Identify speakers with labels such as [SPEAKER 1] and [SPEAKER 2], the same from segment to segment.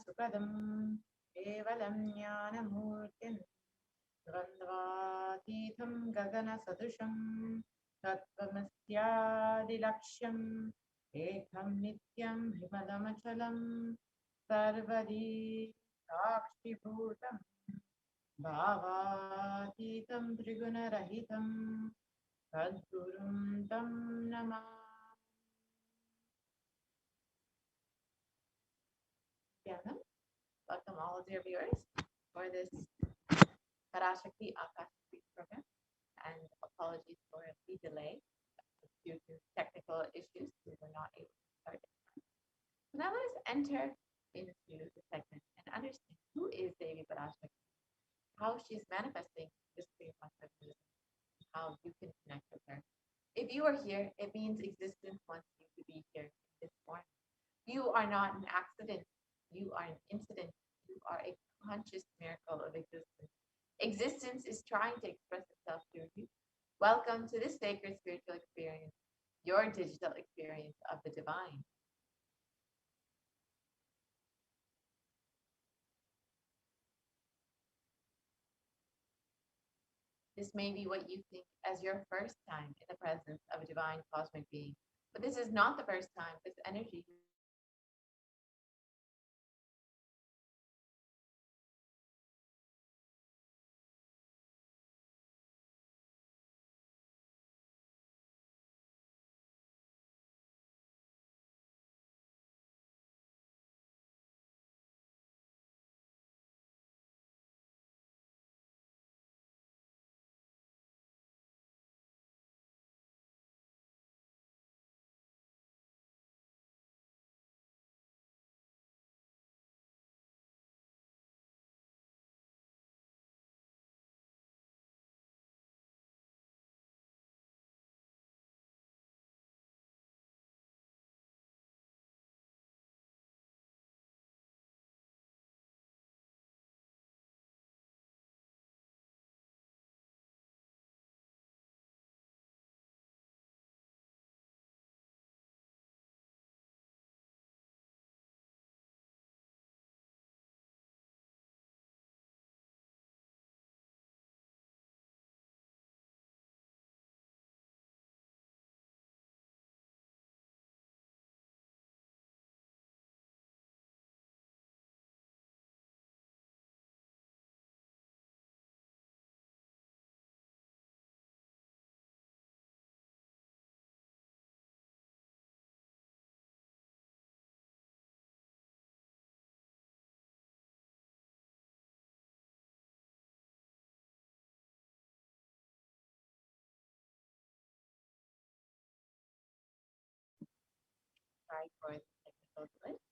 [SPEAKER 1] Sukadam Kevalam Jnanamurtin Dvandvatītham Gagana Sadusham Tattvamasyadilaksham Ekam Nityam Himadamachalam Sarvadi Sakshibhutam Bhavatītam Trigunarahitam Sadgurum Tam Namah. Welcome all of your viewers for this Parashakti Akashakti program, and apologies for the delay due to technical issues. We were not able to start it. So now let us enter into the segment and understand who is Devi Parashakti, how she is manifesting this Supreme Pontiff of Hinduism, how you can connect with her. If you are here, it means existence wants you to be here in this form. You are not an accident. You are an incident. You are a conscious miracle of existence. Existence is trying to express itself through you. Welcome to this sacred spiritual experience, your digital experience of the divine. This may be what you think as your first time in the presence of a divine cosmic being, but this is not the first time this energy tried for the technical glitch.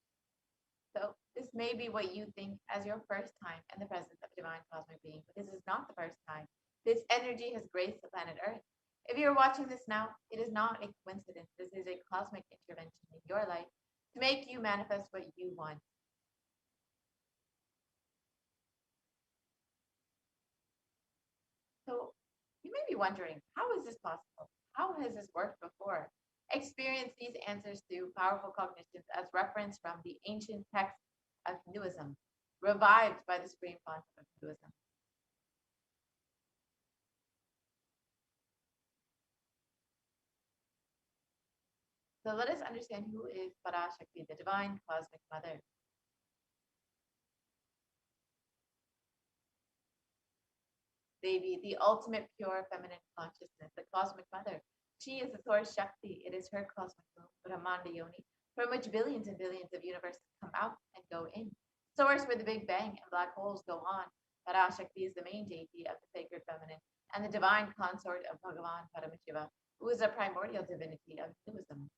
[SPEAKER 1] So this may be what you think as your first time in the presence of a divine cosmic being, but this is not the first time. This energy has graced the planet Earth. If you're watching this now, it is not a coincidence. This is a cosmic intervention in your life to make you manifest what you want. So you may be wondering, how is this possible? How has this worked before? Experience these answers through powerful cognitions as reference from the ancient texts of Hinduism, revived by the Supreme Pontiff of Hinduism. So let us understand who is Parashakti, the divine cosmic mother. Devi, the ultimate pure feminine consciousness, the cosmic mother. She is the source Shakti. It is her cosmic womb, Brahmanda Yoni, from which billions and billions of universes come out and go in. Source where the Big Bang and black holes go on. Parashakti is the main deity of the sacred feminine and the divine consort of Bhagavan Paramashiva, who is a primordial divinity of Hinduism.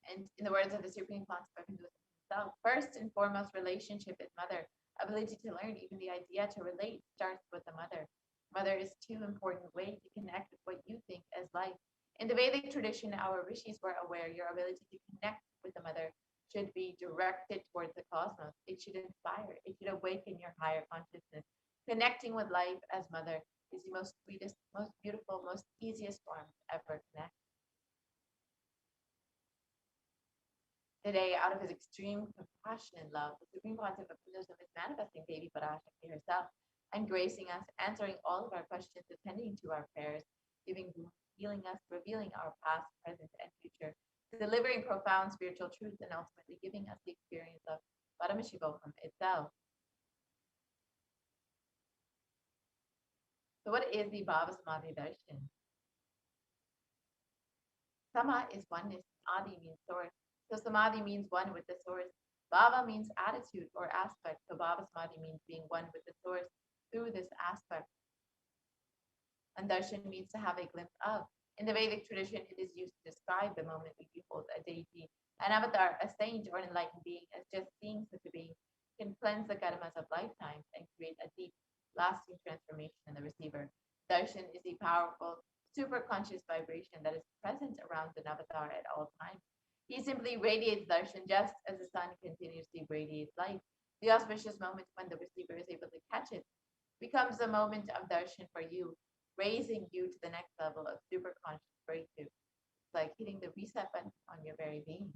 [SPEAKER 1] And in the words of the Supreme Pontiff of Hinduism himself, first and foremost, relationship is mother. Ability to learn, even the idea to relate, starts with the mother. Mother is too important way to connect with what you think as life. In the Vedic tradition, our rishis were aware your ability to connect with the mother should be directed towards the cosmos. It should inspire. It should awaken your higher consciousness. Connecting with life as mother is the most sweetest, most beautiful, most easiest form to ever connect. Today, out of his extreme compassion and love, the Supreme Pontiff of Hinduism is manifesting Devi Parashakti herself and gracing us, answering all of our questions, attending to our prayers, giving wounds, healing us, revealing our past, present, and future, delivering profound spiritual truths, and ultimately giving us the experience of Paramashiva itself. So what is the Bhava Samadhi Darshan? Sama is oneness, Adi means source. So Samadhi means one with the source. Bhava means attitude or aspect. So Bhava Samadhi means being one with the source through this aspect. And Darshan means to have a glimpse of. In the Vedic tradition, it is used to describe the moment we behold a deity, an avatar, a saint, or an enlightened being, as just seeing such a being can cleanse the karmas of lifetimes and create a deep, lasting transformation in the receiver. Darshan is a powerful, superconscious vibration that is present around an avatar at all times. He simply radiates darshan just as the sun continuously radiates light. The auspicious moment when the receiver is able to catch it becomes the moment of darshan for you, raising you to the next level of superconscious breakthrough. It's like hitting the reset button on your very being.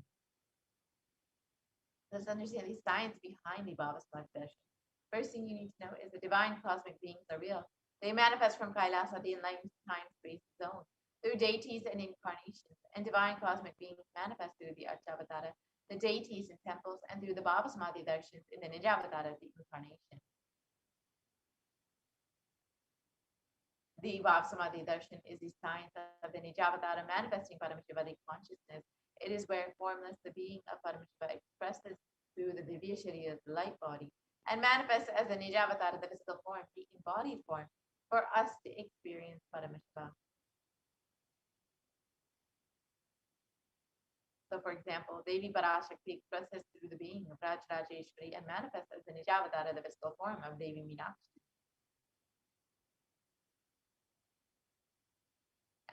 [SPEAKER 1] Let's understand the science behind the Bhava Samadhi darshan. First thing you need to know is the divine cosmic beings are real. They manifest from Kailasa, the enlightened time-space zone, through deities and incarnations, and divine cosmic beings manifest through the Archavatara, the deities in temples, and through the Bhava Samadhi darshans in the Nijavatara, the incarnation. The Bhava Samadhi darshan is the science of the Nijavatara manifesting Paramashiva, the consciousness. It is where formless, the being of Paramashiva, expresses through the Divya Sharira, the light body, and manifests as the Nijavatara, the physical form, the embodied form, for us to experience Paramashiva. So, for example, Devi Parashakti expresses through the being of Rajrajeshwari and manifests as the Nijavatara, the physical form of Devi Meenakshi.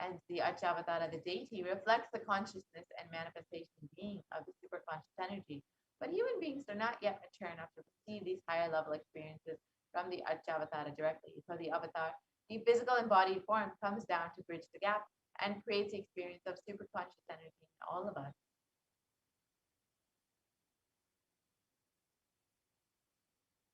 [SPEAKER 1] And the Archavatara, the deity, reflects the consciousness and manifestation being of the superconscious energy. But human beings are not yet mature enough to receive these higher level experiences from the Archavatara directly. So the avatar, the physical embodied form, comes down to bridge the gap and creates the experience of superconscious energy in all of us.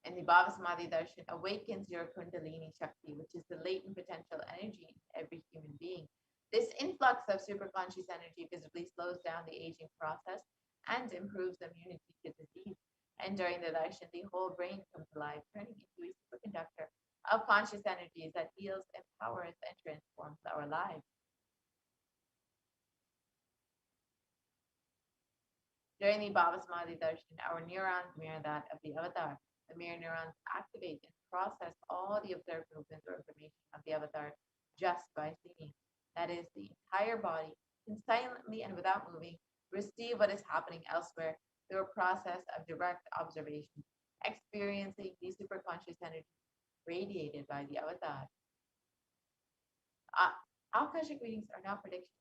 [SPEAKER 1] And the Bhava Samadhi Darshan awakens your Kundalini Shakti, which is the latent potential energy in every human being. This influx of superconscious energy visibly slows down the aging process and improves immunity to disease. And during the darshan, the whole brain comes alive, turning into a superconductor of conscious energies that heals, empowers, and transforms our lives. During the Bhava Samadhi darshan, our neurons mirror that of the avatar. The mirror neurons activate and process all the observed movements or information of the avatar just by seeing. That is, the entire body can silently and without moving receive what is happening elsewhere through a process of direct observation, experiencing the superconscious energy radiated by the avatar. Akashic readings are not predictions.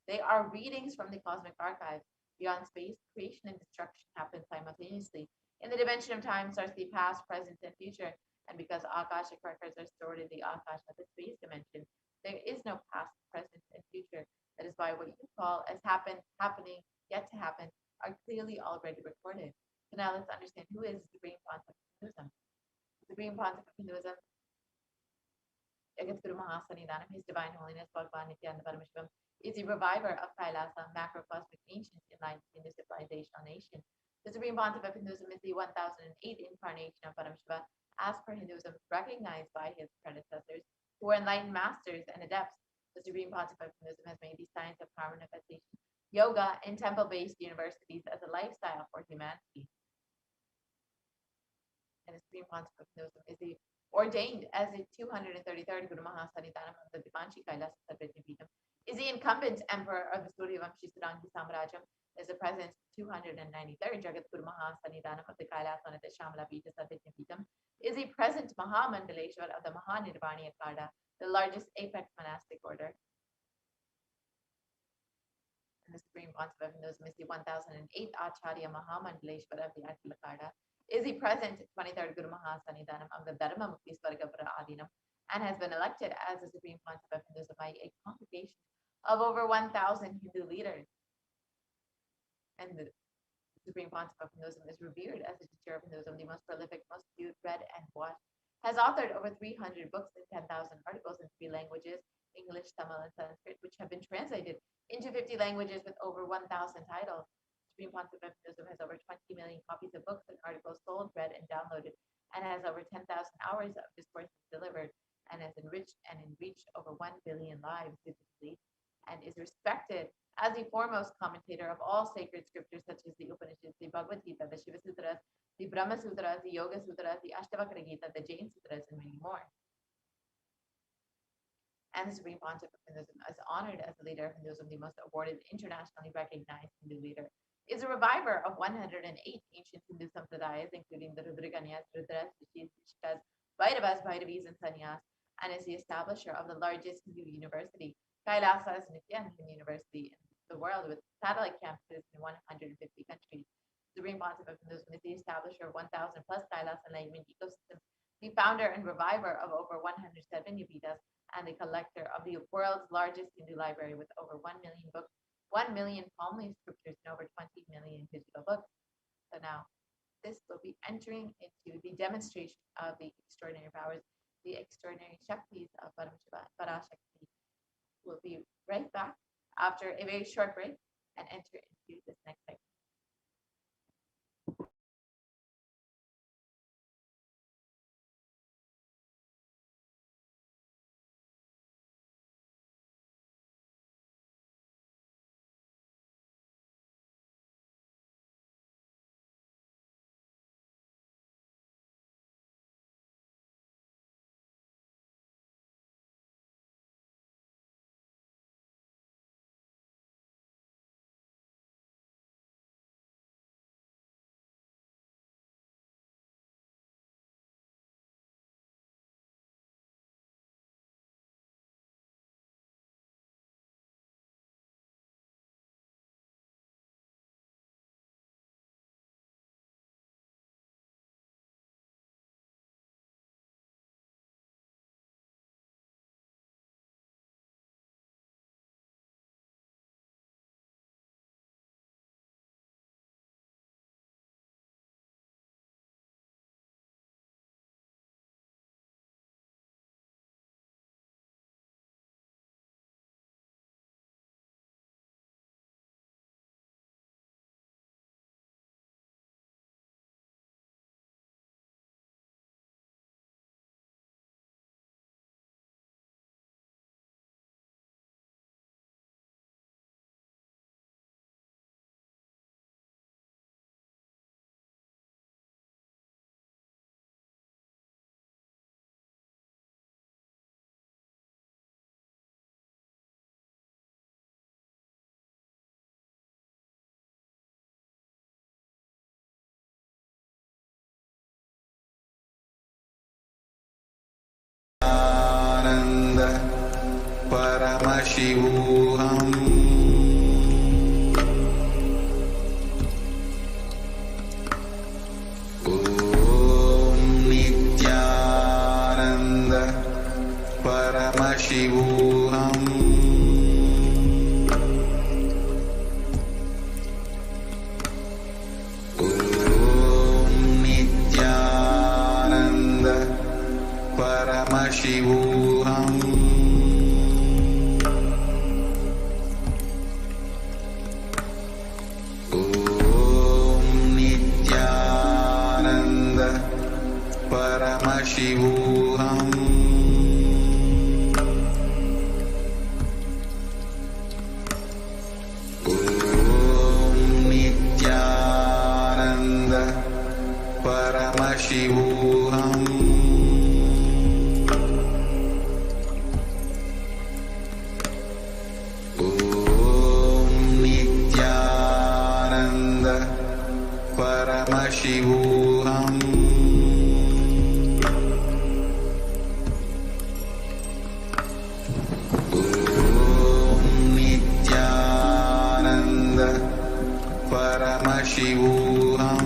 [SPEAKER 1] They are readings from the cosmic archives. Beyond space, creation and destruction happen simultaneously. In the dimension of time starts the past, present, and future. And because Akashic records are stored in the Akasha, the space dimension, there is no past, present, and future. That is why what you call as happened, happening, yet to happen, are clearly already recorded. So now let's understand who is the Supreme Pontiff of Hinduism. The Supreme Pontiff of Hinduism, Jagat Guru Mahasanidanam, His Divine Holiness Bhagavan Paramashivam, is the reviver of Kailasa, macrocosmic ancient enlightened Hindu civilizational nation. The Supreme Pontiff of Hinduism is the 1008th incarnation of Paramashiva, as per Hinduism, recognized by his predecessors, who were enlightened masters and adepts. The Supreme Pontiff of Hinduism has made the science of power manifestation, yoga, and temple-based universities as a lifestyle for humanity. And the Supreme Pontiff of Hinduism is the ordained as the 233rd Guru Mahasanidanam of the Divanshi Kailasa Sarvajnapeetham, is the incumbent emperor of the Suryavamshi Sudangi Samrajam, is the present 293rd Jagat Guru Mahasanidanam of the Kailasanatha Shamala Pita Sarvajnapeetham, is the present Mahamandaleshwar of the Mahanirvani Akada, the largest apex monastic order. And the Supreme Pontiff of Hinduism is the 1008th Acharya Mahamandaleshwar of the Akada, Is he present 23rd Guru Mahasanidhanam of the Dharma Mukti Svargapura Adinam, and has been elected as the Supreme Pontiff of Hinduism by a congregation of over 1,000 Hindu leaders. And the Supreme Pontiff of Hinduism is revered as the teacher of Hinduism, the most prolific, most viewed, read, and watched. Has authored over 300 books and 10,000 articles in 3 languages, English, Tamil, and Sanskrit, which have been translated into 50 languages with over 1,000 titles. Supreme Pontiff of Hinduism has over 20 million copies of books and articles sold, read, and downloaded, and has over 10,000 hours of discourse delivered, and has enriched over 1 billion lives digitally, and is respected as the foremost commentator of all sacred scriptures such as the Upanishads, the Bhagavad Gita, the Shiva Sutras, the Brahma Sutras, the Yoga Sutras, the Ashtavakra Gita, the Jain Sutras, and many more. And the Supreme Pontiff of Hinduism is honored as the leader of Hinduism, the most awarded, internationally recognized Hindu leader. Is a reviver of 108 ancient Hindu sampradayas, including the Rudraganyas, Rudras, Rishis, Vishkas, Bhairavas, Bhairavis, and Sannyas, and is the establisher of the largest Hindu university, Kailasa Nityananda University in the world, with satellite campuses in 150 countries. The Supreme Pontiff of Hinduism is the establisher of 1,000 plus Kailasa enlightenment ecosystems, the founder and reviver of over 170 Vedas, and the collector of the world's largest Hindu library with over 1 million books, 1 million palmly scriptures, and over 20 million digital books. So now, this will be entering into the demonstration of the extraordinary powers, the extraordinary Shaktis of Paramashiva, Parashakti. We'll be right back after a very short break and enter into this next segment.
[SPEAKER 2] Paramashivam. Om Nityananda Paramashivam. Om Nityananda Paramashivam. Paramashivam. Om Nityananda Paramashivam. Om Nityananda Paramashivam. Paramashivam.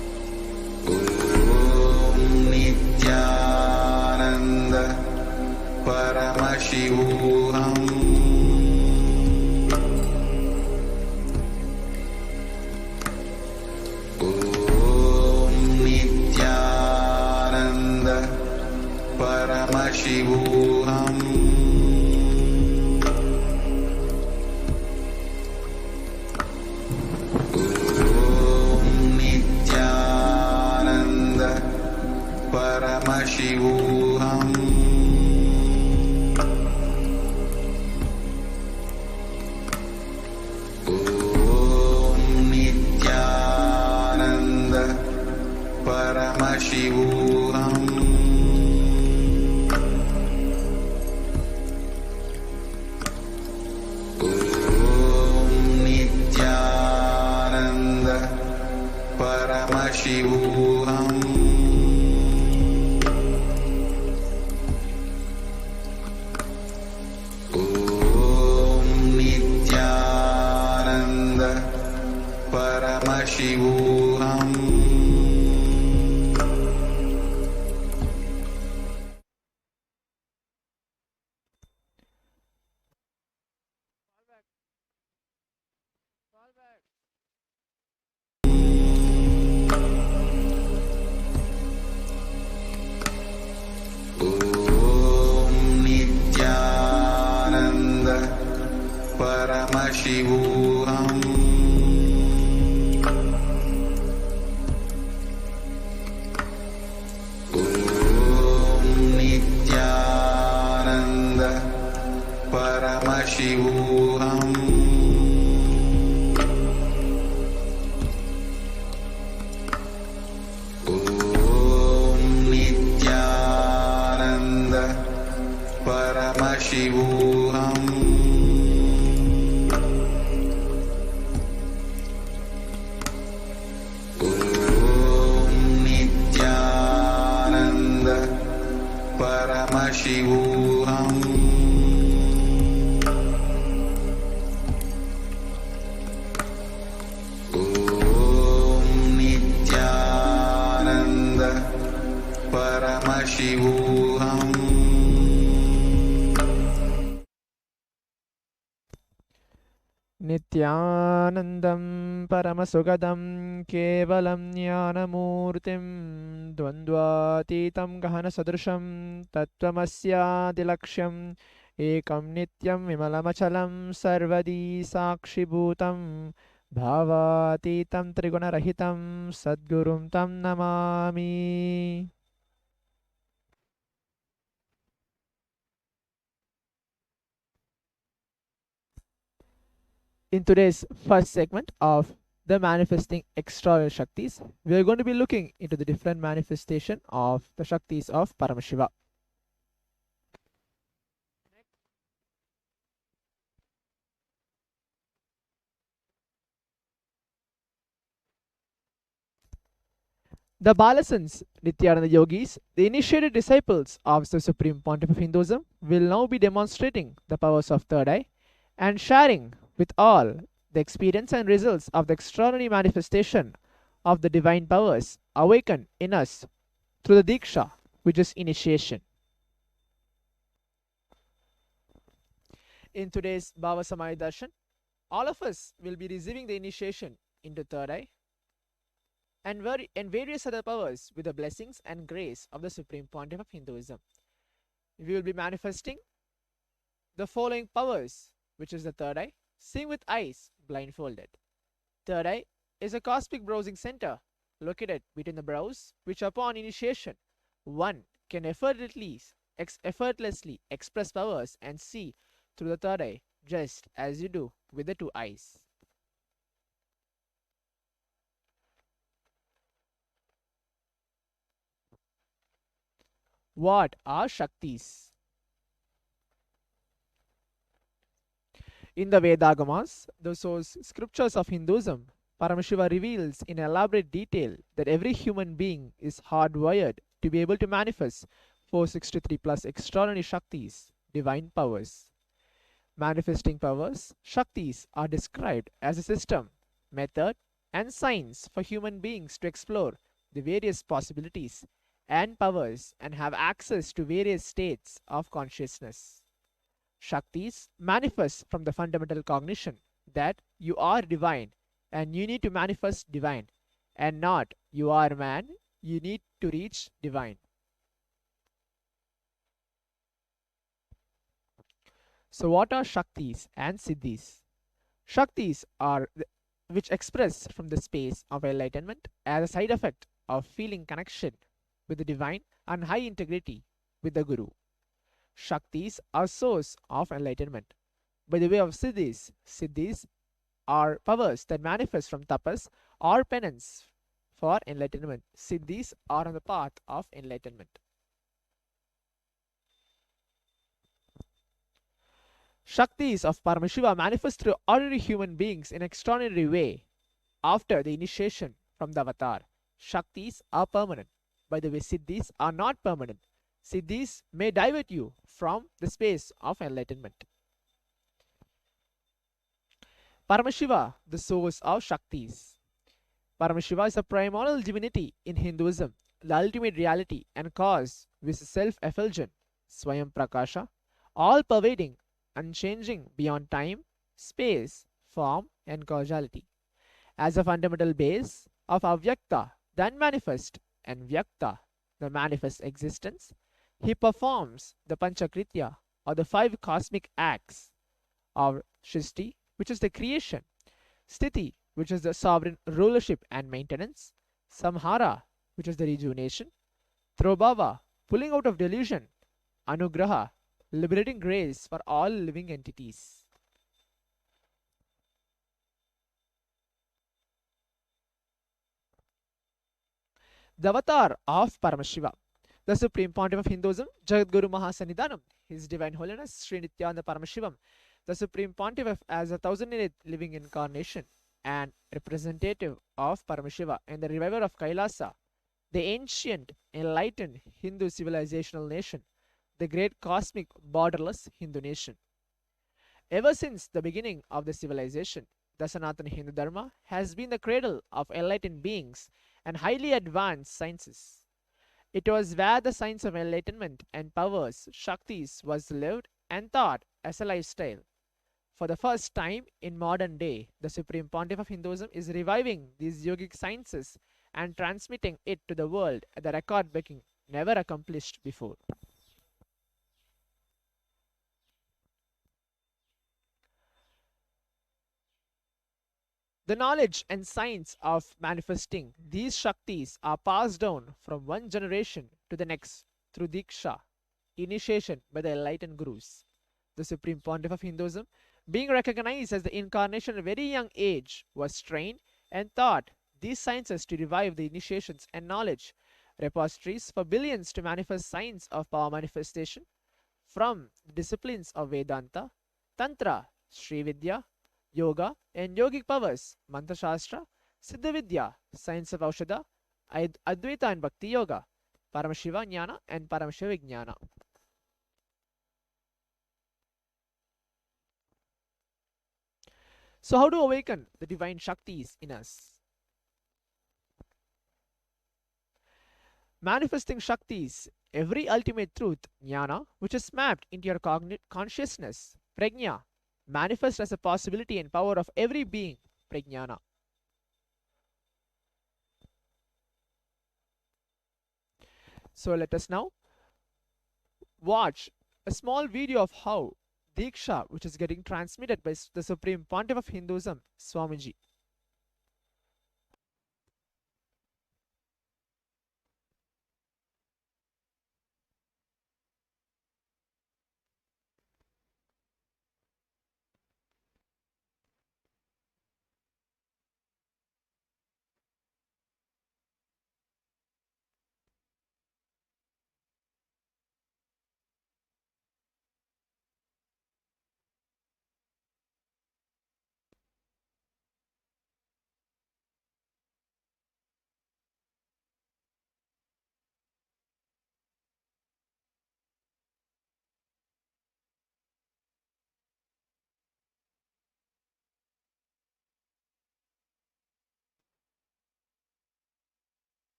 [SPEAKER 2] Paramashivam. Om Nityananda Paramashivam. Paramashivam. Om Nityananda Paramashivam. Om Nityananda Paramashivam. Paramashivam. Om Nityananda Paramashivam. Paramashivam. Om Nityananda Paramashivam. Om Nityananda Paramashivam. Paramashivam.
[SPEAKER 3] Nityanandam Paramasogadam Kevalam Jnanamurtim Dvandvatitam Gahana Sadrusham Tattvamasya Ekam Nityam Vimalamachalam Sarvadi Sakshibhutam Bhavatitam Trigunarahitam Sadgurum Tam Namami. In today's first segment of the manifesting extraordinary Shaktis, we are going to be looking into the different manifestation of the Shaktis of Paramashiva. The Balasans, Nityananda yogis, the initiated disciples of the Supreme Pontiff of Hinduism, will now be demonstrating the powers of third eye and sharing with all the experience and results of the extraordinary manifestation of the divine powers awakened in us through the Diksha, which is initiation. In today's Bhava Samadhi Darshan, all of us will be receiving the initiation into third eye and various other powers with the blessings and grace of the Supreme Pontiff of Hinduism. We will be manifesting the following powers, which is the third eye, seeing with eyes blindfolded. Third eye is a cosmic browsing center located between the brows, which upon initiation, one can effortlessly express powers and see through the third eye, just as you do with the two eyes. What are Shaktis? In the Vedagamas, the source scriptures of Hinduism, Paramashiva reveals in elaborate detail that every human being is hardwired to be able to manifest 463 plus extraordinary Shaktis, divine powers. Manifesting powers, Shaktis, are described as a system, method, and science for human beings to explore the various possibilities and powers and have access to various states of consciousness. Shaktis manifest from the fundamental cognition that you are divine and you need to manifest divine, and not you are man, you need to reach divine. So, what are Shaktis and Siddhis? Shaktis are which express from the space of enlightenment as a side effect of feeling connection with the divine and high integrity with the Guru. Shaktis are source of enlightenment. By the way of Siddhis are powers that manifest from tapas or penance for enlightenment. Siddhis are on the path of enlightenment. Shaktis of Paramashiva manifest through ordinary human beings in extraordinary way after the initiation from the avatar. Shaktis are permanent. By the way, Siddhis are not permanent. Siddhis may divert you from the space of enlightenment. Paramashiva, the source of Shaktis. Paramashiva is a primordial divinity in Hinduism, the ultimate reality and cause with self-effulgent, Swayam Prakasha, all-pervading, unchanging beyond time, space, form, and causality. As a fundamental base of Avyakta, the unmanifest, and Vyakta, the manifest existence, he performs the Panchakritya, or the five cosmic acts of Shristi, which is the creation, Sthiti, which is the sovereign rulership and maintenance, Samhara, which is the rejuvenation, Throbhava, pulling out of delusion, Anugraha, liberating grace for all living entities. The avatar of Paramashiva, the Supreme Pontiff of Hinduism, Jagadguru Mahasannidhanam, His Divine Holiness Sri Nityananda Paramashivam, the Supreme Pontiff as a 1008th living incarnation and representative of Paramashiva and the reviver of Kailasa, the ancient, enlightened Hindu civilizational nation, the great cosmic borderless Hindu nation. Ever since the beginning of the civilization, the Sanatana Hindu Dharma has been the cradle of enlightened beings and highly advanced sciences. It was where the science of enlightenment and powers, Shaktis, was lived and taught as a lifestyle. For the first time in modern day, the Supreme Pontiff of Hinduism is reviving these yogic sciences and transmitting it to the world at the record breaking never accomplished before. The knowledge and science of manifesting these Shaktis are passed down from one generation to the next through Diksha, initiation by the enlightened Gurus. The Supreme Pontiff of Hinduism, being recognized as the incarnation at a very young age, was trained and taught these sciences to revive the initiations and knowledge repositories for billions to manifest science of power manifestation from disciplines of Vedanta, Tantra, Sri Vidya, Yoga, and yogic powers, Mantra Shastra, Siddha Vidya, science of Aushadha, Advaita and Bhakti Yoga, Paramashiva Jnana, and Paramashiva Jnana. So, how to awaken the divine Shaktis in us? Manifesting Shaktis, every ultimate truth, Jnana, which is mapped into your consciousness, Prajna, manifest as a possibility and power of every being, Prajnana. So let us now watch a small video of how Diksha, which is getting transmitted by the Supreme Pontiff of Hinduism, Swamiji.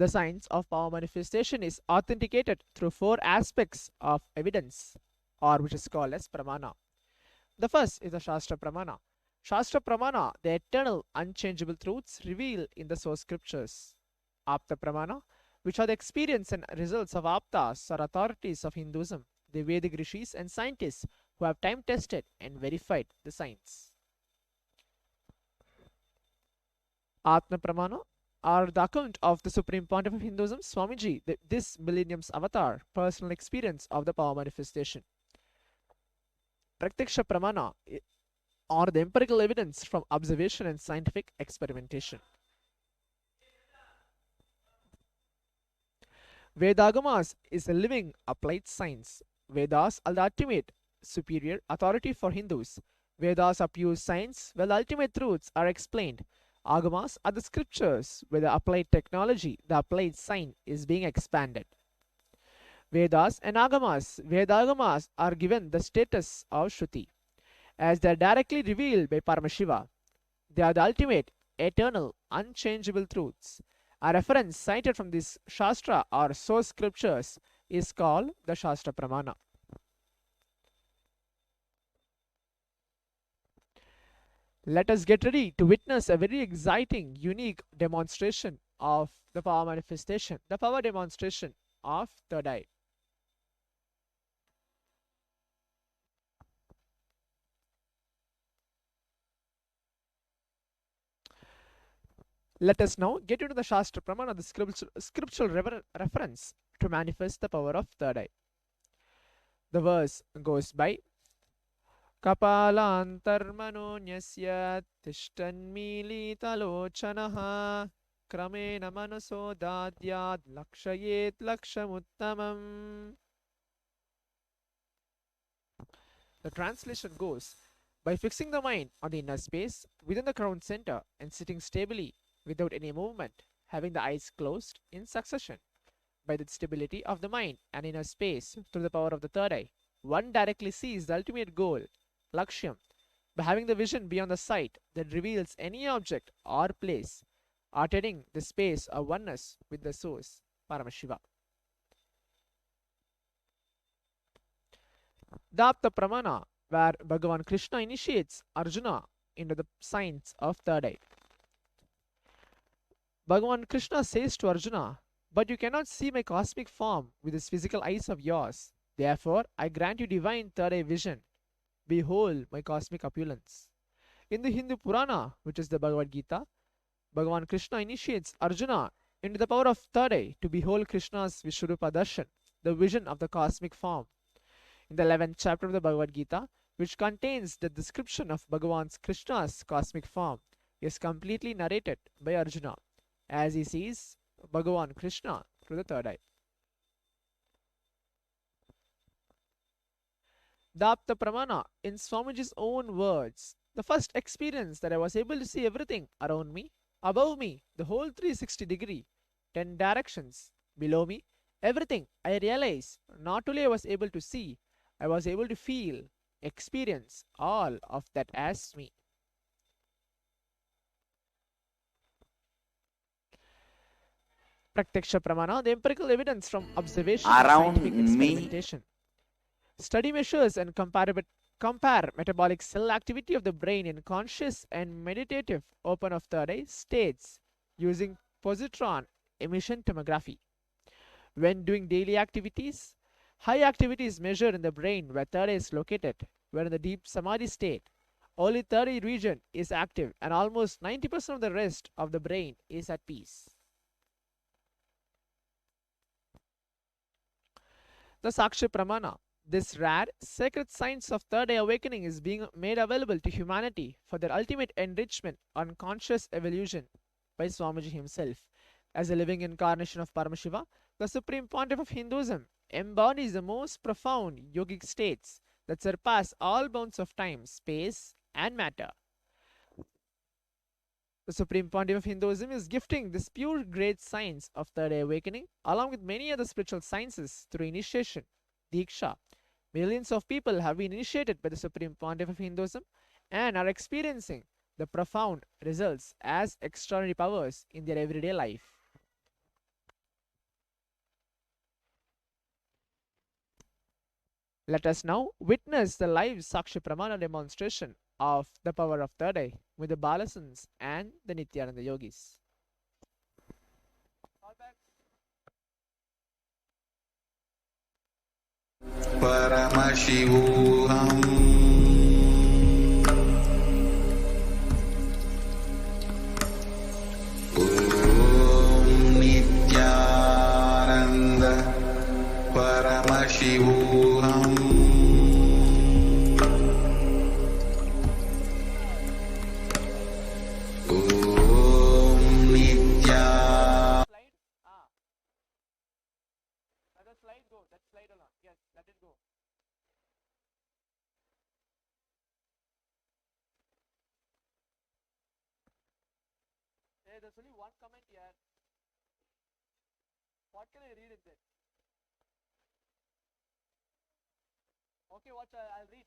[SPEAKER 3] The science of power manifestation is authenticated through four aspects of evidence, or which is called as pramana. The first is the Shastra Pramana. Shastra Pramana, the eternal, unchangeable truths revealed in the source scriptures. Apta Pramana, which are the experience and results of Aptas or authorities of Hinduism, the Vedic rishis and scientists who have time tested and verified the science. Atma Pramana are the account of the Supreme Pontiff of Hinduism, Swamiji, this millennium's avatar, personal experience of the power manifestation. Pratyaksha Pramana are the empirical evidence from observation and scientific experimentation. Vedagamas is a living applied science. Vedas are the ultimate superior authority for Hindus. Vedas are pure science where the ultimate truths are explained. Agamas are the scriptures where the applied technology, the applied science is being expanded. Vedas and Vedagamas are given the status of Shruti, as they are directly revealed by Paramashiva. They are the ultimate, eternal, unchangeable truths. A reference cited from this Shastra or source scriptures is called the Shastra Pramana. Let us get ready to witness a very exciting, unique demonstration of the power manifestation, the power demonstration of third eye. Let us now get into the Shastra Pramana, the scriptural reference to manifest the power of third eye. The verse goes by Kapalantarmanonyasya tishtanmilitalochanaha kramena manaso dadyad lakshayet lakshamuttamam. The translation goes, by fixing the mind on the inner space within the crown center and sitting stably without any movement, having the eyes closed in succession, by the stability of the mind and inner space through the power of the third eye, one directly sees the ultimate goal, Lakshyam, by having the vision beyond the sight that reveals any object or place, attaining the space of oneness with the source, Paramashiva. Dapta Pramana, where Bhagavan Krishna initiates Arjuna into the science of third eye. Bhagavan Krishna says to Arjuna, but you cannot see my cosmic form with these physical eyes of yours. Therefore, I grant you divine third eye vision. Behold my cosmic opulence. In the Hindu Purana, which is the Bhagavad Gita, Bhagavan Krishna initiates Arjuna into the power of third eye to behold Krishna's Vishwarupa Darshan, the vision of the cosmic form. In the 11th chapter of the Bhagavad Gita, which contains the description of Bhagavan Krishna's cosmic form, is completely narrated by Arjuna, as he sees Bhagavan Krishna through the third eye. Dapta Pramana, in Swamiji's own words, the first experience that I was able to see everything around me, above me, the whole 360-degree, 10 directions, below me, everything, I realized not only I was able to see, I was able to feel, experience all of that as me. Pratyaksha Pramana, the empirical evidence from observation and scientific experimentation. Study measures and compare metabolic cell activity of the brain in conscious and meditative open of third eye states using positron emission tomography. When doing daily activities, high activity is measured in the brain where third eye is located, where in the deep Samadhi state, only third eye region is active and almost 90% of the rest of the brain is at peace. The Sakshi Pramana, this rare, sacred science of third eye awakening is being made available to humanity for their ultimate enrichment on conscious evolution by Swamiji himself. As a living incarnation of Paramashiva, the Supreme Pontiff of Hinduism embodies the most profound yogic states that surpass all bounds of time, space, and matter. The Supreme Pontiff of Hinduism is gifting this pure great science of third eye awakening along with many other spiritual sciences through initiation, Diksha. Millions of people have been initiated by the Supreme Pontiff of Hinduism and are experiencing the profound results as extraordinary powers in their everyday life. Let us now witness the live Sakshi Pramana demonstration of the power of third eye with the Balasans and the Nityananda yogis.
[SPEAKER 2] Paramashivam. Om Nityananda Paramashivam. Om Nityananda.
[SPEAKER 3] Slide? Let the slide go. That slide along. Yes, let it go. Hey, there's only one comment here. What can I read in this? Okay, watch, I'll read.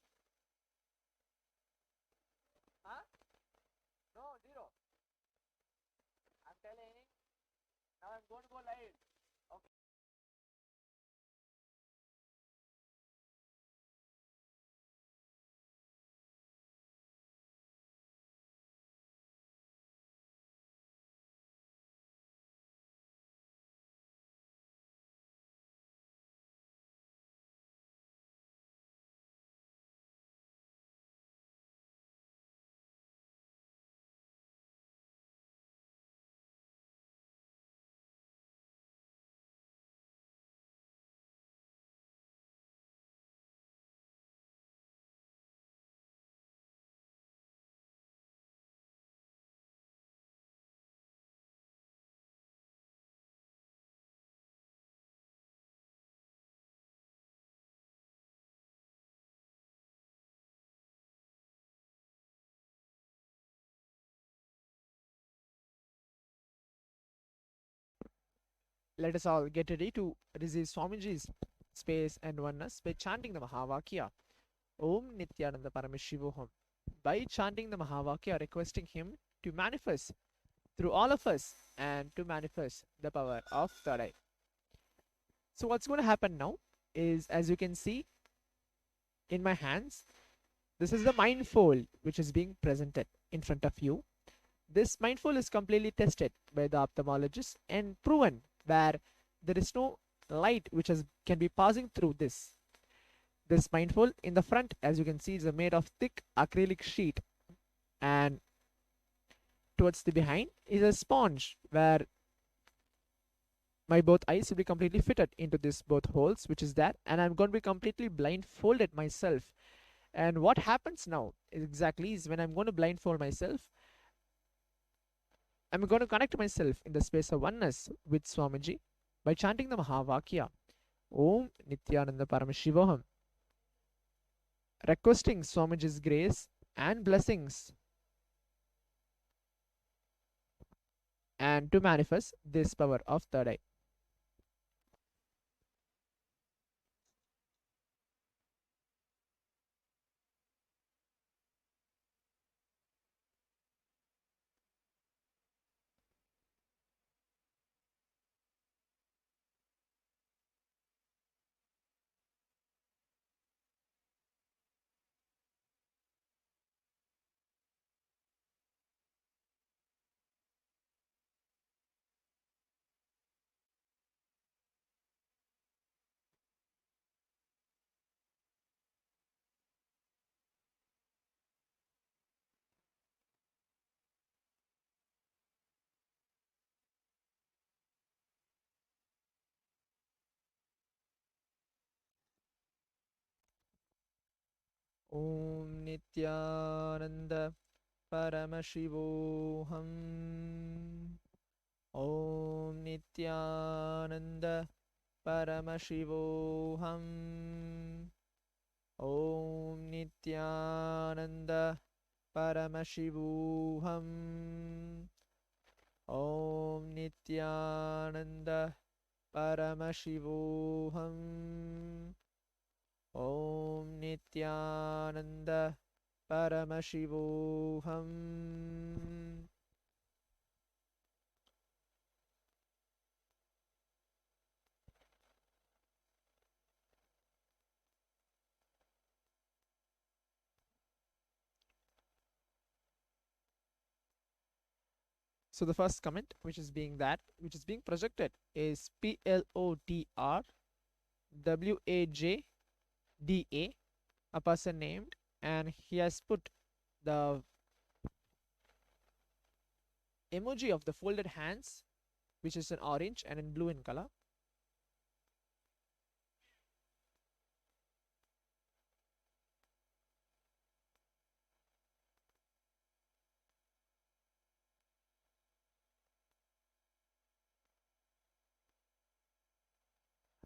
[SPEAKER 3] Huh? No, zero. I'm telling. Now I'm going to go live. Okay. Let us all get ready to receive Swamiji's space and oneness by chanting the Mahavakya. Om Nityananda Paramashivoham. By chanting the Mahavakya, requesting him to manifest through all of us and to manifest the power of third eye. So what's going to happen now is, as you can see in my hands, this is the mindfold which is being presented in front of you. This mindfold is completely tested by the ophthalmologist and proven where there is no light which can be passing through this. This mindfold in the front, as you can see, is made of thick acrylic sheet, and towards the behind is a sponge where my both eyes will be completely fitted into this both holes which is there, and I'm going to be completely blindfolded myself. And what happens now exactly is, when I'm going to blindfold myself, I'm going to connect myself in the space of oneness with Swamiji by chanting the Mahavakya. Om Nityananda Paramashivoham. Requesting Swamiji's grace and blessings and to manifest this power of third eye. Om Nityananda Paramashivoham. Om Nityananda Paramashivoham. Om Nityananda Paramashivoham. Om Nityananda Paramashivoham. Om Nityananda Paramashivoham. So the first comment, which is being projected, is PLOTRWAJDA, a person named, and he has put the emoji of the folded hands, which is in orange and in blue in color.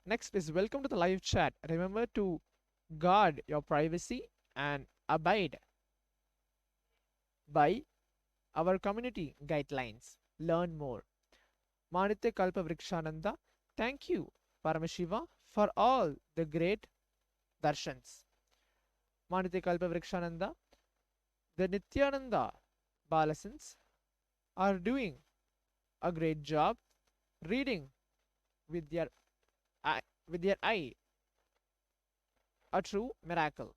[SPEAKER 3] Next is welcome to the live chat. Remember to guard your privacy and abide by our community guidelines. Learn more. Manitya Kalpa Vrikshananda, thank you, Paramashiva, for all the great darshans. Manitya Kalpa Vrikshananda, the Nityananda Balasans are doing a great job reading with their eye, a true miracle.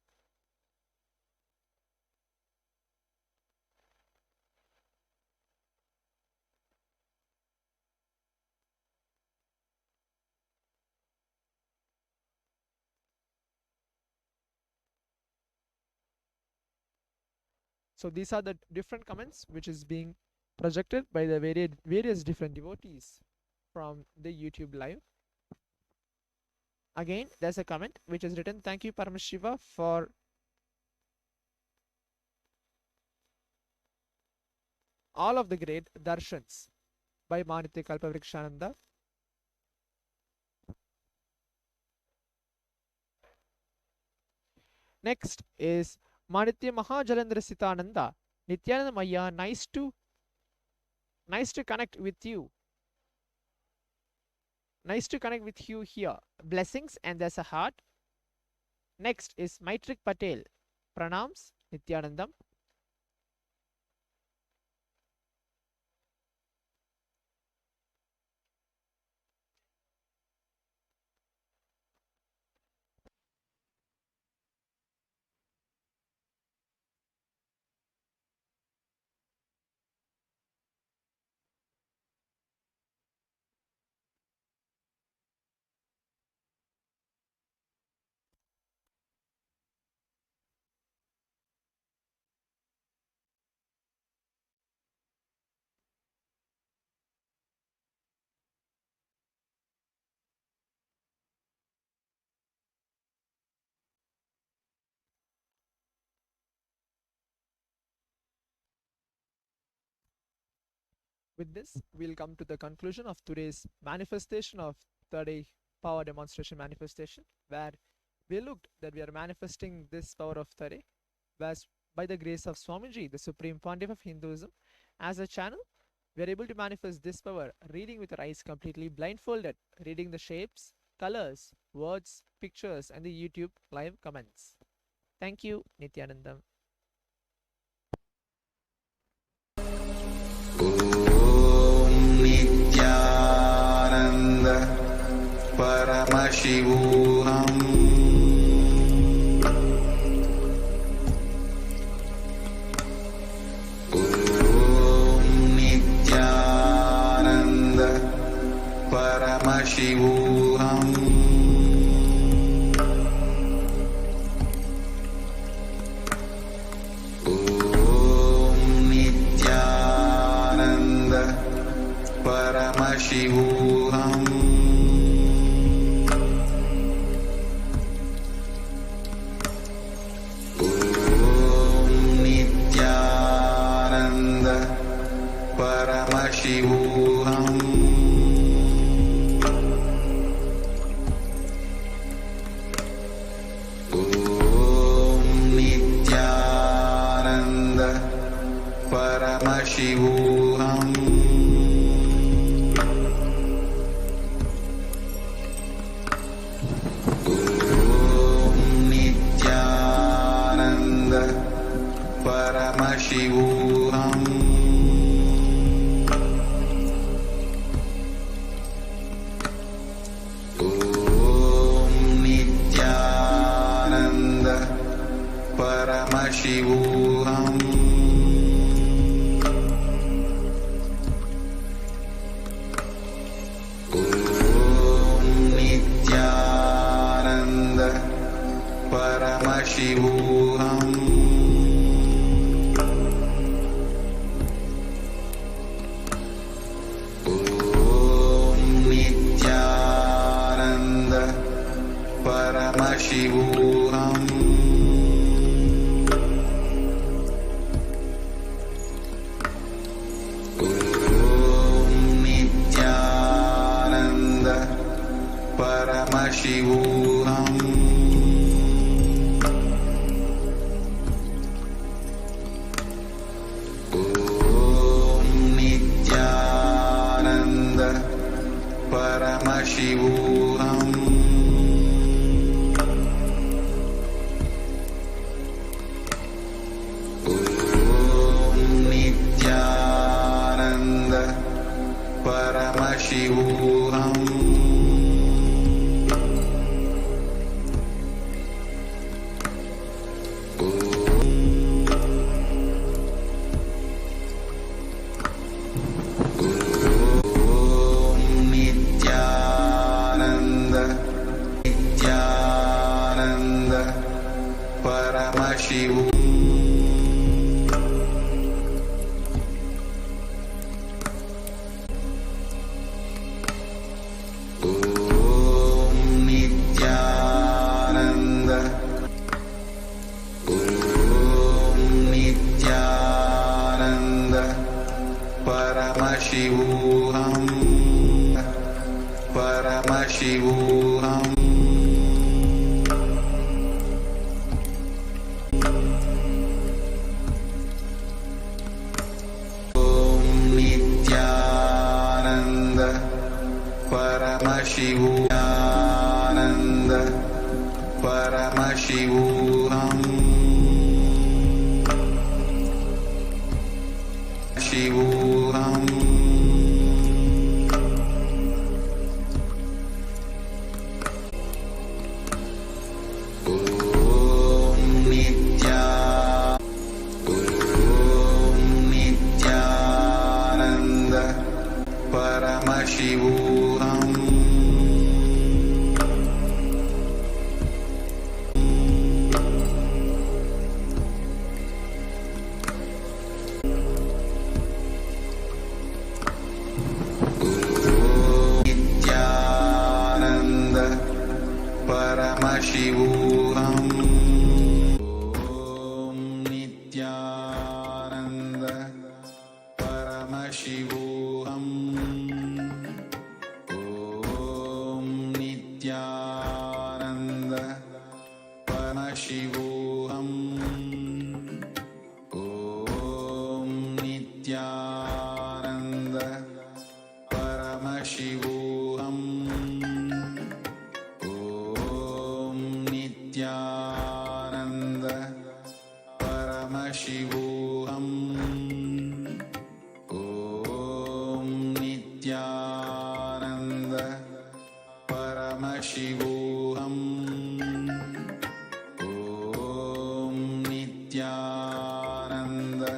[SPEAKER 3] So these are the different comments which is being projected by the various different devotees from the YouTube live. Again, there's a comment which is written, thank you Paramashiva for all of the great darshans, by Manitya Kalpa Vrikshananda. Next is Manitya Mahajalendra Sitananda, Nityananda Maya, nice to connect with you. Nice to connect with you here. Blessings, and there's a heart. Next is Maitrik Patel. Pranams, Nityanandam. With this, we'll come to the conclusion of today's manifestation of third eye power demonstration manifestation, where we looked that we are manifesting this power of third eye, whereas by the grace of Swamiji, the Supreme Pontiff of Hinduism, as a channel, we are able to manifest this power reading with our eyes completely blindfolded, reading the shapes, colors, words, pictures, and the YouTube live comments. Thank you, Nityanandam.
[SPEAKER 2] Nityananda Paramashivam. Om Nityananda Paramashivam. Paramashivam. Om Nityananda Paramashivam. Om Nityananda Paramashivam. Paramashivam. Om Nityananda Paramashivam. Paramashivam. Om Nityananda Paramashivam. Om Nityananda Paramashivam. Om Nityananda Paramashivam. Om Nityananda Paramashivam. Nityananda Paramashivam. Om Nityananda. Om Nityananda Paramashivam. Paramashivam. Om Nityananda Paramashivananda Paramashivam. Shivam. Om Nityananda Paramashivam. Nityananda Paramashivam. Om Nityananda Paramashivam. Om Nityananda Paramashivam. Om Nityananda Paramashivam. Om Nityananda Paramashivam. Om Nityananda Paramashivam. Om Nityananda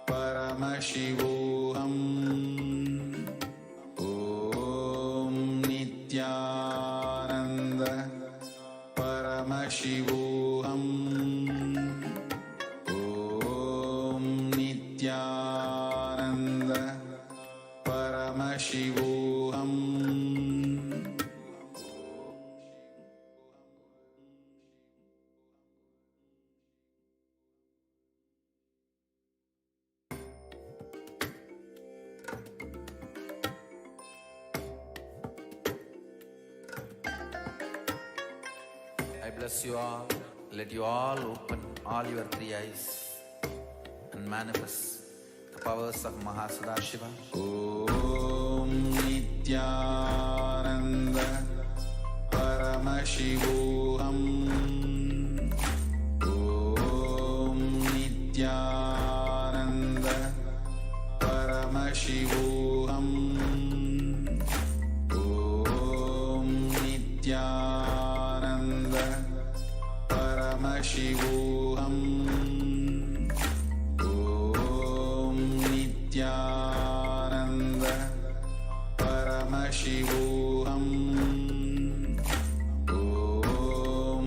[SPEAKER 2] Paramashivam. Om Nityananda Paramashivam. Om Nityananda Paramashivam.
[SPEAKER 4] I bless you all. Let you all open all your three eyes and manifest the powers of Mahasadashiva.
[SPEAKER 2] Om Nityananda Paramashivam. Om Nityananda Paramashivam. Om Nityananda Paramashivam. Om Nityananda Paramashivam. Om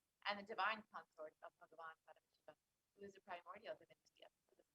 [SPEAKER 1] and the divine consort of Bhagavan Paramashivam, who is the primordial divinity of Hinduism.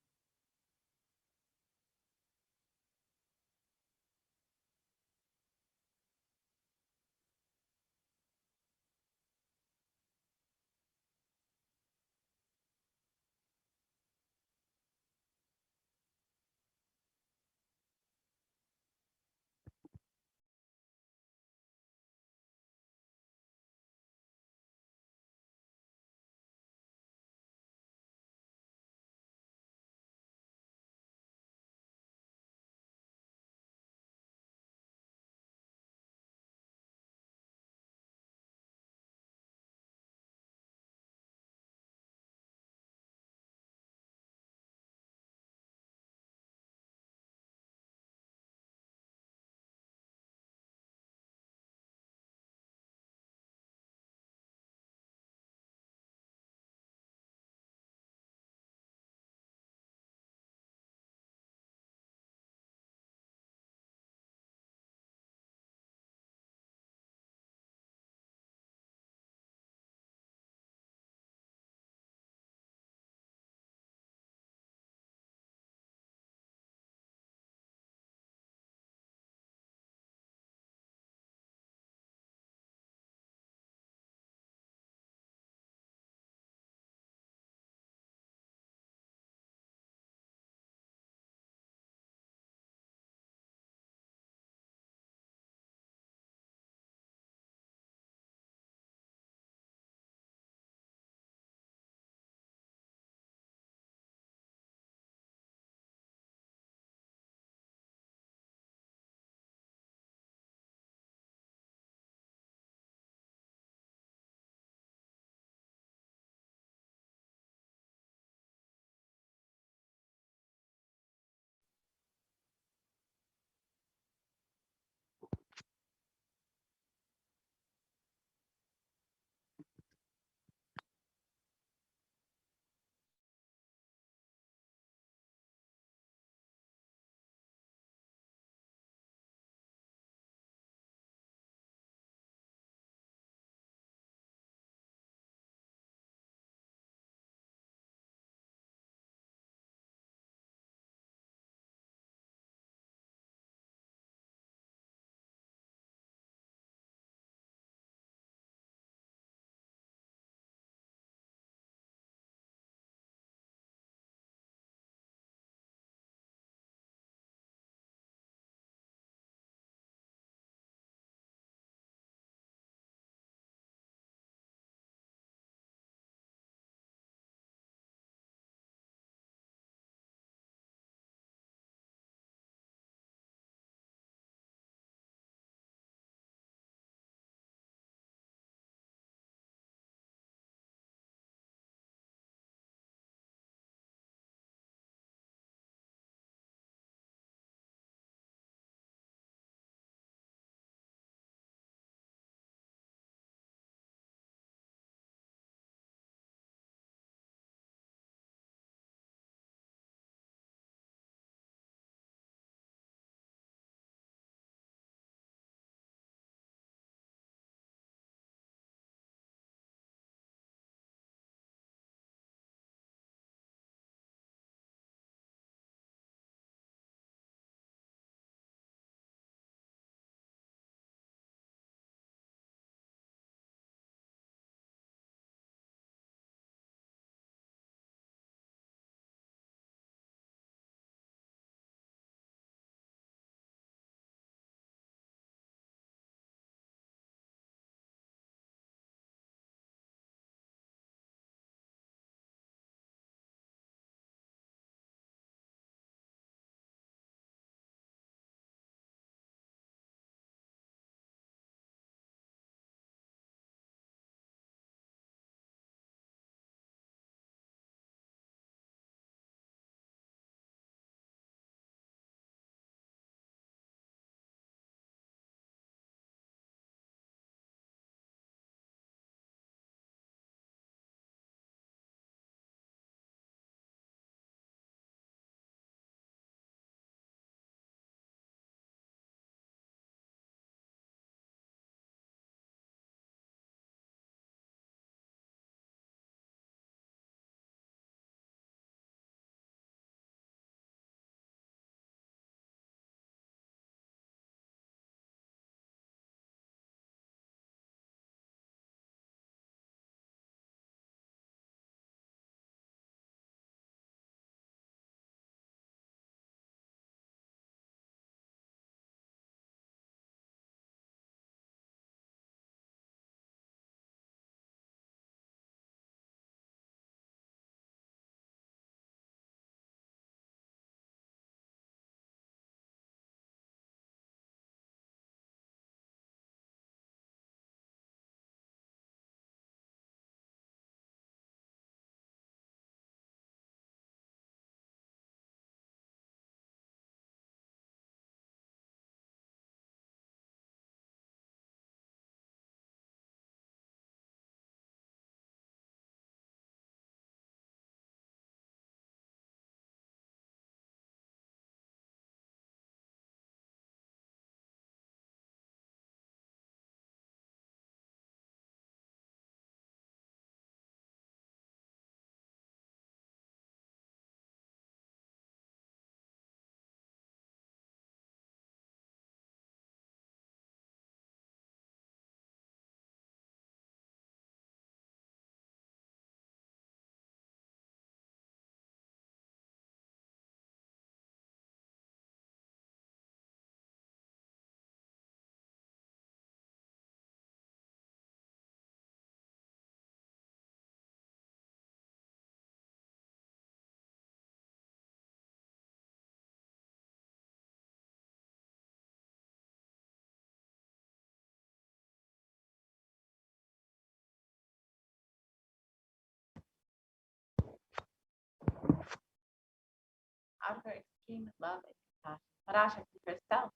[SPEAKER 1] out of her extreme love and compassion, Parashakti herself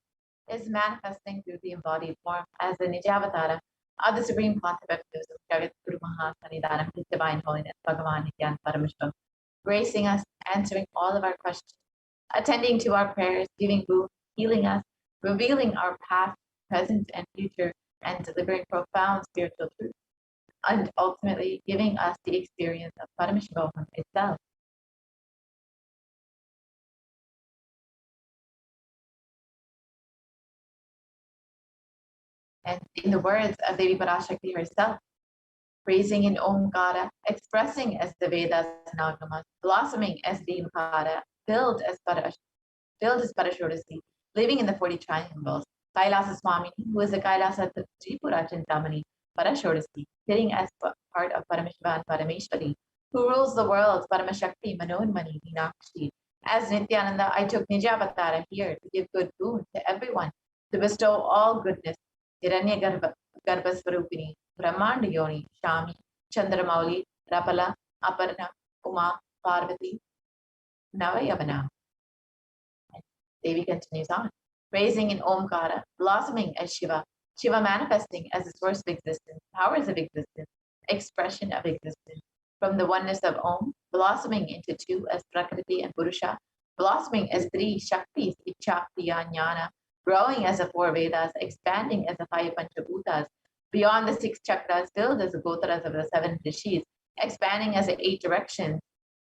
[SPEAKER 1] is manifesting through the embodied form as the Nijavatara of the Supreme Pontiff of Hinduism, Jagat Guru Mahasanidanam, His Divine Holiness, Bhagavan Paramashivam, gracing us, answering all of our questions, attending to our prayers, giving boon, healing us, revealing our past, present, and future, and delivering profound spiritual truth, and ultimately giving us the experience of Paramashiva itself. And in the words of Devi Parashakti herself, praising in Omkara, expressing as the Vedas and Agamas, blossoming as the Imkara, filled as Parashodasi, living in the 40 triangles, Kailasa Swami, who is the Kailasa Tripura Chintamani, Parashodasi, sitting as part of Paramashiva and Parameshwari, who rules the world, Paramashakti, Manonmani, Meenakshi. As Nityananda, I took Nijavatara here to give good boon to everyone, to bestow all goodness. Hiranya Garbhasvarupini, Brahmanda Yoni, Shami, Chandramauli, Rapala, Aparna, Uma, Parvati, Navayavana. Devi continues on, raising in Omkara, blossoming as Shiva, Shiva manifesting as the source of existence, powers of existence, expression of existence, from the oneness of Om, blossoming into two as Prakriti and Purusha, blossoming as three Shaktis, Icha, Kriya, Jnana, growing as the four Vedas, expanding as the five Panchabhutas, beyond the six chakras, filled as the Gotras of the seven Rishis, expanding as the eight directions,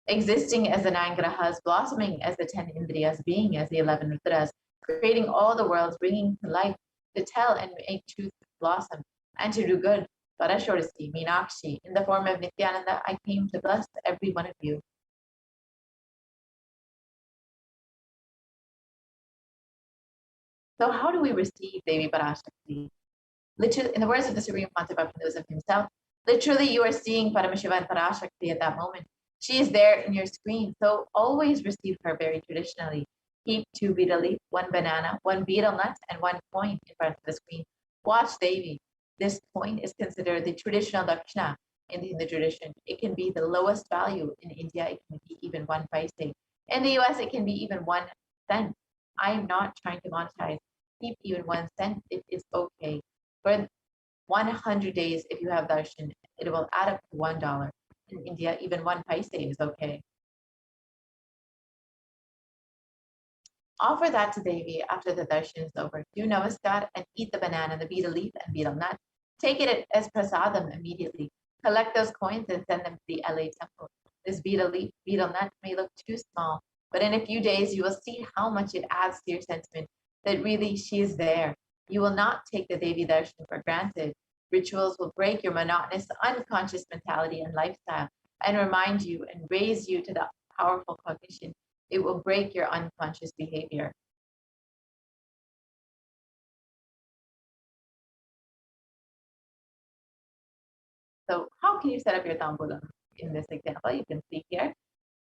[SPEAKER 1] existing as the nine grahas, blossoming as the 10 indriyas, being as the 11 rudras, creating all the worlds, bringing to life, to tell and make truth blossom, and to do good. Parashodasi, Meenakshi, in the form of Nityananda, I came to bless every one of you. So how do we receive Devi Parashakti? Literally, in the words of the Supreme Pontiff of Hinduism himself, literally you are seeing Paramashiva and Parashakti at that moment. She is there in your screen, so always receive her very traditionally. Keep 2 betel leaf, 1 banana, 1 betel nut, and 1 coin in front of the screen. Watch Devi. This coin is considered the traditional dakshina in the Hindu tradition. It can be the lowest value in India. It can be even 1 paise. In the US, it can be even 1 cent. I am not trying to monetize. Keep even 1 cent. It is okay. For 100 days, if you have darshan, it will add up to $1. In India, even 1 paise is okay. Offer that to Devi after the darshan is over. Do namaskar and eat the banana, the betel leaf, and betel nut. Take it as prasadam immediately. Collect those coins and send them to the LA temple. This betel leaf, betel nut may look too small, but in a few days you will see how much it adds to your sentiment that really she is there. You will not take the Devi darshan for granted. Rituals will break your monotonous, unconscious mentality and lifestyle and remind you and raise you to the powerful cognition. It will break your unconscious behavior. So how can you set up your tambulam? In this example, you can see here,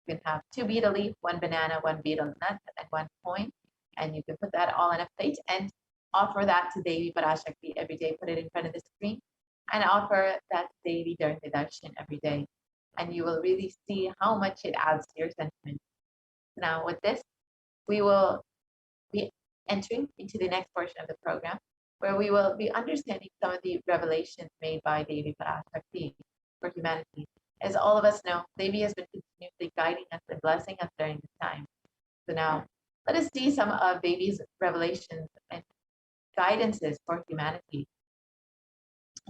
[SPEAKER 1] you can have 2 betel leaf, 1 banana, 1 betel nut, and 1 coin. And you can put that all on a plate and offer that to Devi Parashakti every day. Put it in front of the screen and offer that to Devi during the darshan every day. And you will really see how much it adds to your sentiment. Now with this, we will be entering into the next portion of the program, where we will be understanding some of the revelations made by Devi Parashakti for humanity. As all of us know, Devi has been continuously guiding us and blessing us during this time. So now, let us see some of Devi's revelations and guidances for humanity.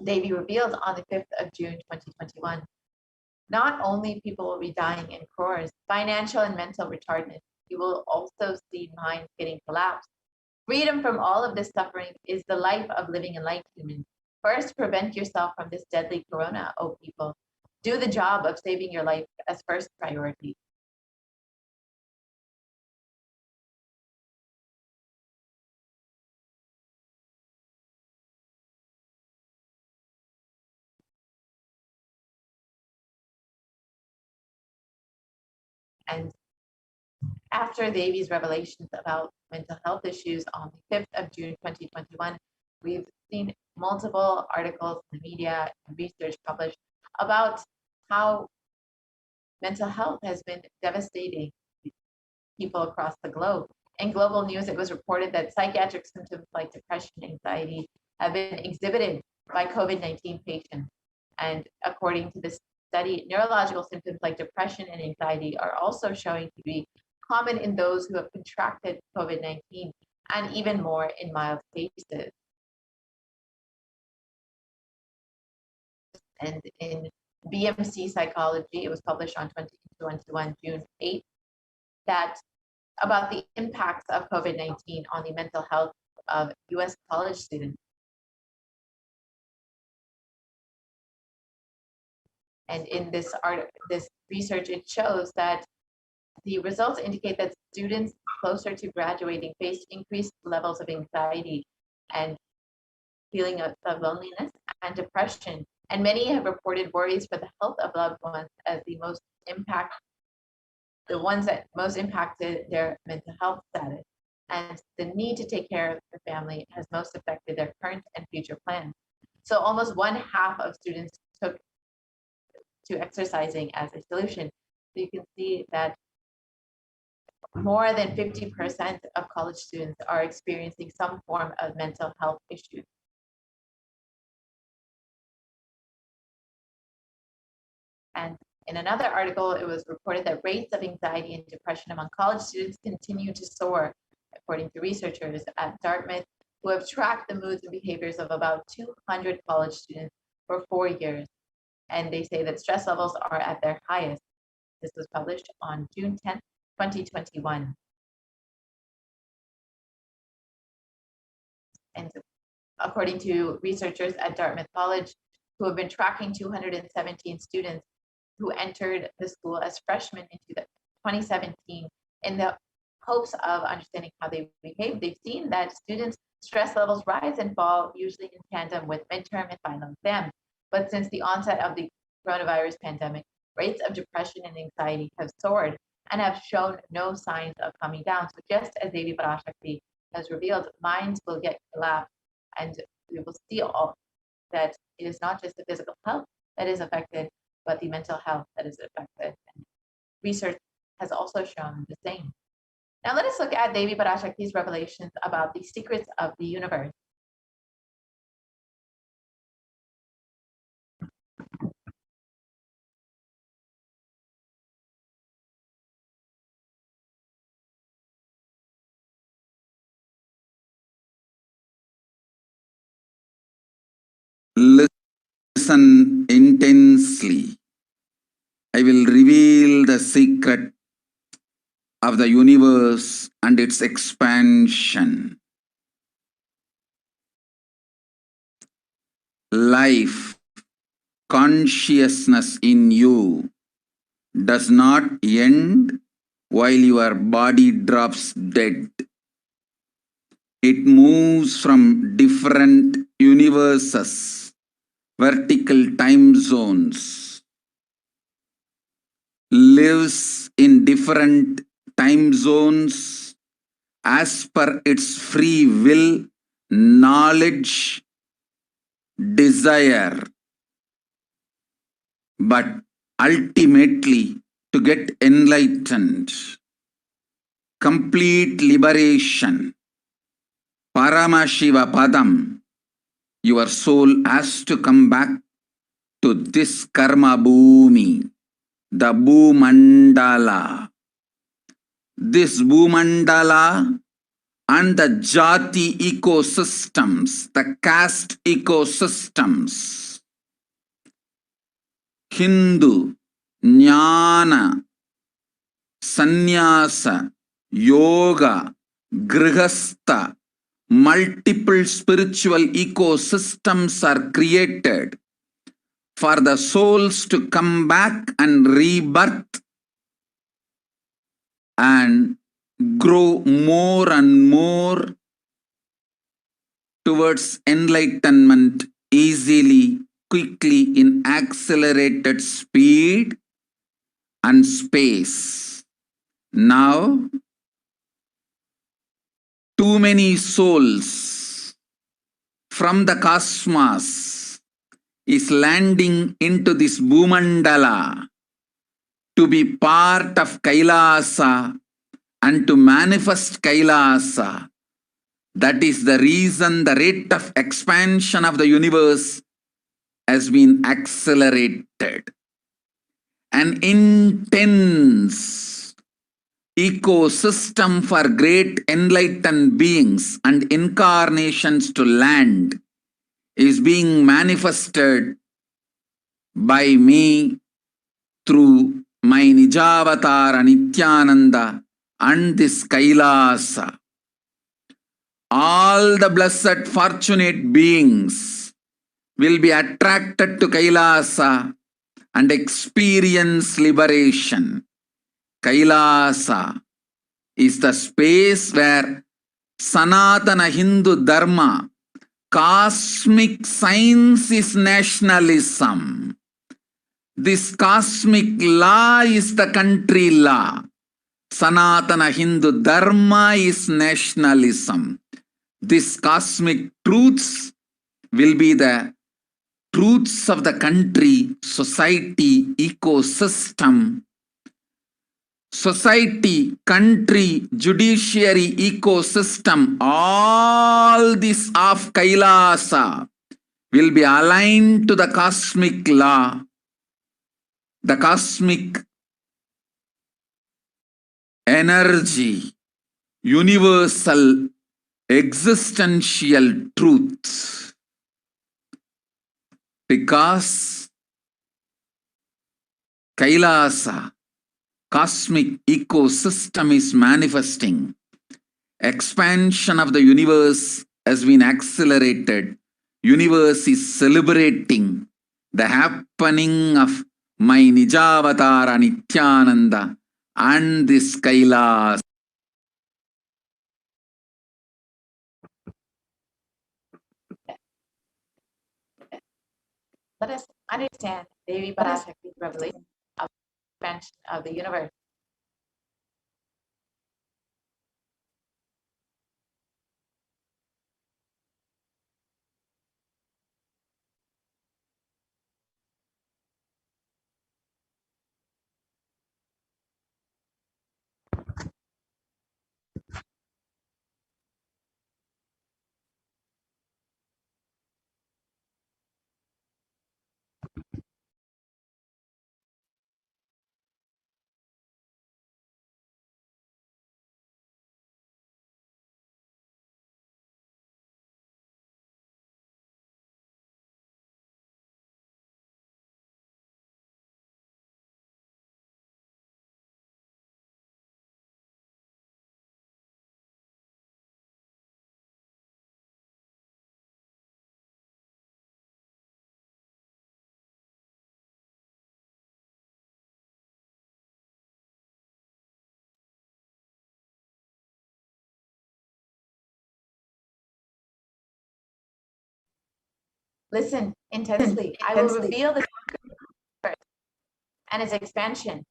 [SPEAKER 1] Devi revealed on the 5th of June, 2021. Not only people will be dying in crores, financial and mental retardedness, you will also see minds getting collapsed. Freedom from all of this suffering is the life of living enlightened humans. First, prevent yourself from this deadly corona, O people. Do the job of saving your life as first priority. And after Devi's revelations about mental health issues on the 5th of June, 2021, we've seen multiple articles in the media and research published about how mental health has been devastating people across the globe. In global news, it was reported that psychiatric symptoms like depression and anxiety have been exhibited by COVID-19 patients. And according to this study, neurological symptoms like depression and anxiety are also showing to be common in those who have contracted COVID-19 and even more in mild cases. And in BMC Psychology, it was published on 2021, June 8th, that about the impacts of COVID-19 on the mental health of US college students. And in this research, it shows that the results indicate that students closer to graduating face increased levels of anxiety and feeling of loneliness and depression. And many have reported worries for the health of loved ones as the ones that most impacted their mental health status. And the need to take care of the family has most affected their current and future plans. So almost 1/2 of students took to exercising as a solution. So you can see that more than 50% of college students are experiencing some form of mental health issues. And in another article, it was reported that rates of anxiety and depression among college students continue to soar, according to researchers at Dartmouth, who have tracked the moods and behaviors of about 200 college students for 4 years. And they say that stress levels are at their highest. This was published on June 10th, 2021. And according to researchers at Dartmouth College, who have been tracking 217 students who entered the school as freshmen into 2017 in the hopes of understanding how they behave, they've seen that students' stress levels rise and fall, usually in tandem with midterm and final exams. But since the onset of the coronavirus pandemic, rates of depression and anxiety have soared and have shown no signs of coming down. So just as Devi Parashakti has revealed, minds will get collapsed, and we will see all that it is not just the physical health that is affected, but the mental health that is affected. And research has also shown the same. Now let us look at Devi Parashakti's revelations about the secrets of the universe.
[SPEAKER 5] Listen intensely. I will reveal the secret of the universe and its expansion. Life, consciousness in you does not end while your body drops dead. It moves from different universes, vertical time zones, lives in different time zones as per its free will, knowledge, desire. But ultimately, to get enlightened, complete liberation, Paramashiva Padam, your soul has to come back to this karma bhumi, the Bhumandala. This Bhumandala and the Jati ecosystems, the caste ecosystems, Hindu, Jnana, Sannyasa, Yoga, Grihastha, multiple spiritual ecosystems are created for the souls to come back and rebirth and grow more and more towards enlightenment easily, quickly, in accelerated speed and space. Now, too many souls from the cosmos is landing into this Bhumandala to be part of Kailasa and to manifest Kailasa. That is the reason the rate of expansion of the universe has been accelerated. An intense ecosystem for great enlightened beings and incarnations to land is being manifested by me through my Nijavatara Nityananda and this Kailasa. All the blessed fortunate beings will be attracted to Kailasa and experience liberation. Kailasa is the space where Sanatana Hindu Dharma, cosmic science is nationalism. This cosmic law is the country law. Sanatana Hindu Dharma is nationalism. These cosmic truths will be the truths of the country, society, ecosystem. Society, country, judiciary, ecosystem, all this of Kailasa will be aligned to the cosmic law, the cosmic energy, universal existential truth. Because Kailasa, cosmic ecosystem is manifesting. Expansion of the universe has been accelerated. Universe is celebrating the happening of my Nijavatara Nityananda and this Kailasa.
[SPEAKER 1] Let us understand Devi Parashakti's revelation of the expansion of the universe. Listen intensely. I will reveal the universe and its expansion.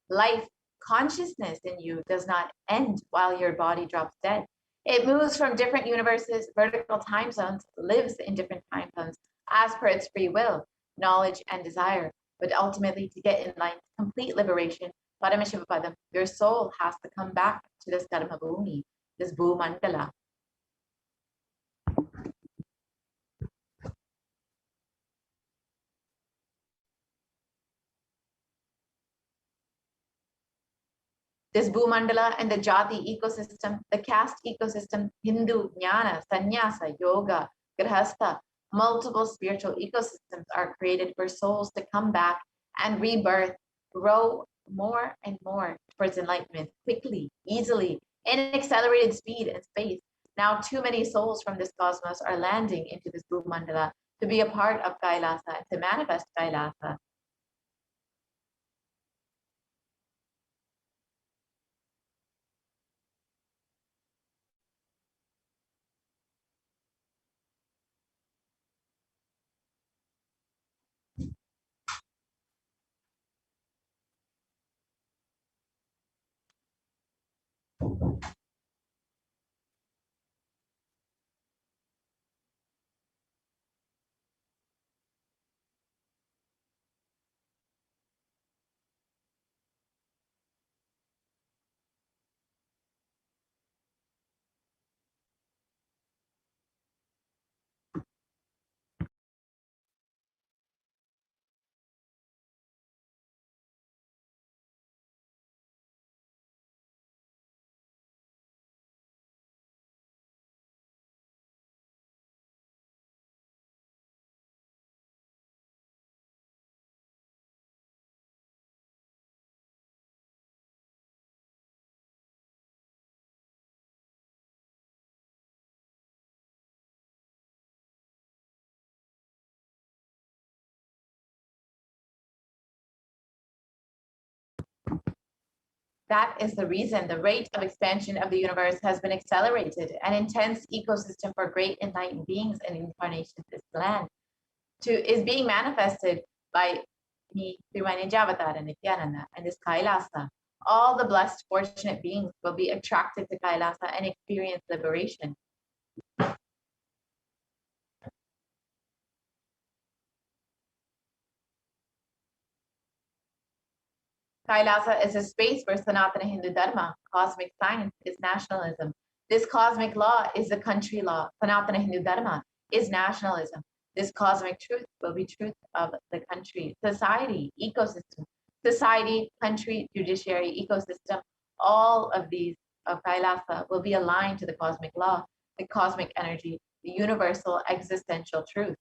[SPEAKER 1] Life, consciousness in you does not end while your body drops dead. It moves from different universes, vertical time zones, lives in different time zones as per its free will, knowledge, and desire. But ultimately, to get enlightened, complete liberation, Paramashiva Padam, your soul has to come back to this Dharma Bhumi, this Bhumandala. This Bhumandala and the Jati ecosystem, the caste ecosystem, Hindu, Jnana, Sannyasa, Yoga, Grihastha, multiple spiritual ecosystems are created for souls to come back and rebirth, grow more and more towards enlightenment, quickly, easily, in accelerated speed and space. Now, too many souls from this cosmos are landing into this Bhumandala to be a part of Kailasa and to manifest Kailasa. That is the reason the rate of expansion of the universe has been accelerated. An intense ecosystem for great enlightened beings and incarnations is planned is being manifested by me through my Ninja Avatar and Nityananda and this Kailasa. All the blessed, fortunate beings will be attracted to Kailasa and experience liberation. Kailasa is a space for Sanatana Hindu Dharma. Cosmic science is nationalism. This cosmic law is the country law. Sanatana Hindu Dharma is nationalism. This cosmic truth will be truth of the country, society, ecosystem. Society, country, judiciary, ecosystem, all of these of Kailasa will be aligned to the cosmic law, the cosmic energy, the universal existential truth.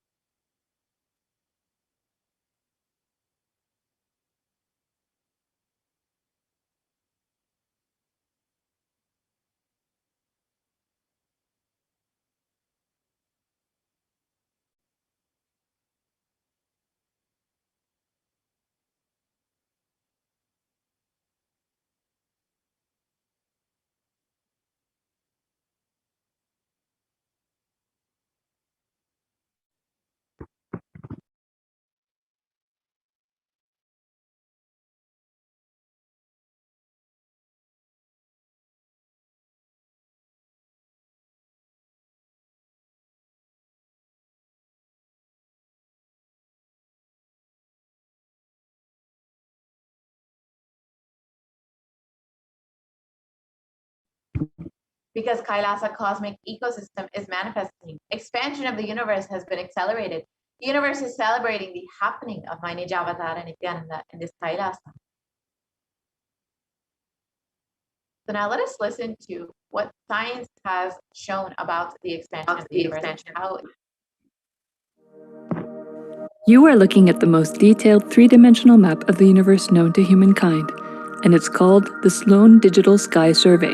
[SPEAKER 1] Because Kailasa cosmic ecosystem is manifesting. Expansion of the universe has been accelerated. The universe is celebrating the happening of my Nijavatar and Nityananda in this Kailasa. So now let us listen to what science has shown about the expansion of the universe.
[SPEAKER 6] You are looking at the most detailed three-dimensional map of the universe known to humankind, and it's called the Sloan Digital Sky Survey.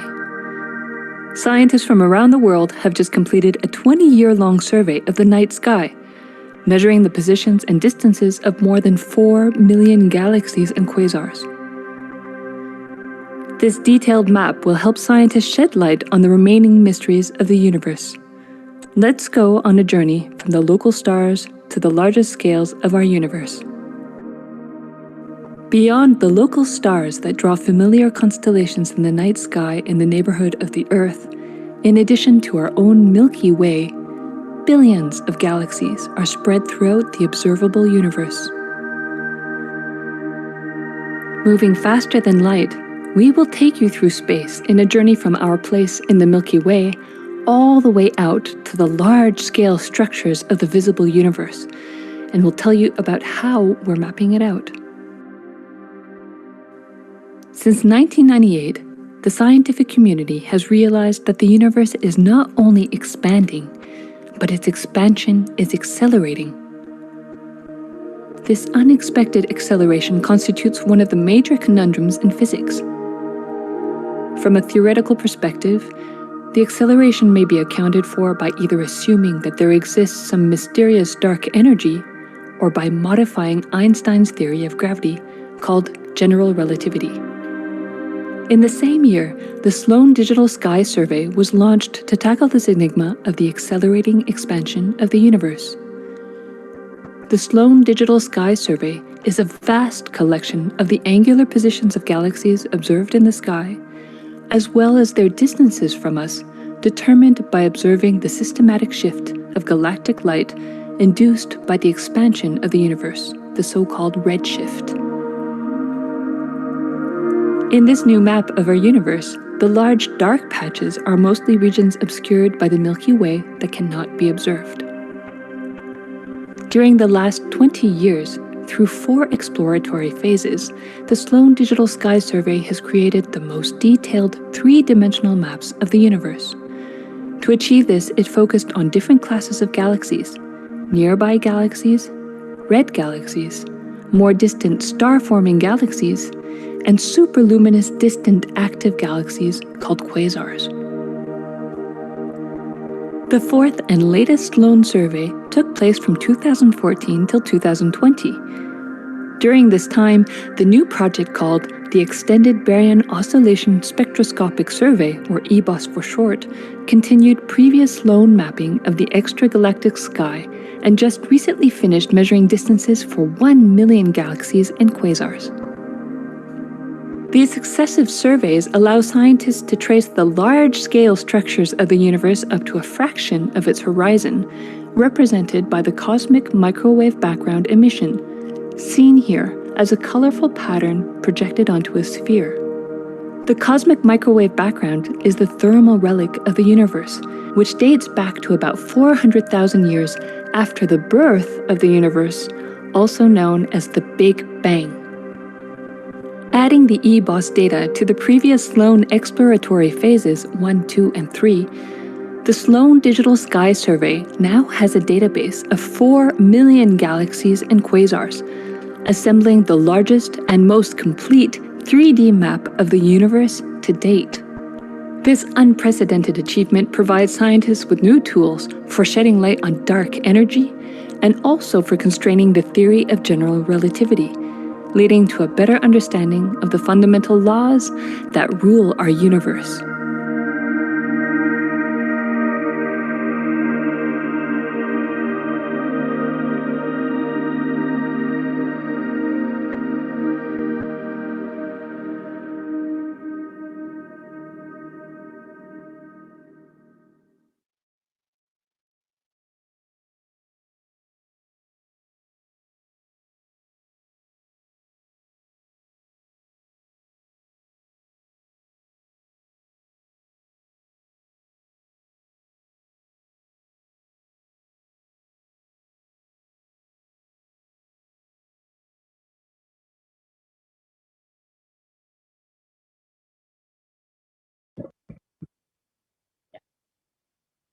[SPEAKER 6] Scientists from around the world have just completed a 20-year-long survey of the night sky, measuring the positions and distances of more than 4 million galaxies and quasars. This detailed map will help scientists shed light on the remaining mysteries of the universe. Let's go on a journey from the local stars to the largest scales of our universe. Beyond the local stars that draw familiar constellations in the night sky in the neighborhood of the Earth, in addition to our own Milky Way, billions of galaxies are spread throughout the observable universe. Moving faster than light, we will take you through space in a journey from our place in the Milky Way all the way out to the large-scale structures of the visible universe, and we'll tell you about how we're mapping it out. Since 1998, the scientific community has realized that the universe is not only expanding, but its expansion is accelerating. This unexpected acceleration constitutes one of the major conundrums in physics. From a theoretical perspective, the acceleration may be accounted for by either assuming that there exists some mysterious dark energy, or by modifying Einstein's theory of gravity, called general relativity. In the same year, the Sloan Digital Sky Survey was launched to tackle this enigma of the accelerating expansion of the universe. The Sloan Digital Sky Survey is a vast collection of the angular positions of galaxies observed in the sky, as well as their distances from us, determined by observing the systematic shift of galactic light induced by the expansion of the universe, the so-called redshift. In this new map of our universe, the large dark patches are mostly regions obscured by the Milky Way that cannot be observed. During the last 20 years, through 4 exploratory phases, the Sloan Digital Sky Survey has created the most detailed 3-dimensional maps of the universe. To achieve this, it focused on different classes of galaxies: nearby galaxies, red galaxies, more distant star-forming galaxies, and superluminous distant active galaxies called quasars. The 4th and latest Sloan survey took place from 2014 till 2020. During this time, the new project called the Extended Baryon Oscillation Spectroscopic Survey, or EBOS for short, continued previous lone mapping of the extragalactic sky and just recently finished measuring distances for 1 million galaxies and quasars. These successive surveys allow scientists to trace the large-scale structures of the universe up to a fraction of its horizon, represented by the cosmic microwave background emission, seen here as a colorful pattern projected onto a sphere. The cosmic microwave background is the thermal relic of the universe, which dates back to about 400,000 years after the birth of the universe, also known as the Big Bang. Adding the EBOS data to the previous Sloan exploratory phases 1, 2, and 3, the Sloan Digital Sky Survey now has a database of 4 million galaxies and quasars, assembling the largest and most complete 3D map of the universe to date. This unprecedented achievement provides scientists with new tools for shedding light on dark energy and also for constraining the theory of general relativity, leading to a better understanding of the fundamental laws that rule our universe.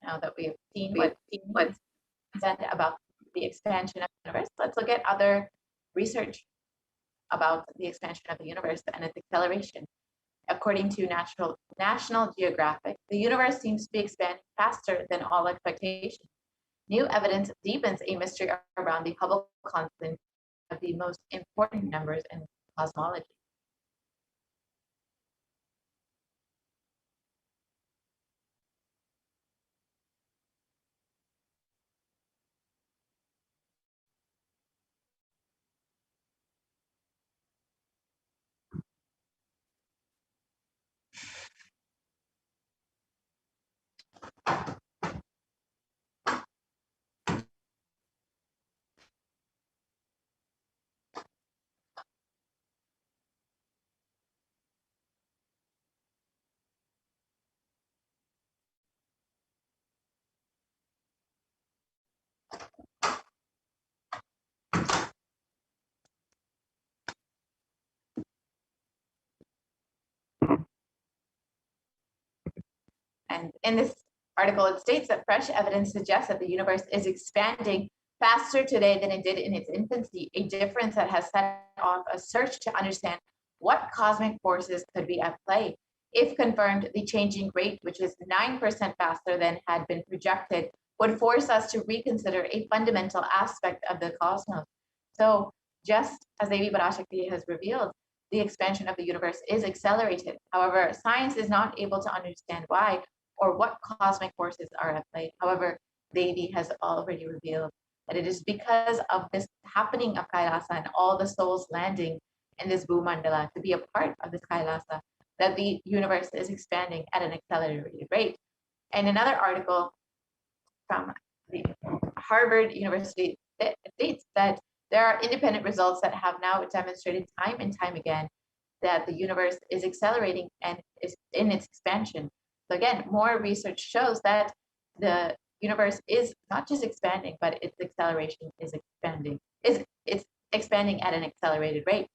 [SPEAKER 1] Now that we have seen what's said about the expansion of the universe, let's look at other research about the expansion of the universe and its acceleration. According to National Geographic, the universe seems to be expanding faster than all expectations. New evidence deepens a mystery around the Hubble constant of the most important numbers in cosmology. And in this article, it states that fresh evidence suggests that the universe is expanding faster today than it did in its infancy, a difference that has set off a search to understand what cosmic forces could be at play. If confirmed, the changing rate, which is 9% faster than had been projected, would force us to reconsider a fundamental aspect of the cosmos. So just as Devi Parashakti has revealed, the expansion of the universe is accelerated. However, science is not able to understand why or what cosmic forces are at play. However, Devi has already revealed that it is because of this happening of Kailasa and all the souls landing in this Bhumandala to be a part of this Kailasa that the universe is expanding at an accelerated rate. And another article from the Harvard University states that there are independent results that have now demonstrated time and time again that the universe is accelerating and is in its expansion. So again, more research shows that the universe is not just expanding, but its acceleration is expanding. It's expanding at an accelerated rate.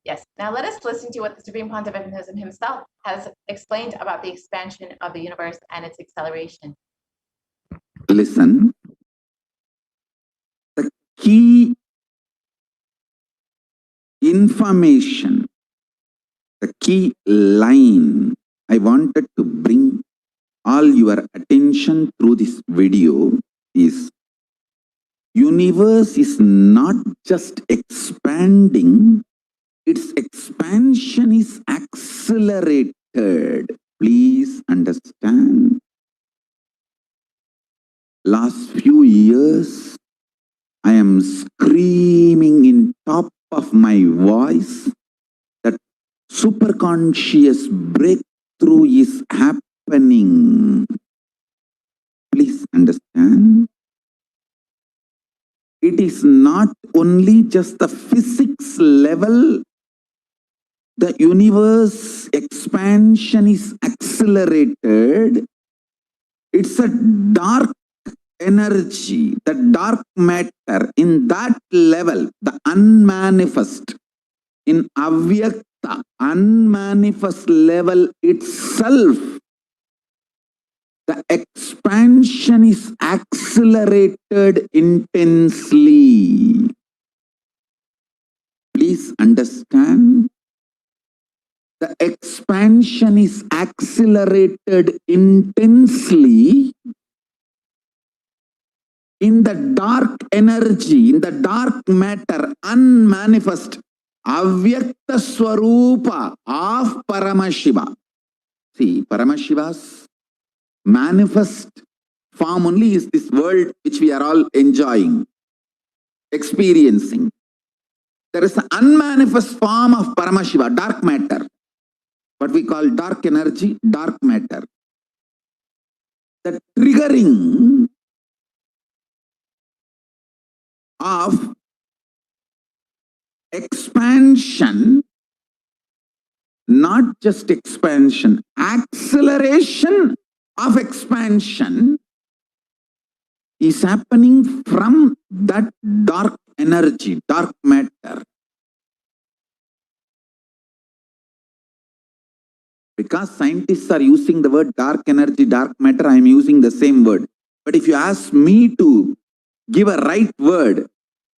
[SPEAKER 1] Yes. Now let us listen to what the Supreme Pontiff of Hinduism himself has explained about the expansion of the universe and its acceleration.
[SPEAKER 5] Listen. The key information, the key line I wanted to bring all your attention through this video is universe is not just expanding, its expansion is accelerated. Please understand. Last few years, I am screaming in top of my voice that superconscious breakthrough is happening. Please understand. It is not only just the physics level, the universe expansion is accelerated. It's a dark energy, the dark matter, in that level, the unmanifest, in avyakta, unmanifest level itself, the expansion is accelerated intensely. Please understand. The expansion is accelerated intensely in the dark energy, in the dark matter, unmanifest, avyakta swarupa of Paramashiva. See, Paramashiva's manifest form only is this world which we are all enjoying, experiencing. There is an unmanifest form of Paramashiva, dark matter. What we call dark energy, dark matter. The triggering of expansion, not just expansion, acceleration of expansion is happening from that dark energy, dark matter. Because scientists are using the word dark energy, dark matter, I am using the same word. But if you ask me to give a right word,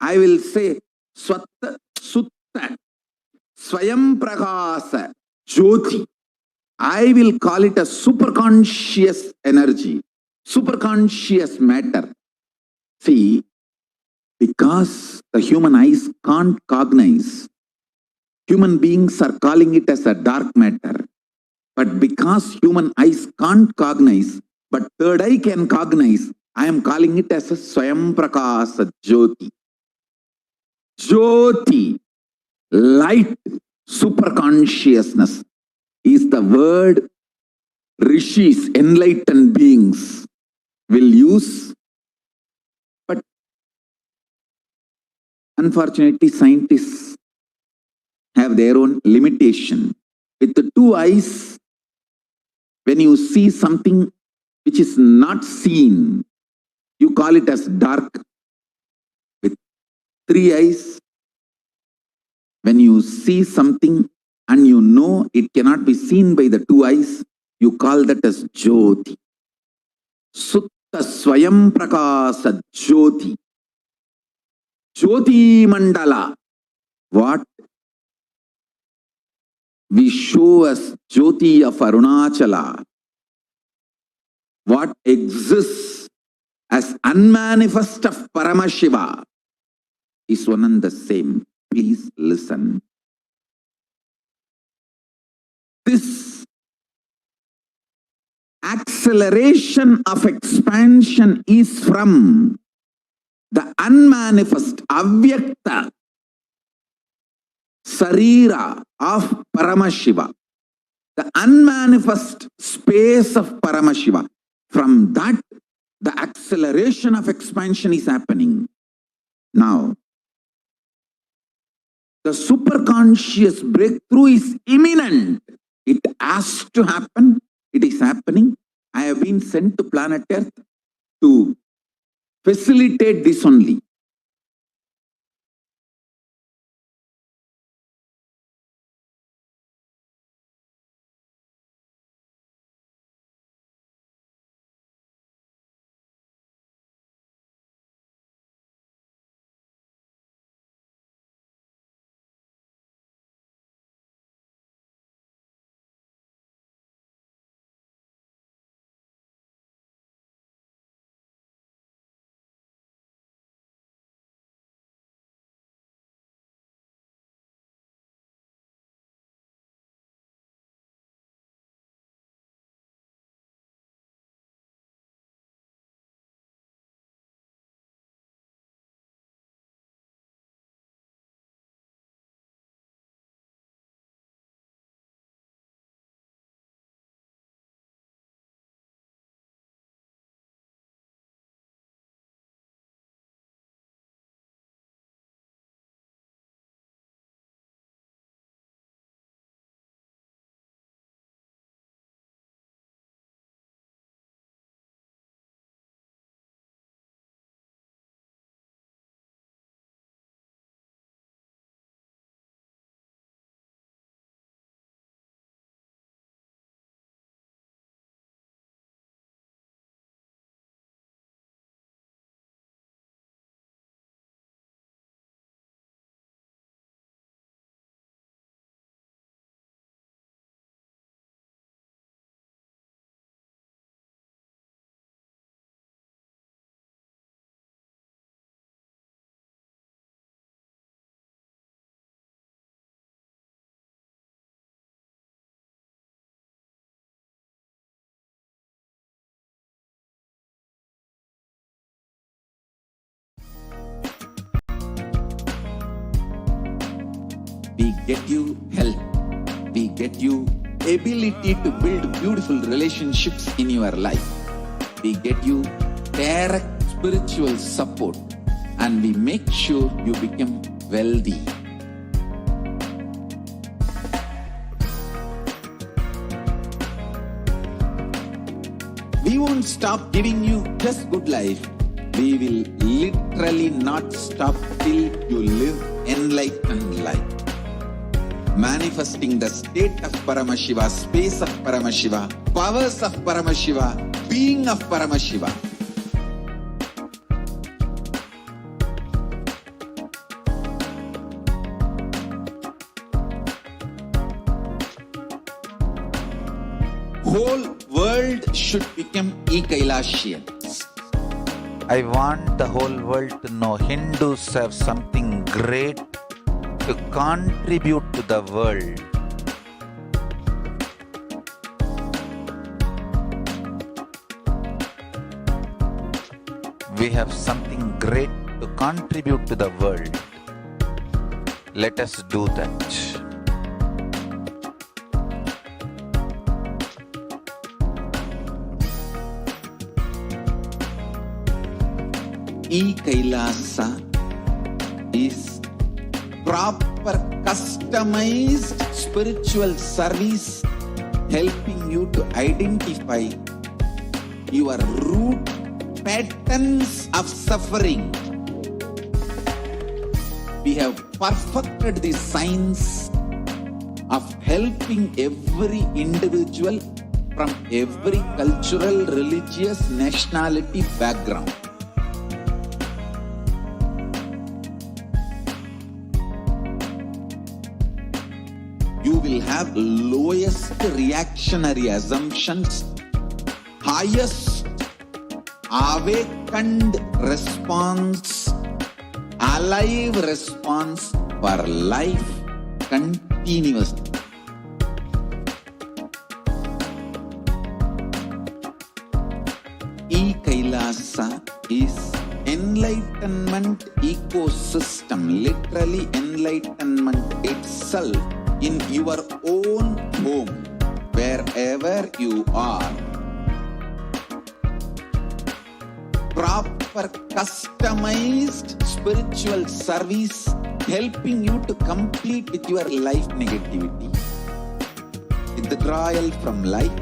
[SPEAKER 5] I will say Swatta Sutta Swayam Prakasa Jyoti. I will call it a superconscious energy, superconscious matter. See, because the human eyes can't cognize, human beings are calling it as a dark matter. But because human eyes can't cognize, but third eye can cognize, I am calling it as a Swayam Prakasa Jyoti. Jyoti, light, superconsciousness is the word rishis, enlightened beings will use. But unfortunately, scientists have their own limitation. With the two eyes, when you see something which is not seen, you call it as dark. With three eyes, when you see something and you know it cannot be seen by the two eyes, you call that as Jyoti. Sutta Swayam Prakasa Jyoti. Jyoti Mandala. What we show as Jyoti of Arunachala, what exists as unmanifest of Paramashiva is one and the same. Please listen. This acceleration of expansion is from the unmanifest, avyakta, sarira of Paramashiva, the unmanifest space of Paramashiva. From that, the acceleration of expansion is happening. Now, the superconscious breakthrough is imminent. It has to happen. It is happening. I have been sent to planet Earth to facilitate this only. we get you health, we get you ability to build beautiful relationships in your life, we get you direct spiritual support, and we make sure you become wealthy. We won't stop giving you just good life. We will literally not stop till you live enlightened life. Manifesting the state of Paramashiva, space of Paramashiva, powers of Paramashiva, being of Paramashiva. Whole world should become e-Kailasians.
[SPEAKER 4] I want the whole world to know Hindus have something great to contribute to the world. We have something great to contribute to the world. Let us do that.
[SPEAKER 5] E-Kailasa is proper customized spiritual service helping you to identify your root patterns of suffering. We have perfected the science of helping every individual from every cultural, religious, nationality background. You will have lowest reactionary assumptions, highest awakened response, alive response for life continuously. E-Kailasa is enlightenment ecosystem, literally enlightenment itself in your own home, wherever you are. Proper customized spiritual service helping you to complete with your life negativity. Withdrawal from life,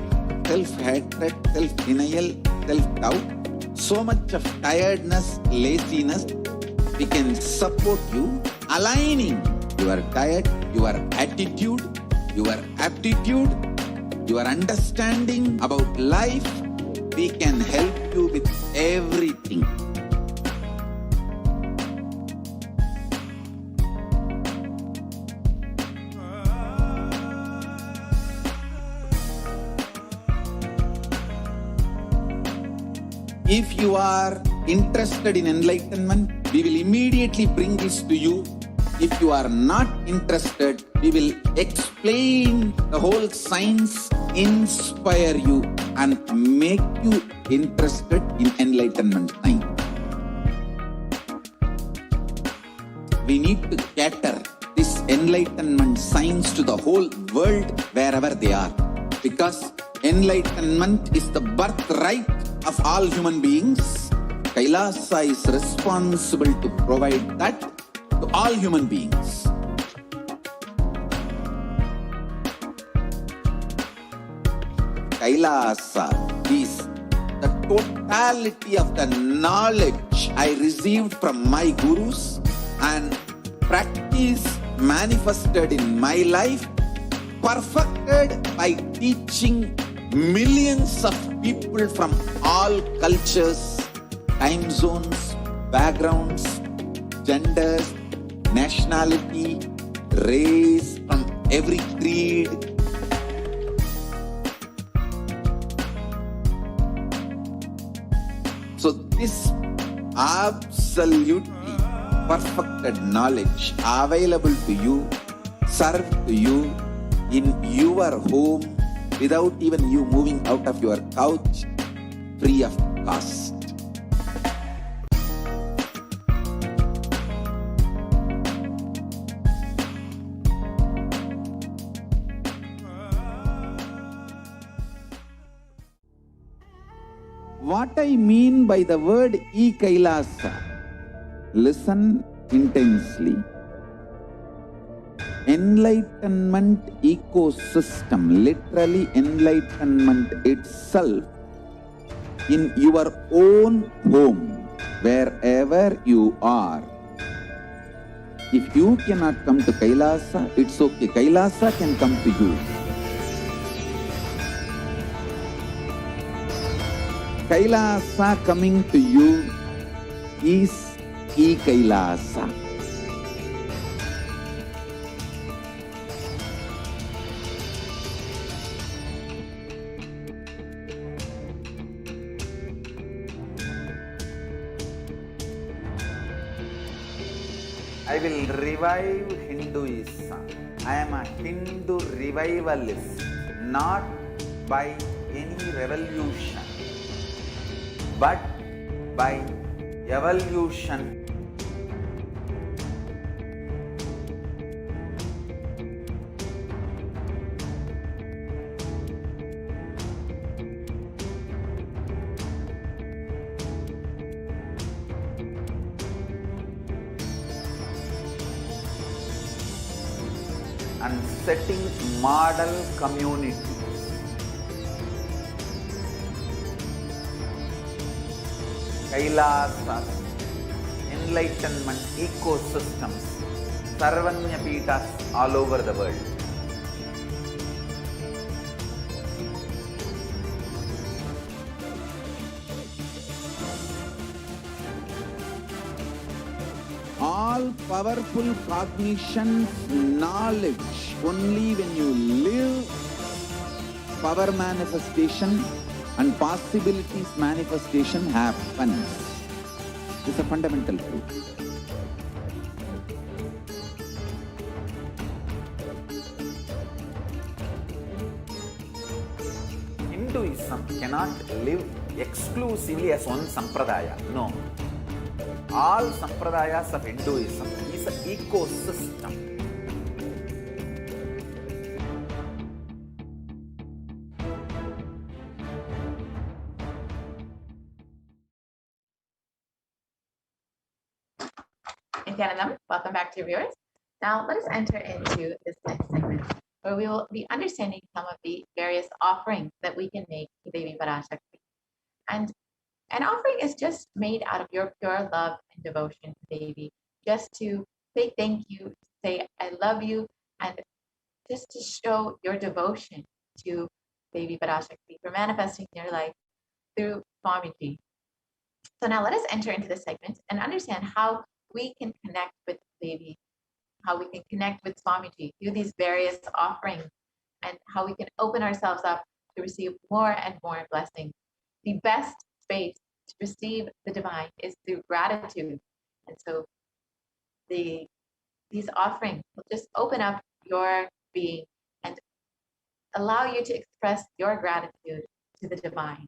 [SPEAKER 5] self-hatred, self-denial, self-doubt, so much of tiredness, laziness. We can support you aligning your diet, your attitude, your aptitude, your understanding about life. We can help you with everything. If you are interested in enlightenment, we will immediately bring this to you. If you are not interested, we will explain the whole science, inspire you, and make you interested in enlightenment science. We need to cater this enlightenment science to the whole world wherever they are, because enlightenment is the birthright of all human beings. Kailasa is responsible to provide that to all human beings. Kailasa is the totality of the knowledge I received from my gurus and practice manifested in my life, perfected by teaching millions of people from all cultures, time zones, backgrounds, genders, nationality, race, from every creed. So this absolutely perfected knowledge available to you, served to you in your home without even you moving out of your couch, free of cost. What I mean by the word Kailasa, listen intensely. Enlightenment ecosystem, literally enlightenment itself, in your own home, wherever you are. If you cannot come to Kailasa, it's okay. Kailasa can come to you. Kailasa coming to you is Kailasa. I will revive Hinduism. I am a Hindu revivalist, not by any revolution, but by evolution. And setting model communities. Kailasas, enlightenment ecosystems, Sarvanya Pitas all over the world. All powerful cognition, knowledge, only when you live, power manifestation and possibilities manifestation happens. It's a fundamental truth. Hinduism cannot live exclusively as one sampradaya. No. All sampradayas of Hinduism is an ecosystem.
[SPEAKER 1] Nityanandam, welcome back to viewers. Now let us enter into this next segment where we will be understanding some of the various offerings that we can make to Devi Parashakti. And an offering is just made out of your pure love and devotion to Devi, just to say thank you, say I love you, and just to show your devotion to Devi Parashakti for manifesting your life through Swamiji. So now let us enter into this segment and understand how we can connect with Devi, how we can connect with Swamiji through these various offerings, and how we can open ourselves up to receive more and more blessings. The best space to receive the divine is through gratitude. And so these offerings will just open up your being and allow you to express your gratitude to the divine.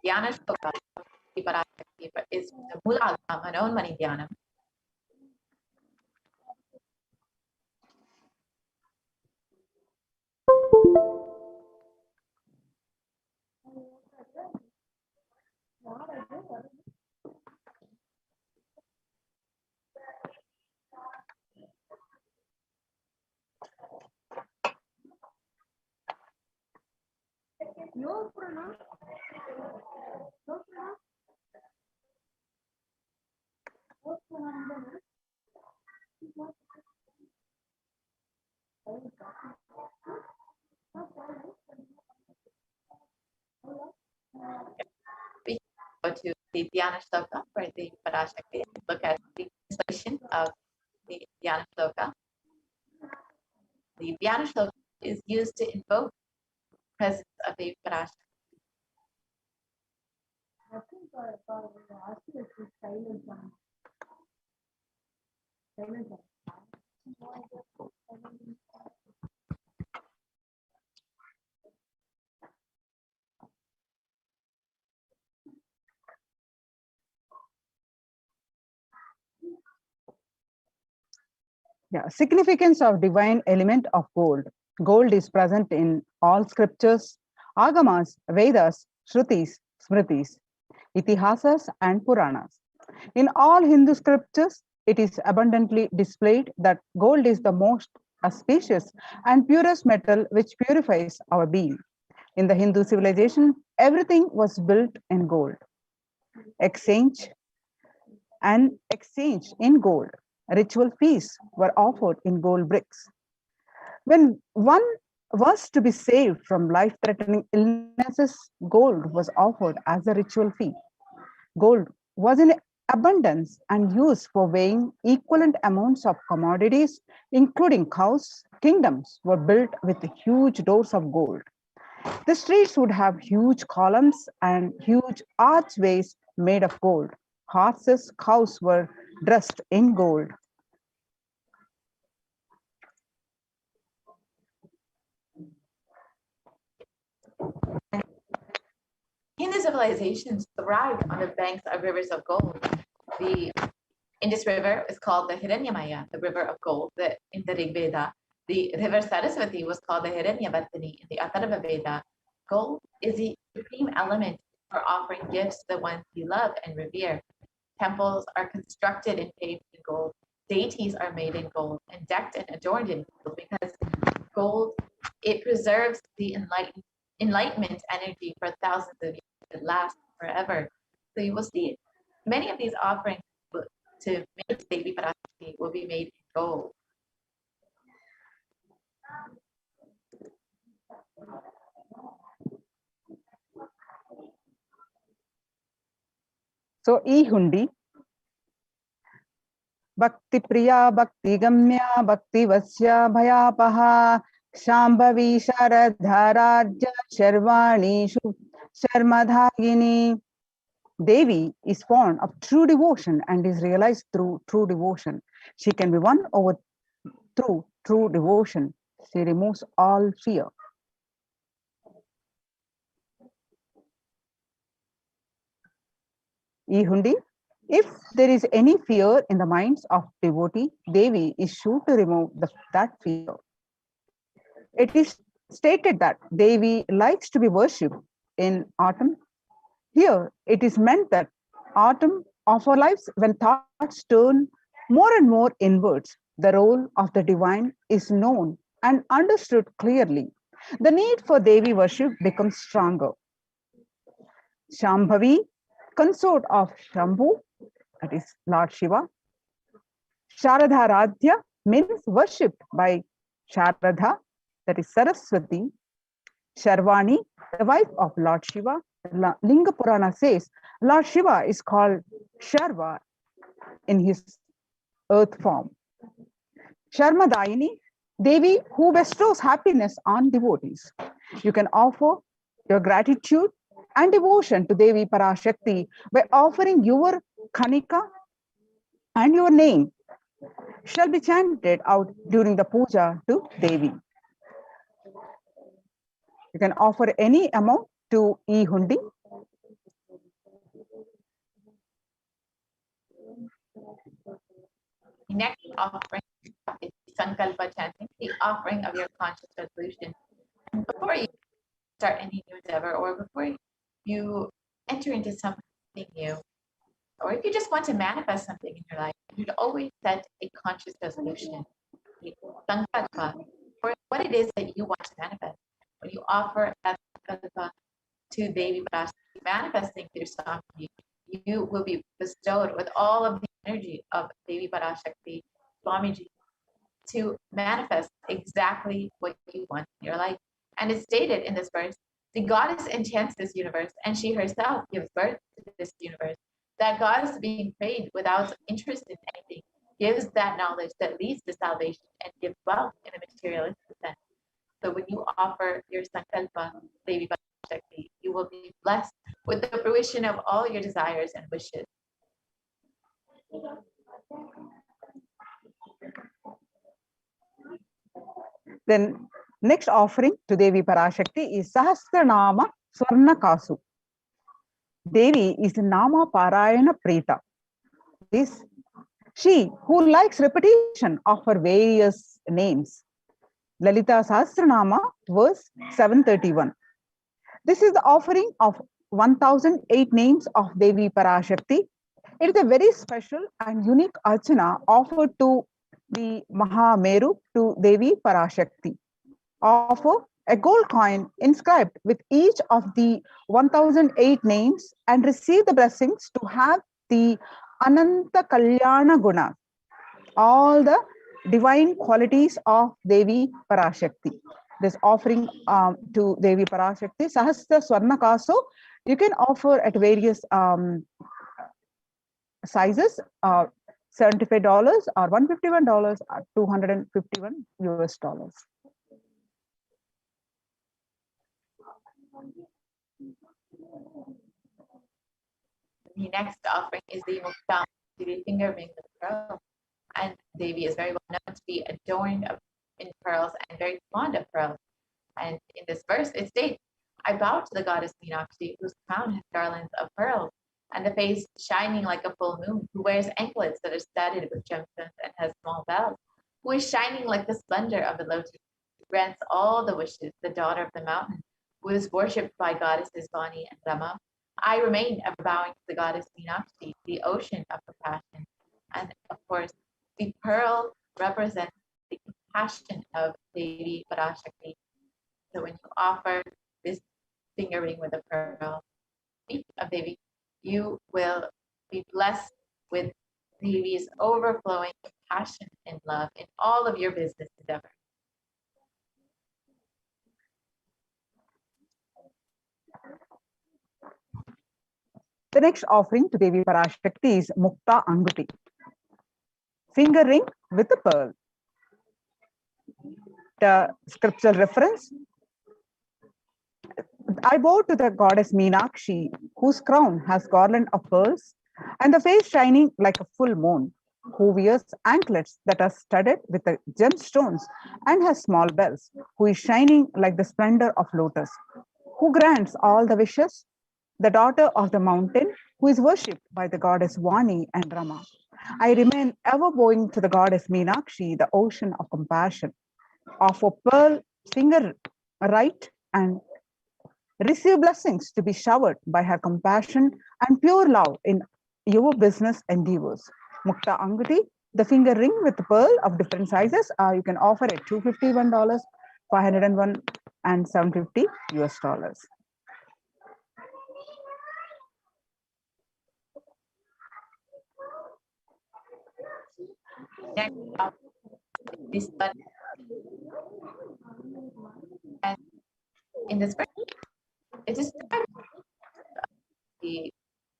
[SPEAKER 1] Dhyana Shloka Devi Parashakti is the Mula Manonmani Dhyanam. We go to the Dhyana Shloka for the Parashakti. Look at the translation of the Dhyana Shloka. The Dhyana Shloka is used to invoke the presence of the Parashakti.
[SPEAKER 7] Yeah, significance of divine element of gold. Gold is present in all scriptures, agamas, Vedas, Shrutis, Smritis, Itihasas, and Puranas. In all Hindu scriptures, it is abundantly displayed that gold is the most auspicious and purest metal which purifies our being. In the Hindu civilization, everything was built in gold. Exchange in gold. Ritual feasts were offered in gold bricks. When one was to be saved from life-threatening illnesses, gold was offered as a ritual fee. Gold was in abundance and used for weighing equivalent amounts of commodities, including cows. Kingdoms were built with huge doors of gold. The streets would have huge columns and huge archways made of gold. Horses, cows were dressed in gold.
[SPEAKER 1] Hindu civilizations thrived on the banks of rivers of gold. The Indus River is called the Hiranyamaya, the river of gold, in the Rig Veda. The river Saraswati was called the Hiranyavartini in the Atharva Veda. Gold is the supreme element for offering gifts to the ones you love and revere. Temples are constructed and paved in gold. Deities are made in gold and decked and adorned in gold because gold, it preserves the enlightenment energy for thousands of years. It lasts forever. So you will see many of these offerings to make Devi Parashakti will be made in gold.
[SPEAKER 7] So, E-Hundi, Bhakti Priya, Bhakti Gamya, Bhakti Vasya, Bhayapaha, Shambhavi Sharadharajya, Sharvani, Sharmadhagini. Devi is born of true devotion and is realized through true devotion. She can be won over through true devotion. She removes all fear. E-Hundi, if there is any fear in the minds of devotee, Devi is sure to remove that fear. It is stated that Devi likes to be worshipped in autumn. Here, it is meant that autumn of our lives, when thoughts turn more and more inwards, the role of the divine is known and understood clearly. The need for Devi worship becomes stronger. Shambhavi, consort of Shambhu, that is Lord Shiva. Sharadharadhya means worshipped by Sharadha, that is Saraswati. Sharvani, the wife of Lord Shiva. Linga Purana says Lord Shiva is called Sharva in his earth form. Sharmadayini, Devi who bestows happiness on devotees. You can offer your gratitude and devotion to Devi Parashakti by offering your Kanika and your name shall be chanted out during the puja to Devi. You can offer any amount to E-Hundi.
[SPEAKER 1] next offering is Sankalpa chanting, the offering of your conscious resolution. And before you start any new endeavor, or before you enter into something new, or if you just want to manifest something in your life, you'd always set a conscious resolution, a sankalpa, for what it is that you want to manifest. When you offer that sankalpa to Devi Parashakti, manifesting through Samadhi, you will be bestowed with all of the energy of Devi Parashakti, Swamiji, to manifest exactly what you want in your life. And it's stated in this verse, the goddess enchants this universe, and she herself gives birth to this universe. That goddess being prayed without interest in anything gives that knowledge that leads to salvation and gives wealth in a materialistic sense. So when you offer your sankalpa, Devi Shakti, you will be blessed with the fruition of all your desires and wishes.
[SPEAKER 7] Then next offering to Devi Parashakti is Sahasranama Swarna Kasu. Devi is Nama Parayana Preta. This she who likes repetition of her various names. Lalita Sahasranama, verse 731. This is the offering of 1008 names of Devi Parashakti. It is a very special and unique archana offered to the Mahameru to Devi Parashakti. Offer a gold coin inscribed with each of the 1008 names and receive the blessings to have the Ananta Kalyana Guna, all the divine qualities of Devi Parashakti. This offering to Devi Parashakti, Sahasra Swarna Kaso, you can offer at various sizes, $75 or $151 or $251 US.
[SPEAKER 1] The next offering is the Mukta, the finger ring with pearl. And Devi is very well known to be adorned in pearls and very fond of pearls. And in this verse, it states, I bow to the goddess Meenakshi, whose crown has garlands of pearls, and the face shining like a full moon, who wears anklets that are studded with gemstones and has small bells, who is shining like the splendor of the lotus, who grants all the wishes, the daughter of the mountain, who is worshipped by goddesses Vani and Rama. I remain ever bowing to the goddess Meenakshi, the ocean of compassion. And of course, the pearl represents the compassion of Devi Parashakti. So when you offer this finger ring with a pearl feet of Devi, you will be blessed with Devi's overflowing compassion and love in all of your business endeavors.
[SPEAKER 7] The next offering to Devi Parashakti is Mukta Anguti, finger ring with a pearl. The scriptural reference, I bow to the goddess Meenakshi, whose crown has garland of pearls and the face shining like a full moon, who wears anklets that are studded with the gemstones and has small bells, who is shining like the splendor of lotus, who grants all the wishes, the daughter of the mountain, who is worshipped by the goddess Vani and Rama. I remain ever bowing to the goddess Meenakshi, the ocean of compassion, offer pearl finger right and receive blessings to be showered by her compassion and pure love in your business endeavors. Mukta Anguti, the finger ring with pearl of different sizes, you can offer at $251, $501, and $750 US.
[SPEAKER 1] Next up, this button. And in this verse, it describes the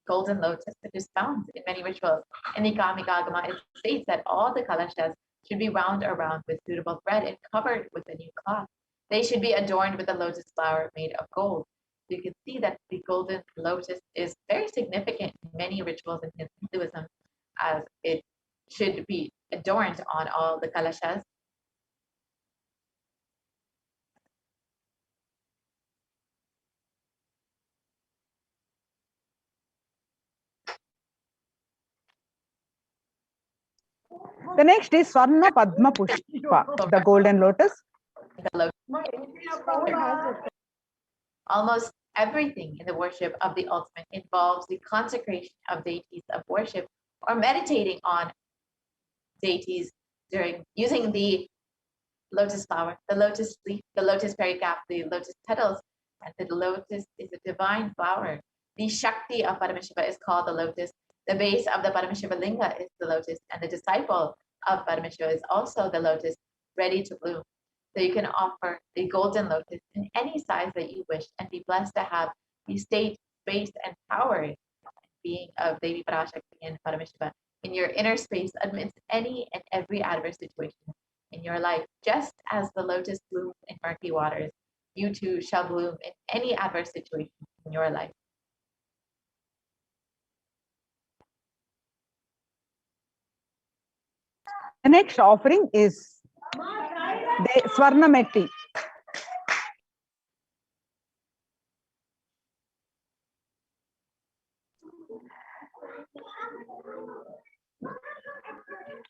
[SPEAKER 1] golden lotus that is found in many rituals. In the Kamika Agama, it states that all the kalashas should be wound around with suitable thread and covered with a new cloth. They should be adorned with a lotus flower made of gold. You can see that the golden lotus is very significant in many rituals in Hinduism, as it should be adorned on all the kalashas.
[SPEAKER 7] The next is Swarna Padma Pushpa, the golden lotus.
[SPEAKER 1] The lotus. Almost everything in the worship of the ultimate involves the consecration of deities of worship or meditating on deities during using the lotus flower, the lotus leaf, the lotus pericarp, the lotus petals, and the lotus is a divine flower. The Shakti of Paramashiva is called the lotus. The base of the Paramashiva linga is the lotus, and the disciple of Paramashiva is also the lotus, ready to bloom. So you can offer the golden lotus in any size that you wish and be blessed to have the state, space, and power being of Devi Parashakti and Paramashiva in your inner space amidst any and every adverse situation in your life. Just as the lotus blooms in murky waters, you too shall bloom in any adverse situation in your life.
[SPEAKER 7] The next offering is the Swarnametti.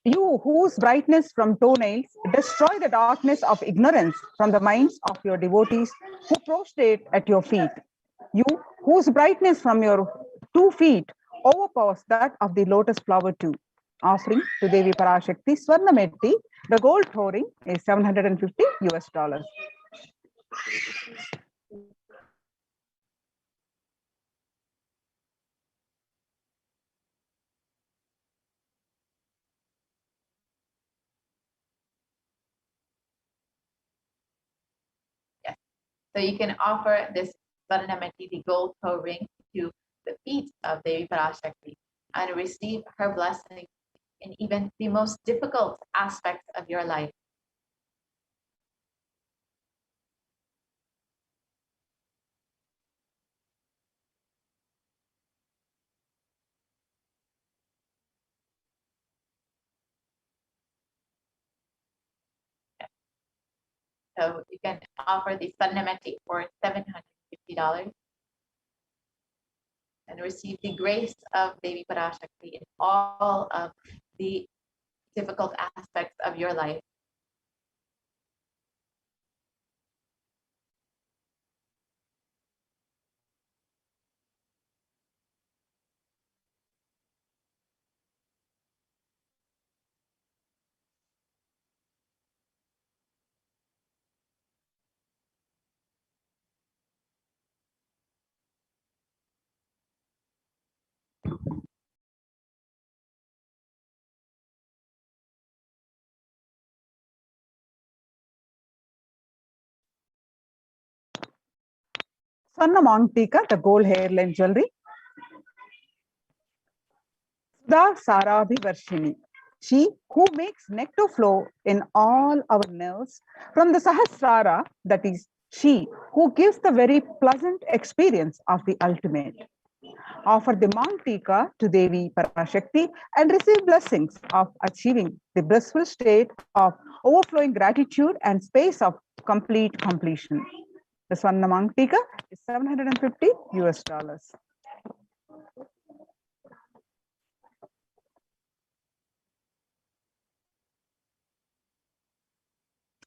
[SPEAKER 7] You whose brightness from toenails destroy the darkness of ignorance from the minds of your devotees who prostrate at your feet. You whose brightness from your 2 feet overpowers that of the lotus flower too. Offering to Devi Parashakti Swarnametti, the gold pouring is $750 US.
[SPEAKER 1] So you can offer this Swarnametti, the gold toe ring, to the feet of Devi Parashakti and receive her blessing in even the most difficult aspects of your life. So you can offer the Swarnametti for $750 and receive the grace of Devi Parashakti in all of the difficult aspects of your life.
[SPEAKER 7] Swarna Mangtika, the gold hairline jewelry. Sudha Sarabhivarshini, she who makes nectar flow in all our nerves from the Sahasrara, that is, she who gives the very pleasant experience of the ultimate. Offer the Mangtika to Devi Parashakti and receive blessings of achieving the blissful state of overflowing gratitude and space of complete completion. The Swarna Mangtika is $750 US.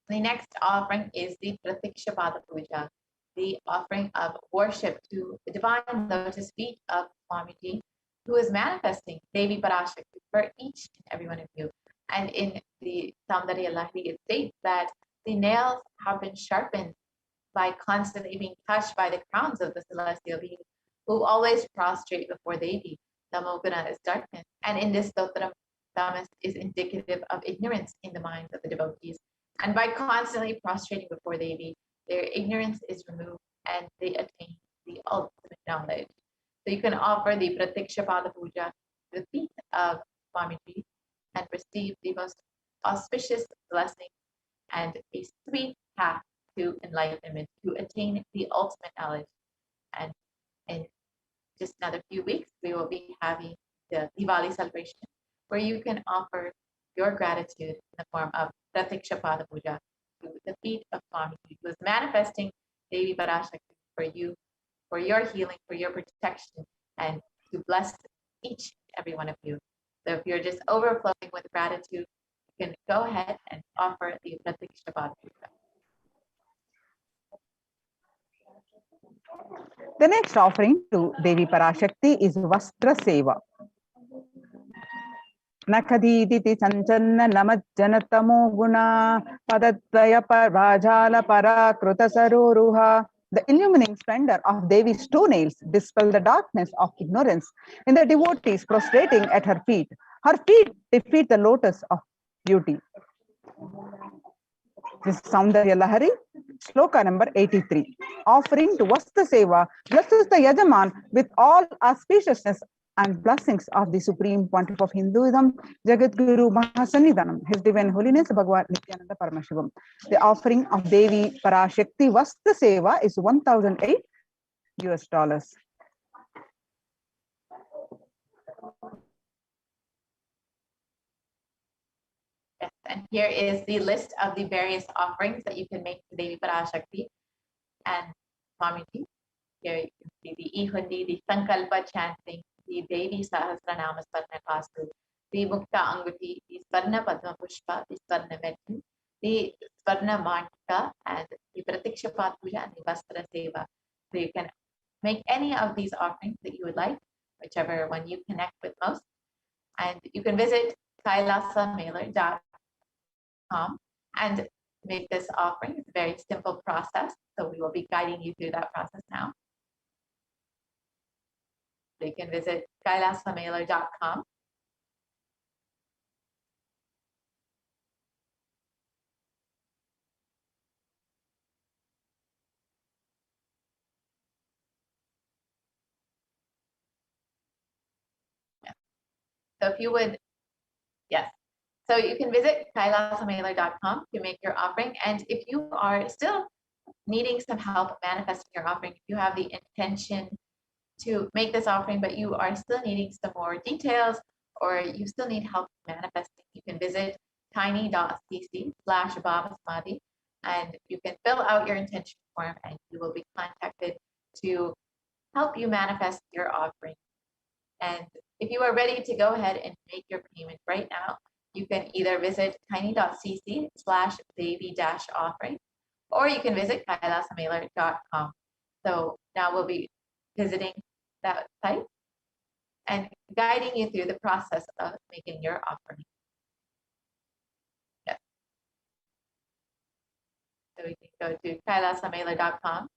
[SPEAKER 1] The next offering is the Pratikshapada Puja, the offering of worship to the divine lotus feet of Swamiji, who is manifesting Devi Parashakti for each and every one of you. And in the Samadhi it states that the nails have been sharpened by constantly being touched by the crowns of the celestial beings who always prostrate before Devi. Tamoguna is darkness. And in this Stotram, Tamas is indicative of ignorance in the minds of the devotees. And by constantly prostrating before Devi, their ignorance is removed and they attain the ultimate knowledge. So you can offer the Pratikshapada Puja to the feet of Swamiji and receive the most auspicious blessing and a sweet path to enlightenment, to attain the ultimate knowledge. And in just another few weeks, we will be having the Diwali celebration, where you can offer your gratitude in the form of Pratikshapada Puja to the feet of Swamiji, who is manifesting Devi Parashakti for you, for your healing, for your protection, and to bless each and every one of you. So if you're just overflowing with gratitude, can go ahead and offer the Pratiksha Puja.
[SPEAKER 7] The next offering to Devi Parashakti is Vastra Seva. Nakadiditi Sanchanna Namajjanatamo Guna Padadvaya Parvajala Parakruta Saruruha. The illumining splendor of Devi's two nails dispel the darkness of ignorance in the devotees prostrating at her feet. Her feet defeat the lotus of beauty. This is Saundarya Lahari, Sloka number 83. Offering to Vasta Seva blesses the Yajaman with all auspiciousness and blessings of the Supreme Pontiff of Hinduism, Jagat Guru Mahasannidhanam, His Divine Holiness Bhagavan Nityananda Paramashivam. The offering of Devi Parashakti Vasta Seva is $1,008.
[SPEAKER 1] Yes, and here is the list of the various offerings that you can make to Devi Parashakti and Swamiji. Here you can see the Ihundi, the Sankalpa chanting, the Devi Sahasranama Sparna Kastu, the Mukta Anguti, the Sparna Padma Pushpa, the Sparna Medhin, the Sparna Mantika, and the Pratiksha Puja and the Vastra Seva. So you can make any of these offerings that you would like, whichever one you connect with most. And you can visit kailasamailer.com and make this offering. It's a very simple process, so we will be guiding you through that process now. So you can visit kailasamailer.com. Yeah. So if you would, yes. So you can visit kailasamailer.com to make your offering. And if you are still needing some help manifesting your offering, if you have the intention to make this offering, but you are still needing some more details, or you still need help manifesting, you can visit tiny.cc/Bhava Samadi, and you can fill out your intention form and you will be contacted to help you manifest your offering. And if you are ready to go ahead and make your payment right now, you can either visit tiny.cc/baby-offering, or you can visit kailasamailer.com. So now we'll be visiting that site and guiding you through the process of making your offering. Yes. So we can go to kailasamailer.com.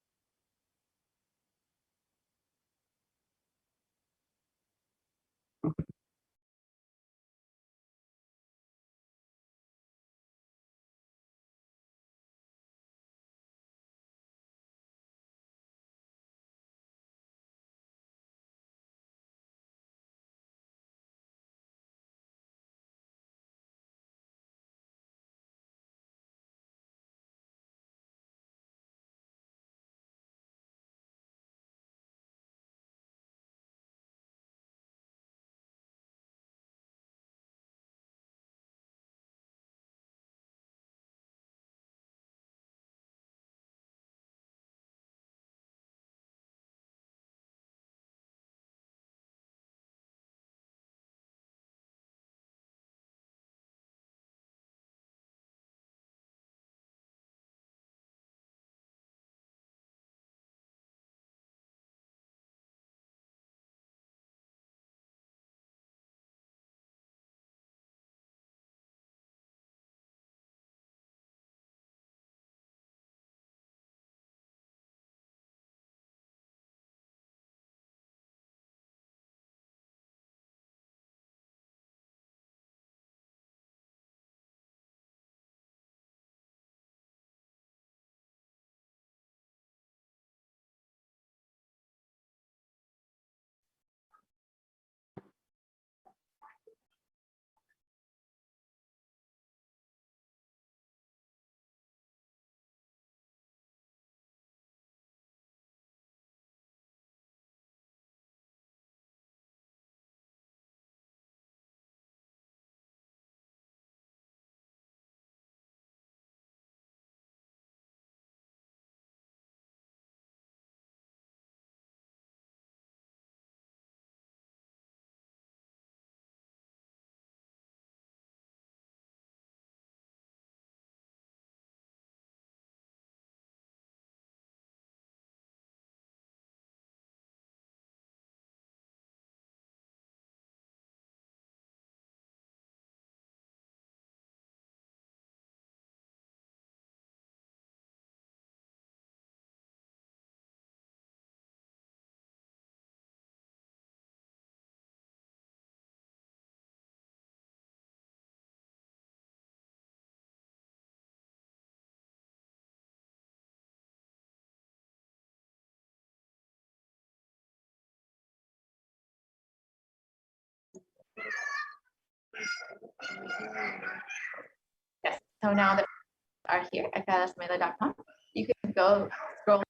[SPEAKER 1] Yes, so now that we are here at kailasamela.com, you can go scroll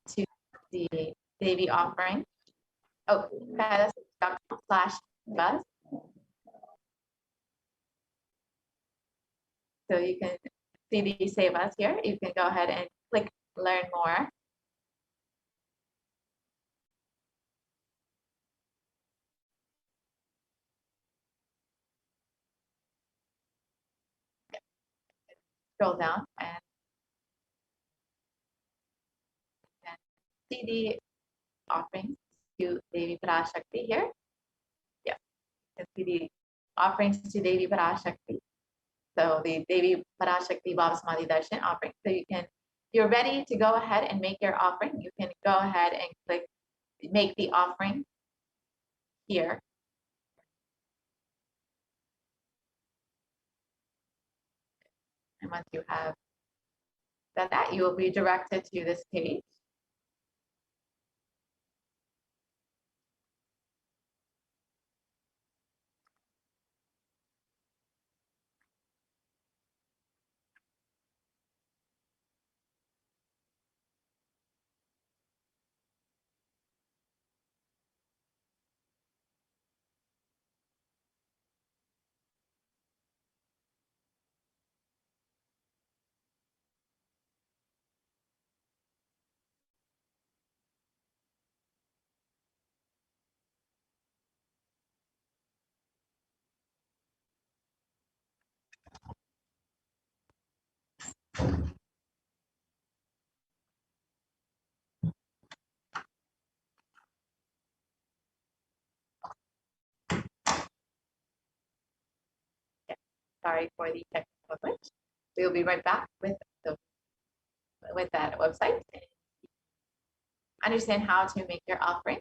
[SPEAKER 1] to the Devi offering. Oh, kailas.com/buzz. So you can see the sevas here. You can go ahead and click learn more. Scroll down and see the offerings to Devi Parashakti here. Yeah, you can see the offerings to Devi Parashakti. So the Devi Parashakti Bhava Samadhi Darshan offering. So you can, if you're ready to go ahead and make your offering, you can go ahead and click make the offering here. And once you have done that, you will be directed to this page. Sorry for the technical glitch. We'll be right back with that website. Understand how to make your offering.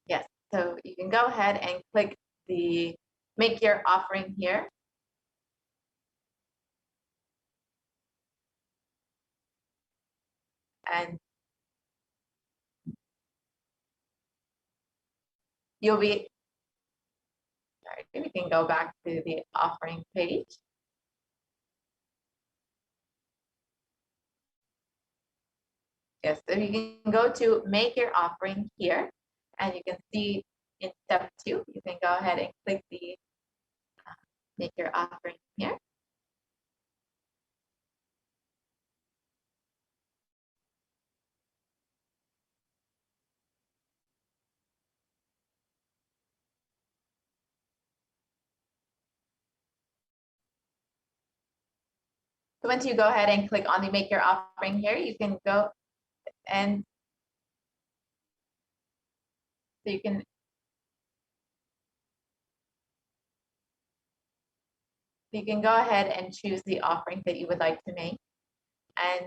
[SPEAKER 1] Yes, so you can go ahead and click the make your offering here. And you'll be, sorry, we can go back to the offering page. Yes, so you can go to make your offering here, and you can see in step 2, you can go ahead and click the make your offering here. So once you go ahead and click on the make your offering here, you can go and so you can go ahead and choose the offering that you would like to make. And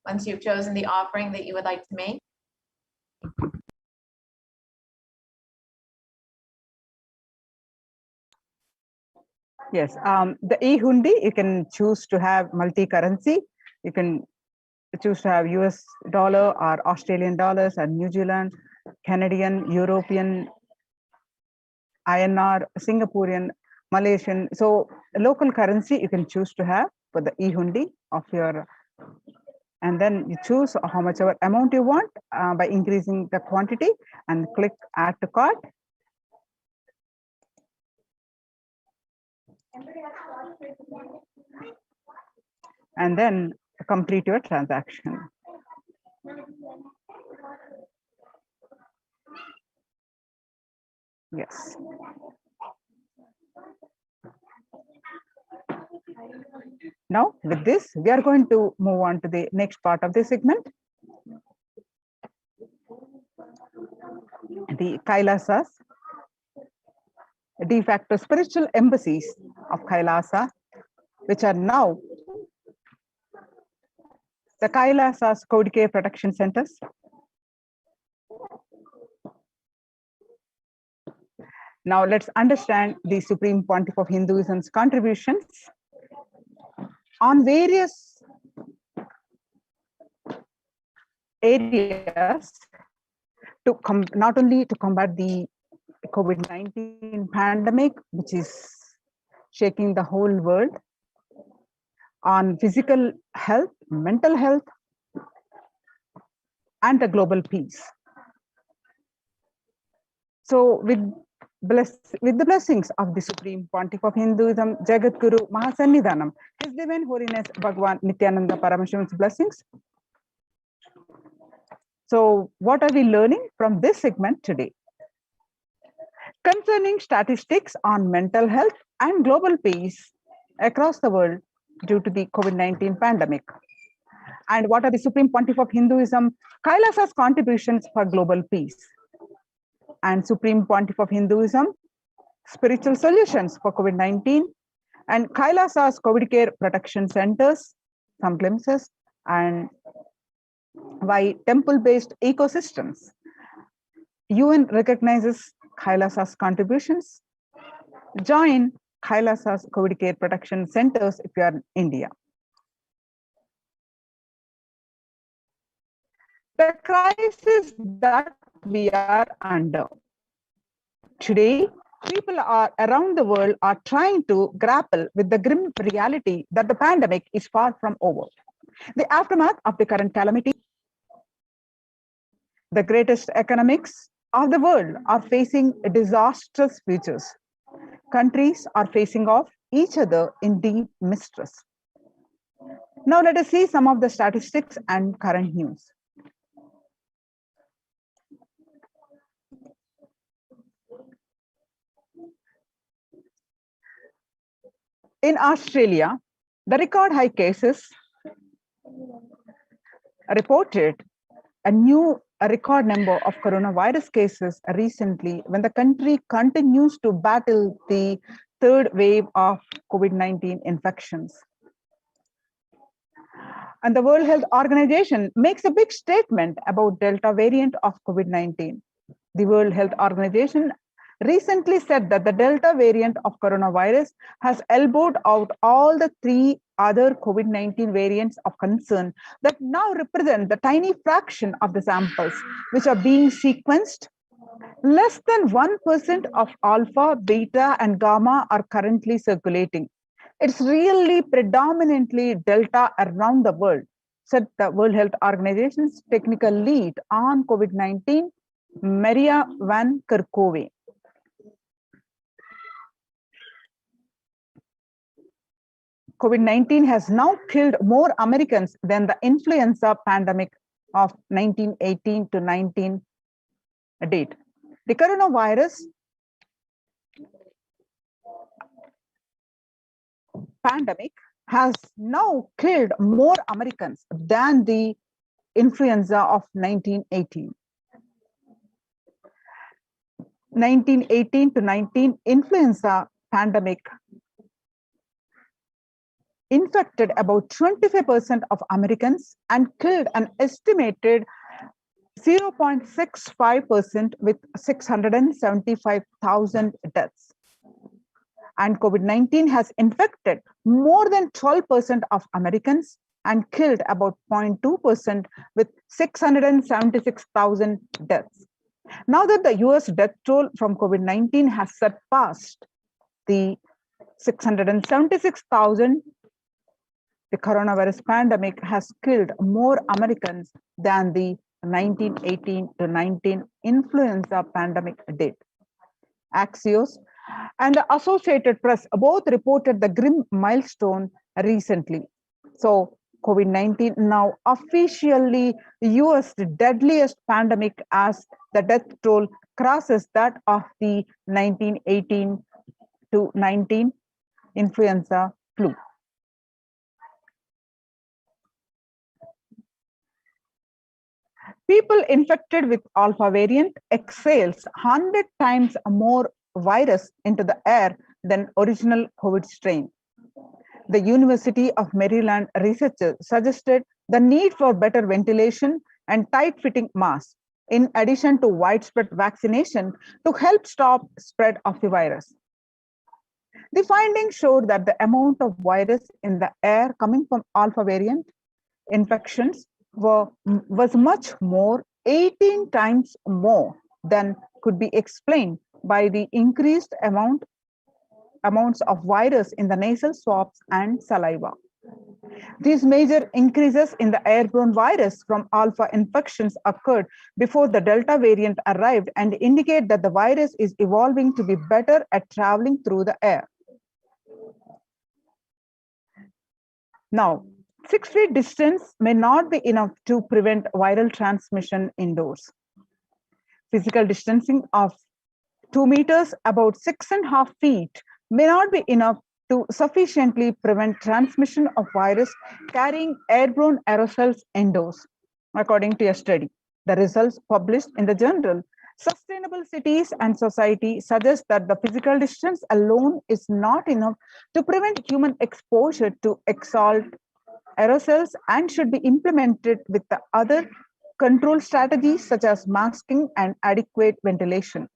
[SPEAKER 1] once you've chosen the offering that you would like to make,
[SPEAKER 7] Yes, the e-hundi, you can choose to have multi-currency. You can choose to have US dollar or Australian dollars or New Zealand, Canadian, European, INR, Singaporean, Malaysian. So local currency you can choose to have for the e-hundi of your, and then you choose how much ever amount you want by increasing the quantity and click add to cart. And then complete your transaction. Yes. Now, with this, we are going to move on to the next part of the segment. The Kailasas, de facto spiritual embassies of Kailasa, which are now the Kailasas Code Care Protection Centers. Now let's understand the Supreme Pontiff of Hinduism's contributions on various areas to not only to combat the COVID-19 pandemic, which is shaking the whole world, on physical health, mental health, and the global peace. So with the blessings of the Supreme Pontiff of Hinduism, Jagat Guru Mahasannidhanam, His Divine Holiness Bhagavan Nityananda Paramashivam's blessings. So what are we learning from this segment today? Concerning statistics on mental health and global peace across the world due to the COVID-19 pandemic. And what are the Supreme Pontiff of Hinduism, Kailasa's contributions for global peace? And Supreme Pontiff of Hinduism, spiritual solutions for COVID-19, and Kailasa's COVID care protection centers, some glimpses, and why temple-based ecosystems. UN recognizes Kailasa's contributions. Join Kailasa's COVID care protection centers if you are in India. The crisis that we are under. Today, people around the world are trying to grapple with the grim reality that the pandemic is far from over. The aftermath of the current calamity, the greatest economics of the world are facing disastrous futures. Countries are facing off each other in deep mistrust. Now let us see some of the statistics and current news. In Australia, the record high cases reported a record number of coronavirus cases recently when the country continues to battle the third wave of COVID-19 infections. And the World Health Organization makes a big statement about Delta variant of COVID-19. The World Health Organization recently said that the Delta variant of coronavirus has elbowed out all the three other COVID-19 variants of concern that now represent the tiny fraction of the samples which are being sequenced. Less than 1% of alpha, beta, and gamma are currently circulating. It's really predominantly Delta around the world, said the World Health Organization's technical lead on COVID-19, Maria van Kerkhove. COVID-19 has now killed more Americans than the influenza pandemic of 1918 to 19 date. The coronavirus pandemic has now killed more Americans than the influenza of 1918. 1918 to 19 influenza pandemic infected about 25% of Americans and killed an estimated 0.65% with 675,000 deaths. And COVID-19 has infected more than 12% of Americans and killed about 0.2% with 676,000 deaths. Now that the US death toll from COVID-19 has surpassed the 676,000, the coronavirus pandemic has killed more Americans than the 1918 to 19 influenza pandemic did. Axios and the Associated Press both reported the grim milestone recently. So COVID-19 now officially US deadliest pandemic as the death toll crosses that of the 1918 to 19 influenza flu. People infected with alpha variant exhales 100 times more virus into the air than original COVID strain. The University of Maryland researchers suggested the need for better ventilation and tight-fitting masks, in addition to widespread vaccination to help stop spread of the virus. The findings showed that the amount of virus in the air coming from alpha variant infections was much more, 18 times more than could be explained by the increased amounts of virus in the nasal swabs and saliva. These major increases in the airborne virus from alpha infections occurred before the Delta variant arrived and indicate that the virus is evolving to be better at traveling through the air. Now, 6 feet distance may not be enough to prevent viral transmission indoors. Physical distancing of 2 meters, about 6.5 feet, may not be enough to sufficiently prevent transmission of virus carrying airborne aerosols indoors, according to a study. The results published in the journal Sustainable Cities and Society suggest that the physical distance alone is not enough to prevent human exposure to exhaled aerosols and should be implemented with the other control strategies such as masking and adequate ventilation.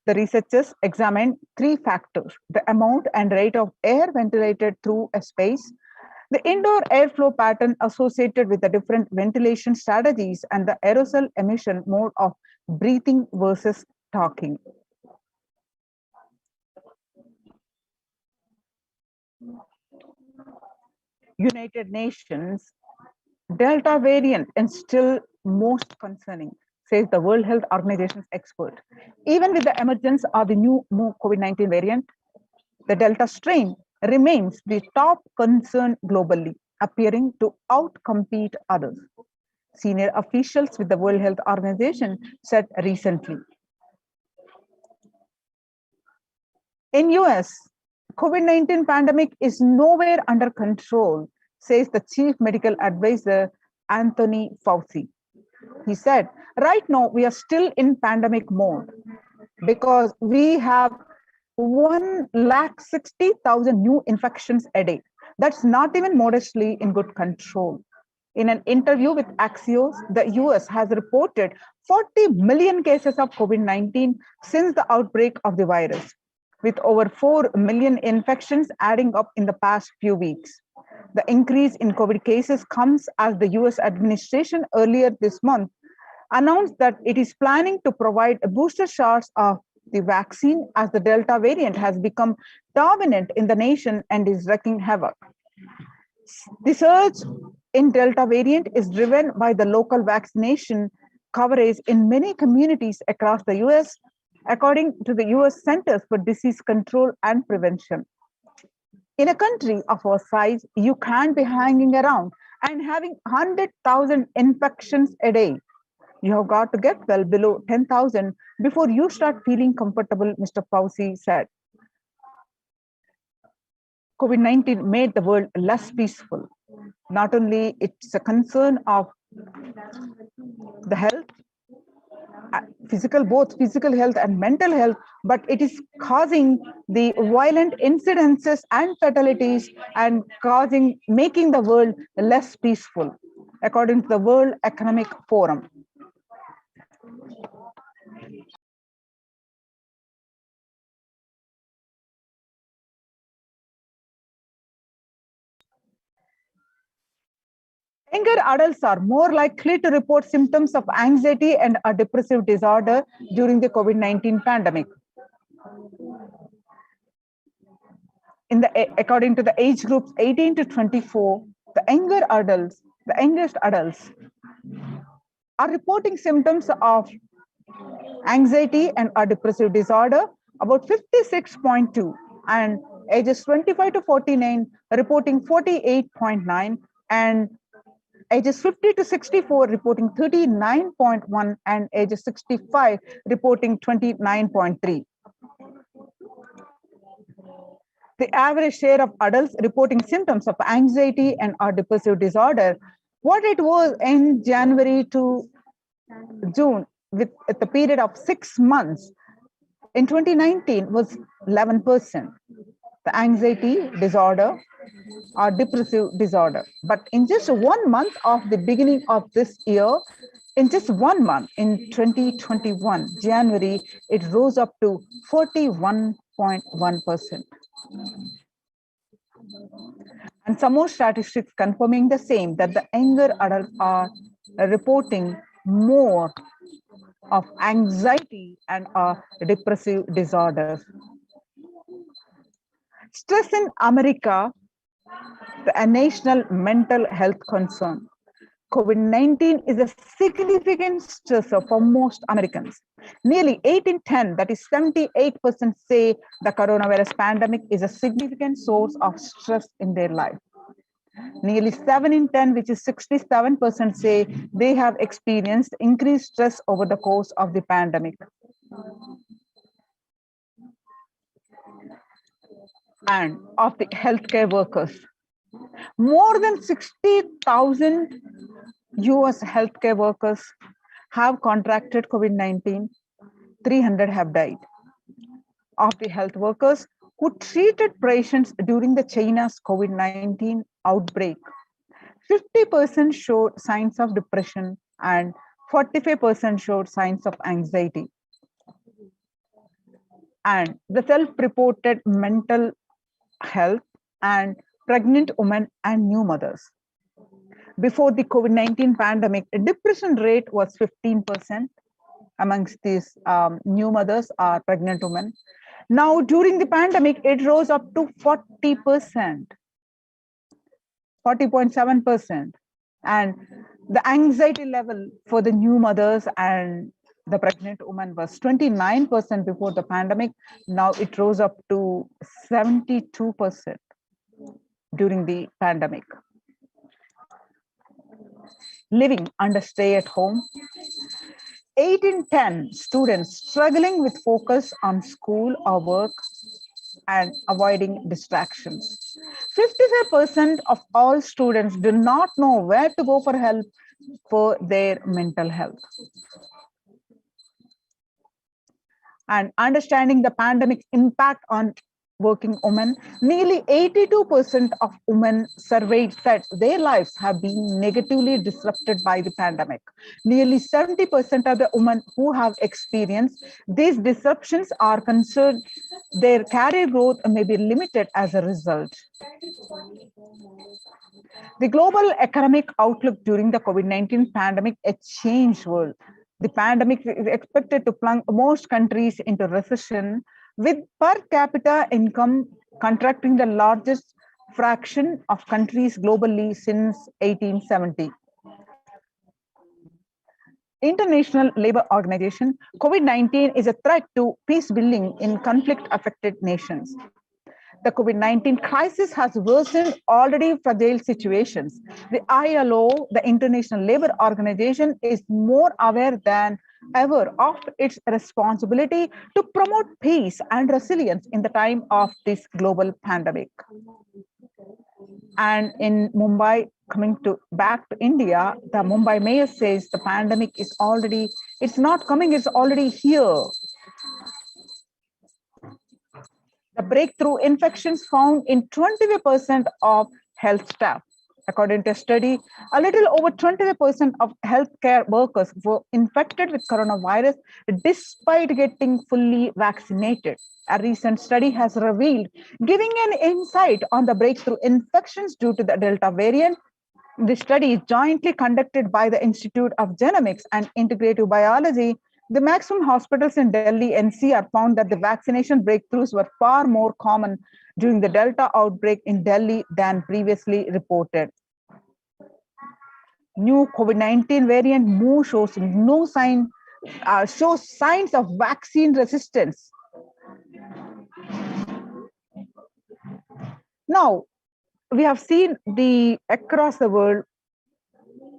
[SPEAKER 7] The researchers examined 3 factors: the amount and rate of air ventilated through a space, the indoor airflow pattern associated with the different ventilation strategies, and the aerosol emission mode of breathing versus talking. United Nations Delta variant and still most concerning, says the World Health Organization's expert. Even with the emergence of the new COVID-19 variant, the Delta strain remains the top concern globally, appearing to outcompete others. Senior officials with the World Health Organization said recently. In US, COVID-19 pandemic is nowhere under control, says the chief medical advisor, Anthony Fauci. He said, right now we are still in pandemic mode because we have 160,000 new infections a day. That's not even modestly in good control. In an interview with Axios, the US has reported 40 million cases of COVID-19 since the outbreak of the virus, with over 4 million infections adding up in the past few weeks. The increase in COVID cases comes as the US administration earlier this month announced that it is planning to provide booster shots of the vaccine as the Delta variant has become dominant in the nation and is wreaking havoc. The surge in Delta variant is driven by the local vaccination coverage in many communities across the US, according to the US Centers for Disease Control and Prevention. In a country of our size, you can't be hanging around and having 100,000 infections a day. You have got to get well below 10,000 before you start feeling comfortable, Mr. Fauci said. COVID-19 made the world less peaceful. Not only it's a concern of the health, both physical health and mental health, but it is causing the violent incidences and fatalities and making the world less peaceful, according to the World Economic Forum. Younger adults are more likely to report symptoms of anxiety and a depressive disorder during the COVID-19 pandemic. According to the age groups 18 to 24, the youngest adults are reporting symptoms of anxiety and a depressive disorder, about 56.2, and ages 25 to 49 reporting 48.9, and Ages 50 to 64 reporting 39.1 and ages 65 reporting 29.3. The average share of adults reporting symptoms of anxiety and or depressive disorder, what it was in January to June with the period of 6 months in 2019 was 11%. The anxiety disorder or depressive disorder. But in just 1 month of the beginning of this year, in just 1 month in 2021, January, it rose up to 41.1%. And some more statistics confirming the same, that the younger adults are reporting more of anxiety and depressive disorders. Stress in America, a national mental health concern. COVID-19 is a significant stressor for most Americans. Nearly 8 in 10, that is 78%, say the coronavirus pandemic is a significant source of stress in their life. Nearly 7 in 10, which is 67%, say they have experienced increased stress over the course of the pandemic. And of the healthcare workers, more than 60,000 US healthcare workers have contracted COVID-19. 300 have died. Of the health workers who treated patients during the China's COVID-19 outbreak, 50% showed signs of depression and 45% showed signs of anxiety. And the self-reported mental health and pregnant women and new mothers. Before the COVID-19 pandemic, the depression rate was 15% amongst these new mothers or pregnant women. Now, during the pandemic, it rose up to 40%, 40.7%. And the anxiety level for the new mothers and the pregnant woman was 29% before the pandemic. Now it rose up to 72% during the pandemic. Living under stay at home, 8 in 10 students struggling with focus on school or work and avoiding distractions. 55% of all students do not know where to go for help for their mental health. And understanding the pandemic's impact on working women, nearly 82% of women surveyed said their lives have been negatively disrupted by the pandemic. Nearly 70% of the women who have experienced these disruptions are concerned their career growth may be limited as a result. The global economic outlook during the COVID-19 pandemic, a changed world. The pandemic is expected to plunge most countries into recession, with per capita income contracting the largest fraction of countries globally since 1870. International Labour Organization, COVID-19 is a threat to peace building in conflict-affected nations. The COVID-19 crisis has worsened already fragile situations. The ILO, the International Labour Organization, is more aware than ever of its responsibility to promote peace and resilience in the time of this global pandemic. And in Mumbai, coming back to India, the Mumbai mayor says the pandemic is already, it's not coming, it's already here. The breakthrough infections found in 25% of health staff. According to a study, a little over 25% of healthcare workers were infected with coronavirus despite getting fully vaccinated. A recent study has revealed, giving an insight on the breakthrough infections due to the Delta variant. The study is jointly conducted by the Institute of Genomics and Integrative Biology. The maximum hospitals in Delhi NCR found that the vaccination breakthroughs were far more common during the Delta outbreak in Delhi than previously reported. New COVID-19 variant Mu shows signs of vaccine resistance. Now, we have seen across the world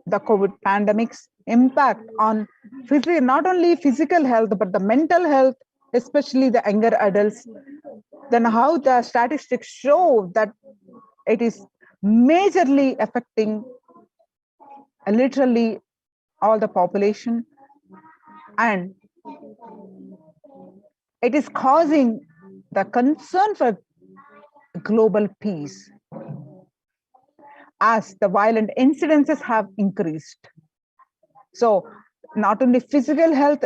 [SPEAKER 7] the COVID pandemic's impact on not only physical health, but the mental health, especially the younger adults, then how the statistics show that it is majorly affecting literally all the population, and it is causing the concern for global peace as the violent incidences have increased. So not only physical health,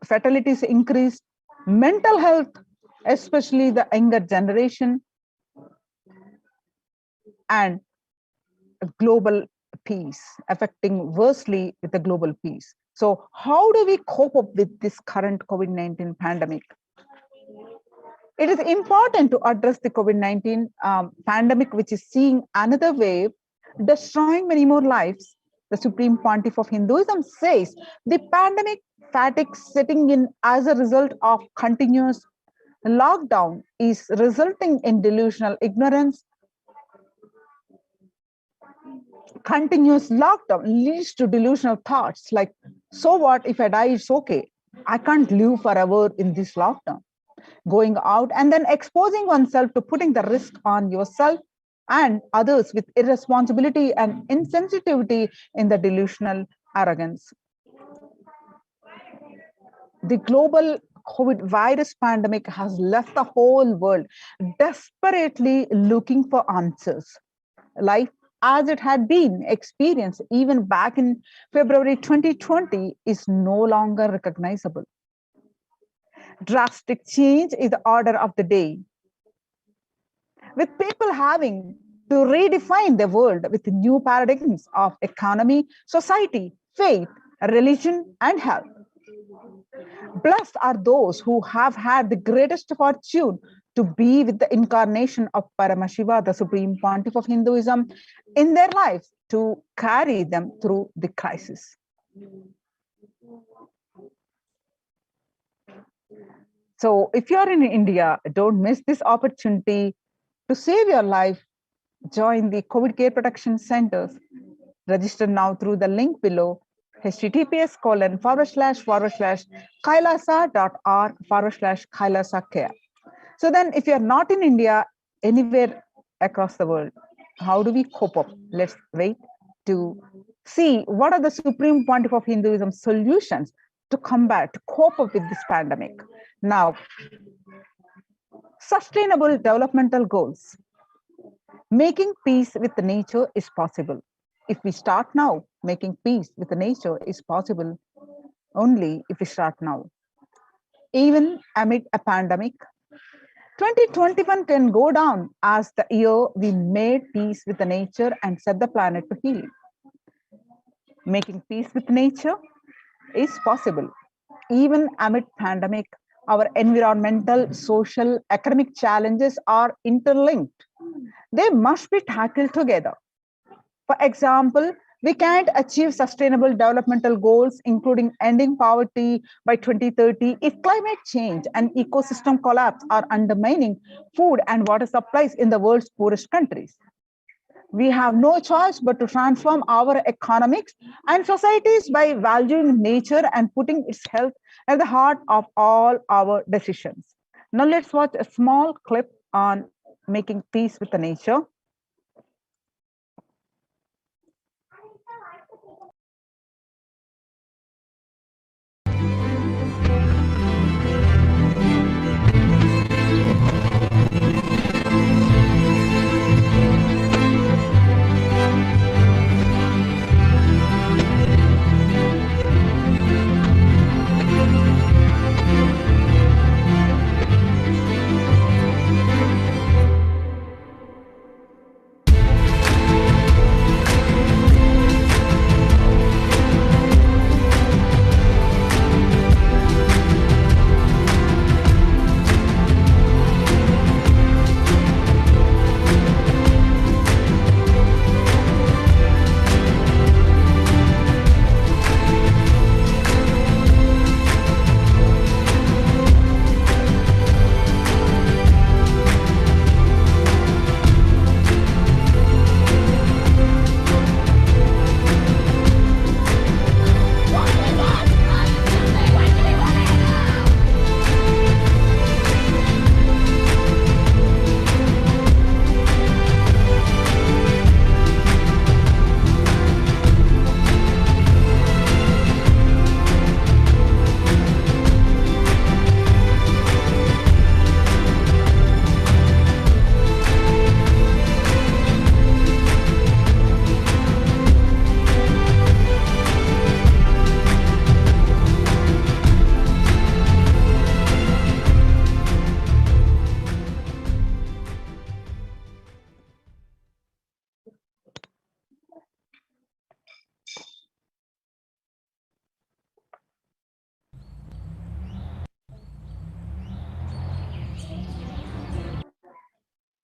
[SPEAKER 7] fatalities increased, mental health, especially the younger generation, and global peace, affecting worstly with the global peace. So how do we cope up with this current COVID-19 pandemic? It is important to address the COVID-19 pandemic, which is seeing another wave, destroying many more lives. The Supreme Pontiff of Hinduism says the pandemic fatigue setting in as a result of continuous lockdown is resulting in delusional ignorance. Continuous lockdown leads to delusional thoughts like, so what if I die, it's okay. I can't live forever in this lockdown. Going out and then exposing oneself to putting the risk on yourself and others with irresponsibility and insensitivity in the delusional arrogance. The global COVID virus pandemic has left the whole world desperately looking for answers. Life as it had been experienced even back in February 2020 is no longer recognizable. Drastic change is the order of the day, with people having to redefine the world with new paradigms of economy, society, faith, religion, and health. Blessed are those who have had the greatest fortune to be with the incarnation of Paramashiva, the Supreme Pontiff of Hinduism, in their lives to carry them through the crisis. So if you are in India, don't miss this opportunity to save your life. Join the COVID Care Protection Centers. Register now through the link below, https://kailasa.org/Kailasa care. So then if you're not in India, anywhere across the world, how do we cope up? Let's wait to see what are the Supreme Pontiff of Hinduism solutions to combat, to cope up with this pandemic. Now, sustainable developmental goals. Making peace with nature is possible. If we start now, making peace with nature is possible only if we start now. Even amid a pandemic, 2021 can go down as the year we made peace with the nature and set the planet to healing. Making peace with nature is possible. Even amid pandemic, our environmental, social, academic challenges are interlinked. They must be tackled together. For example, we can't achieve sustainable developmental goals, including ending poverty by 2030, if climate change and ecosystem collapse are undermining food and water supplies in the world's poorest countries. We have no choice but to transform our economics and societies by valuing nature and putting its health at the heart of all our decisions. Now let's watch a small clip on making peace with the nature.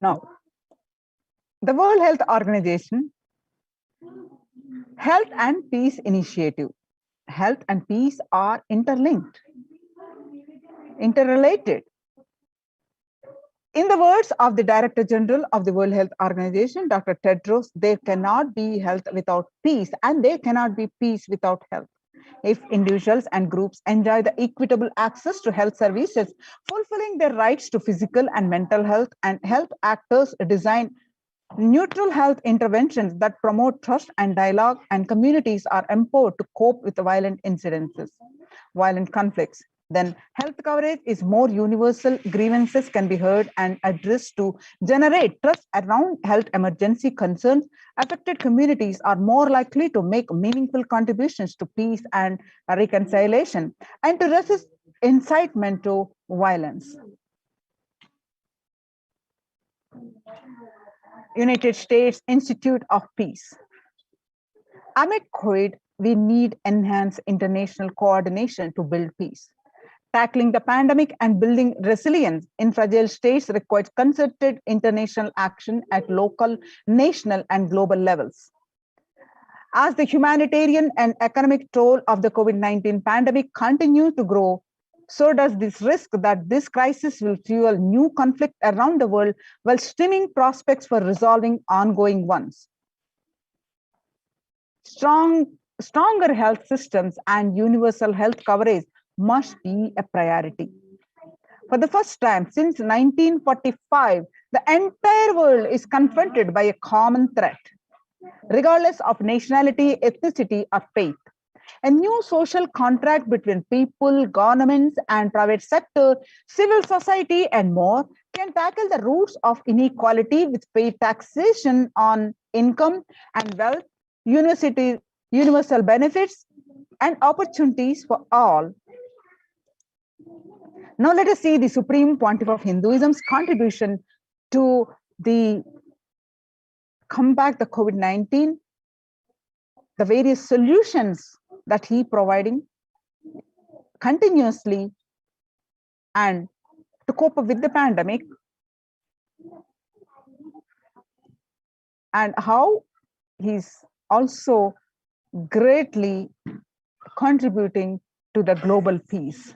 [SPEAKER 7] Now, the World Health Organization Health and Peace Initiative. Health and peace are interlinked, interrelated. In the words of the Director General of the World Health Organization, Dr. Tedros, there cannot be health without peace, and there cannot be peace without health. If individuals and groups enjoy the equitable access to health services, fulfilling their rights to physical and mental health, and health actors design neutral health interventions that promote trust and dialogue, and communities are empowered to cope with violent violent conflicts, then health coverage is more universal, grievances can be heard and addressed to generate trust around health emergency concerns. Affected communities are more likely to make meaningful contributions to peace and reconciliation and to resist incitement to violence. United States Institute of Peace. Amid COVID, we need enhanced international coordination to build peace. Tackling the pandemic and building resilience in fragile states requires concerted international action at local, national, and global levels. As the humanitarian and economic toll of the COVID-19 pandemic continues to grow, so does this risk that this crisis will fuel new conflict around the world while stemming prospects for resolving ongoing ones. Stronger health systems and universal health coverage must be a priority. For the first time since 1945, the entire world is confronted by a common threat, regardless of nationality, ethnicity, or faith. A new social contract between people, governments, and private sector, civil society, and more can tackle the roots of inequality with fair taxation on income and wealth, universal benefits, and opportunities for all. Now let us see the Supreme Pontiff of Hinduism's contribution to combat the COVID-19, the various solutions that he providing continuously and to cope up with the pandemic, and how he's also greatly contributing to the global peace.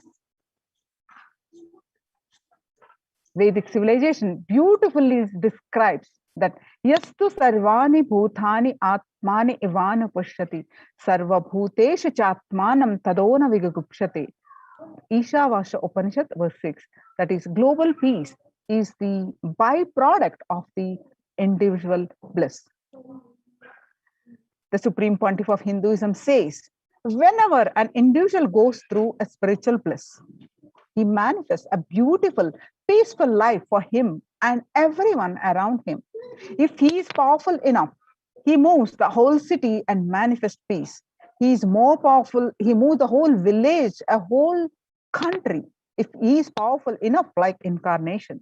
[SPEAKER 7] Vedic civilization beautifully describes that yastu sarvani bhutani atmani ivana pushyati sarva bhutesha chatmanam tadona vigagupshati. Ishavasya Upanishad verse 6, that is, global peace is the byproduct of the individual bliss. The Supreme Pontiff of Hinduism says, whenever an individual goes through a spiritual bliss, he manifests a beautiful, peaceful life for him and everyone around him. If he is powerful enough, he moves the whole city and manifests peace. He is more powerful, he moves the whole village, a whole country. If he is powerful enough, like incarnations,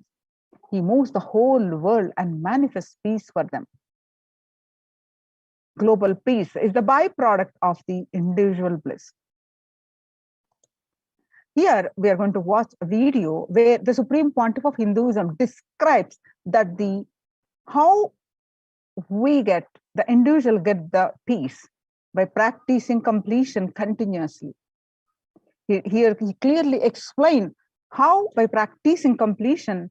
[SPEAKER 7] he moves the whole world and manifests peace for them. Global peace is the byproduct of the individual bliss. Here we are going to watch a video where the Supreme Pontiff of Hinduism describes that how the individual get the peace by practicing completion continuously. Here he clearly explains how by practicing completion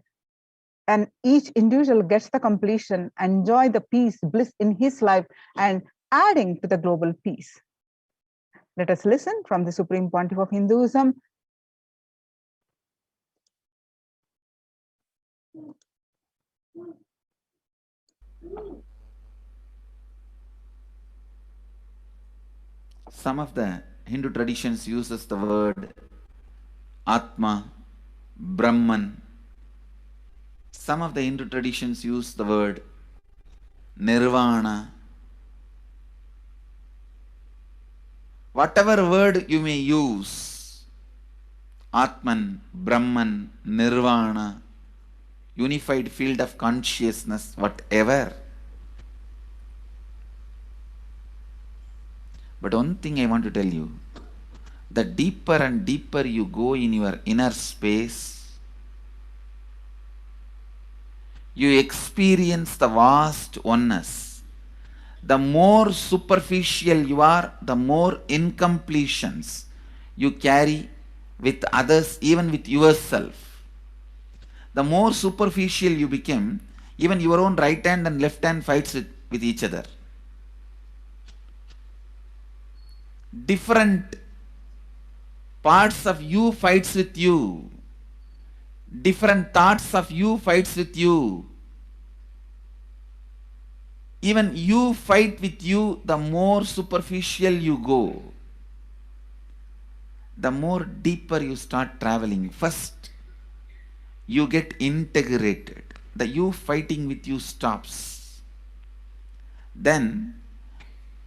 [SPEAKER 7] and each individual gets the completion, enjoy the peace, bliss in his life, and adding to the global peace. Let us listen from the Supreme Pontiff of Hinduism.
[SPEAKER 5] Some of the Hindu traditions uses the word Atma, Brahman. Some of the Hindu traditions use the word Nirvana. Whatever word you may use, Atman, Brahman, Nirvana, unified field of consciousness, whatever. But one thing I want to tell you, the deeper and deeper you go in your inner space, you experience the vast oneness. The more superficial you are, the more incompletions you carry with others, even with yourself. The more superficial you become, even your own right hand and left hand fights with each other. Different parts of you fights with you. Different thoughts of you fights with you. Even you fight with you, the more superficial you go, the more deeper you start traveling. First, you get integrated. The you fighting with you stops. Then,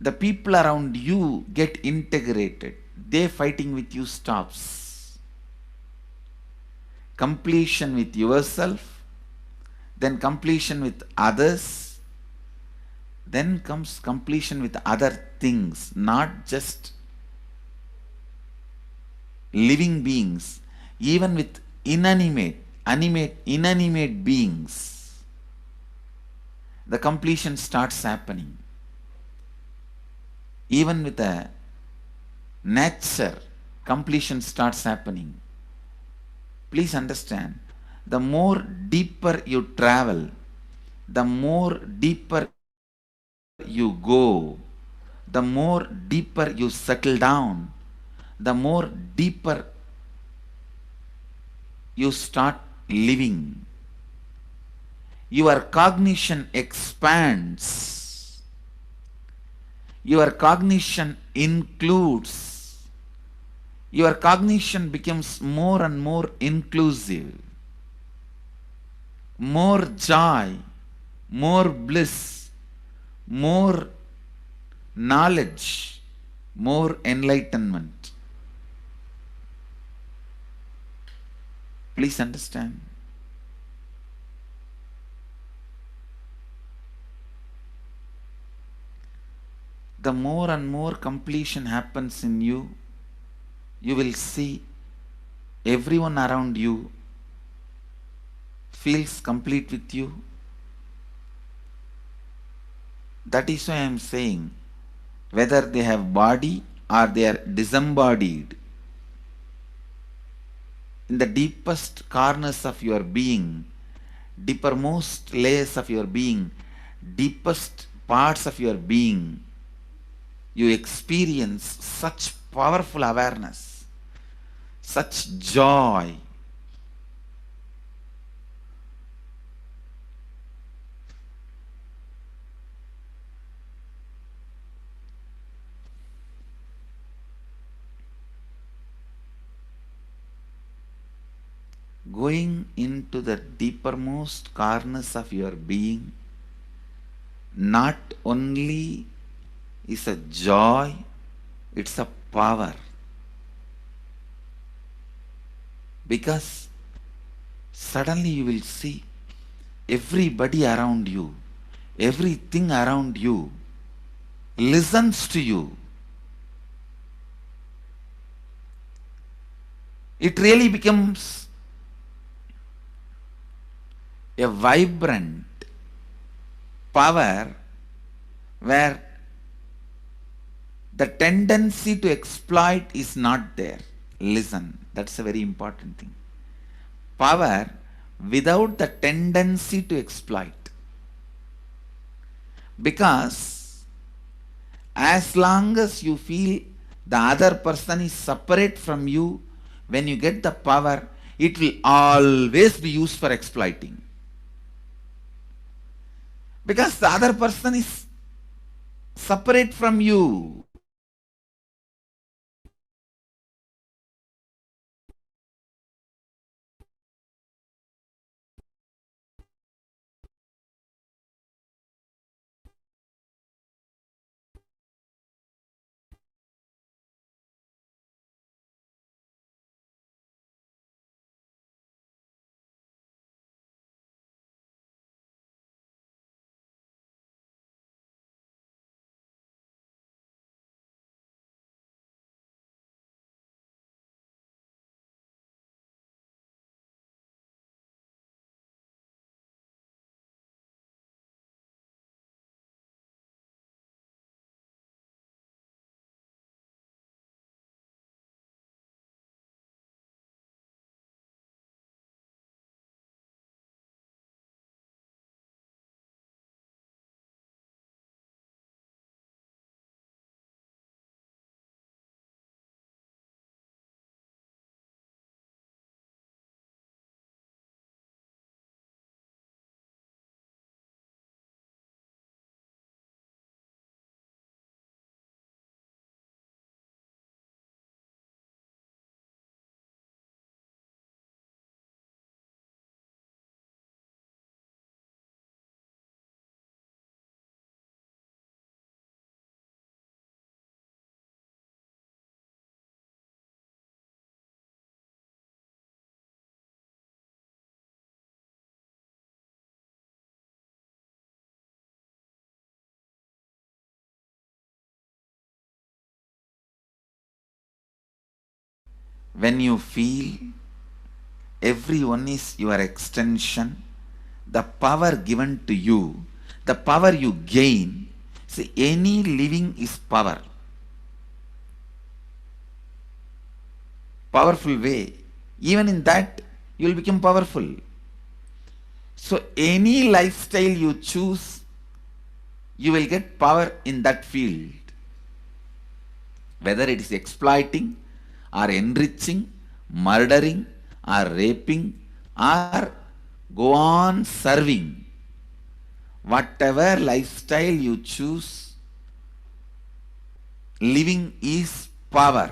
[SPEAKER 5] the people around you get integrated. They fighting with you stops. Completion with yourself, then completion with others, then comes completion with other things, not just living beings, even with inanimate beings. The completion starts happening. Even with a nature, completion starts happening. Please understand, the more deeper you travel, the more deeper you go, the more deeper you settle down, the more deeper you start living. Your cognition expands. Your cognition includes. Your cognition becomes more and more inclusive. More joy, more bliss, more knowledge, more enlightenment. Please understand. The more and more completion happens in you, you will see everyone around you feels complete with you. That is why I am saying, whether they have body or they are disembodied, in the deepest corners of your being, deepermost layers of your being, deepest parts of your being, you experience such powerful awareness, such joy. Going into the deepermost corners of your being not only is a joy, it's a power. Because suddenly you will see everybody around you, everything around you listens to you. It really becomes a vibrant power where the tendency to exploit is not there. Listen, that's a very important thing. Power without the tendency to exploit. Because as long as you feel the other person is separate from you, when you get the power, it will always be used for exploiting. Because the other person is separate from you. when you feel everyone is your extension, the power given to you, the power you gain, see, any living is power. Powerful way. Even in that, you will become powerful. So any lifestyle you choose, you will get power in that field. Whether it is exploiting or enriching, murdering or raping or go on serving. Whatever lifestyle you choose, living is power.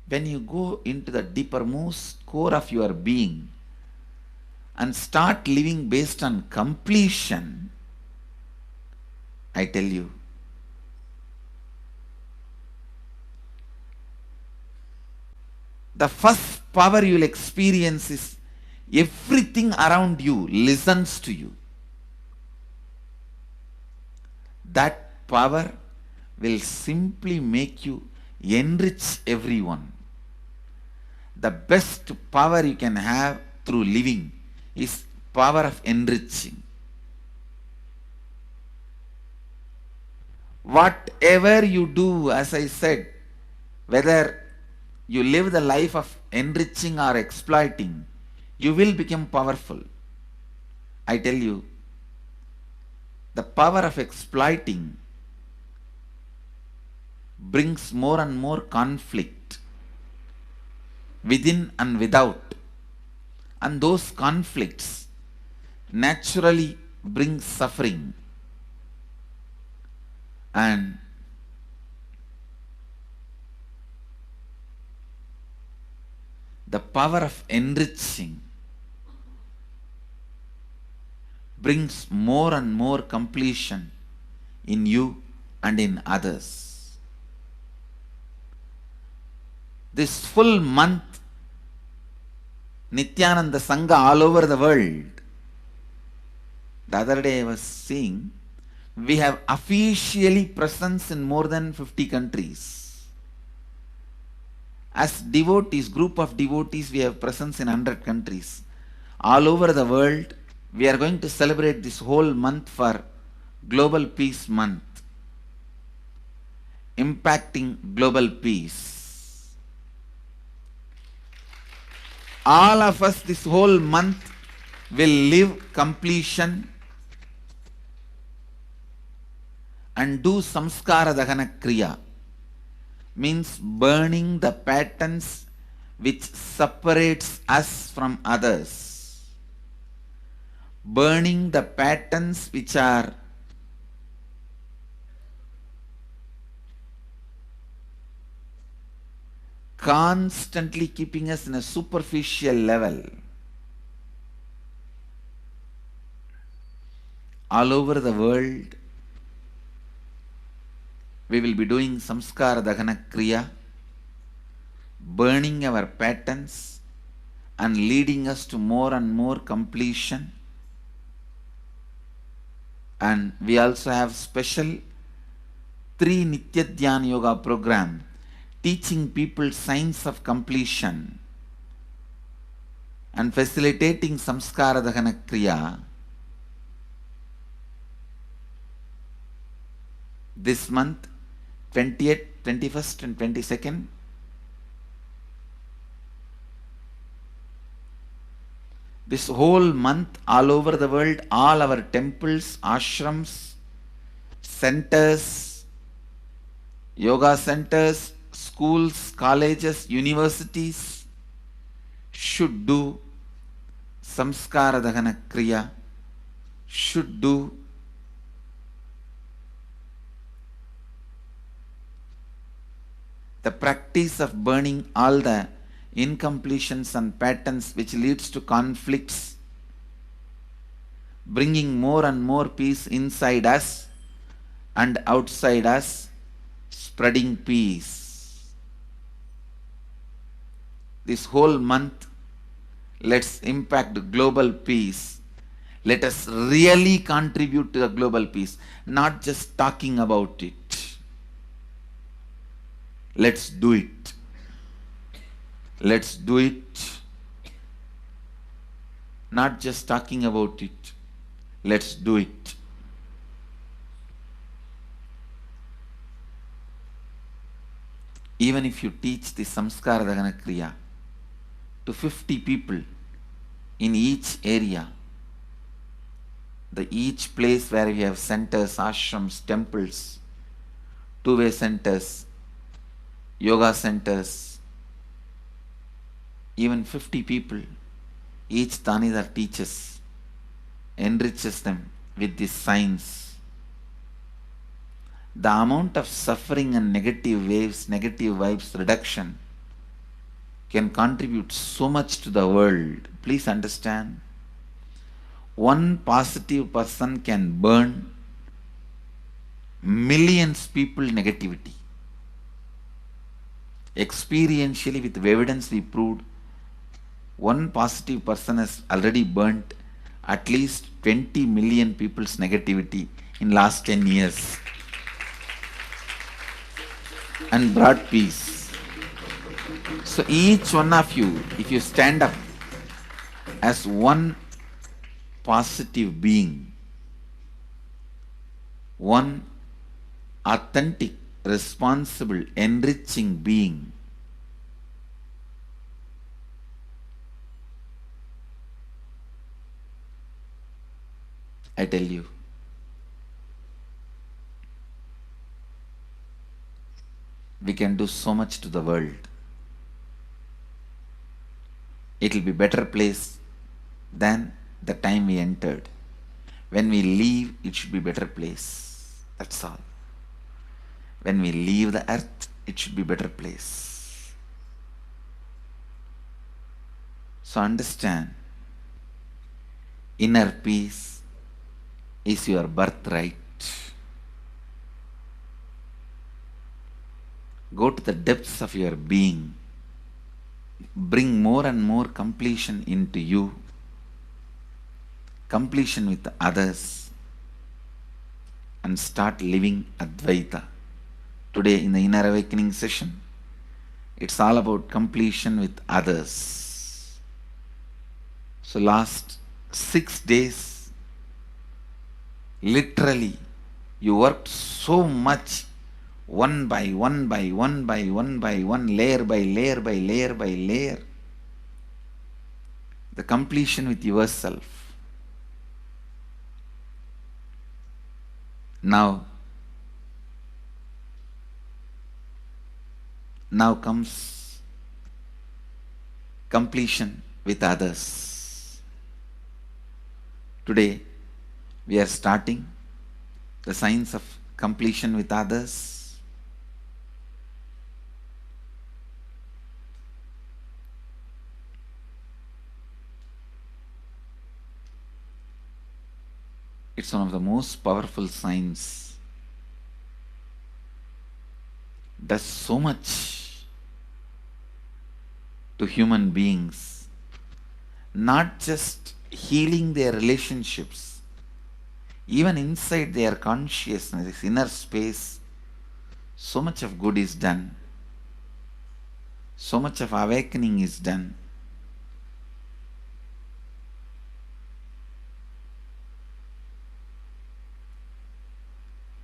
[SPEAKER 5] When you go into the deepermost core of your being and start living based on completion, I tell you, the first power you will experience is everything around you listens to you. That power will simply make you enrich everyone. The best power you can have through living is power of enriching. Whatever you do, as I said, whether you live the life of enriching or exploiting, you will become powerful. I tell you, the power of exploiting brings more and more conflict within and without. And those conflicts naturally bring suffering. And the power of enriching brings more and more completion in you and in others. This full month, Nithyananda Sangha all over the world. The other day I was seeing, we have officially presence in more than 50 countries. As devotees, group of devotees, we have presence in 100 countries. All over the world, we are going to celebrate this whole month for Global Peace Month, impacting global peace. All of us this whole month will live completion and do samskara dahana kriya, means burning the patterns which separates us from others, burning the patterns which are constantly keeping us in a superficial level. All over the world, we will be doing samskara dahana kriya, burning our patterns and leading us to more and more completion. And we also have special 3 Nitya Dhyana Yoga program teaching people signs of completion and facilitating samskara dahana kriya. This month, 20th, 21st and 22nd, this whole month all over the world, all our temples, ashrams, centers, yoga centers, schools, colleges, universities should do samskara dahana kriya, should do the practice of burning all the incompletions and patterns which leads to conflicts, bringing more and more peace inside us and outside us, spreading peace. This whole month, let's impact global peace. Let us really contribute to the global peace, not just talking about it. Let's do it. Let's do it. Not just talking about it. Let's do it. Even if you teach the Samskara Dahana Kriya to 50 people in each area, each place where we have centers, ashrams, temples, two-way centers, yoga centers, even 50 people, each Tanidar teaches, enriches them with this science. The amount of suffering and negative waves, negative vibes reduction can contribute so much to the world. Please understand. One positive person can burn millions people negativity. Experientially, with evidence we proved, one positive person has already burnt at least 20 million people's negativity in last 10 years and brought peace. So each one of you, if you stand up as one positive being, one authentic, responsible, enriching being, I tell you, we can do so much to the world. It will be a better place than the time we entered. When we leave, it should be a better place. That's all. When we leave the earth, it should be a better place. So understand, inner peace is your birthright. Go to the depths of your being. Bring more and more completion into you. Completion with others. And start living Advaita. Today in the Inner Awakening session, it's all about completion with others. So last 6 days, literally, you worked so much, one by one by one by one by one, layer by layer by layer by layer. The completion with yourself. Now comes completion with others. Today, we are starting the science of completion with others. It's one of the most powerful science. Does so much to human beings, not just healing their relationships, even inside their consciousness, this inner space, so much of good is done. So much of awakening is done.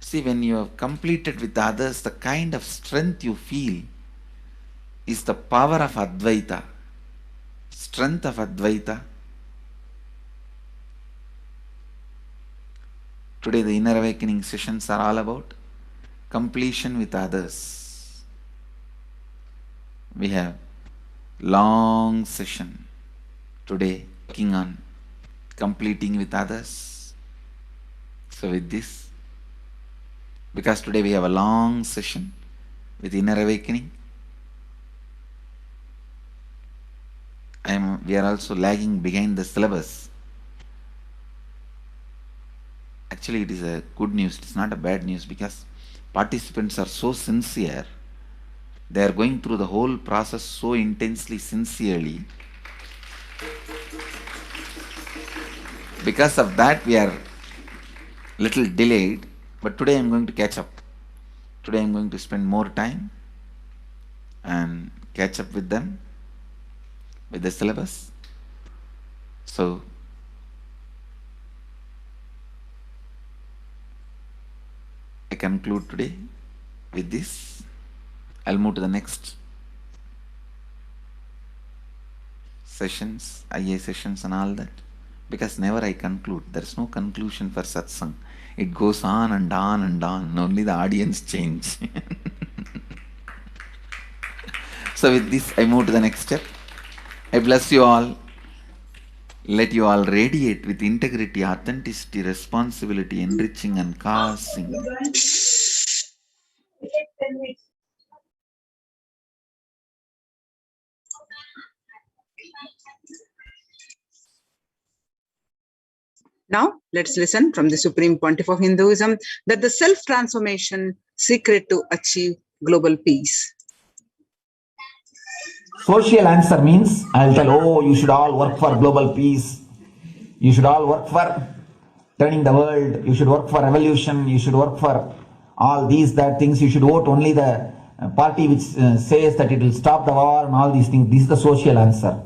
[SPEAKER 5] See, when you have completed with others, the kind of strength you feel is the power of Advaita, strength of Advaita. Today the Inner Awakening sessions are all about completion with others. We have long session today working on completing with others. So with this, because today we have a long session with Inner Awakening, we are also lagging behind the syllabus. Actually, it is a good news, it's not a bad news, because participants are so sincere. They are going through the whole process so intensely, sincerely. Because of that, we are little delayed. But today I am going to catch up. Today I am going to spend more time and catch up with them, with the syllabus. So I conclude today with this. I'll move to the next sessions, IA sessions and all that, because never I conclude. There is no conclusion for satsang. It goes on and on and on. Only the audience change. So with this, I move to the next step. I bless you all. Let you all radiate with integrity, authenticity, responsibility, enriching and causing.
[SPEAKER 7] Now, let's listen from the Supreme Pontiff of Hinduism that the self-transformation secret to achieve global peace.
[SPEAKER 8] Social answer means I'll tell, oh, you should all work for global peace. You should all work for turning the world. You should work for revolution. You should work for all these, that things. You should vote only the party which says that it will stop the war and all these things. This is the social answer.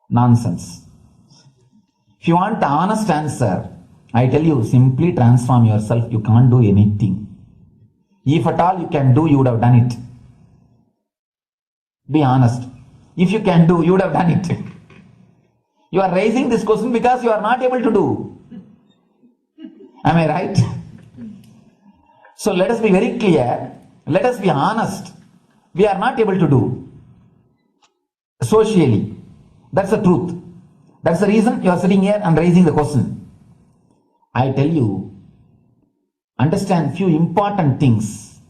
[SPEAKER 8] Nonsense. If you want the honest answer, I tell you, simply transform yourself. You can't do anything. If at all you can do, you would have done it. Be honest. If you can do, you would have done it. You are raising this question because you are not able to do. Am I right? So let us be very clear. Let us be honest. We are not able to do socially. That's the truth. That's the reason you are sitting here and raising the question. I tell you, understand few important things.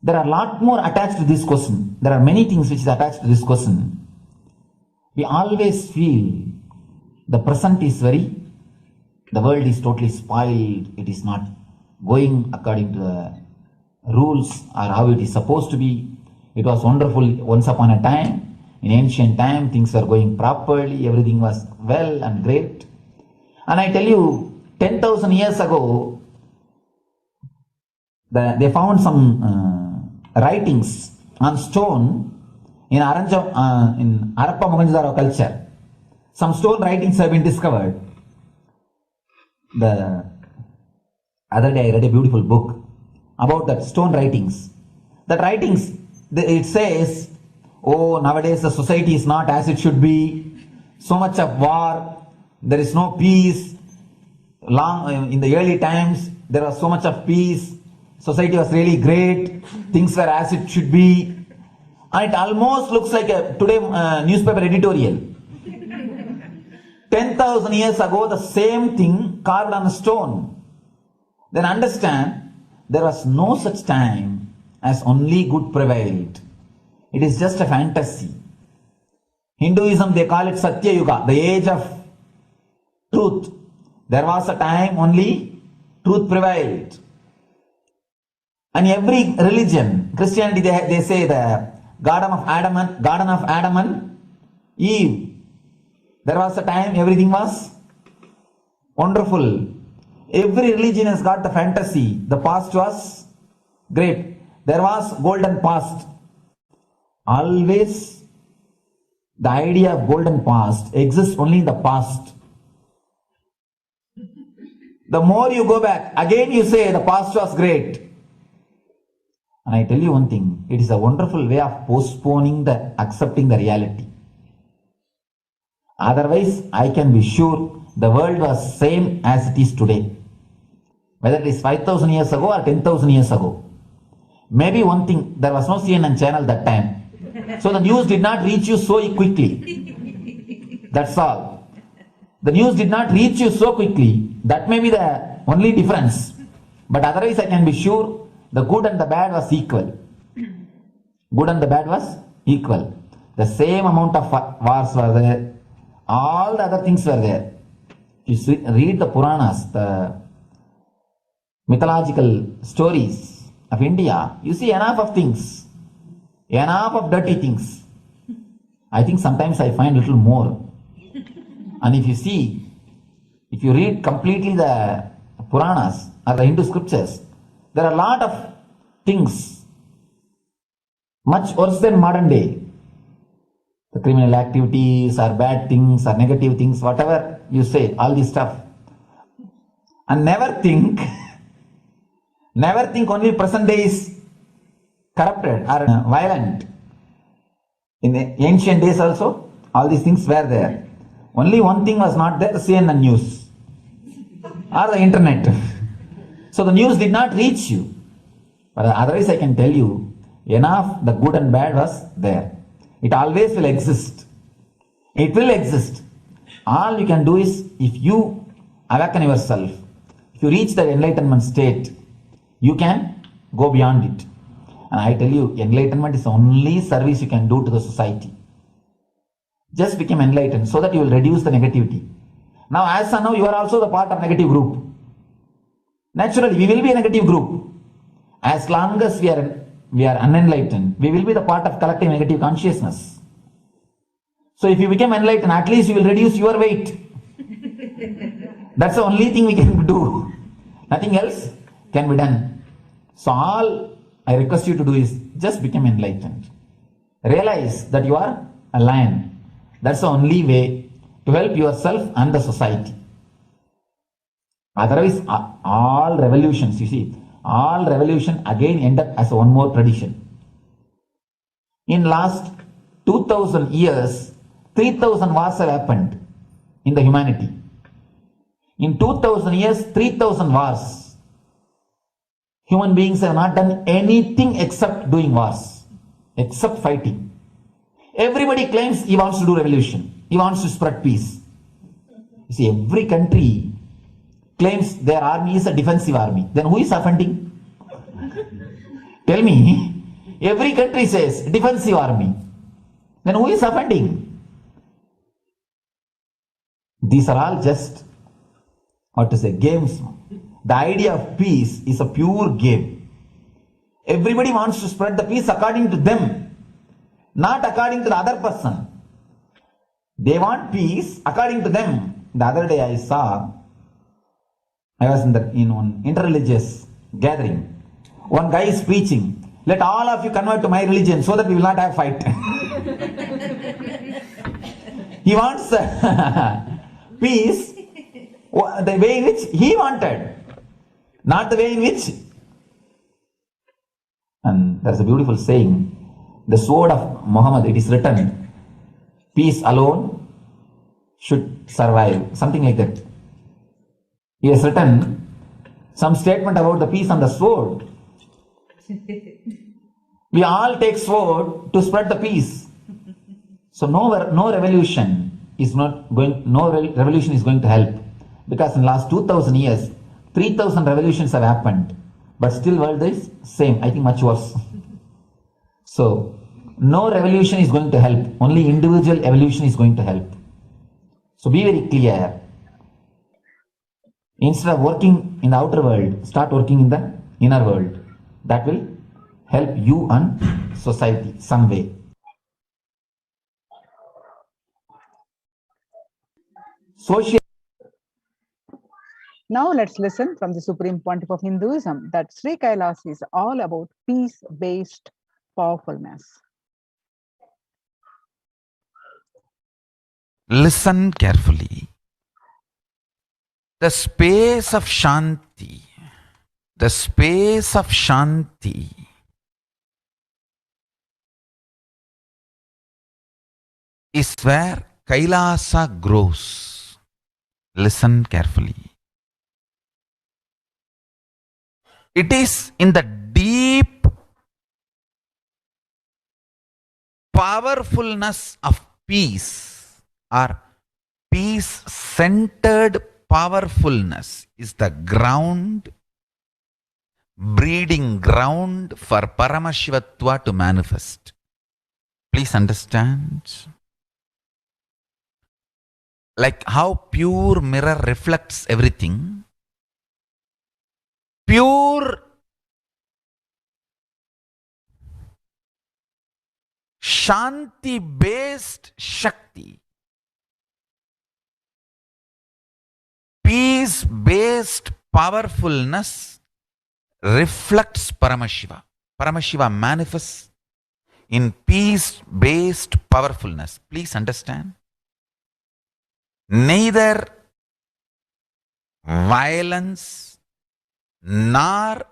[SPEAKER 8] There are a lot more attached to this question. There are many things which is attached to this question. We always feel the present is the world is totally spoiled. It is not going according to the rules or how it is supposed to be. It was wonderful once upon a time. In ancient time, things were going properly. Everything was well and great. And I tell you, 10,000 years ago, they found some writings on stone in Harappa Mohenjo-daro culture. Some stone writings have been discovered. The other day I read a beautiful book about that stone writings. That writings, it says, oh, nowadays the society is not as it should be. So much of war. There is no peace. In the early times, there was so much of peace. Society was really great. Things were as it should be. And it almost looks like a today newspaper editorial. 10,000 years ago, the same thing carved on a stone. Then understand, there was no such time as only good prevailed. It is just a fantasy. Hinduism, they call it Satya Yuga, the age of truth. There was a time only truth prevailed. And every religion, Christianity, they say the Garden of Adam and Eve. There was a time everything was wonderful. Every religion has got the fantasy. The past was great. There was golden past. Always the idea of golden past exists only in the past. The more you go back, again you say the past was great. And I tell you one thing, it is a wonderful way of postponing accepting the reality. Otherwise, I can be sure the world was same as it is today. Whether it is 5,000 years ago or 10,000 years ago. Maybe one thing, there was no CNN channel that time. So the news did not reach you so quickly. That's all. The news did not reach you so quickly. That may be the only difference. But otherwise, I can be sure the good and the bad was equal. Good and the bad was equal. The same amount of wars were there. All the other things were there. If you read the Puranas, the mythological stories of India, you see enough of things. Enough of dirty things. I think sometimes I find a little more. And if you read completely the Puranas or the Hindu scriptures, there are a lot of things Much worse than modern day. The criminal activities or bad things or negative things, whatever you say, all this stuff. And never think only present day is corrupted or violent. In the ancient days also, all these things were there. Only one thing was not there, the CNN news or the internet. So the news did not reach you. But otherwise I can tell you, enough the good and bad was there. It always will exist. It will exist. All you can do is, if you awaken yourself, if you reach the enlightenment state, you can go beyond it. And I tell you, enlightenment is the only service you can do to the society. Just become enlightened so that you will reduce the negativity. Now, as of now, you are also the part of negative group. Naturally, we will be a negative group. As long as we are unenlightened, we will be the part of collective negative consciousness. So if you become enlightened, at least you will reduce your weight. That's the only thing we can do. Nothing else can be done. So all I request you to do is just become enlightened. Realize that you are a lion. That's the only way to help yourself and the society. Otherwise, all revolutions, you see, all revolution again end up as one more tradition. In last 2000 years, 3000 wars have happened in the humanity. In 2000 years, 3000 wars. Human beings have not done anything except doing wars, except fighting. Everybody claims he wants to do revolution. He wants to spread peace. You see, every country claims their army is a defensive army. Then who is offending? Tell me. Every country says defensive army. Then who is offending? These are all just, games. The idea of peace is a pure game. Everybody wants to spread the peace according to them, not according to the other person. They want peace according to them. The other day I was in one interreligious gathering. One guy is preaching, let all of you convert to my religion so that we will not have fight. He wants peace the way in which he wanted, not the way in which. And there's a beautiful saying, the sword of Muhammad, it is written, peace alone should survive, something like that. He has written some statement about the peace on the sword. We all take sword to spread the peace. So no revolution is going to help, because in the last 2000 years 3000 revolutions have happened, but still world is same, I think much worse. So no revolution is going to help, only individual evolution is going to help. So be very clear. Instead of working in the outer world, start working in the inner world. That will help you and society some way. Social.
[SPEAKER 7] Now let's listen from the Supreme Pontiff of Hinduism that Sri Kailasa is all about peace-based powerfulness.
[SPEAKER 4] Listen carefully. The space of Shanti, is where Kailasa grows. Listen carefully. It is in the deep powerfulness of peace, or peace-centered powerfulness is the ground, breeding ground for Paramashivatva to manifest. Please understand. Like how pure mirror reflects everything, pure Shanti-based Shakti, peace-based powerfulness reflects Paramashiva. Paramashiva manifests in peace-based powerfulness. Please understand. Neither violence nor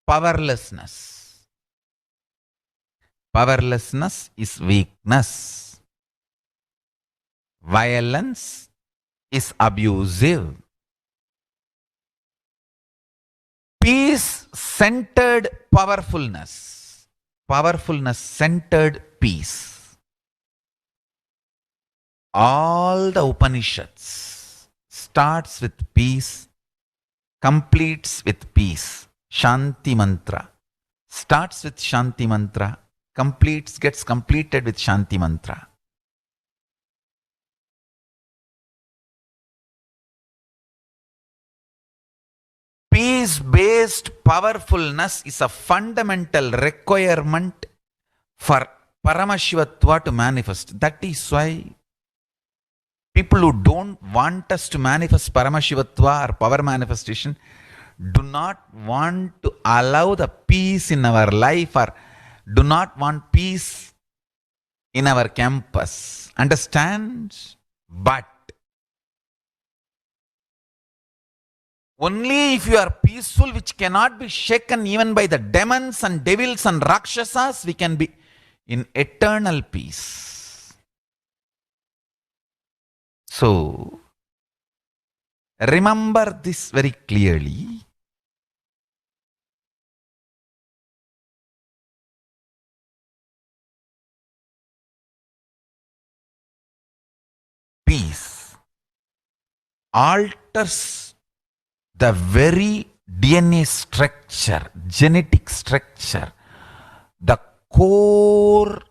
[SPEAKER 4] powerlessness. Powerlessness is weakness. Violence is abusive. Peace-centered powerfulness. Powerfulness-centered peace. All the Upanishads starts with peace, completes with peace. Shanti mantra. Starts with Shanti mantra, gets completed with Shanti mantra. Peace-based powerfulness is a fundamental requirement for Paramashivatva to manifest. That is why people who don't want us to manifest Paramashivatva or power manifestation do not want to allow the peace in our life or do not want peace in our campus. Understand? But only if you are peaceful, which cannot be shaken even by the demons and devils and rakshasas, we can be in eternal peace. So, remember this very clearly. Peace alters the very DNA structure, genetic structure, the core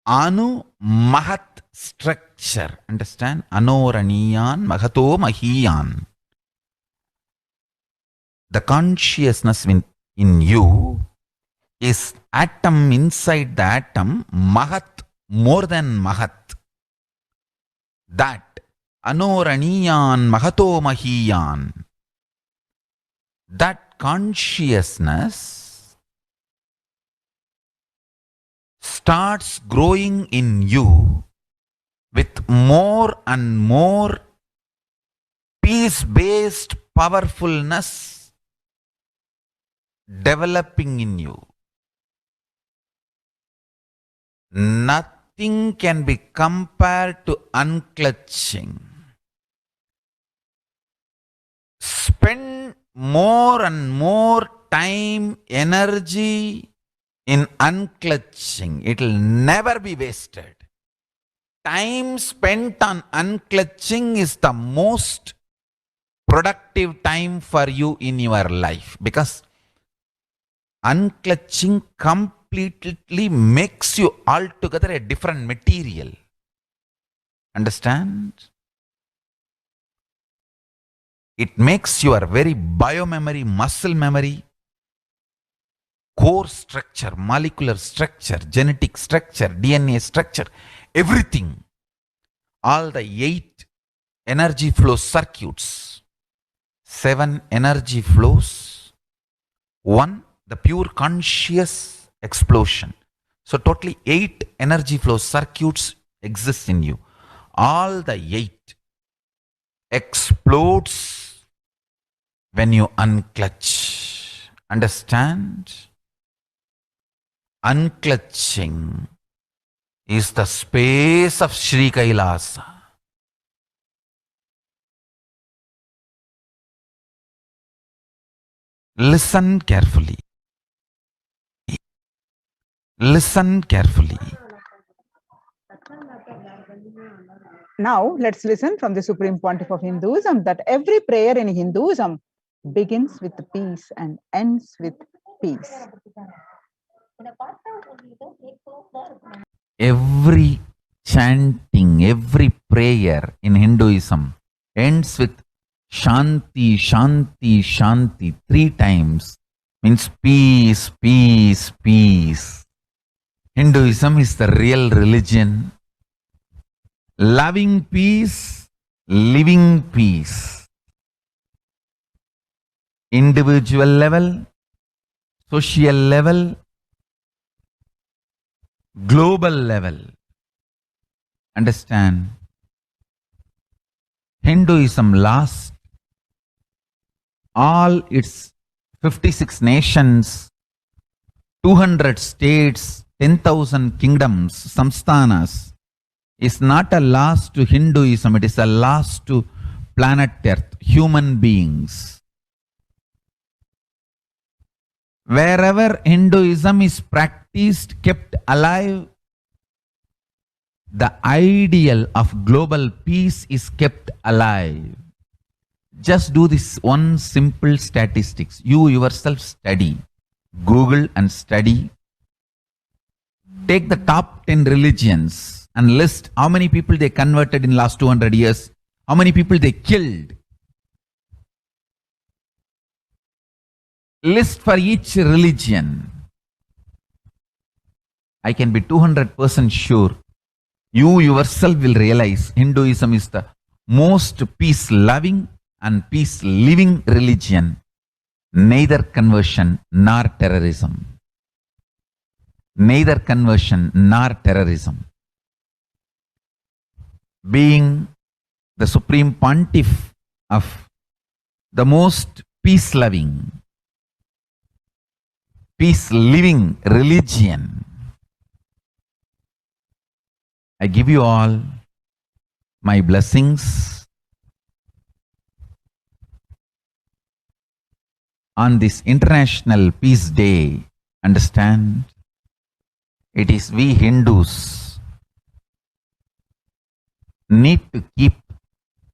[SPEAKER 4] Anu Mahat structure. Understand? Anoraniyan Mahato Mahiyan. The consciousness in you is atom inside the atom, Mahat, more than Mahat. That Anoraniyan Mahato Mahiyan. That consciousness starts growing in you with more and more peace-based powerfulness developing in you. Nothing can be compared to unclutching. Spend more and more time, energy in unclutching. It will never be wasted. Time spent on unclutching is the most productive time for you in your life, because unclutching completely makes you altogether a different material. Understand? It makes your very biomemory, muscle memory, core structure, molecular structure, genetic structure, DNA structure, everything. All the 8 energy flow circuits, 7 energy flows, 1 the pure conscious explosion. So totally 8 energy flow circuits exist in you. All the 8 explodes when you unclutch. Understand? Unclutching is the space of Sri Kailasa. Listen carefully. Listen carefully.
[SPEAKER 7] Now, let's listen from the Supreme Pontiff of Hinduism that every prayer in Hinduism begins with peace and ends with peace.
[SPEAKER 4] Every chanting, every prayer in Hinduism ends with Shanti, Shanti, Shanti 3 times. Means peace, peace, peace. Hinduism is the real religion. Loving peace, living peace. individual level, social level, global level. Understand? Hinduism lost all its 56 nations, 200 states, 10,000 kingdoms, samsthanas, is not a loss to Hinduism, it is a loss to planet Earth, human beings. Wherever Hinduism is practiced, kept alive, the ideal of global peace is kept alive. Just do this one simple statistics. You yourself study. Google and study. Take the top 10 religions and list how many people they converted in last 200 years, how many people they killed. List for each religion. I can be 200% sure. You yourself will realize Hinduism is the most peace-loving and peace-living religion. Neither conversion nor terrorism. Neither conversion nor terrorism. Being the Supreme Pontiff of the most peace-loving, peace-living religion, I give you all my blessings on this International Peace Day. Understand? It is we Hindus need to keep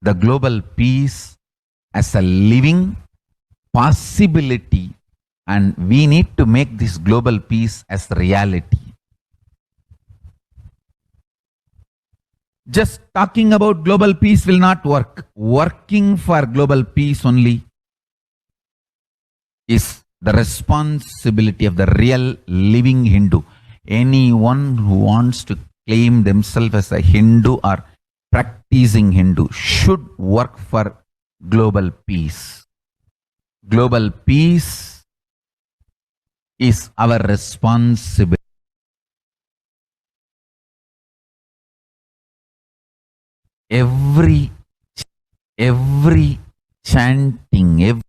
[SPEAKER 4] the global peace as a living possibility, and we need to make this global peace as reality. Just talking about global peace will not work. Working for global peace only is the responsibility of the real living Hindu. Anyone who wants to claim themselves as a Hindu or practicing Hindu should work for global peace. Global peace is our responsibility. Every chanting,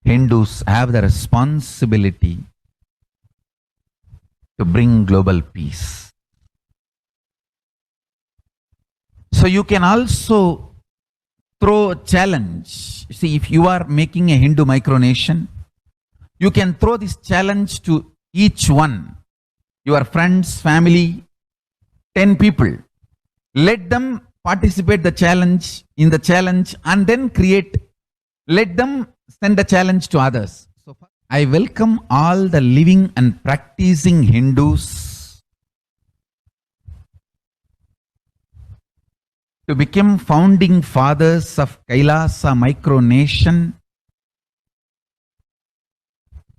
[SPEAKER 4] Hindus have the responsibility to bring global peace. So you can also throw a challenge. See, if you are making a Hindu micronation, you can throw this challenge to each one. Your friends, family, 10 people. Let them participate in the challenge and then let them send a challenge to others. So I welcome all the living and practicing Hindus to become founding fathers of Kailasa micronation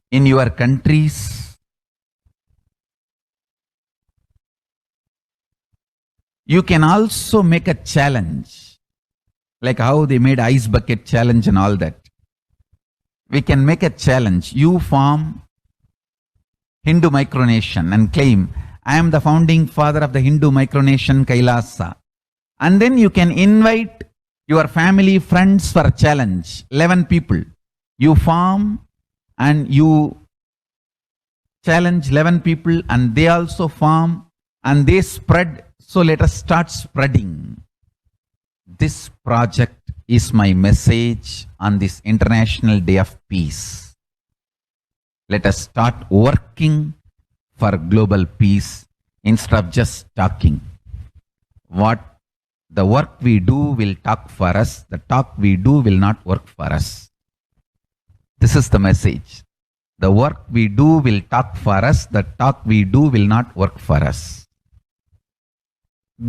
[SPEAKER 4] in your countries. You can also make a challenge, like how they made ice bucket challenge and all that. We can make a challenge. You form Hindu micronation and claim, I am the founding father of the Hindu micronation Kailasa. And then you can invite your family, friends for a challenge. 11 people. You form and you challenge 11 people and they also form and they spread. So let us start spreading. This project is my message on this International Day of Peace. Let us start working for global peace instead of just talking. The work we do will talk for us. The talk we do will not work for us. This is the message. The work we do will talk for us. The talk we do will not work for us.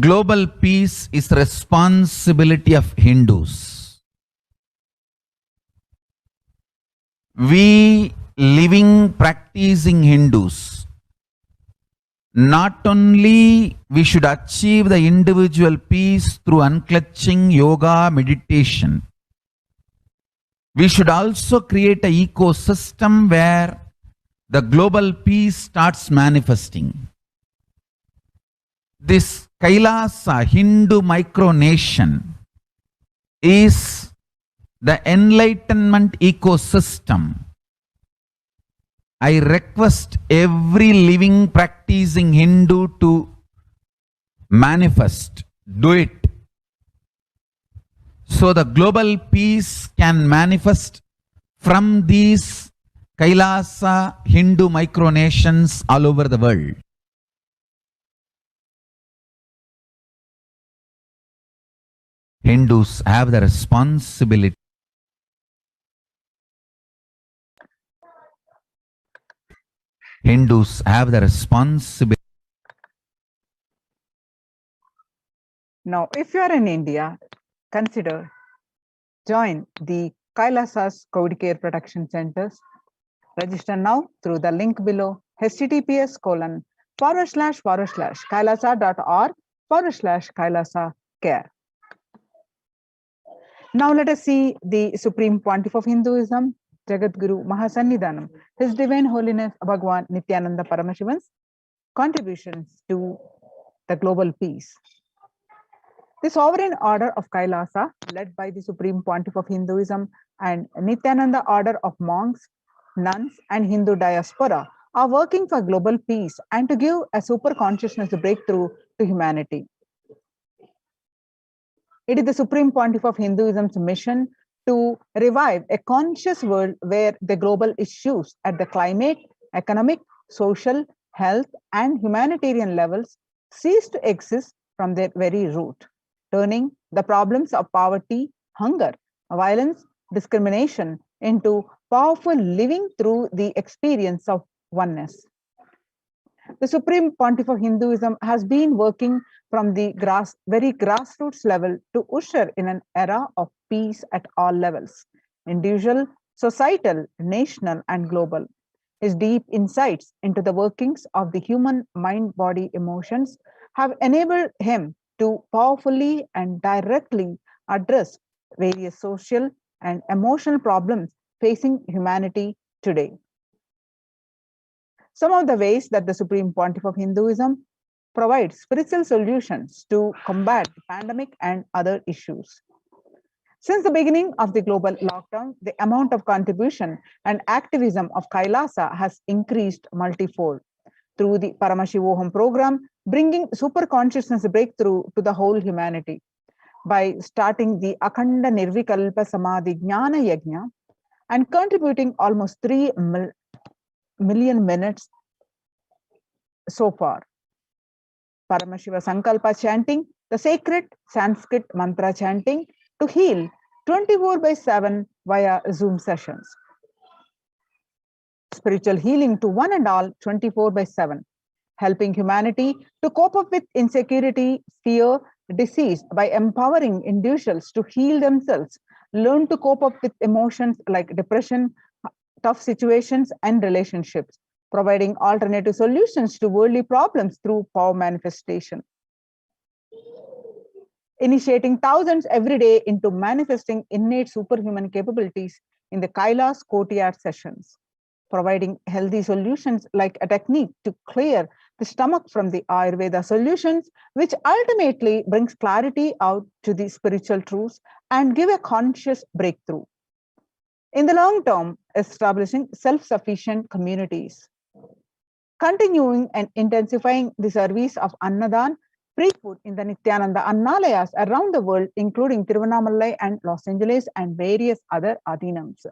[SPEAKER 4] Global peace is the responsibility of Hindus. We living, practicing Hindus not only we should achieve the individual peace through unclutching yoga meditation, we should also create an ecosystem where the global peace starts manifesting. This Kailasa Hindu micronation is the enlightenment ecosystem. I request every living practicing Hindu to manifest, do it. So the global peace can manifest from these Kailasa Hindu micronations all over the world. Hindus have the responsibility. Hindus have the responsibility.
[SPEAKER 7] Now, if you are in India, consider join the Kailasa's COVID Care Protection Centers. Register now through the link below https://kailasa.org/Kailasa care. Now let us see the Supreme Pontiff of Hinduism, Jagadguru Mahasannidhanam, His Divine Holiness Bhagavan Nithyananda Paramashivan's contributions to the global peace. The Sovereign Order of Kailasa, led by the Supreme Pontiff of Hinduism and Nithyananda Order of Monks, Nuns, and Hindu Diaspora, are working for global peace and to give a super consciousness breakthrough to humanity. It is the Supreme Pontiff of Hinduism's mission to revive a conscious world where the global issues at the climate, economic, social, health, and humanitarian levels cease to exist from their very root, turning the problems of poverty, hunger, violence, discrimination into powerful living through the experience of oneness. The Supreme Pontiff of Hinduism has been working from the very grassroots level to usher in an era of peace at all levels, individual, societal, national, and global. His deep insights into the workings of the human mind, body, emotions have enabled him to powerfully and directly address various social and emotional problems facing humanity today. Some of the ways that the Supreme Pontiff of Hinduism provides spiritual solutions to combat the pandemic and other issues. Since the beginning of the global lockdown, the amount of contribution and activism of Kailasa has increased multifold through the Paramashiva program, bringing super consciousness breakthrough to the whole humanity. By starting the Akhanda Nirvikalpa Samadhi Jnana Yajna and contributing almost 3 million minutes so far. Paramashiva Sankalpa chanting, the sacred Sanskrit mantra chanting to heal 24/7 via Zoom sessions. Spiritual healing to one and all 24/7, helping humanity to cope up with insecurity, fear, disease by empowering individuals to heal themselves, learn to cope up with emotions like depression, tough situations, and relationships, providing alternative solutions to worldly problems through power manifestation. Initiating thousands every day into manifesting innate superhuman capabilities in the Kailas courtyard sessions, providing healthy solutions like a technique to clear the stomach from the Ayurveda solutions, which ultimately brings clarity out to the spiritual truths and give a conscious breakthrough. In the long term, establishing self-sufficient communities, continuing and intensifying the service of Annadan, free food in the Nithyananda Annalayas around the world, including Tiruvannamalai and Los Angeles and various other Adinams,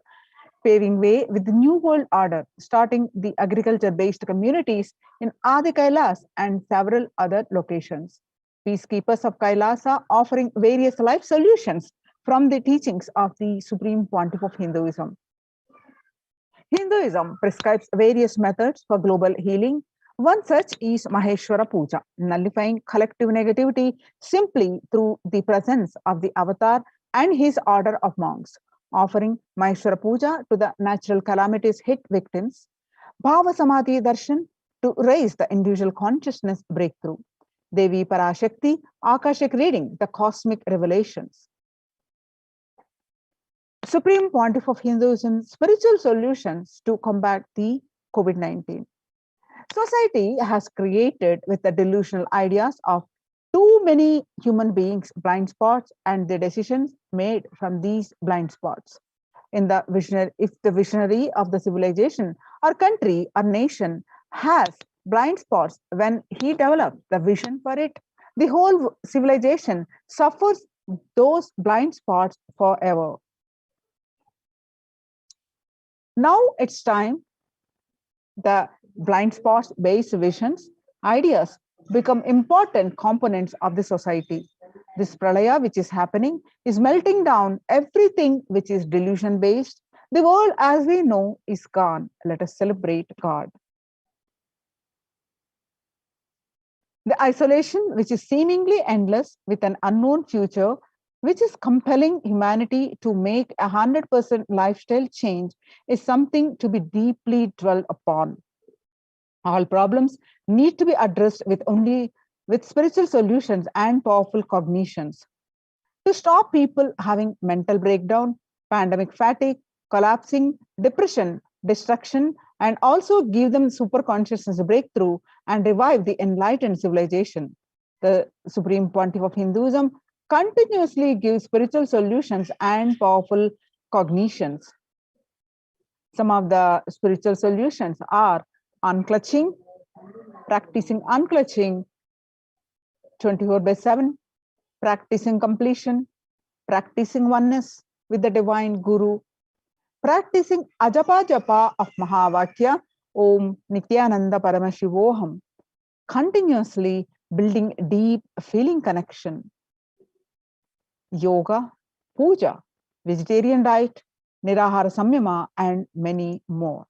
[SPEAKER 7] paving way with the New World Order, starting the agriculture-based communities in Adi Kailas and several other locations. Peacekeepers of Kailasa offering various life solutions from the teachings of the Supreme Pontiff of Hinduism. Hinduism prescribes various methods for global healing. One such is Maheshwara Puja, nullifying collective negativity simply through the presence of the avatar and his order of monks, offering Maheshwara Puja to the natural calamities hit victims. Bhava Samadhi Darshan, to raise the individual consciousness breakthrough. Devi Parashakti, Akashic reading, the cosmic revelations. Supreme Pontiff of Hinduism, spiritual solutions to combat the COVID-19. Society has created with the delusional ideas of too many human beings blind spots and the decisions made from these blind spots. In the visionary, if the visionary of the civilization or country or nation has blind spots, when he develops the vision for it, the whole civilization suffers those blind spots forever. Now it's time the blind spots based visions, ideas become important components of the society. This pralaya which is happening is melting down everything which is delusion based. The world as we know is gone. Let us celebrate God. The isolation which is seemingly endless with an unknown future, which is compelling humanity to make 100% lifestyle change, is something to be deeply dwelled upon. All problems need to be addressed with spiritual solutions and powerful cognitions. To stop people having mental breakdown, pandemic fatigue, collapsing, depression, destruction, and also give them superconsciousness breakthrough and revive the enlightened civilization. The Supreme Pontiff of Hinduism continuously gives spiritual solutions and powerful cognitions. Some of the spiritual solutions are unclutching, practicing unclutching 24/7, practicing completion, practicing oneness with the divine guru, practicing ajapa japa of Mahavakya, Om Nityananda Paramashivoham, continuously building deep feeling connection, yoga, puja, vegetarian diet, nirahara samyama, and many more.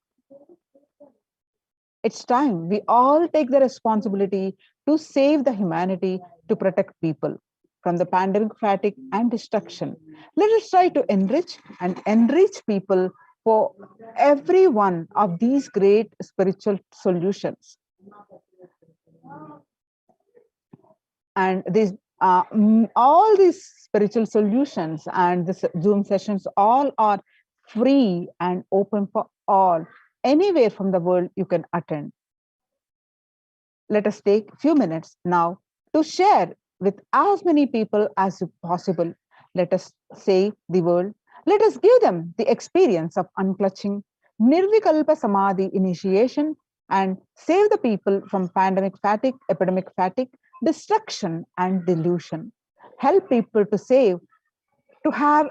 [SPEAKER 7] It's time we all take the responsibility to save the humanity, to protect people from the pandemic fatigue and destruction. Let us try to enrich people for every one of these great spiritual solutions. And these all these spiritual solutions and the Zoom sessions all are free and open for all. Anywhere from the world you can attend. Let us take a few minutes now to share with as many people as possible. Let us save the world. Let us give them the experience of unclutching, nirvikalpa samadhi initiation, and save the people from pandemic fatigue, epidemic fatigue, destruction, and delusion. Help people to have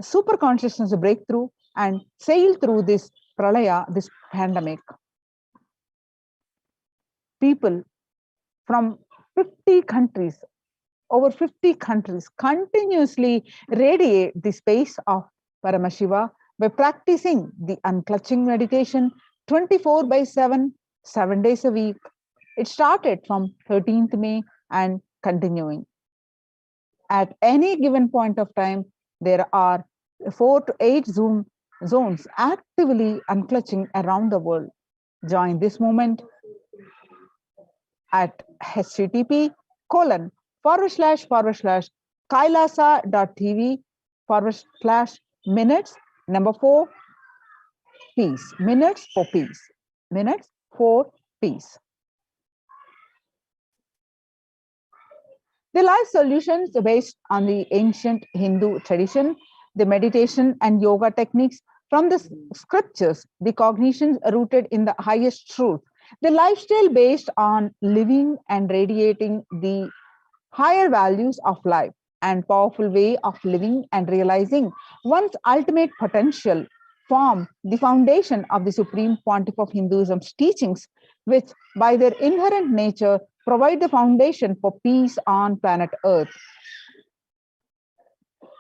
[SPEAKER 7] super consciousness breakthrough and sail through this pralaya, this pandemic. People from 50 countries, over 50 countries, continuously radiate the space of Paramashiva by practicing the unclutching meditation 24/7, 7 days a week. It started from 13th May and continuing. At any given point of time, there are 4 to 8 Zoom zones actively unclutching around the world. Join this movement at http://kailasa.tv/minutes 4 minutes for peace. Minutes for peace. The life solutions based on the ancient Hindu tradition, the meditation and yoga techniques from the scriptures, the cognitions rooted in the highest truth, the lifestyle based on living and radiating the higher values of life and powerful way of living and realizing one's ultimate potential form the foundation of the Supreme Pontiff of Hinduism's teachings, which by their inherent nature provide the foundation for peace on planet Earth.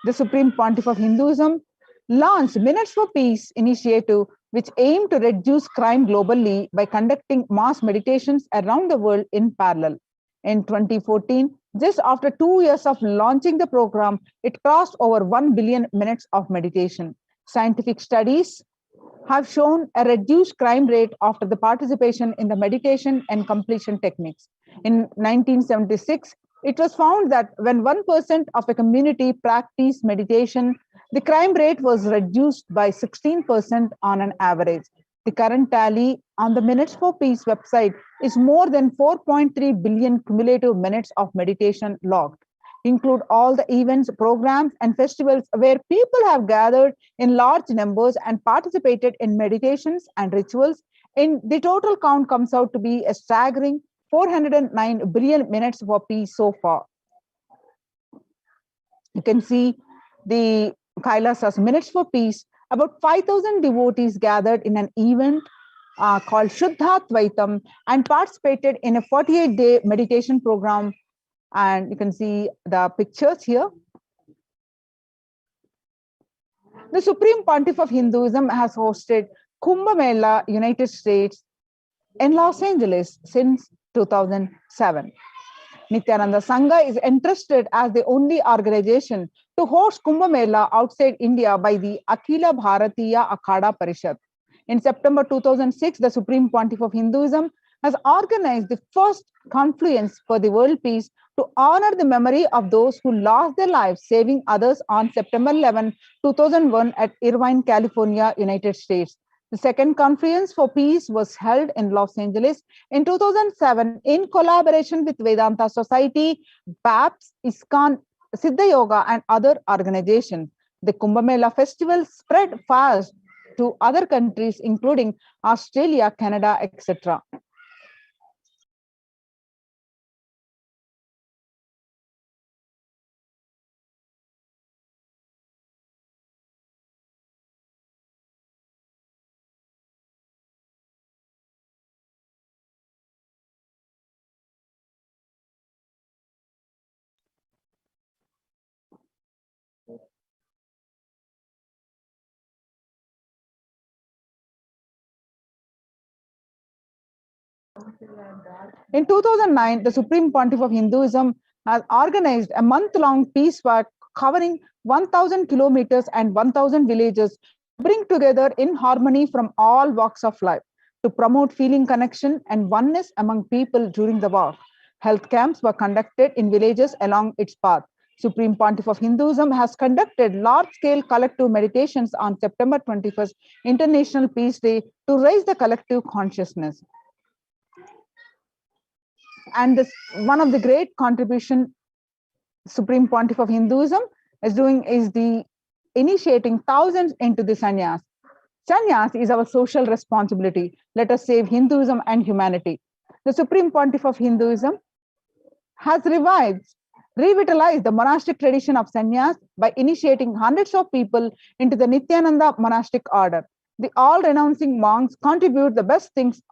[SPEAKER 7] The Supreme Pontiff of Hinduism launched Minutes for Peace initiative, which aimed to reduce crime globally by conducting mass meditations around the world in parallel. In 2014, just after 2 years of launching the program, it crossed over 1 billion minutes of meditation. Scientific studies have shown a reduced crime rate after the participation in the meditation and completion techniques. In 1976, it was found that when 1% of a community practiced meditation, the crime rate was reduced by 16% on an average. The current tally on the Minutes for Peace website is more than 4.3 billion cumulative minutes of meditation logged. Include all the events, programs, and festivals where people have gathered in large numbers and participated in meditations and rituals. In the total count comes out to be a staggering 409 billion minutes for peace so far. You can see the Kailasa's Minutes for Peace. About 5,000 devotees gathered in an event called Shuddhatvaitam and participated in a 48-day meditation program. And you can see the pictures here. The Supreme Pontiff of Hinduism has hosted Kumbh Mela, United States, in Los Angeles since 2007. Nityananda Sangha is entrusted as the only organization to host Kumbh Mela outside India by the Akhila Bharatiya Akhada Parishad. In September 2006, the Supreme Pontiff of Hinduism has organized the first confluence for the world peace to honor the memory of those who lost their lives saving others on September 11, 2001 at Irvine, California, United States. The second conference for peace was held in Los Angeles in 2007 in collaboration with Vedanta Society, BAPS, ISKCON, Siddha Yoga, and other organizations. The Kumbh Mela festival spread fast to other countries, including Australia, Canada, etc. In 2009, the Supreme Pontiff of Hinduism has organized a month-long peace walk covering 1,000 kilometers and 1,000 villages to bring together in harmony from all walks of life to promote feeling connection and oneness among people during the walk. Health camps were conducted in villages along its path. Supreme Pontiff of Hinduism has conducted large-scale collective meditations on September 21st, International Peace Day, to raise the collective consciousness. And this one of the great contribution Supreme Pontiff of Hinduism is doing is the initiating thousands into the sannyas. Sannyas is our social responsibility. Let us save Hinduism and humanity. The Supreme Pontiff of Hinduism has revitalized the monastic tradition of sannyas by initiating hundreds of people into the Nityananda monastic order. The all-renouncing monks contribute the best things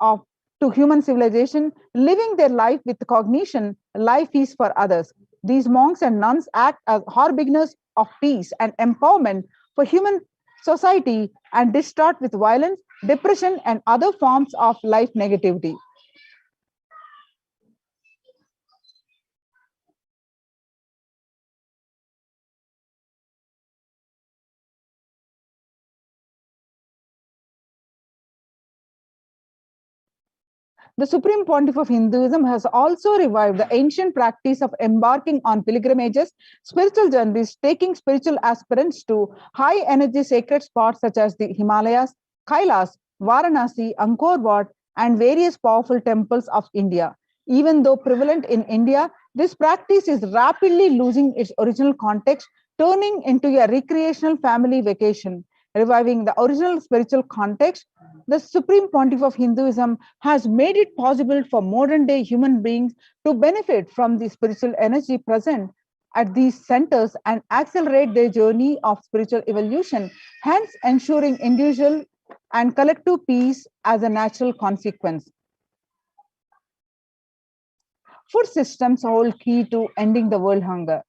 [SPEAKER 7] to human civilization, living their life with cognition, life is for others. These monks and nuns act as harbingers of peace and empowerment for human society and distort with violence, depression, and other forms of life negativity. The Supreme Pontiff of Hinduism has also revived the ancient practice of embarking on pilgrimages, spiritual journeys, taking spiritual aspirants to high-energy sacred spots such as the Himalayas, Kailas, Varanasi, Angkor Wat, and various powerful temples of India. Even though prevalent in India, this practice is rapidly losing its original context, turning into a recreational family vacation. Reviving the original spiritual context, the Supreme Pontiff of Hinduism has made it possible for modern-day human beings to benefit from the spiritual energy present at these centers and accelerate their journey of spiritual evolution, hence ensuring individual and collective peace as a natural consequence. Food systems hold key to ending the world hunger.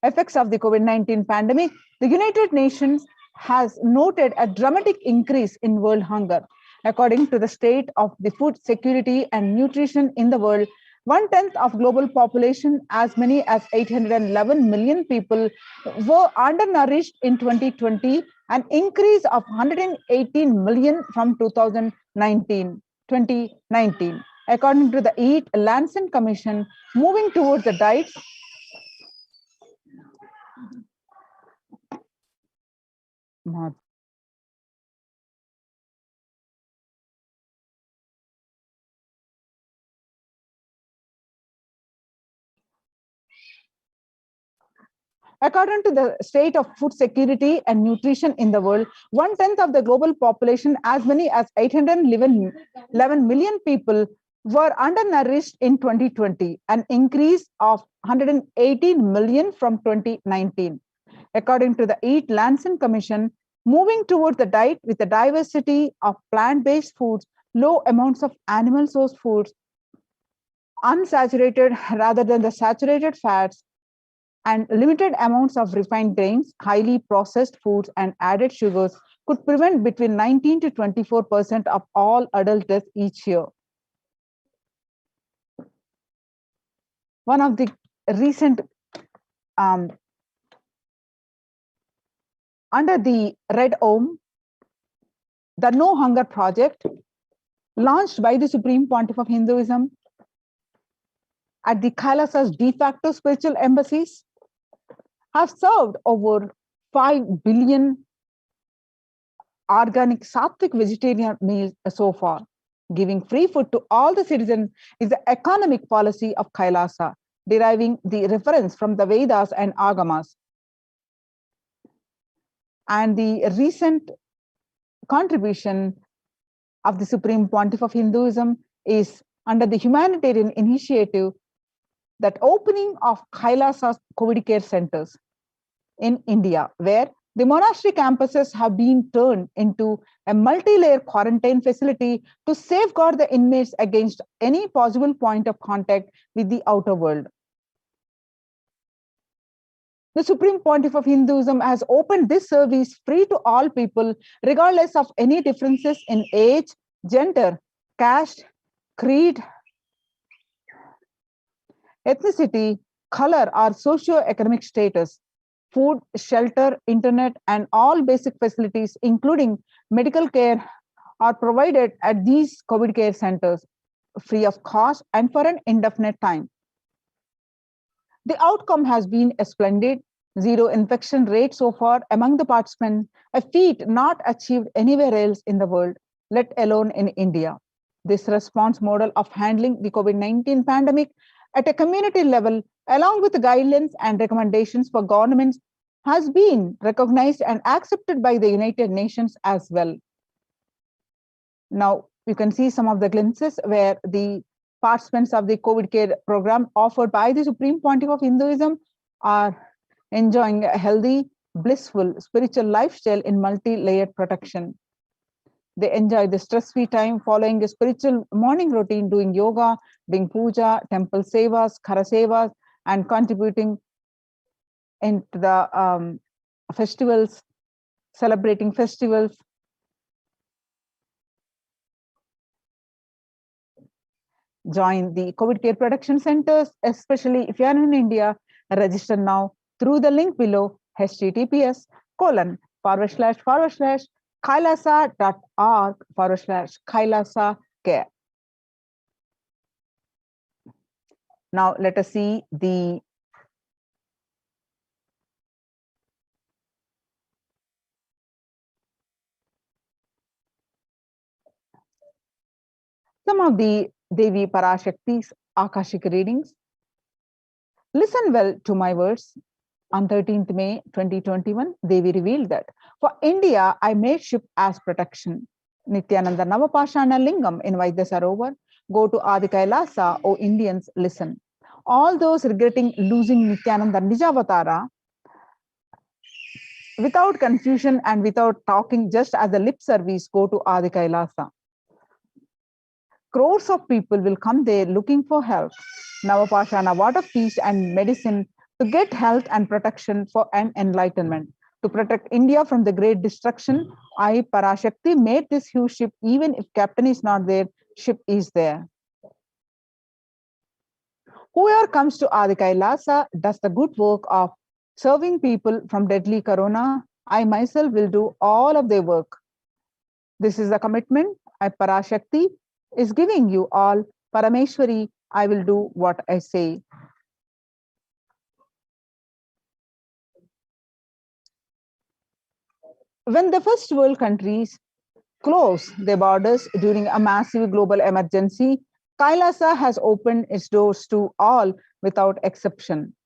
[SPEAKER 7] Effects of the COVID-19 pandemic, the United Nations has noted a dramatic increase in world hunger. According to the state of the food security and nutrition in the world, 1/10 of global population, as many as 811 million people, were undernourished in 2020, an increase of 118 million from 2019. According to the Eat Lancet Commission, moving towards the diet. According to the state of food security and nutrition in the world, 1/10 of the global population, as many as 811 million people, were undernourished in 2020, an increase of 118 million from 2019. According to the Eat Lancet Commission, moving towards the diet with a diversity of plant-based foods, low amounts of animal source foods, unsaturated rather than the saturated fats, and limited amounts of refined grains, highly processed foods, and added sugars could prevent between 19 to 24% of all adult deaths each year. One of the recent, under the Red Om, the No Hunger Project, launched by the Supreme Pontiff of Hinduism at the Kailasa's de facto spiritual embassies, have served over 5 billion organic sattvic vegetarian meals so far. Giving free food to all the citizens is the economic policy of Kailasa, deriving the reference from the Vedas and Agamas. And the recent contribution of the Supreme Pontiff of Hinduism is under the humanitarian initiative, that opening of Kailasa's COVID care centers in India, where the monastery campuses have been turned into a multi-layer quarantine facility to safeguard the inmates against any possible point of contact with the outer world. The Supreme Pontiff of Hinduism has opened this service free to all people, regardless of any differences in age, gender, caste, creed, ethnicity, color, or socio-economic status. Food, shelter, internet, and all basic facilities, including medical care, are provided at these COVID care centers free of cost and for an indefinite time. The outcome has been a splendid zero infection rate so far among the participants, a feat not achieved anywhere else in the world, let alone in India. This response model of handling the COVID-19 pandemic at a community level, along with the guidelines and recommendations for governments, has been recognized and accepted by the United Nations as well. Now, you can see some of the glimpses where the participants of the COVID care program offered by the Supreme Pontiff of Hinduism are enjoying a healthy, blissful spiritual lifestyle in multi-layered protection. They enjoy the stress-free time following a spiritual morning routine, doing yoga, doing puja, temple sevas, khara sevas, and contributing into the festivals, celebrating festivals. Join the COVID care protection centers, especially if you are in India. Register now through the link below, https://kailasa.org/kailasa care. Now let us see the some of the Devi Parashakti's Akashic readings. Listen well to my words. On 13th May 2021, Devi revealed that, for India, I made ship as protection. Nityananda Navapashana Lingam in Vaidya Sarovar. Go to Adi Kailasa, O Indians, listen. All those regretting losing Nityananda Nijavatara, without confusion and without talking, just as a lip service, go to Adi Kailasa. Crores of people will come there looking for help. Navapashana, word of peace and medicine, to get health and protection for an enlightenment. To protect India from the great destruction, I, Parashakti, made this huge ship. Even if captain is not there, ship is there. Whoever comes to Adi Kailasa does the good work of serving people from deadly corona. I myself will do all of their work. This is the commitment I, Parashakti, is giving you all. Parameshwari, I will do what I say. When the first world countries closed their borders during a massive global emergency, Kailasa has opened its doors to all without exception.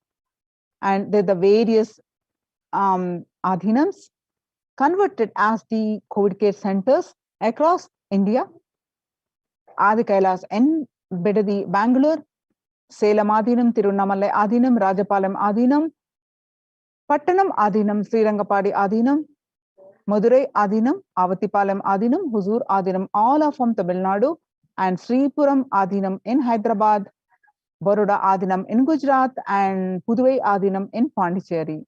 [SPEAKER 7] And the various adhinams converted as the COVID care centers across India. Adi Kailas in Bedadi, Bangalore, Salem Adhinam, Tirunamalai Adhinam, Rajapalam Adhinam, Pattanam Adhinam, Srirangapadi Adhinam, Madurai Adhinam, Avatipalam Adhinam, Huzur Adhinam, all are from Tamil Nadu, and Sripuram Adhinam in Hyderabad, Baroda Adhinam in Gujarat, and Puduvai Adhinam in Pondicherry.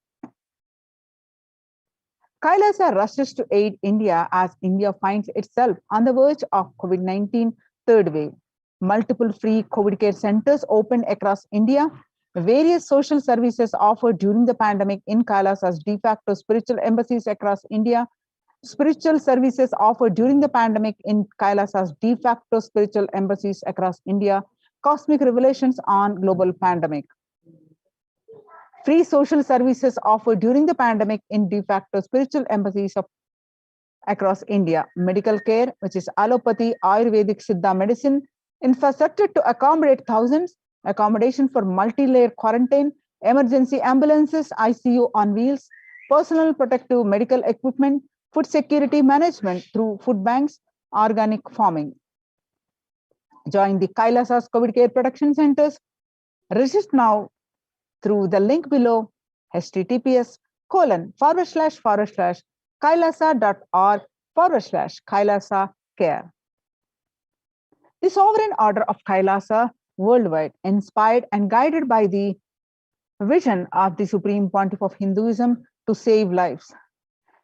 [SPEAKER 7] Kailasa rushes to aid India as India finds itself on the verge of COVID-19 third wave. Multiple free COVID care centers opened across India. Various social services offered during the pandemic in Kailasa's de facto spiritual embassies across India. Spiritual services offered during the pandemic in Kailasa's de facto spiritual embassies across India. Cosmic revelations on global pandemic. Free social services offered during the pandemic in de facto spiritual embassies across India. Medical care, which is allopathy, Ayurvedic, Siddha medicine, infrastructure to accommodate thousands, accommodation for multi-layer quarantine, emergency ambulances, ICU on wheels, personal protective medical equipment, food security management through food banks, organic farming. Join the Kailasa's COVID care production centers. Register now through the link below, https://kailasa.org/Kailasa care. The Sovereign Order of Kailasa worldwide, inspired and guided by the vision of the Supreme Pontiff of Hinduism to save lives.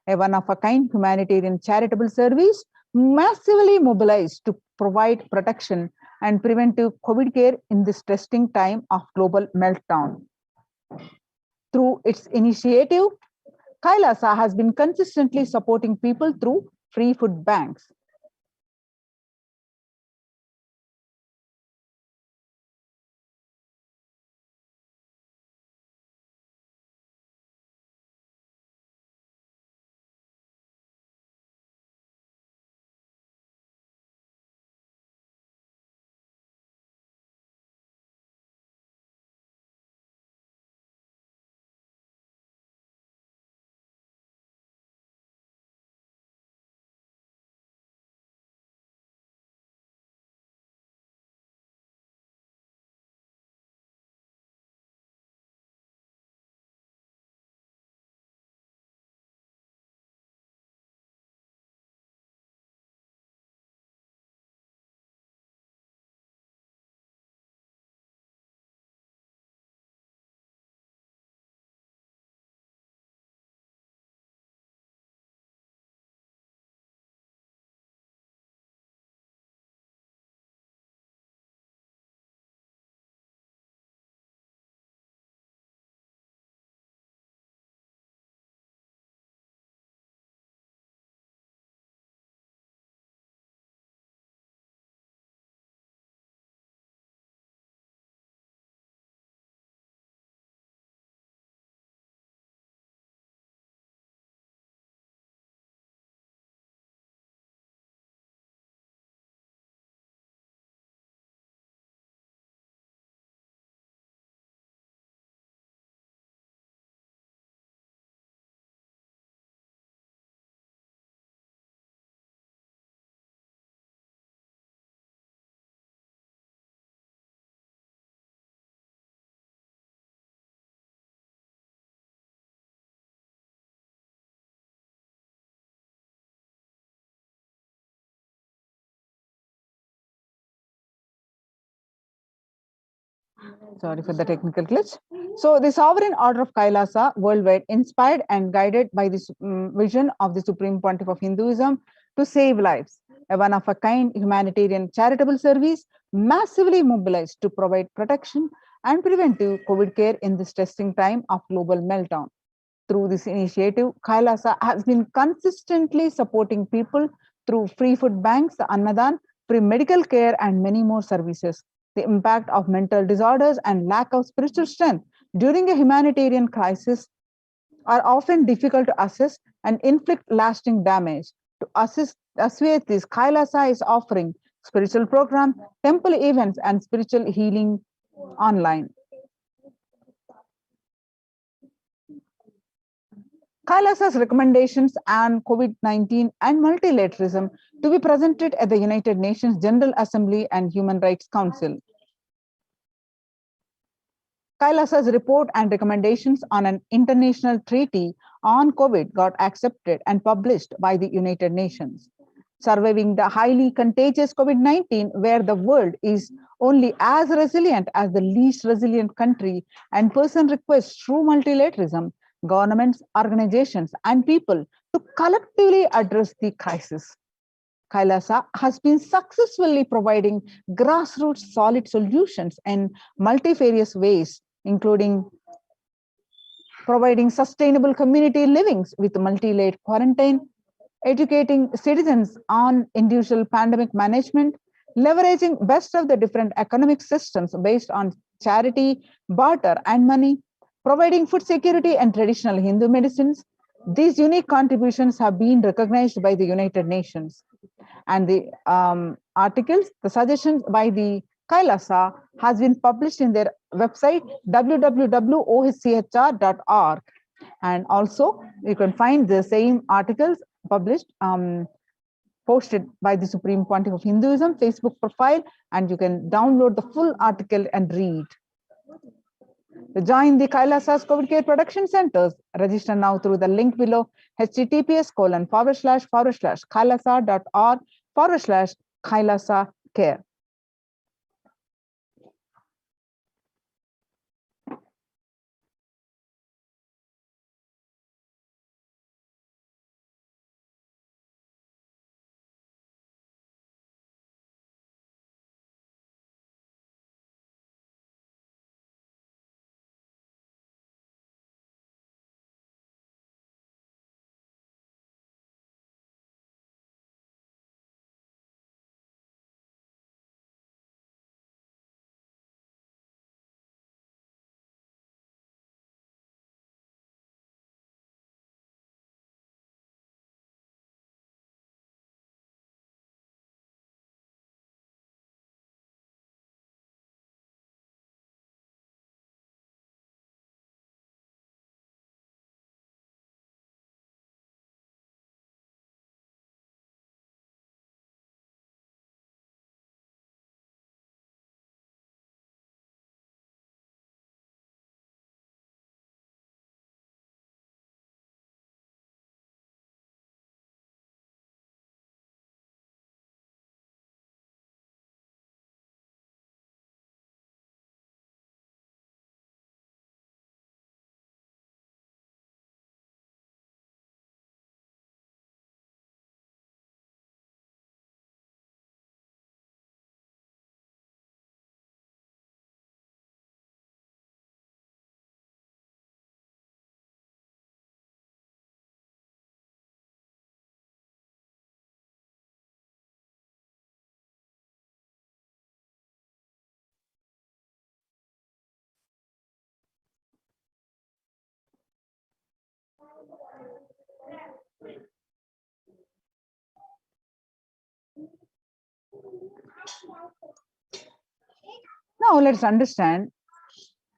[SPEAKER 7] A one-of-a-kind humanitarian charitable service massively mobilized to provide protection and preventive COVID care in this testing time of global meltdown. Through its initiative, Kailasa has been consistently supporting people through free food banks. Sorry for the technical glitch. So the Sovereign Order of Kailasa worldwide, inspired and guided by the vision of the Supreme Pontiff of Hinduism to save lives. A one-of-a-kind humanitarian charitable service massively mobilized to provide protection and preventive COVID care in this testing time of global meltdown. Through this initiative, Kailasa has been consistently supporting people through free food banks, Annadan, free medical care, and many more services. The impact of mental disorders and lack of spiritual strength during a humanitarian crisis are often difficult to assess and inflict lasting damage. To assuage this, Kailasa is offering spiritual programs, temple events, and spiritual healing online. Kailasa's recommendations on COVID-19 and multilateralism to be presented at the United Nations General Assembly and Human Rights Council. Kailasa's report and recommendations on an international treaty on COVID got accepted and published by the United Nations. Surviving the highly contagious COVID-19, where the world is only as resilient as the least resilient country and person requests true multilateralism, governments, organizations, and people to collectively address the crisis. Kailasa has been successfully providing grassroots solid solutions in multifarious ways, including providing sustainable community livings with multi-layered quarantine, educating citizens on individual pandemic management, leveraging best of the different economic systems based on charity, barter, and money, providing food security and traditional Hindu medicines. These unique contributions have been recognized by the United Nations. And the articles, the suggestions by the Kailasa has been published in their website www.ohchr.org. And also you can find the same articles published, posted by the Supreme Pontiff of Hinduism Facebook profile, and you can download the full article and read. To join the Kailasa's COVID Care Production Centers, register now through the link below, https://kailasa.org/Kailasa care. Now let's understand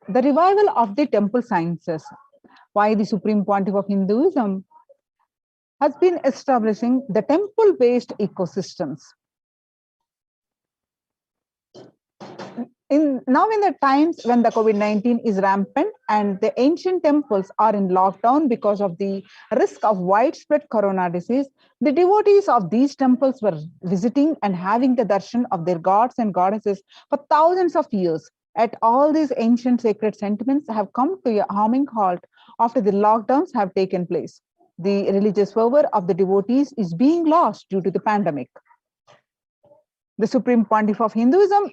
[SPEAKER 7] the revival of the temple sciences, why the Supreme Pontiff of Hinduism has been establishing the temple-based ecosystems. Now in the times when the COVID-19 is rampant and the ancient temples are in lockdown because of the risk of widespread corona disease, the devotees of these temples were visiting and having the darshan of their gods and goddesses for thousands of years. At all these ancient sacred sentiments have come to a harming halt after the lockdowns have taken place. The religious fervor of the devotees is being lost due to the pandemic. The Supreme Pontiff of Hinduism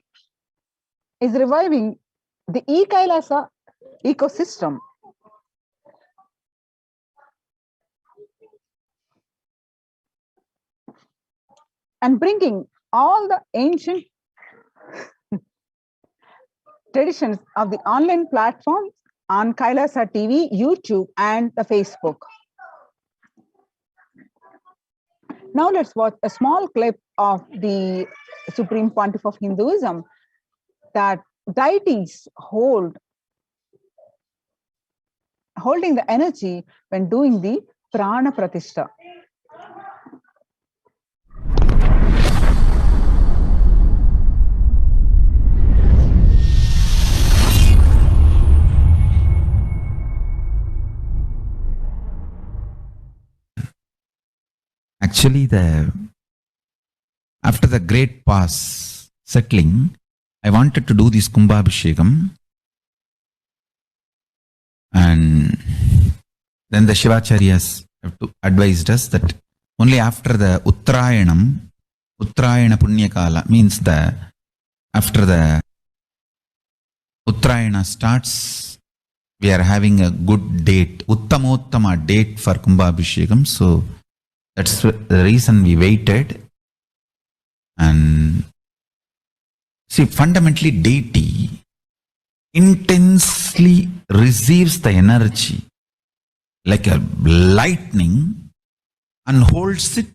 [SPEAKER 7] is reviving the e-Kailasa ecosystem and bringing all the ancient traditions of the online platforms on Kailasa TV, YouTube, and the Facebook. Now let's watch a small clip of the Supreme Pontiff of Hinduism that deities holding the energy when doing the Prana Pratishta.
[SPEAKER 4] Actually, after the great pause settling, I wanted to do this Kumbhabhishekam, and then the Shivacharyas have advised us that only after the Uttarayana Punyakala, means after the Uttarayana starts, we are having a good date, Uttamottama date for Kumbhabhishekam. So that's the reason we waited. And see, fundamentally, deity intensely receives the energy like a lightning and holds it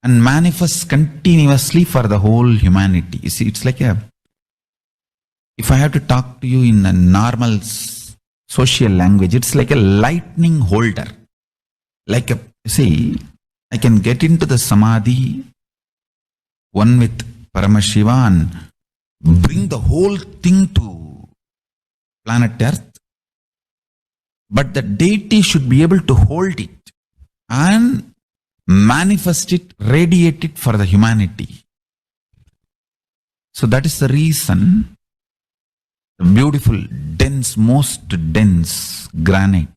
[SPEAKER 4] and manifests continuously for the whole humanity. You see, it's like if I have to talk to you in a normal social language, it's like a lightning holder. See, I can get into the Samadhi, one with Paramashiva, and bring the whole thing to planet Earth. But the deity should be able to hold it and manifest it, radiate it for the humanity. So that is the reason the beautiful, dense, most dense granite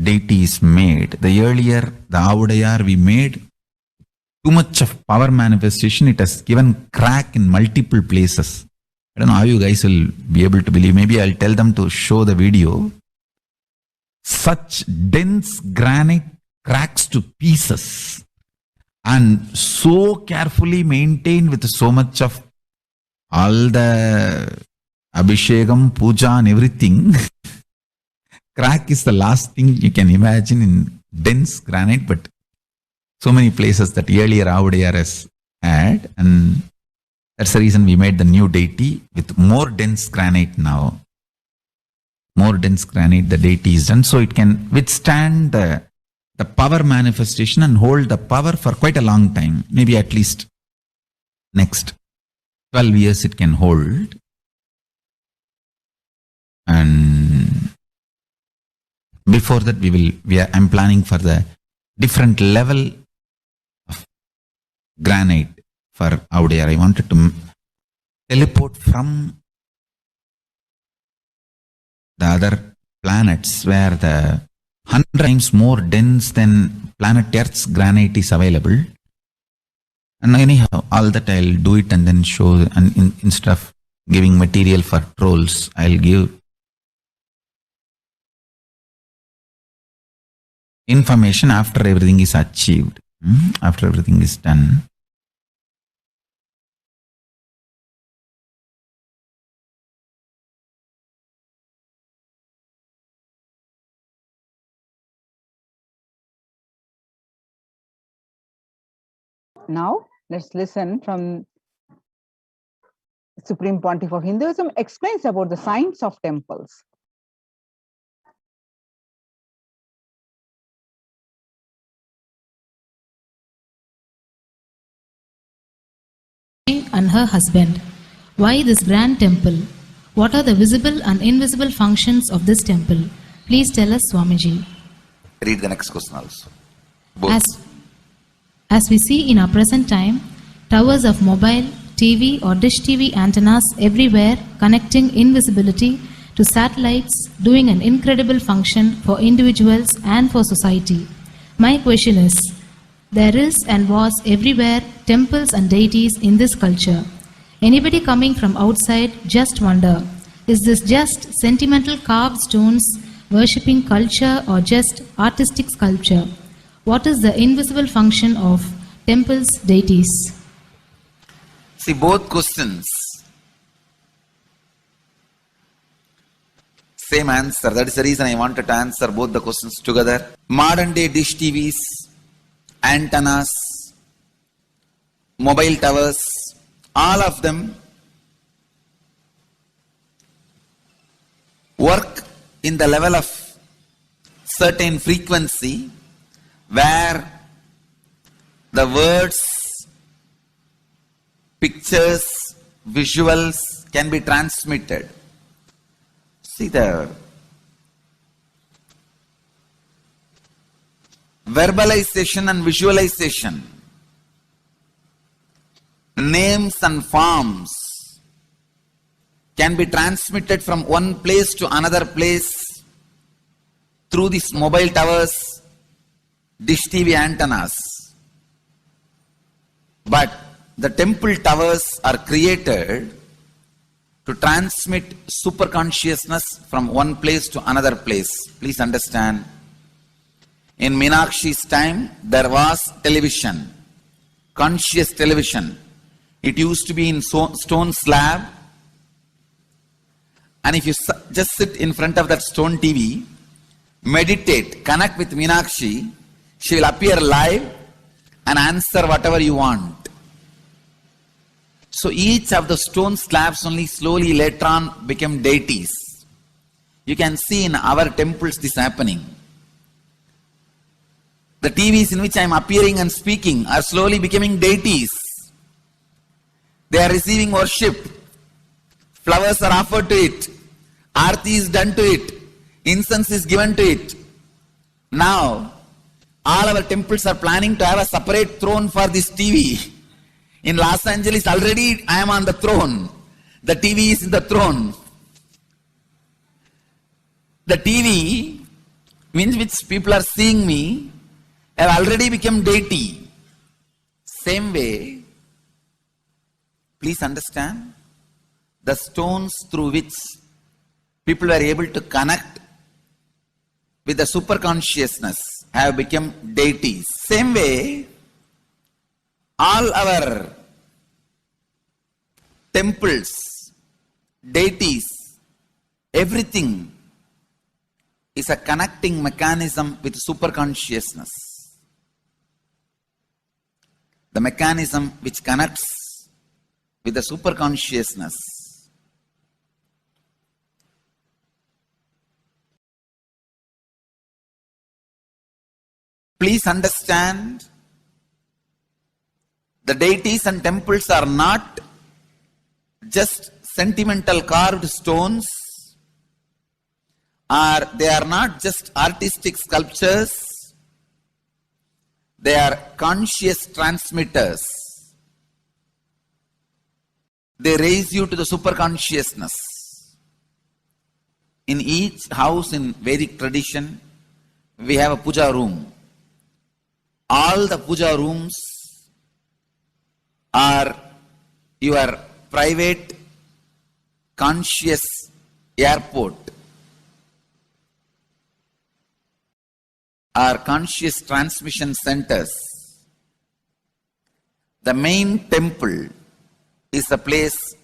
[SPEAKER 4] deity is made. The earlier, the Avudayar we made, too much of power manifestation, it has given crack in multiple places. I don't know how you guys will be able to believe. Maybe I'll tell them to show the video. Such dense granite cracks to pieces and so carefully maintained with so much of all the Abhishekam, Puja and everything. Crack is the last thing you can imagine in dense granite, but so many places that earlier Avudayar has had, and that's the reason we made the new deity with more dense granite now. More dense granite, the deity is done, so it can withstand the power manifestation and hold the power for quite a long time. Maybe at least next 12 years it can hold. And before that I'm planning for the different level of granite for Avudayar. I wanted to teleport from the other planets where the 100 times more dense than planet Earth's granite is available. And anyhow, all that I'll do it and then show, and instead of giving material for trolls, I'll give information after everything is achieved, after everything is done.
[SPEAKER 7] Now, let's listen from Supreme Pontiff of Hinduism explains about the science of temples.
[SPEAKER 9] And her husband. Why this grand temple? What are the visible and invisible functions of this temple? Please tell us, Swamiji.
[SPEAKER 4] Read the next question also.
[SPEAKER 9] As we see in our present time, towers of mobile, TV or dish TV antennas everywhere connecting invisibility to satellites, doing an incredible function for individuals and for society. My question is, there is and was everywhere temples and deities in this culture. Anybody coming from outside just wonder, is this just sentimental carved stones, worshipping culture, or just artistic sculpture? What is the invisible function of temples, deities?
[SPEAKER 4] See, both questions, same answer. That is the reason I wanted to answer both the questions together. Modern day dish TVs, antennas, mobile towers, all of them work in the level of certain frequency where the words, pictures, visuals can be transmitted. See, the verbalization and visualization, names and forms can be transmitted from one place to another place through these mobile towers, dish TV antennas. But the temple towers are created to transmit superconsciousness from one place to another place. Please understand, in Meenakshi's time, there was television, conscious television. It used to be in stone slab, and if you just sit in front of that stone TV, meditate, connect with Meenakshi, she will appear live and answer whatever you want. So each of the stone slabs only slowly later on became deities. You can see in our temples this happening. The TVs in which I am appearing and speaking are slowly becoming deities. They are receiving worship. Flowers are offered to it. Aarti is done to it. Incense is given to it. Now, all our temples are planning to have a separate throne for this TV. In Los Angeles, already I am on the throne. The TV is in the throne. The TV, in which people are seeing me, have already become deity. Same way, please understand, the stones through which people were able to connect with the superconsciousness have become deities. Same way, all our temples, deities, everything is a connecting mechanism with superconsciousness. The mechanism which connects with the superconsciousness. Please understand, the deities and temples are not just sentimental carved stones, or they are not just artistic sculptures. They are conscious transmitters. They raise you to the superconsciousness. In each house in Vedic tradition, we have a puja room. All the puja rooms are your private conscious airport, are conscious transmission centers. The main temple is a place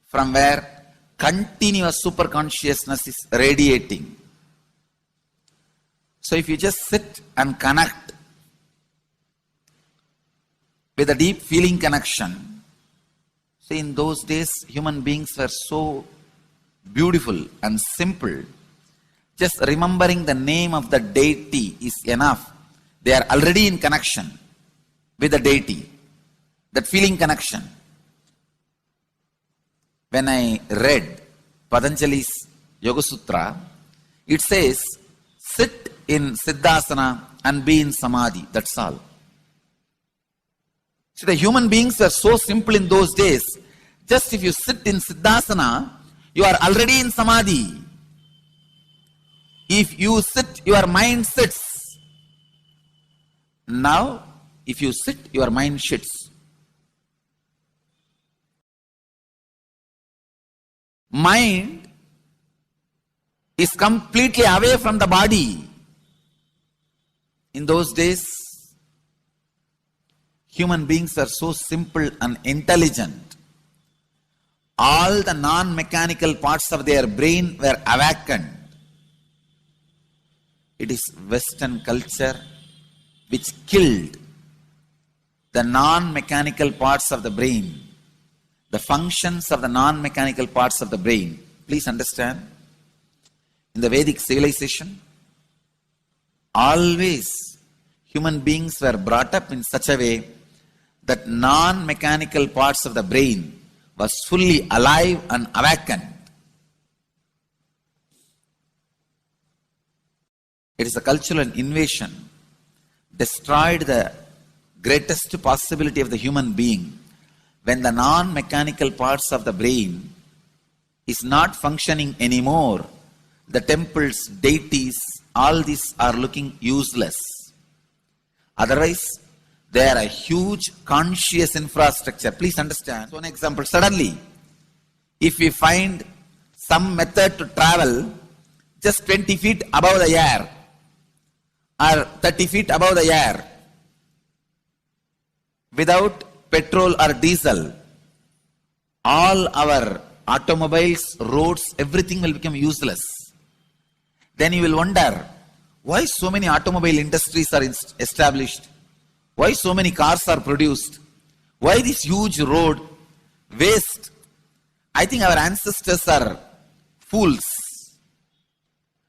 [SPEAKER 4] from where continuous superconsciousness is radiating. So if you just sit and connect with a deep feeling connection, see, in those days human beings were so beautiful and simple. Just remembering the name of the deity is enough. They are already in connection with the deity. That feeling connection. When I read Patanjali's Yoga Sutra, it says, sit in Siddhasana and be in Samadhi. That's all. So the human beings were so simple in those days. Just if you sit in Siddhasana, you are already in Samadhi. If you sit, your mind sits. Now, if you sit, your mind shits. mind is completely away from the body. In those days, human beings are so simple and intelligent. All the non-mechanical parts of their brain were awakened. It is Western culture which killed the non-mechanical parts of the brain, the functions of the non-mechanical parts of the brain. Please understand, in the Vedic civilization, always human beings were brought up in such a way that non-mechanical parts of the brain was fully alive and awakened. It is a cultural invasion, destroyed the greatest possibility of the human being when the non-mechanical parts of the brain is not functioning anymore. The temples, deities, all these are looking useless. Otherwise, they are a huge conscious infrastructure. Please understand. So, an example, suddenly, if we find some method to travel just 20 feet above the air or 30 feet above the air without petrol or diesel, all our automobiles, roads, everything will become useless. Then you will wonder, why so many automobile industries are established? Why so many cars are produced? Why this huge road waste? I think our ancestors are fools.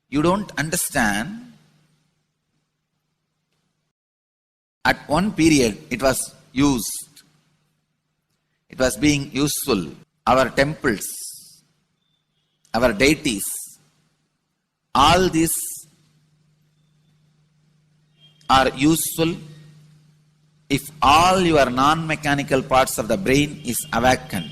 [SPEAKER 4] You don't understand. At one period, it was used. It was being useful. Our temples, our deities, all these are useful if all your non-mechanical parts of the brain is awakened.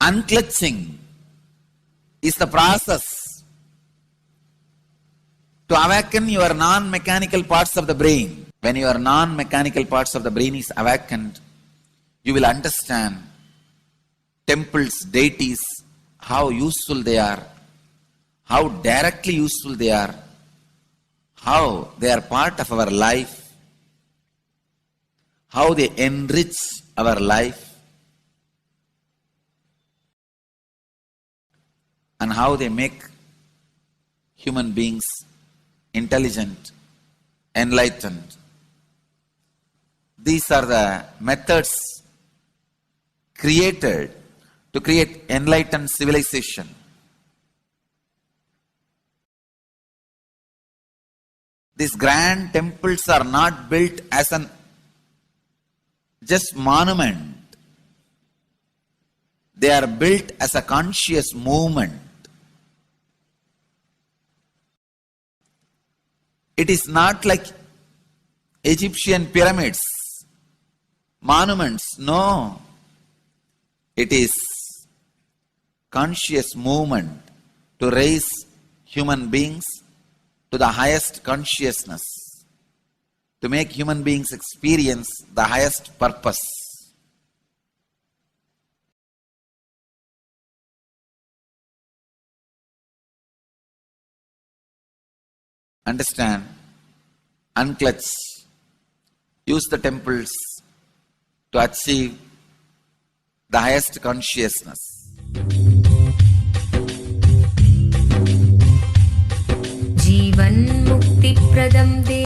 [SPEAKER 4] Unclutching is the process to awaken your non-mechanical parts of the brain. When your non-mechanical parts of the brain is awakened, you will understand temples, deities, how useful they are, how directly useful they are, how they are part of our life, how they enrich our life, and how they make human beings intelligent, enlightened. These are the methods created to create enlightened civilization. These grand temples are not built as an just monument. They are built as a conscious movement. It is not like Egyptian pyramids, monuments. No. It is conscious movement to raise human beings to the highest consciousness, to make human beings experience the highest purpose. Understand, unclutch, use the temples to achieve the highest consciousness.
[SPEAKER 10] जीवन मुक्ति प्रदम दे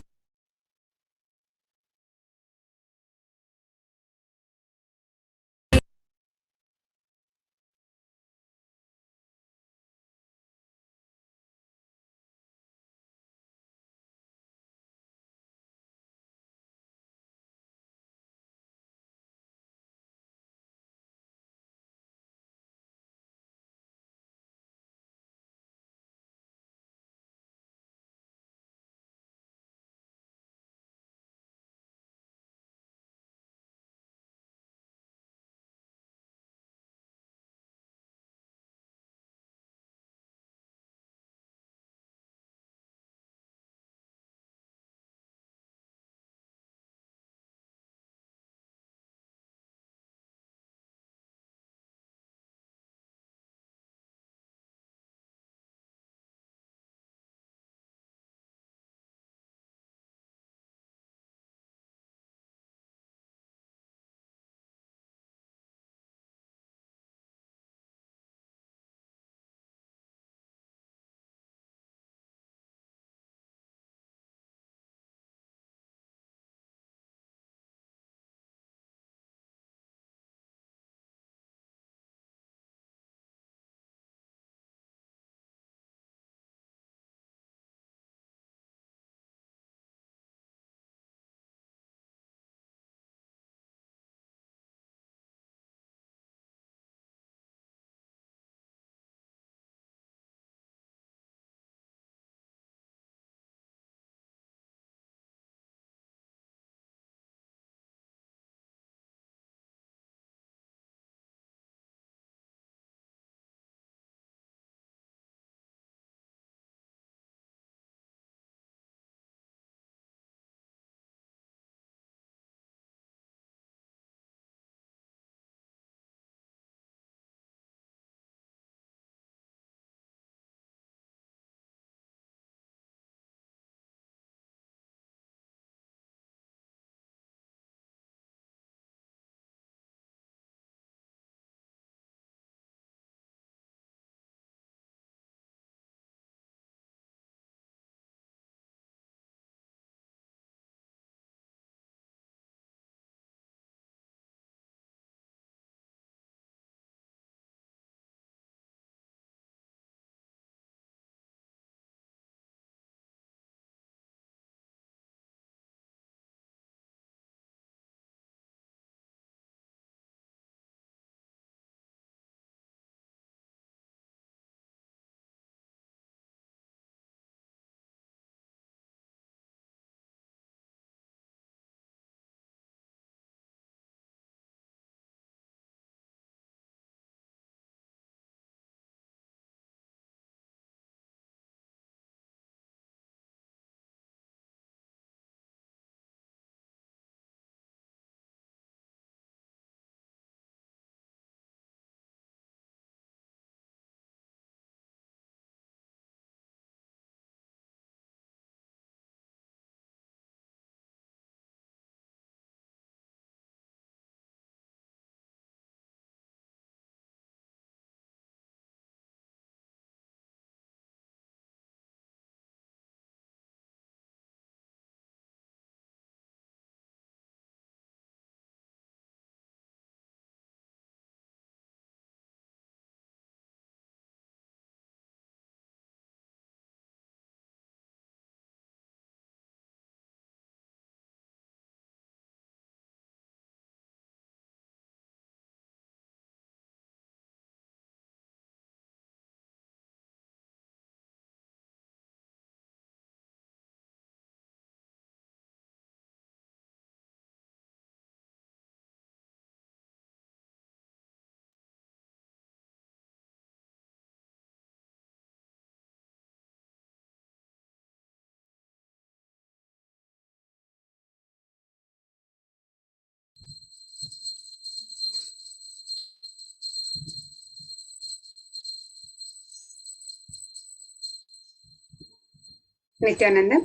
[SPEAKER 11] Nityananda.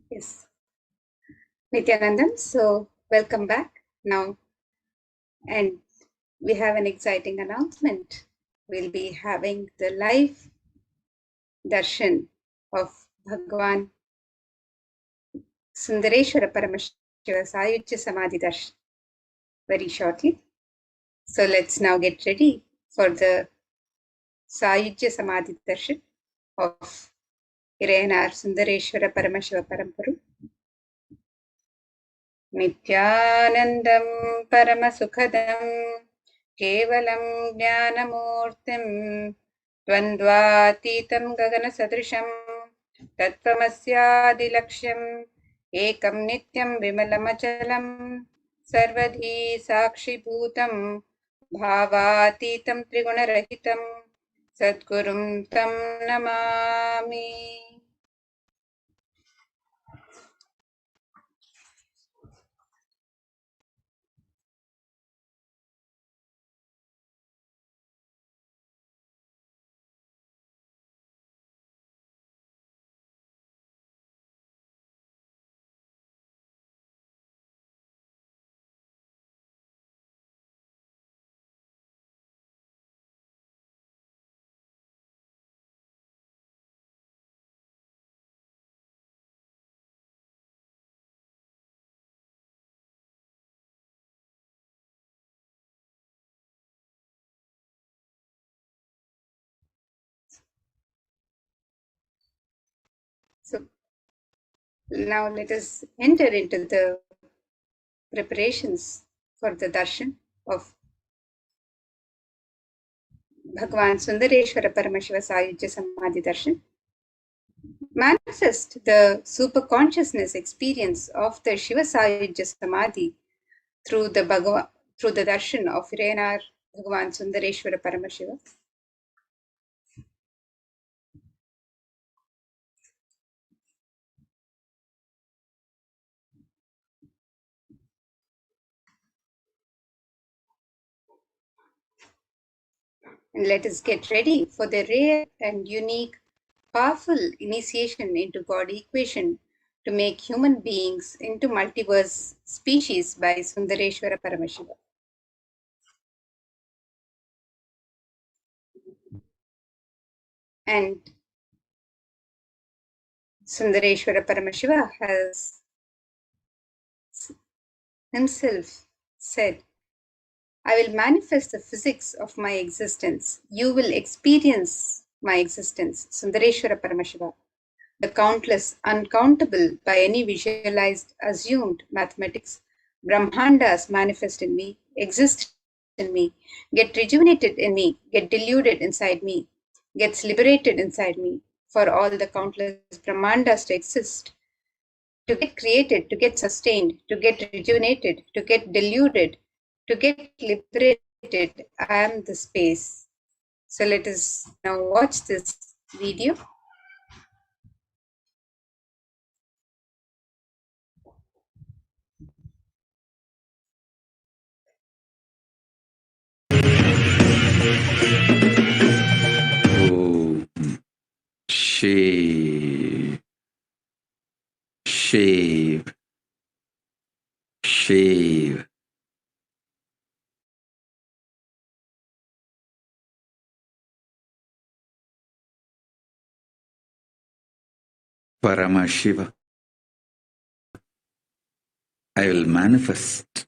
[SPEAKER 11] Yes, Nityanandan. So welcome back now, and we have an exciting announcement. We'll be having the live darshan of Bhagavan Sundareshwara Paramashiva Sayujya Samadhi darshan very shortly. So let's now get ready for the Sayujya Samadhi darshan of Irayanar Sundareshwara Paramashiva Paramparu. नित्यानन्दं परमसुखदं केवलं ज्ञानमूर्तिं द्वन्द्वातीतं गगनसदृशं तत्त्वमस्यादिलक्ष्यम् एकं नित्यं विमलमचलं सर्वधी साक्षिभूतं भावातीतं त्रिगुणरहितं सद्गुरुं तं Namami. So now let us enter into the preparations for the darshan of Bhagavan Sundareshwara Paramashiva Sayujya Samadhi darshan. Manifest the superconsciousness experience of the Shiva Sayujya Samadhi through the darshan of Irayanar Bhagavan Sundareshwara Paramashiva. And let us get ready for the rare and unique, powerful initiation into God equation to make human beings into multiverse species by Sundareshwara Paramashiva. And Sundareshwara Paramashiva has himself said, I will manifest the physics of my existence. You will experience my existence. Sundareshwara Paramashiva, the countless, uncountable by any visualized, assumed mathematics, Brahmandas manifest in me, exist in me, get rejuvenated in me, get deluded inside me, gets liberated inside me, for all the countless Brahmandas to exist, to get created, to get sustained, to get rejuvenated, to get deluded, to get liberated. I am the space. So let us now watch this video.
[SPEAKER 5] Oh, shave, shave, shave. Paramashiva, I will manifest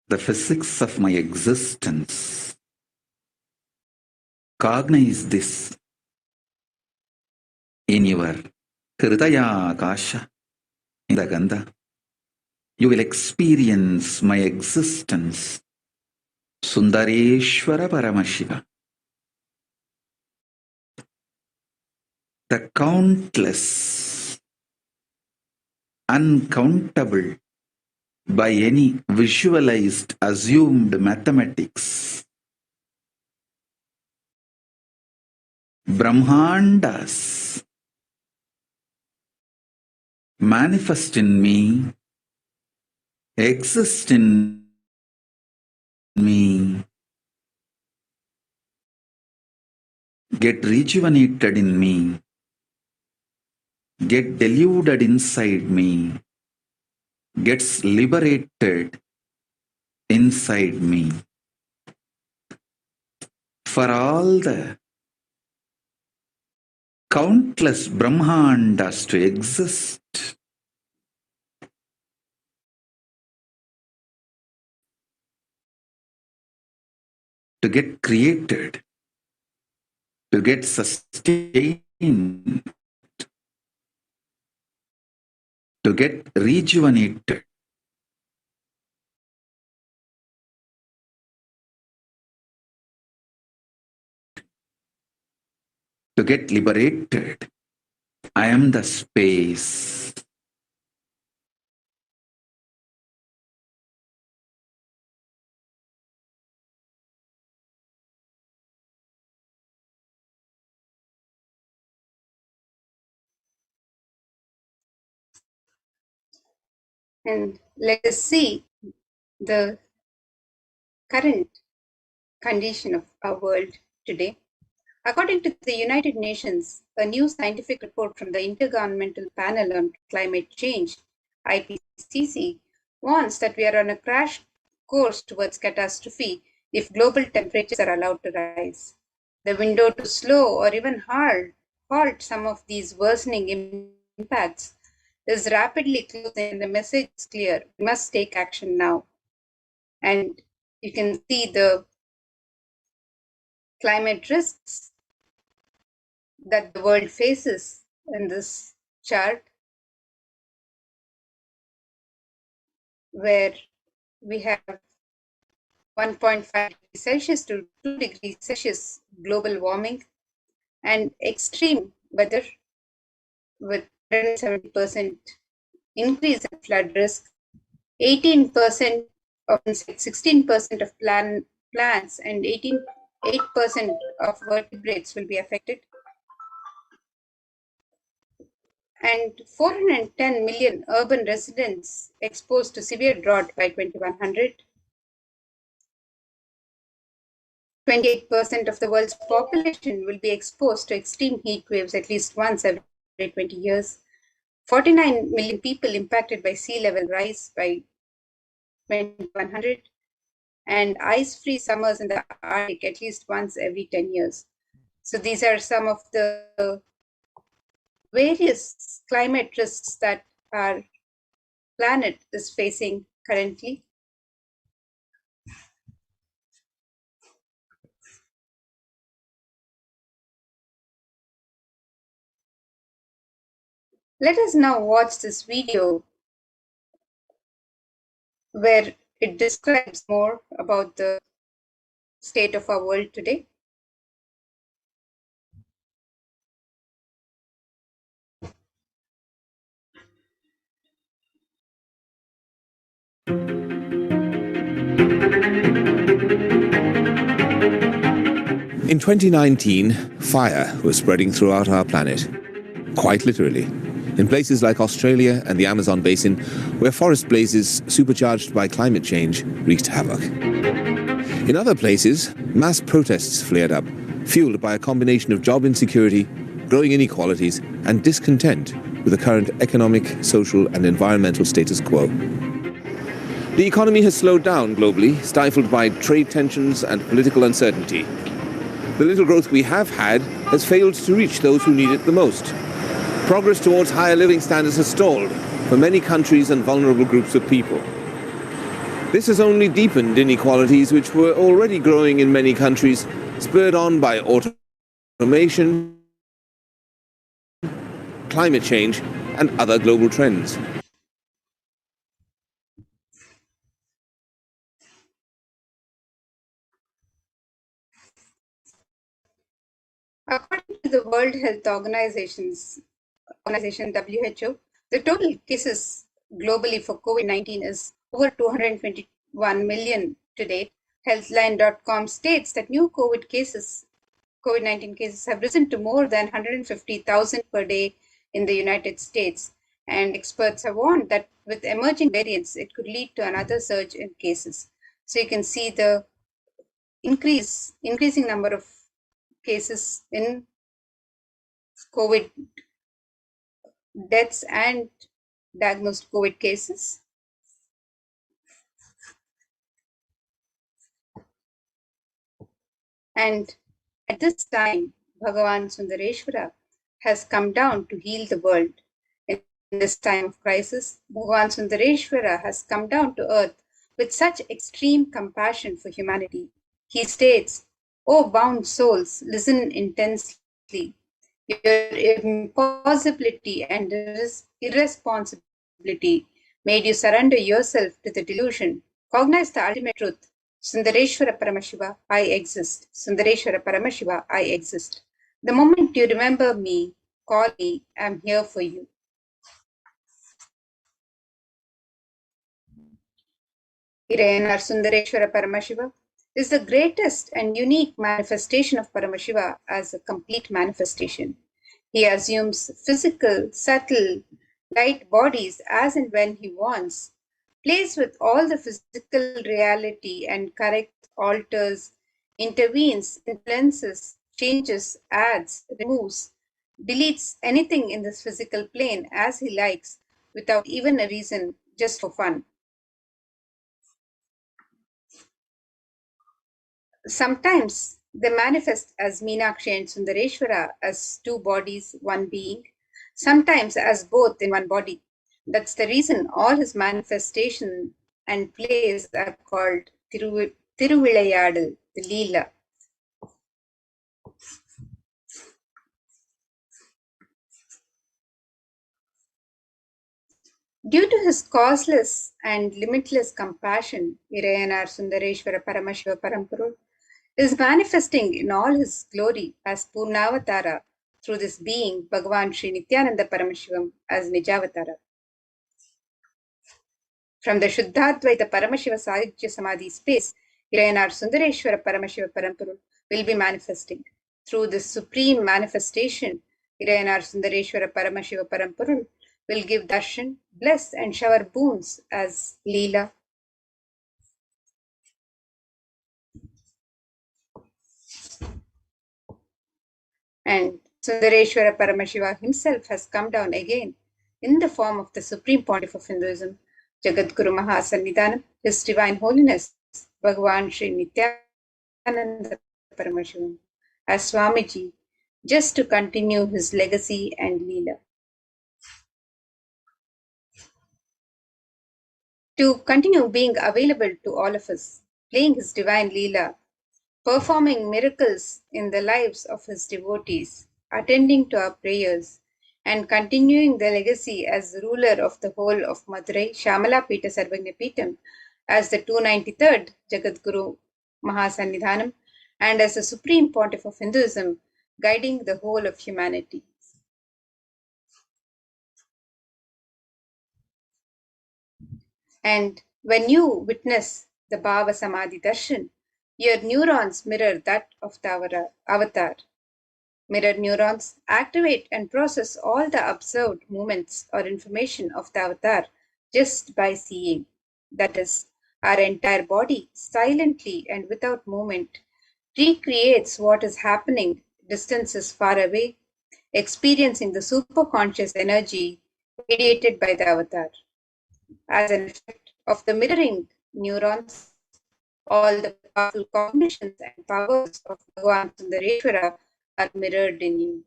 [SPEAKER 5] the physics of my existence cognize this in your Hridaya Akasha, in the Gandha, you will experience my existence, Sundareshwara Paramashiva. The countless, uncountable by any visualized, assumed mathematics, Brahmandas manifest in me, exist in me, get rejuvenated in me, get deluded inside me, gets liberated inside me. For all the countless Brahmandas to exist, to get created, to get sustained, to get rejuvenated, to get liberated. I am the space.
[SPEAKER 11] And let us see the current condition of our world today. According to the United Nations, a new scientific report from the Intergovernmental Panel on Climate Change, IPCC, warns that we are on a crash course towards catastrophe if global temperatures are allowed to rise. The window to slow or even halt some of these worsening impacts is rapidly closing, and the message is clear: we must take action now. And you can see the climate risks that the world faces in this chart, where we have 1.5 degrees Celsius to 2 degrees Celsius global warming and extreme weather with 170% increase in flood risk, 18% of insects, 16% of plants, and 8% of vertebrates will be affected. And 410 million urban residents exposed to severe drought by 2100. 28% of the world's population will be exposed to extreme heat waves at least once every 20 years. 49 million people impacted by sea level rise by 2100. And ice-free summers in the Arctic at least once every 10 years. So these are some of the various climate risks that our planet is facing currently. Let us now watch this video where it describes more about the state of our world today.
[SPEAKER 12] In 2019, fire was spreading throughout our planet, quite literally, in places like Australia and the Amazon basin, where forest blazes supercharged by climate change wreaked havoc. In other places, mass protests flared up, fueled by a combination of job insecurity, growing inequalities, and discontent with the current economic, social, and environmental status quo. The economy has slowed down globally, stifled by trade tensions and political uncertainty. The little growth we have had has failed to reach those who need it the most. Progress towards higher living standards has stalled for many countries and vulnerable groups of people. This has only deepened inequalities which were already growing in many countries, spurred on by automation, climate change, and other global trends.
[SPEAKER 11] According to the World Health Organization WHO, the total cases globally for COVID-19 is over 221 million to date. Healthline.com states that new COVID-19 cases have risen to more than 150,000 per day in the United States, and experts have warned that with emerging variants, it could lead to another surge in cases. So you can see the increasing number of cases in COVID deaths and diagnosed COVID cases. And at this time, Bhagavan Sundareshwara has come down to heal the world. In this time of crisis, Bhagavan Sundareshwara has come down to earth with such extreme compassion for humanity. He states, "O bound souls, listen intensely. Your impossibility and irresponsibility made you surrender yourself to the delusion. Cognize the ultimate truth. Sundareshwara Paramashiva, I exist. Sundareshwara Paramashiva, I exist. The moment you remember me, call me, I'm here for you." Irayanar Sundareshwara Paramashiva is the greatest and unique manifestation of Paramashiva as a complete manifestation. He assumes physical, subtle, light bodies as and when he wants, plays with all the physical reality and corrects, alters, intervenes, influences, changes, adds, removes, deletes anything in this physical plane as he likes without even a reason, just for fun. Sometimes they manifest as Meenakshi and Sundareshwara as two bodies, one being, sometimes as both in one body. That's the reason all his manifestations and plays are called Tiruvilayadal, the leela. Due to his causeless and limitless compassion, Irayanar Sundareshwara Paramashiva Parampurul is manifesting in all his glory as Purnavatara through this being, Bhagavan Sri Nithyananda Paramashivam, as Nijavatara. From the Shuddhadvaita Paramashiva Sayujya Samadhi space, Irayanar Sundareshwara Paramashiva Parampurul will be manifesting. Through this supreme manifestation, Irayanar Sundareshwara Paramashiva Parampurul will give Darshan, bless and shower boons as leela. And Sundareshwara Paramashiva himself has come down again in the form of the Supreme Pontiff of Hinduism, Jagadguru Mahasannidhanam, His Divine Holiness, Bhagavan Sri Nithyananda Paramashivam, as Swamiji, just to continue his legacy and leela. To continue being available to all of us, playing his divine leela, performing miracles in the lives of his devotees, attending to our prayers, and continuing the legacy as ruler of the whole of Madurai, Shamala Pita Sarvagna Pitam, as the 293rd Jagadguru Mahasannidhanam, and as the Supreme Pontiff of Hinduism, guiding the whole of humanity. And when you witness the Bhava Samadhi Darshan, your neurons mirror that of the avatar. Mirror neurons activate and process all the observed movements or information of the avatar just by seeing. That is, our entire body silently and without movement recreates what is happening distances far away, experiencing the superconscious energy radiated by the avatar. As an effect of the mirroring neurons, all the powerful cognitions and powers of Bhagavan Sundareshwara are mirrored in you.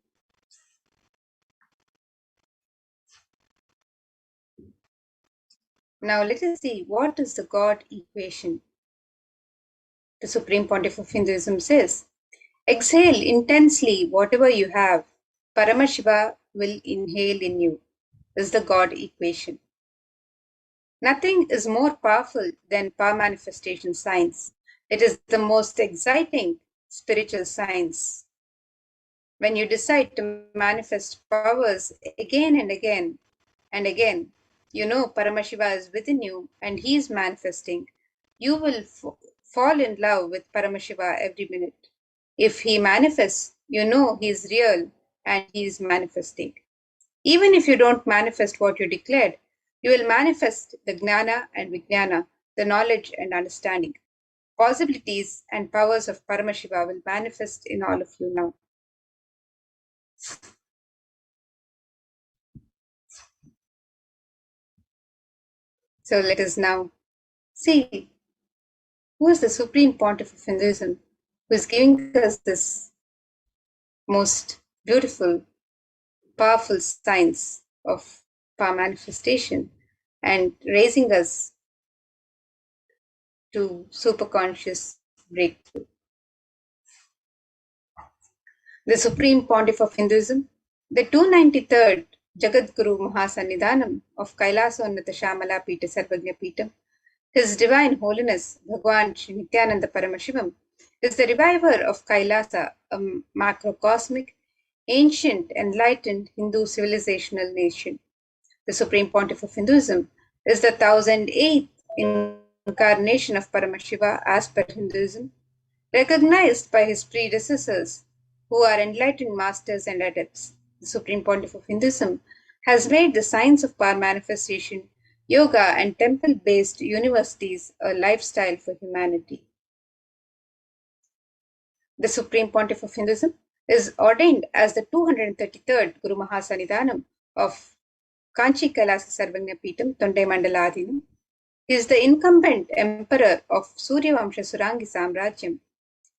[SPEAKER 11] Now let us see, what is the God equation? The Supreme Pontiff of Hinduism says, exhale intensely whatever you have. Paramashiva will inhale in you, is the God equation. Nothing is more powerful than power manifestation science. It is the most exciting spiritual science. When you decide to manifest powers again and again and again, you know Paramashiva is within you and he is manifesting. You will fall in love with Paramashiva every minute. If he manifests, you know he is real and he is manifesting. Even if you don't manifest what you declared, you will manifest the Gnana and Vijnana, the knowledge and understanding. Possibilities and powers of Paramashiva will manifest in all of you now. So let us now see who is the Supreme Pontiff of Hinduism, who is giving us this most beautiful, powerful science of power manifestation and raising us to superconscious breakthrough. The Supreme Pontiff of Hinduism, the 293rd Jagadguru Mahasannidhanam of Kailasa Unnata Shamala Pita Sarvagnya Pita, His Divine Holiness Bhagavan Nityananda Paramashivam, is the reviver of Kailasa, a macrocosmic, ancient, enlightened Hindu civilizational nation. The Supreme Pontiff of Hinduism is the 1008th incarnation of Paramashiva as per Hinduism, recognized by his predecessors who are enlightened masters and adepts. The Supreme Pontiff of Hinduism has made the science of power manifestation, yoga, and temple-based universities a lifestyle for humanity. The Supreme Pontiff of Hinduism is ordained as the 233rd Guru Mahasannidhanam of Kanchi Kailasa Sarvagnya Peetam, Tondai Mandala Adhinam. He is the incumbent emperor of Suryavamsha Surangi Samrajyam.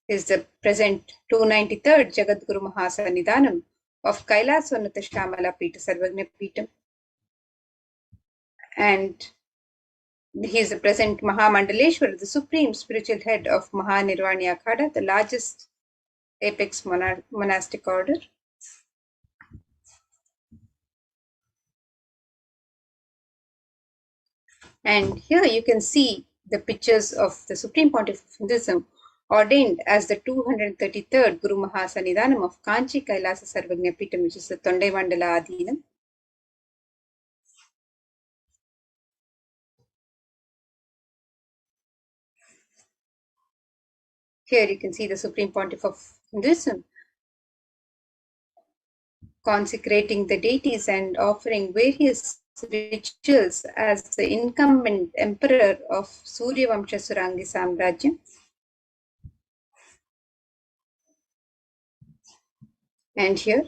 [SPEAKER 11] He is the present 293rd Jagadguru Mahasannidhanam of Kailasa Unnata Shamala Pita Sarvagnya Peetam. And he is the present Mahamandaleshwara, the supreme spiritual head of Mahanirvani Akhada, the largest apex monastic order. And here you can see the pictures of the Supreme Pontiff of Hinduism ordained as the 233rd Guru Mahasannidhanam of Kanchi Kailasa Sarvagnya Peetam, which is the Tondai Mandala Adhinam. Here you can see the Supreme Pontiff of Hinduism consecrating the deities and offering various rituals as the incumbent emperor of Suryavamsha Surangi Samrajyam. And here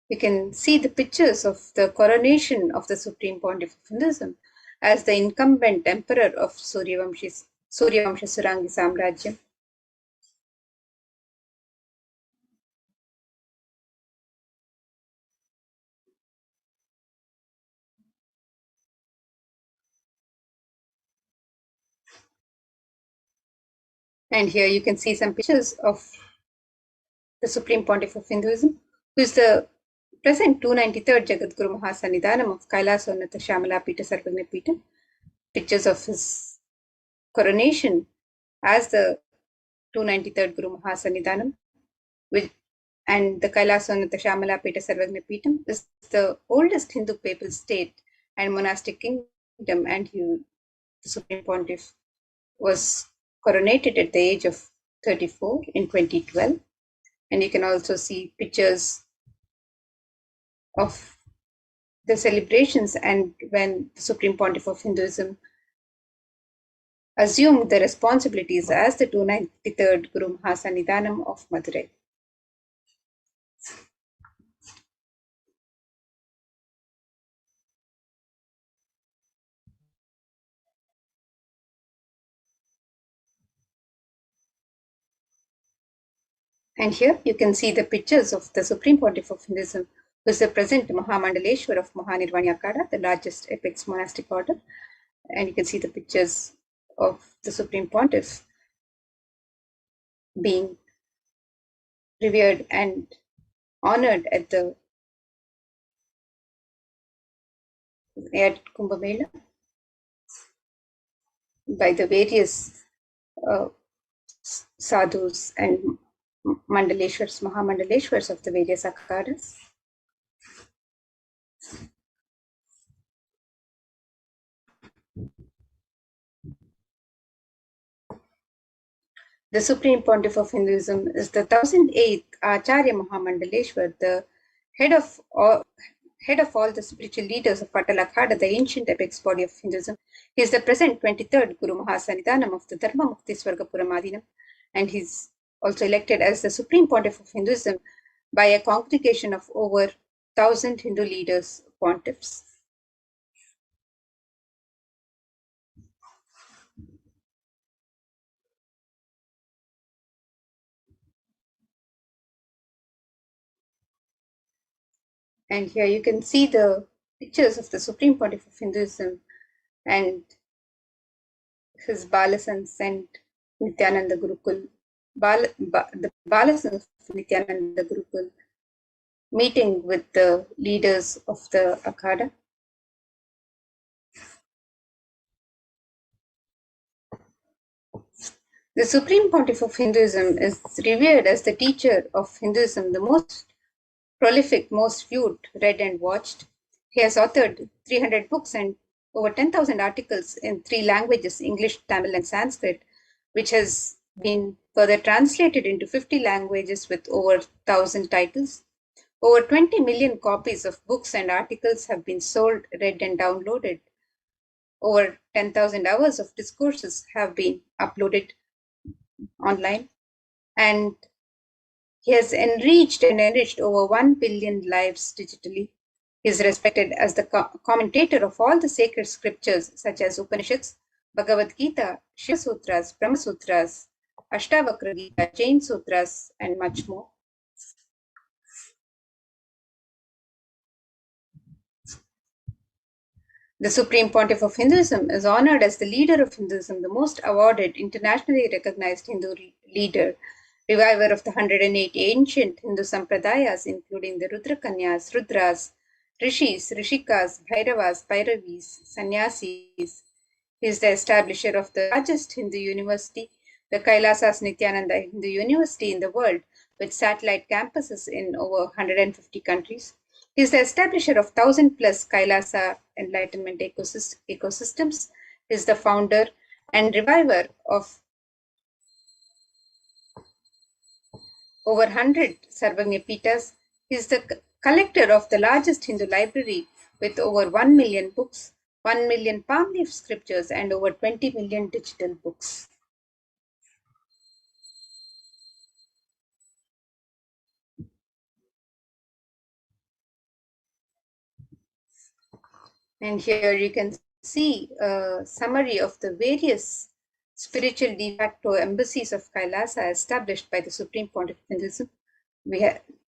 [SPEAKER 11] you can see the pictures of the coronation of the Supreme Pontiff of Hinduism as the incumbent emperor of Suryavamsha Surangi Samrajyam. And here you can see some pictures of the Supreme Pontiff of Hinduism, who is the present 293rd Jagadguru Mahasannidhanam of Kailasa Unnata Shamala Pita Sarvagnya Peetam. Pictures of his coronation as the 293rd Guru Mahasannidhanam, and the Kailasa Unnata Shamala Pita Sarvagnya Peetam is the oldest Hindu papal state and monastic kingdom, and the Supreme Pontiff was coronated at the age of 34 in 2012. And you can also see pictures of the celebrations and when the Supreme Pontiff of Hinduism assumed the responsibilities as the 293rd Guru Mahasannidhanam of Madurai. And here you can see the pictures of the Supreme Pontiff of Hinduism, who is the present Mahamandaleshwara of Mahanirvani Akhada, the largest apex monastic order. and you can see the pictures of the Supreme Pontiff being revered and honored at Kumbh Mela by the various sadhus and mandaleshwars, mahamandaleshwars of the various akhadas. The Supreme Pontiff of Hinduism is the 1008th Acharya Mahamandaleshwar, the head of all the spiritual leaders of Patal Akhada, the ancient apex body of Hinduism. He is the present 23rd Guru Mahasannidhanam of the Dharma Mukti Swargapuram Adinam, and he is also elected as the Supreme Pontiff of Hinduism by a congregation of over 1,000 Hindu leaders, pontiffs. And here you can see the pictures of the Supreme Pontiff of Hinduism and his Balasans and Nityananda Gurukul, the Balasans of Nityananda Gurukul meeting with the leaders of the Akhada. The Supreme Pontiff of Hinduism is revered as the teacher of Hinduism, the most prolific, most viewed, read and watched. He has authored 300 books and over 10,000 articles in 3 languages, English, Tamil and Sanskrit, which has been further translated into 50 languages with over 1,000 titles. Over 20 million copies of books and articles have been sold, read and downloaded. Over 10,000 hours of discourses have been uploaded online, and he has enriched and enriched over 1 billion lives digitally. He is respected as the commentator of all the sacred scriptures such as Upanishads, Bhagavad Gita, Shiva Sutras, Brahma Sutras, Ashtavakra Gita, Jain Sutras, and much more. The Supreme Pontiff of Hinduism is honored as the leader of Hinduism, the most awarded, internationally recognized Hindu leader, reviver of the 108 ancient Hindu sampradayas, including the Rudrakanyas, Rudras, Rishis, Rishikas, Bhairavas, Bhairavis, Sannyasis. He is the establisher of the largest Hindu university, the Kailasa's Nityananda Hindu University in the world, with satellite campuses in over 150 countries. He is the establisher of 1,000 plus Kailasa enlightenment ecosystems. He is the founder and reviver of over 100 Sarvagnya Pitas. He is the collector of the largest Hindu library with over 1 million books, 1 million palm leaf scriptures, and over 20 million digital books. And here you can see a summary of the various spiritual de facto embassies of Kailasa established by the Supreme Pontiff of Hinduism.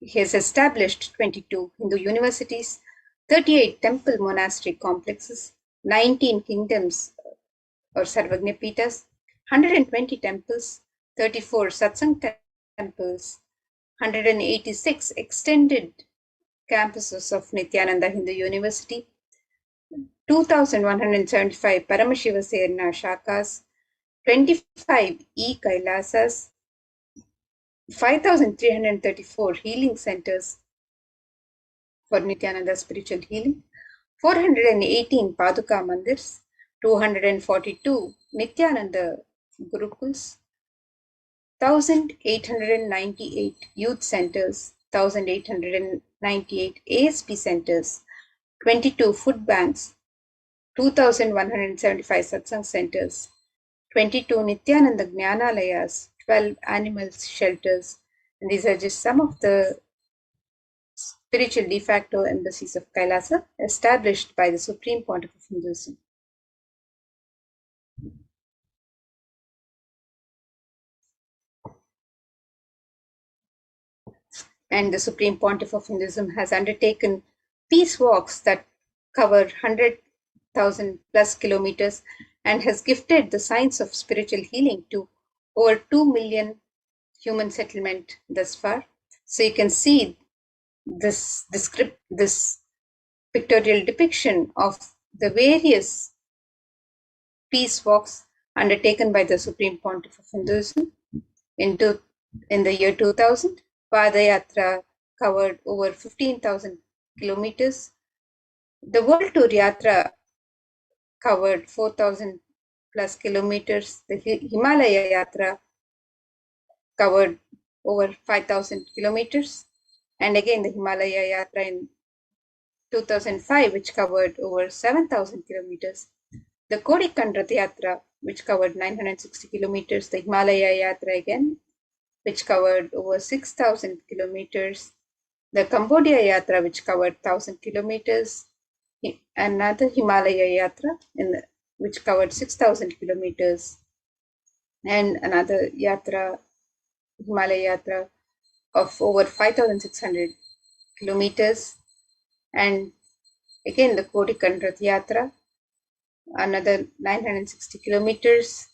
[SPEAKER 11] He has established 22 Hindu universities, 38 temple monastery complexes, 19 kingdoms or Sarvagnya Pitas, 120 temples, 34 satsang temples, 186 extended campuses of Nityananda Hindu University, 2,175 Paramashiva Serna Shakas, 25 e-Kailasas, 5,334 healing centers for Nityananda spiritual healing, 418 Paduka Mandirs, 242 Nityananda Gurukuls, 1,898 youth centers, 1,898 ASP centers, 22 food banks, 2,175 satsang centers, 22 Nityananda Jnanalayas, 12 animal shelters, and these are just some of the spiritual de facto embassies of Kailasa established by the Supreme Pontiff of Hinduism. And the Supreme Pontiff of Hinduism has undertaken peace walks that cover 100 4,000 plus kilometers and has gifted the science of spiritual healing to over 2 million human settlement thus far. So you can see this pictorial depiction of the various peace walks undertaken by the Supreme Pontiff of Hinduism in the year 2000. Padayatra covered over 15,000 kilometers. The World Tour Yatra covered 4,000 plus kilometers. The Himalaya Yatra covered over 5,000 kilometers. And again, the Himalaya Yatra in 2005, which covered over 7,000 kilometers. The Kodikan Rath Yatra, which covered 960 kilometers. The Himalaya Yatra again, which covered over 6,000 kilometers. The Cambodia Yatra, which covered 1,000 kilometers. Another Himalaya Yatra, which covered 6,000 kilometers. And another Yatra, Himalaya Yatra, of over 5,600 kilometers. And again, the Kodikan Rath Yatra, another 960 kilometers.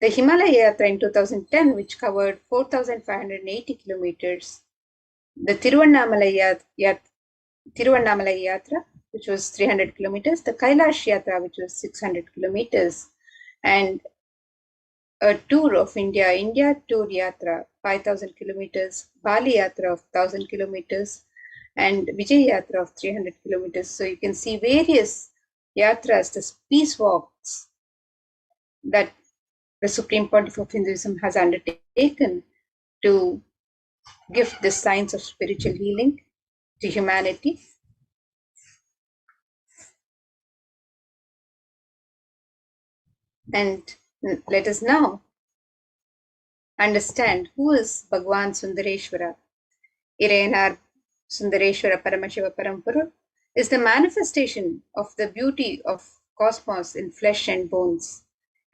[SPEAKER 11] The Himalaya Yatra in 2010, which covered 4,580 kilometers. The Tiruvannamalai Yatra, which was 300 kilometers. The Kailash Yatra, which was 600 kilometers. And a tour of India Tour Yatra, 5,000 kilometers. Bali Yatra of 1,000 kilometers. And Vijay Yatra of 300 kilometers. So you can see various yatras, the peace walks that the Supreme Pontiff of Hinduism has undertaken to give this science of spiritual healing to humanity. And let us now understand who is Bhagavan Sundareshwara. Irayanar Sundareshwara Paramashiva Parampuru is the manifestation of the beauty of cosmos in flesh and bones.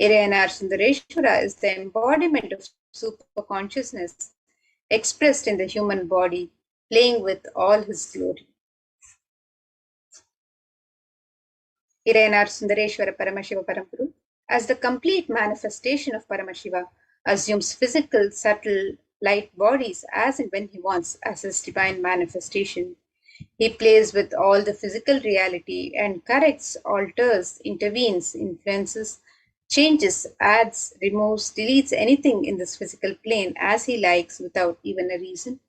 [SPEAKER 11] Irayanar Sundareshwara is the embodiment of superconsciousness expressed in the human body, playing with all his glory. Irayanar Sundareshwara Paramashiva Parampuru, as the complete manifestation of Paramashiva, assumes physical, subtle, light bodies as and when he wants as his divine manifestation. He plays with all the physical reality and corrects, alters, intervenes, influences, changes, adds, removes, deletes anything in this physical plane as he likes without even a reason.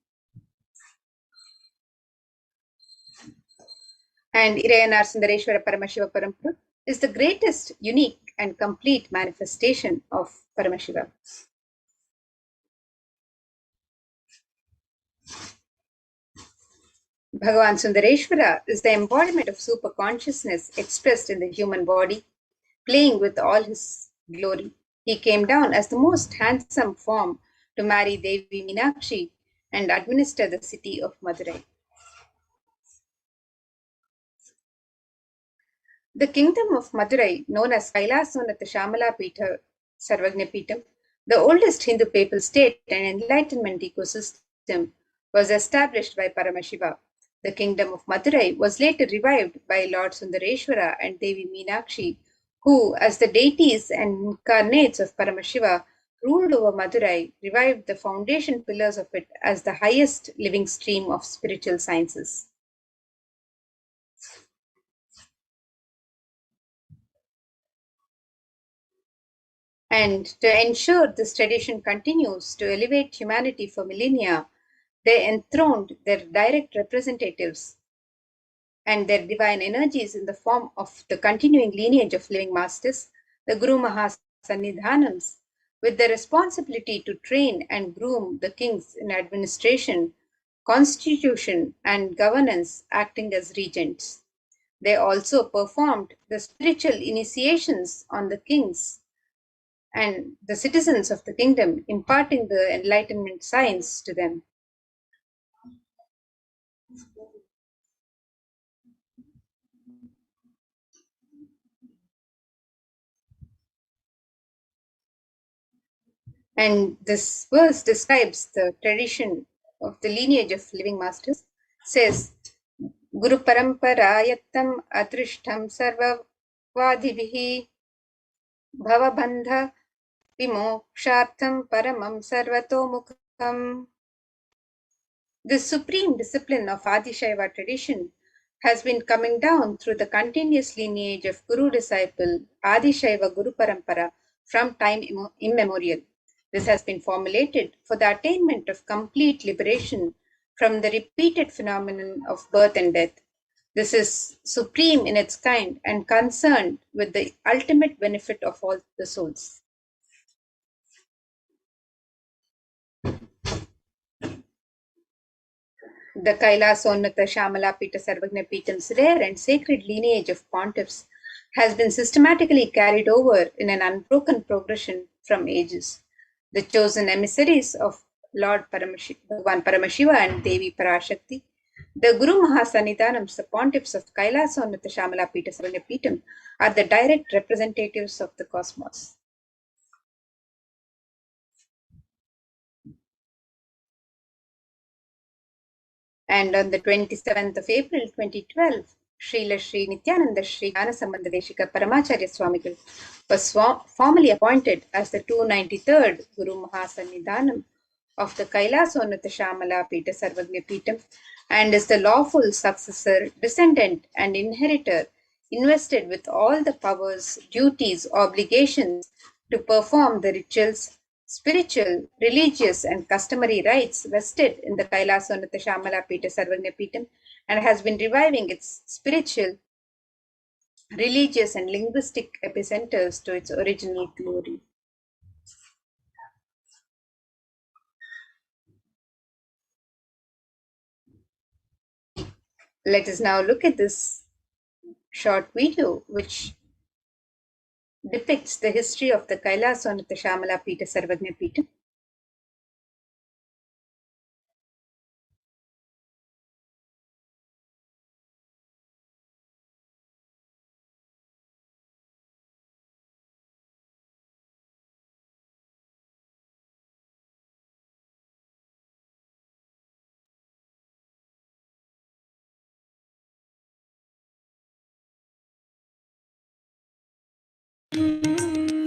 [SPEAKER 11] And Irayanar Sundareshwara Paramashiva Parampuru is the greatest, unique, and complete manifestation of Paramashiva. Bhagavan Sundareshwara is the embodiment of superconsciousness expressed in the human body, playing with all his glory. He came down as the most handsome form to marry Devi Meenakshi and administer the city of Madurai. The kingdom of Madurai, known as Kailasonatha Shamala Pitha Sarvagna Pitam, the oldest Hindu papal state and enlightenment ecosystem, was established by Paramashiva. The kingdom of Madurai was later revived by Lord Sundareshwara and Devi Meenakshi, who, as the deities and incarnates of Paramashiva, ruled over Madurai, revived the foundation pillars of it as the highest living stream of spiritual sciences. And to ensure this tradition continues to elevate humanity for millennia, they enthroned their direct representatives and their divine energies in the form of the continuing lineage of living masters, the Guru Mahasannidhanams, with the responsibility to train and groom the kings in administration, constitution, and governance, acting as regents. They also performed the spiritual initiations on the kings and the citizens of the kingdom, imparting the enlightenment science to them. And this verse describes the tradition of the lineage of living masters, says, Guru Paramparayatam Atrishtam Sarva Vadivihi Bhavabandha Vimokshartham Paramam Sarvatomukham. The supreme discipline of Adi Shaiva tradition has been coming down through the continuous lineage of Guru-disciple Adi Shaiva Guru Parampara from time immemorial. This has been formulated for the attainment of complete liberation from the repeated phenomenon of birth and death. This is supreme in its kind and concerned with the ultimate benefit of all the souls. The Kailasa Unnata Shamala Pita Sarvagna Pitam's rare and sacred lineage of pontiffs has been systematically carried over in an unbroken progression from ages. The chosen emissaries of Lord Bhagavan Paramashiva and Devi Parashakti, the Guru Mahasannidhanams, the pontiffs of Kailasa Unnata Shamala Pita Sarvagna Pitam, are the direct representatives of the cosmos. And on the 27th of April 2012, Srila Sri Nithyananda Sri Gnanasambandha Deshika Paramacharya Swamigal was formally appointed as the 293rd Guru Mahasannidhanam of the Kailasa Unnata Shamala Pita Sarvagna Pitam and is the lawful successor, descendant and inheritor invested with all the powers, duties, obligations to perform the rituals, spiritual, religious and customary rites vested in the Kailasa Unnata Shamala Pita Sarvagna Pitam and has been reviving its spiritual, religious and linguistic epicenters to its original glory. Let us now look at this short video which depicts the history of the Kailasa Unnata Shamala Pita Sarvagna Pitam.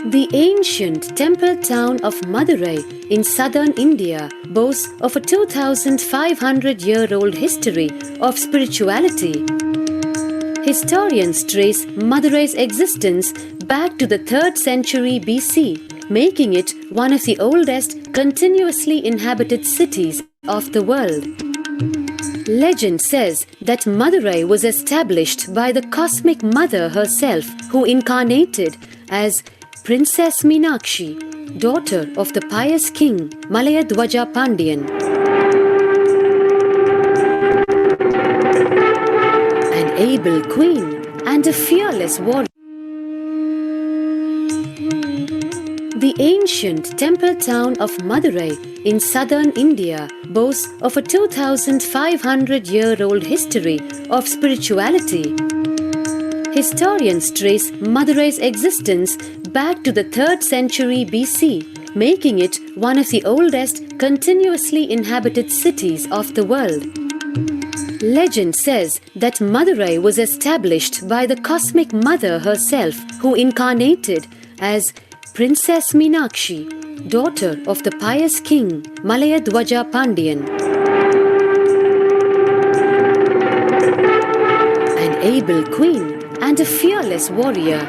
[SPEAKER 13] The ancient temple town of Madurai in southern India boasts of a 2,500-year-old history of spirituality. Historians trace Madurai's existence back to the 3rd century BC, making it one of the oldest continuously inhabited cities of the world. Legend says that Madurai was established by the cosmic mother herself, who incarnated as Princess Meenakshi, daughter of the pious king Malayadwaja Pandian. An able queen and a fearless warrior. The ancient temple town of Madurai in southern India boasts of a 2,500-year-old history of spirituality. Historians trace Madurai's existence back to the 3rd century BC, making it one of the oldest continuously inhabited cities of the world. Legend says that Madurai was established by the cosmic mother herself, who incarnated as Princess Meenakshi, daughter of the pious king Malayadwaja Pandian. An able queen and a fearless warrior,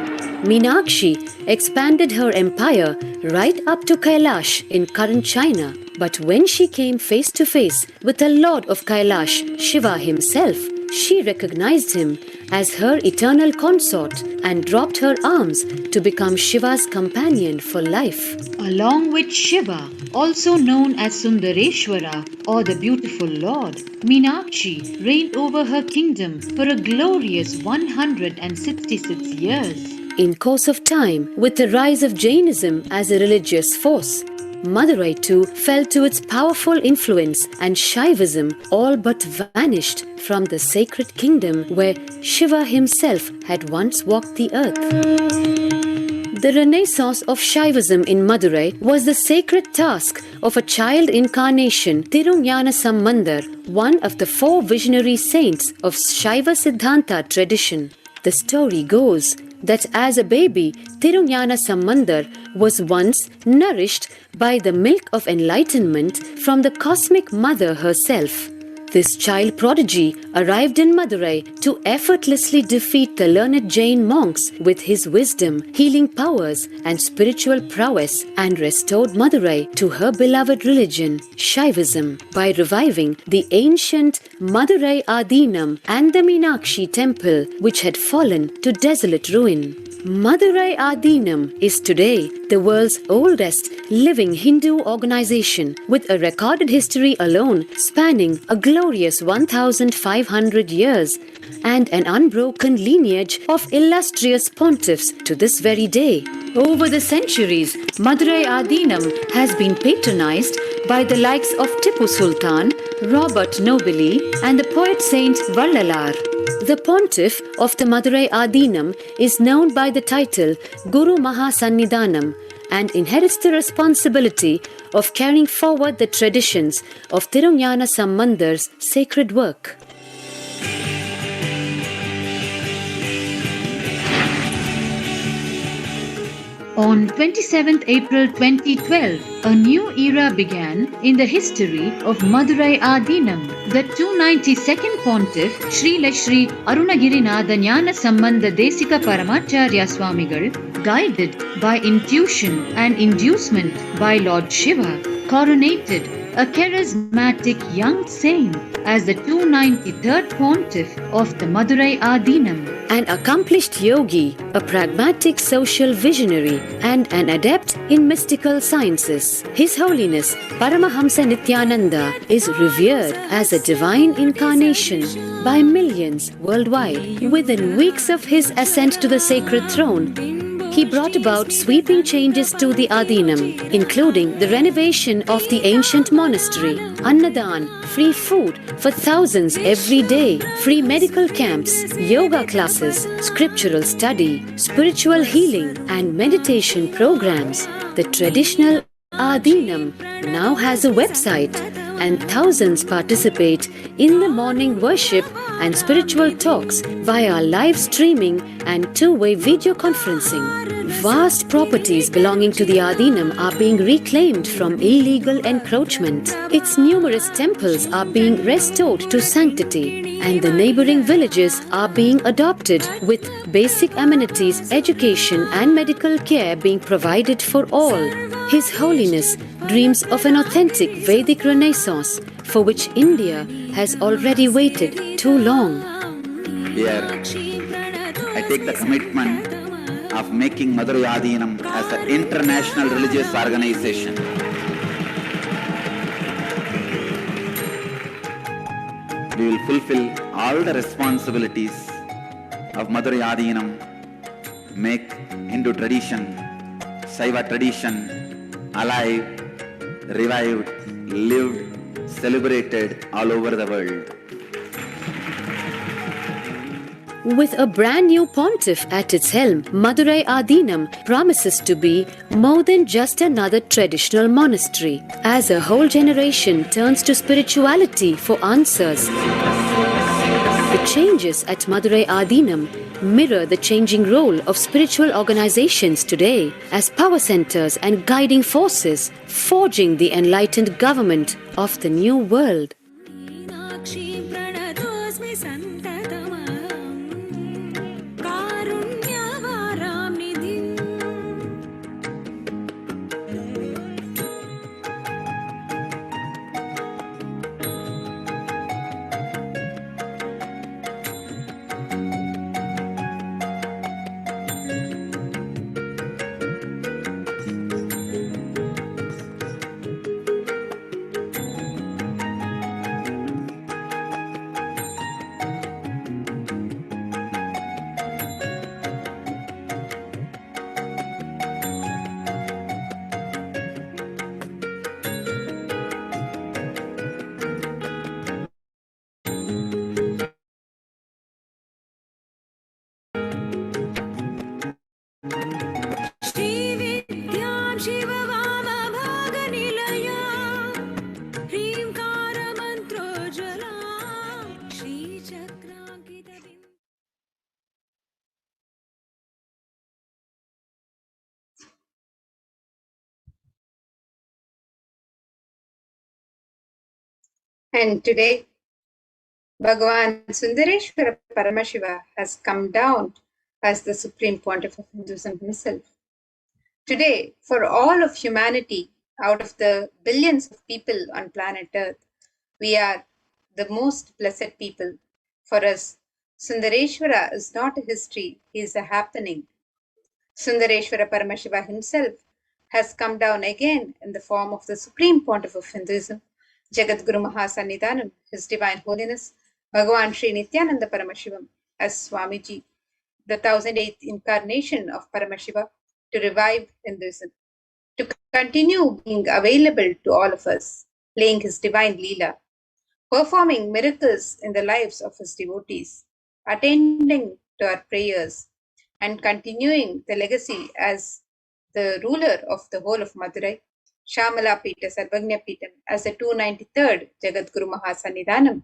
[SPEAKER 13] Meenakshi expanded her empire right up to Kailash in current China. But when she came face to face with the Lord of Kailash, Shiva himself, she recognized him as her eternal consort and dropped her arms to become Shiva's companion for life.
[SPEAKER 14] Along with Shiva, also known as Sundareshwara or the beautiful Lord, Meenakshi reigned over her kingdom for a glorious 166 years.
[SPEAKER 13] In course of time, with the rise of Jainism as a religious force, Madurai too fell to its powerful influence, and Shaivism all but vanished from the sacred kingdom where Shiva himself had once walked the earth. The renaissance of Shaivism in Madurai was the sacred task of a child incarnation, Gnanasambandha, one of the 4 visionary saints of Shaiva Siddhanta tradition. The story goes that as a baby, Tirunjana Sambandar was once nourished by the milk of enlightenment from the cosmic mother herself. This child prodigy arrived in Madurai to effortlessly defeat the learned Jain monks with his wisdom, healing powers, and spiritual prowess, and restored Madurai to her beloved religion, Shaivism, by reviving the ancient Madurai Adinam and the Meenakshi temple, which had fallen to desolate ruin. Madurai Adinam is today the world's oldest living Hindu organization, with a recorded history alone spanning a glorious 1,500 years and an unbroken lineage of illustrious pontiffs to this very day. Over the centuries, Madurai Adinam has been patronized by the likes of Tipu Sultan, Robert Nobili, and the poet saint Vallalar. The pontiff of the Madurai Adinam is known by the title Guru Mahasannidhanam and inherits the responsibility of carrying forward the traditions of Tirunjana Sambandar's sacred work.
[SPEAKER 14] On 27th April 2012, a new era began in the history of Madurai Adinam. The 292nd Pontiff, Srila Sri Arunagirinatha Jnana Sambandha Desika Paramacharya Swamigal, guided by intuition and inducement by Lord Shiva, coronated a charismatic young saint as the 293rd Pontiff of the Madurai Adinam.
[SPEAKER 13] An accomplished yogi, a pragmatic social visionary, and an adept in mystical sciences. His Holiness Paramahamsa Nithyananda is revered as a divine incarnation by millions worldwide. Within weeks of his ascent to the sacred throne, he brought about sweeping changes to the Adinam, including the renovation of the ancient monastery, Annadan, free food for thousands every day, free medical camps, yoga classes, scriptural study, spiritual healing, and meditation programs. The traditional Adinam now has a website, and thousands participate in the morning worship and spiritual talks via live streaming and two-way video conferencing. Vast properties belonging to the Adinam are being reclaimed from illegal encroachment. Its numerous temples are being restored to sanctity, and the neighboring villages are being adopted, with basic amenities, education, and medical care being provided for all. His Holiness dreams of an authentic Vedic Renaissance, for which India has already waited too long.
[SPEAKER 15] Here, I take the commitment of making Madurai Adinam as an international religious organization. We will fulfill all the responsibilities of Madurai Adinam, make Hindu tradition, Shaiva tradition alive, revived, lived, celebrated all over the world.
[SPEAKER 13] With a brand new pontiff at its helm, Madurai Adinam promises to be more than just another traditional monastery, as a whole generation turns to spirituality for answers. The changes at Madurai Adinam mirror the changing role of spiritual organizations today as power centers and guiding forces, forging the enlightened government of the new world.
[SPEAKER 11] And today, Bhagavan Sundareshwara Paramashiva has come down as the Supreme Pontiff of Hinduism himself. Today, for all of humanity, out of the billions of people on planet Earth, we are the most blessed people. For us, Sundareshwara is not a history, he is a happening. Sundareshwara Paramashiva himself has come down again in the form of the Supreme Pontiff of Hinduism, Jagadguru Mahasannidhanam, His Divine Holiness, Bhagavan Sri Nityananda Paramashivam, as Swamiji, the 1008th incarnation of Paramashiva, to revive Hinduism, to continue being available to all of us, playing his divine leela, performing miracles in the lives of his devotees, attending to our prayers, and continuing the legacy as the ruler of the whole of Madurai, Shamala Pita Sarvagnya Pitam, as the 293rd Jagadguru Mahasannidhanam,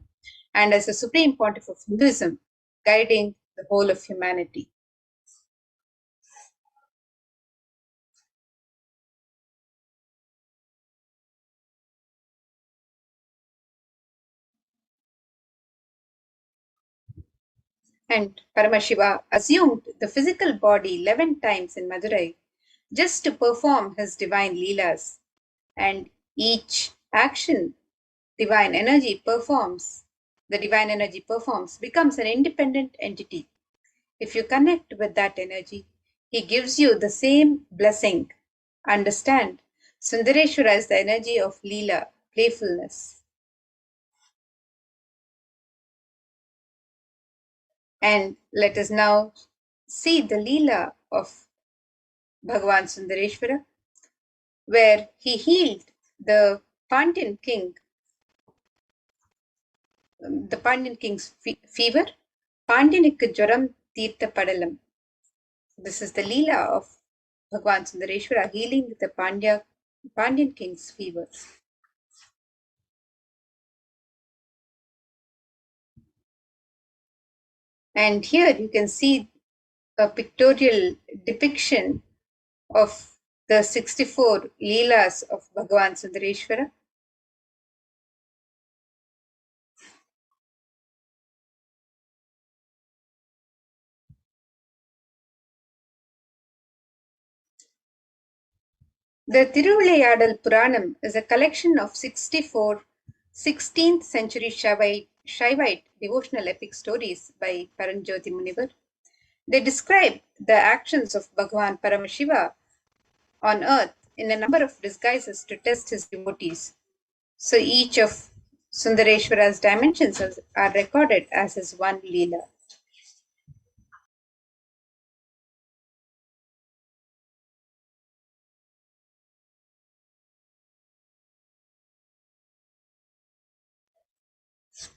[SPEAKER 11] and as the Supreme Pontiff of Hinduism, guiding the whole of humanity. And Paramashiva assumed the physical body 11 times in Madurai just to perform his divine leelas. And each action the divine energy performs, becomes an independent entity. If you connect with that energy, he gives you the same blessing. Understand, Sundareshwara is the energy of leela, playfulness. And let us now see the leela of Bhagavan Sundareshwara, where he healed the Pandyan king, the Pandyan king's fever, Pandyanikku Jwaram Tirtha Padalam. This is the leela of Bhagavan Sundareshwara healing the Pandyan king's fever. And here you can see a pictorial depiction of the 64 leelas of Bhagavan Sundareshwara. The Tiruvilayadal Puranam is a collection of 64 16th century Shaivite devotional epic stories by Paranjoti Munivar. They describe the actions of Bhagavan Paramashiva on earth in a number of disguises to test his devotees. So each of Sundareshwara's dimensions are recorded as his one leela.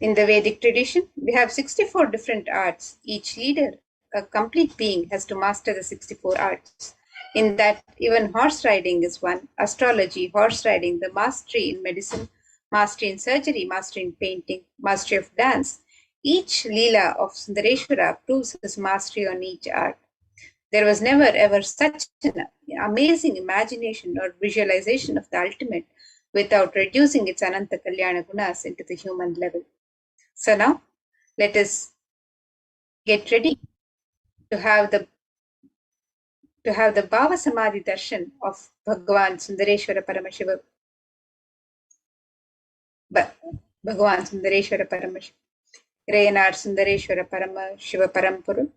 [SPEAKER 11] In the Vedic tradition, we have 64 different arts. Each leader, a complete being, has to master the 64 arts. In that, even horse riding is one. Astrology, horse riding, the mastery in medicine, mastery in surgery, mastery in painting, mastery of dance. Each leela of Sundareshwara proves his mastery on each art. There was never ever such an amazing imagination or visualization of the ultimate without reducing its Ananta Kalyana Gunas into the human level. So now, let us get ready to have the Bhava Samadhi Darshan of Bhagavan Sundareshwara Paramashiva. Bhagavan Sundareshwara Paramashiva. Reyanar Sundareshwara Paramashiva Parampuru.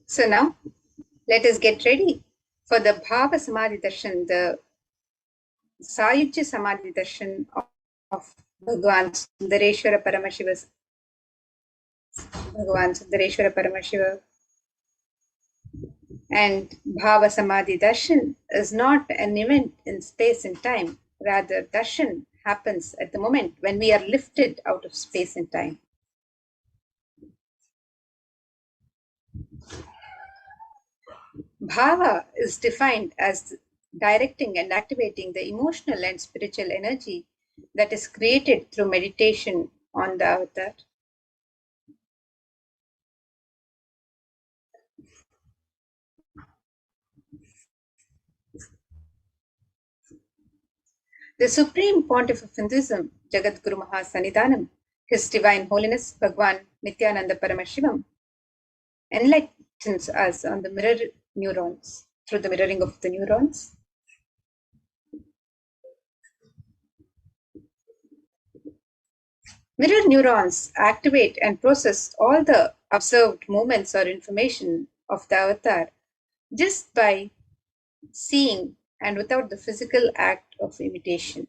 [SPEAKER 11] So now, let us get ready for the Bhava Samadhi Darshan, the Sayujya Samadhi Darshan of Bhagavan Sundareshwara Paramashiva. And Bhava Samadhi Darshan is not an event in space and time. Rather, Darshan happens at the moment when we are lifted out of space and time. Bhava is defined as directing and activating the emotional and spiritual energy that is created through meditation on the avatar. The Supreme Pontiff of Hinduism, Jagadguru Mahasannidhanam, His Divine Holiness Bhagavan Nityananda Paramashivam, enlightens us on the mirror neurons, through the mirroring of the neurons. Mirror neurons activate and process all the observed movements or information of the avatar just by seeing and without the physical act of imitation.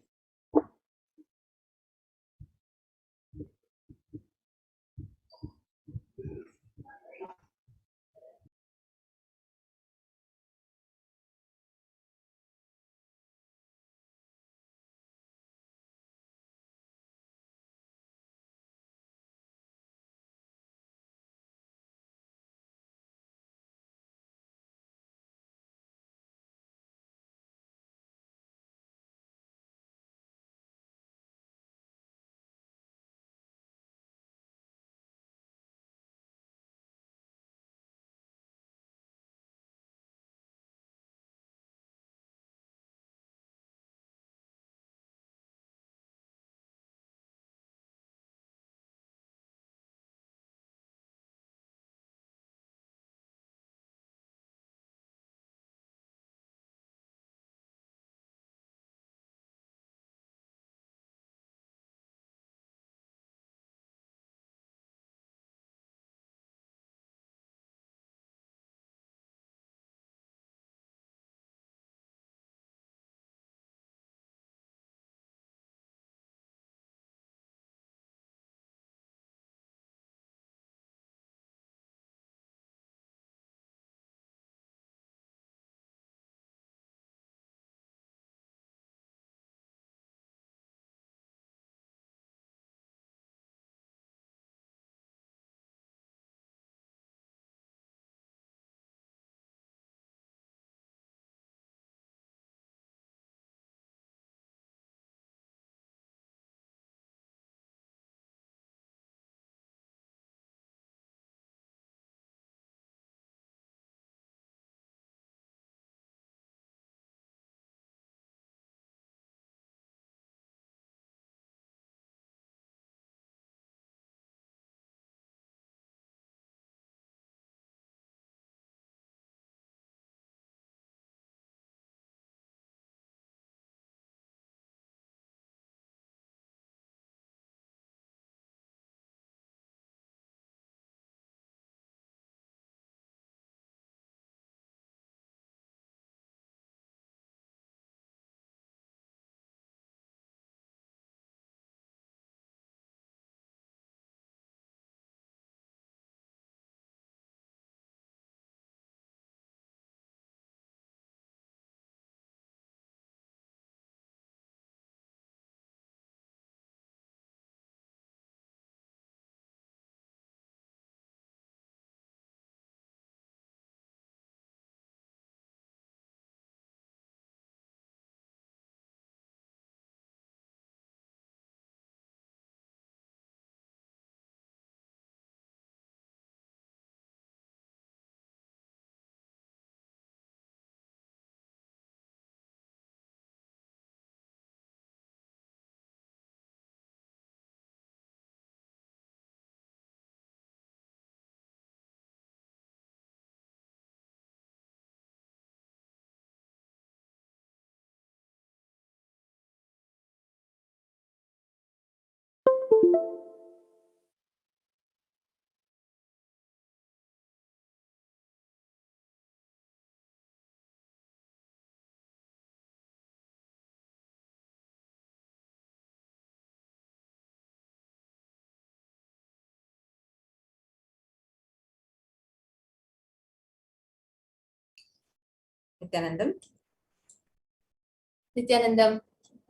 [SPEAKER 1] Nithyanandam. Nithyanandam,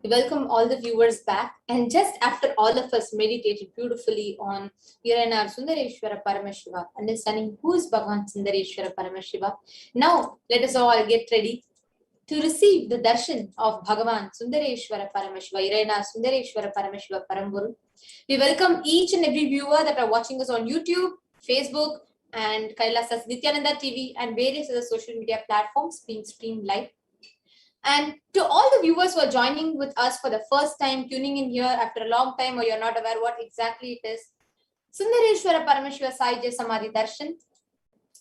[SPEAKER 1] we welcome all the viewers back. And just after all of us meditated beautifully on Irana Sundareshwara Paramashiva, understanding who is Bhagavan Sundareshwara Paramashiva, now let us all get ready to receive the darshan of Bhagavan Sundareshwara Paramashiva, Irana Sundareshwara Paramashiva Paramburu. We welcome each and every viewer that are watching us on YouTube, Facebook, and Kailasa's Nithyananda TV and various other social media platforms being streamed live. And to all the viewers who are joining with us for the first time, tuning in here after a long time, or you're not aware what exactly it is, Sundareshwara Paramashiva Sayujya Samadhi Darshan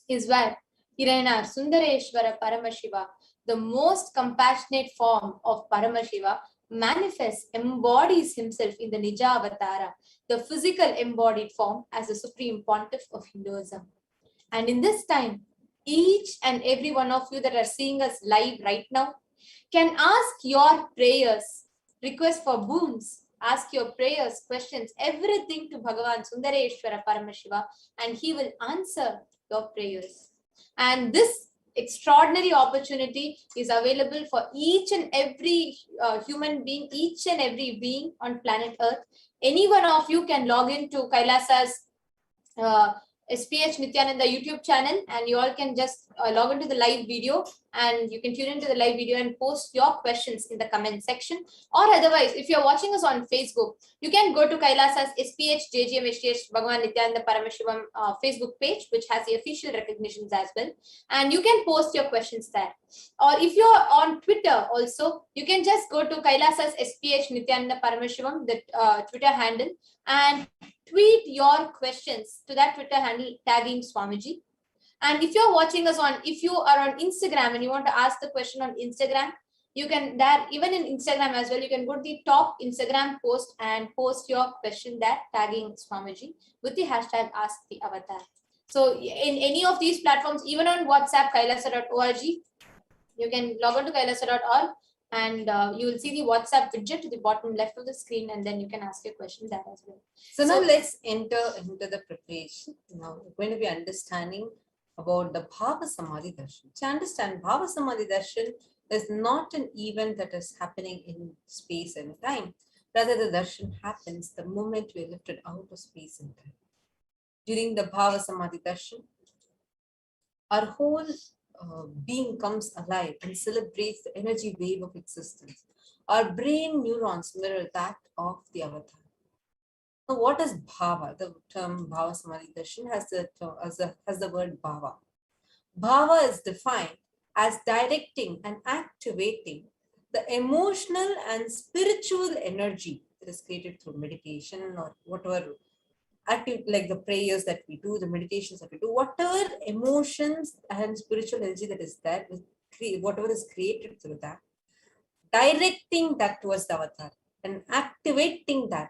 [SPEAKER 1] is where Irana Sundareshwara Paramashiva, the most compassionate form of Paramashiva, manifests, embodies himself in the Nija Avatara, the physical embodied form as the Supreme Pontiff of Hinduism. And in this time, each and every one of you that are seeing us live right now can ask your prayers, request for boons, ask your prayers, questions, everything to Bhagavan Sundareshwara Paramashiva, and he will answer your prayers. And this extraordinary opportunity is available for each and every human being, each and every being on planet Earth. Any one of you can log into Kailasa's SPH Nithyananda YouTube channel, and you all can just log into the live video, and you can tune into the live video and post your questions in the comment section. Or otherwise, if you're watching us on Facebook, you can go to Kailasa's SPH JGM HTH Bhagavan Nithyananda Paramashivam Facebook page, which has the official recognitions as well, and you can post your questions there. Or if you're on Twitter also, you can just go to Kailasa's SPH Nithyananda Paramashivam, the Twitter handle, and tweet your questions to that Twitter handle tagging Swamiji. And if you're watching us on, if you are on Instagram and you want to ask the question on Instagram, you can there, even in Instagram as well, you can go to the top Instagram post and post your question there, tagging Swamiji with the hashtag Ask the Avatar. So in any of these platforms, even on WhatsApp, kailasa.org, you can log on to kailasa.org and you will see the WhatsApp widget to the bottom left of the screen, and then you can ask your question there as well. So now let's enter into the preparation. Now we're going to be understanding about the Bhava Samadhi Darshan. To understand, Bhava Samadhi Darshan is not an event that is happening in space and time. Rather, the darshan happens the moment we are lifted out of space and time. During the Bhava Samadhi Darshan, our whole being comes alive and celebrates the energy wave of existence. Our brain neurons mirror that of the avatar. Now, what is Bhava? The term Bhava Samadhi Darshan has the word Bhava. Bhava is defined as directing and activating the emotional and spiritual energy that is created through meditation or whatever active, like the prayers that we do, the meditations that we do, whatever emotions and spiritual energy that is there, whatever is created through that, directing that towards the avatar and activating that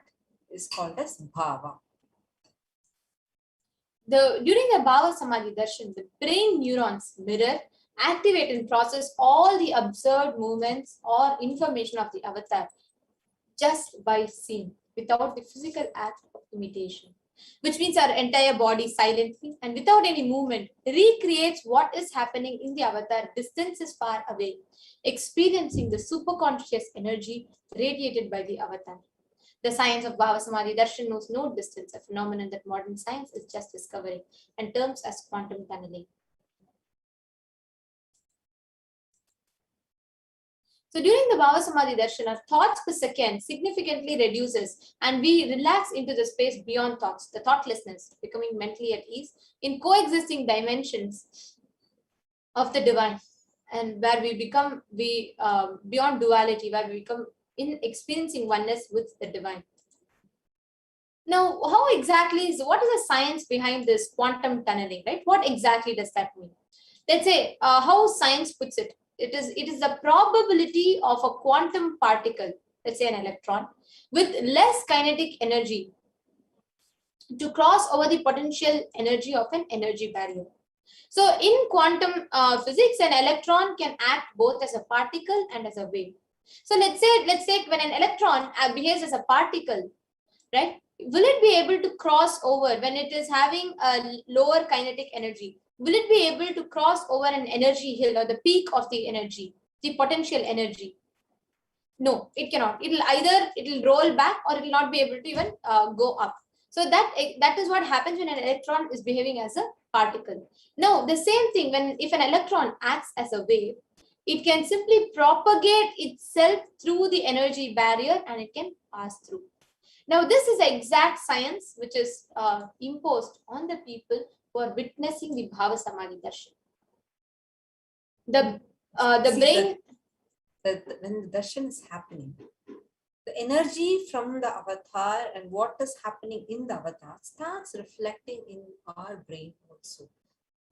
[SPEAKER 1] is called as Bhava. During the Bhava Samadhi Darshan, the brain neurons mirror, activate and process all the observed movements or information of the avatar just by seeing, without the physical act of imitation. Which means our entire body silently and without any movement recreates what is happening in the avatar distances far away, experiencing the superconscious energy radiated by the avatar. The science of Bhava Samadhi Darshan knows no distance, a phenomenon that modern science is just discovering and terms as quantum tunneling. So during the Bhava Samadhi Darshan, our thoughts per second significantly reduces and we relax into the space beyond thoughts, the thoughtlessness, becoming mentally at ease in coexisting dimensions of the divine, and where we become beyond duality, where we become in experiencing oneness with the divine. Now, what is the science behind this quantum tunneling, right? What exactly does that mean? Let's say how science puts it. It is the probability of a quantum particle, let's say an electron, with less kinetic energy to cross over the potential energy of an energy barrier. So in quantum physics, an electron can act both as a particle and as a wave. So let's say when an electron behaves as a particle, right? Will it be able to cross over when it is having a lower kinetic energy?
[SPEAKER 16] will it be able to cross over an energy hill or the peak of the energy, the potential energy? No, it cannot. It'll roll back or it will not be able to even go up. So that is what happens when an electron is behaving as a particle. Now, the same thing if an electron acts as a wave, it can simply propagate itself through the energy barrier and it can pass through. Now, this is the exact science which is imposed on the people who are witnessing the Bhava Samadhi Darshan. The brain...
[SPEAKER 17] When the darshan is happening, the energy from the avatar and what is happening in the avatar starts reflecting in our brain also.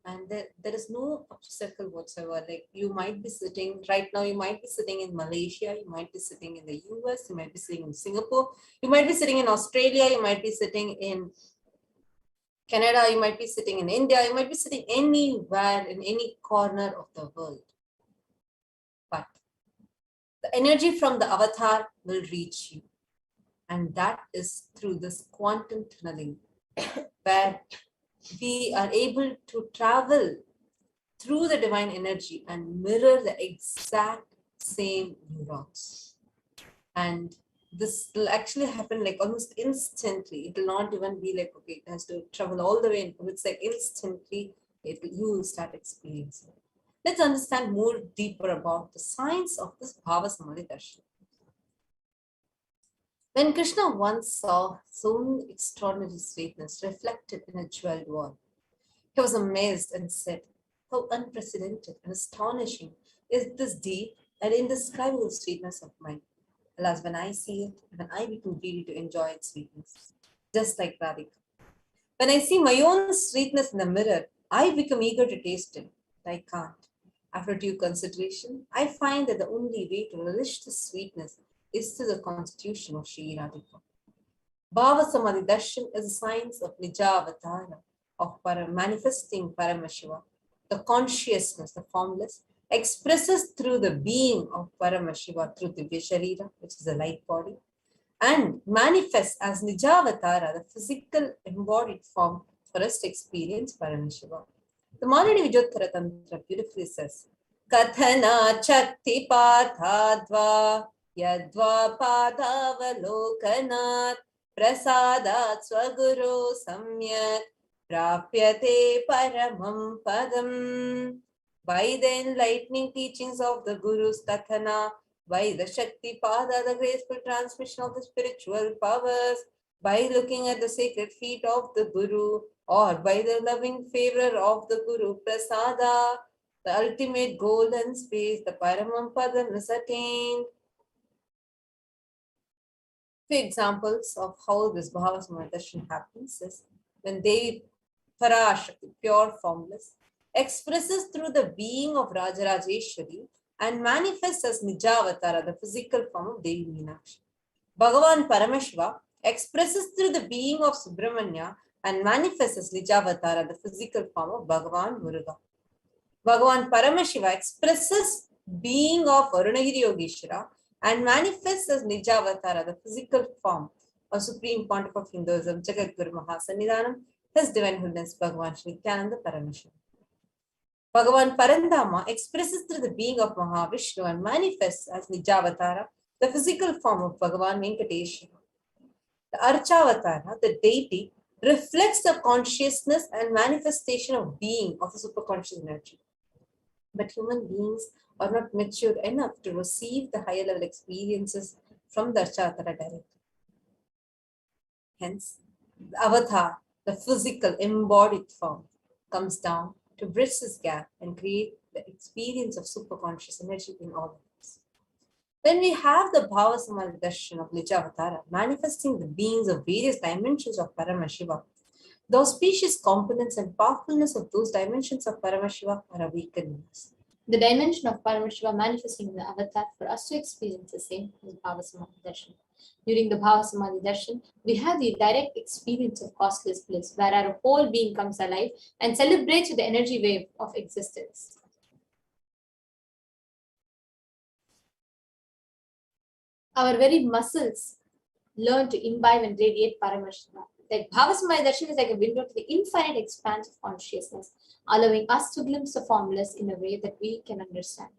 [SPEAKER 17] And there is no obstacle whatsoever. Like you might be sitting right now, you might be sitting in Malaysia, you might be sitting in the US, you might be sitting in Singapore, you might be sitting in Australia, you might be sitting in Canada, you might be sitting in India, you might be sitting anywhere in any corner of the world. But the energy from the avatar will reach you. And that is through this quantum tunneling, where we are able to travel through the divine energy and mirror the exact same neurons. And this will actually happen like almost instantly. It will not even be like, okay, it has to travel all the way. It's like instantly you will start experiencing. Let's understand more deeper about the science of this Bhava Samadhi Darshan. When Krishna once saw so extraordinary sweetness reflected in a jeweled wall, he was amazed and said, "How unprecedented and astonishing is this deep and indescribable sweetness of mine. Alas, when I see it, when I become greedy to enjoy its sweetness, just like Radhika. When I see my own sweetness in the mirror, I become eager to taste it. I can't. After due consideration, I find that the only way to relish the sweetness is through the constitution of Shri Radhika. Bhava Samadhi Darshan is a science of Nijavatara, of manifesting Paramashiva. The consciousness, the formless, expresses through the being of Paramashiva through Divya Sharira, which is a light body, and manifests as Nijavatara, the physical embodied form for us to experience Paramashiva. The Malini Vijottara Tantra beautifully says, Kathana Shakti Pathadva Yadva Padavalokanat Prasadat Swaguru Samyak Prapyate Paramam Padam. By the enlightening teachings of the Guru's Kathana, by the Shakti Pada, the graceful transmission of the spiritual powers, by looking at the sacred feet of the Guru, or by the loving favor of the Guru Prasada, the ultimate goal and space, the Paramam Padam is attained. Few examples of how this Bhava Samadhi Darshan happens is when Devi Parashakti, pure formless, expresses through the being of Rajarajeshwari and manifests as Nijavatara, the physical form of Devi Meenakshi. Bhagavan Paramashiva expresses through the being of Subramanya and manifests as Nijavatara, the physical form of Bhagavan Muruga. Bhagavan Paramashiva expresses being of Arunagiri Yogeshwara and manifests as Nijavatara, the physical form of Supreme Pontiff of Hinduism, Jagadguru Mahasannidhanam, His Divine Holiness Bhagavan Shri Nityananda Paramashivam. Bhagavan Parandama expresses through the being of Mahavishnu and manifests as Nijavatara, the physical form of Bhagavan Venkateshwara. The Archavatara, the deity, reflects the consciousness and manifestation of being of the superconscious energy. But human beings are not mature enough to receive the higher level experiences from the Archavatara directly. Hence, the avatar, the physical embodied form, comes down to bridge this gap and create the experience of superconscious energy in all of us. When we have the Bhava Samadhi Darshan of Nijavatara manifesting the beings of various dimensions of Paramashiva, the auspicious components and powerfulness of those dimensions of Paramashiva are awakened in us. The dimension of Paramashiva manifesting in the avatar for us to experience the same is Bhava Samadhi Darshan. During the Bhava Samadhi Darshan, we have the direct experience of costless bliss, where our whole being comes alive and celebrates with the energy wave of existence. Our very muscles learn to imbibe and radiate Paramashiva.
[SPEAKER 16] Like Bhava Samadhi Darshan is like a window to the infinite expanse of consciousness, allowing us to glimpse the formless in a way that we can understand.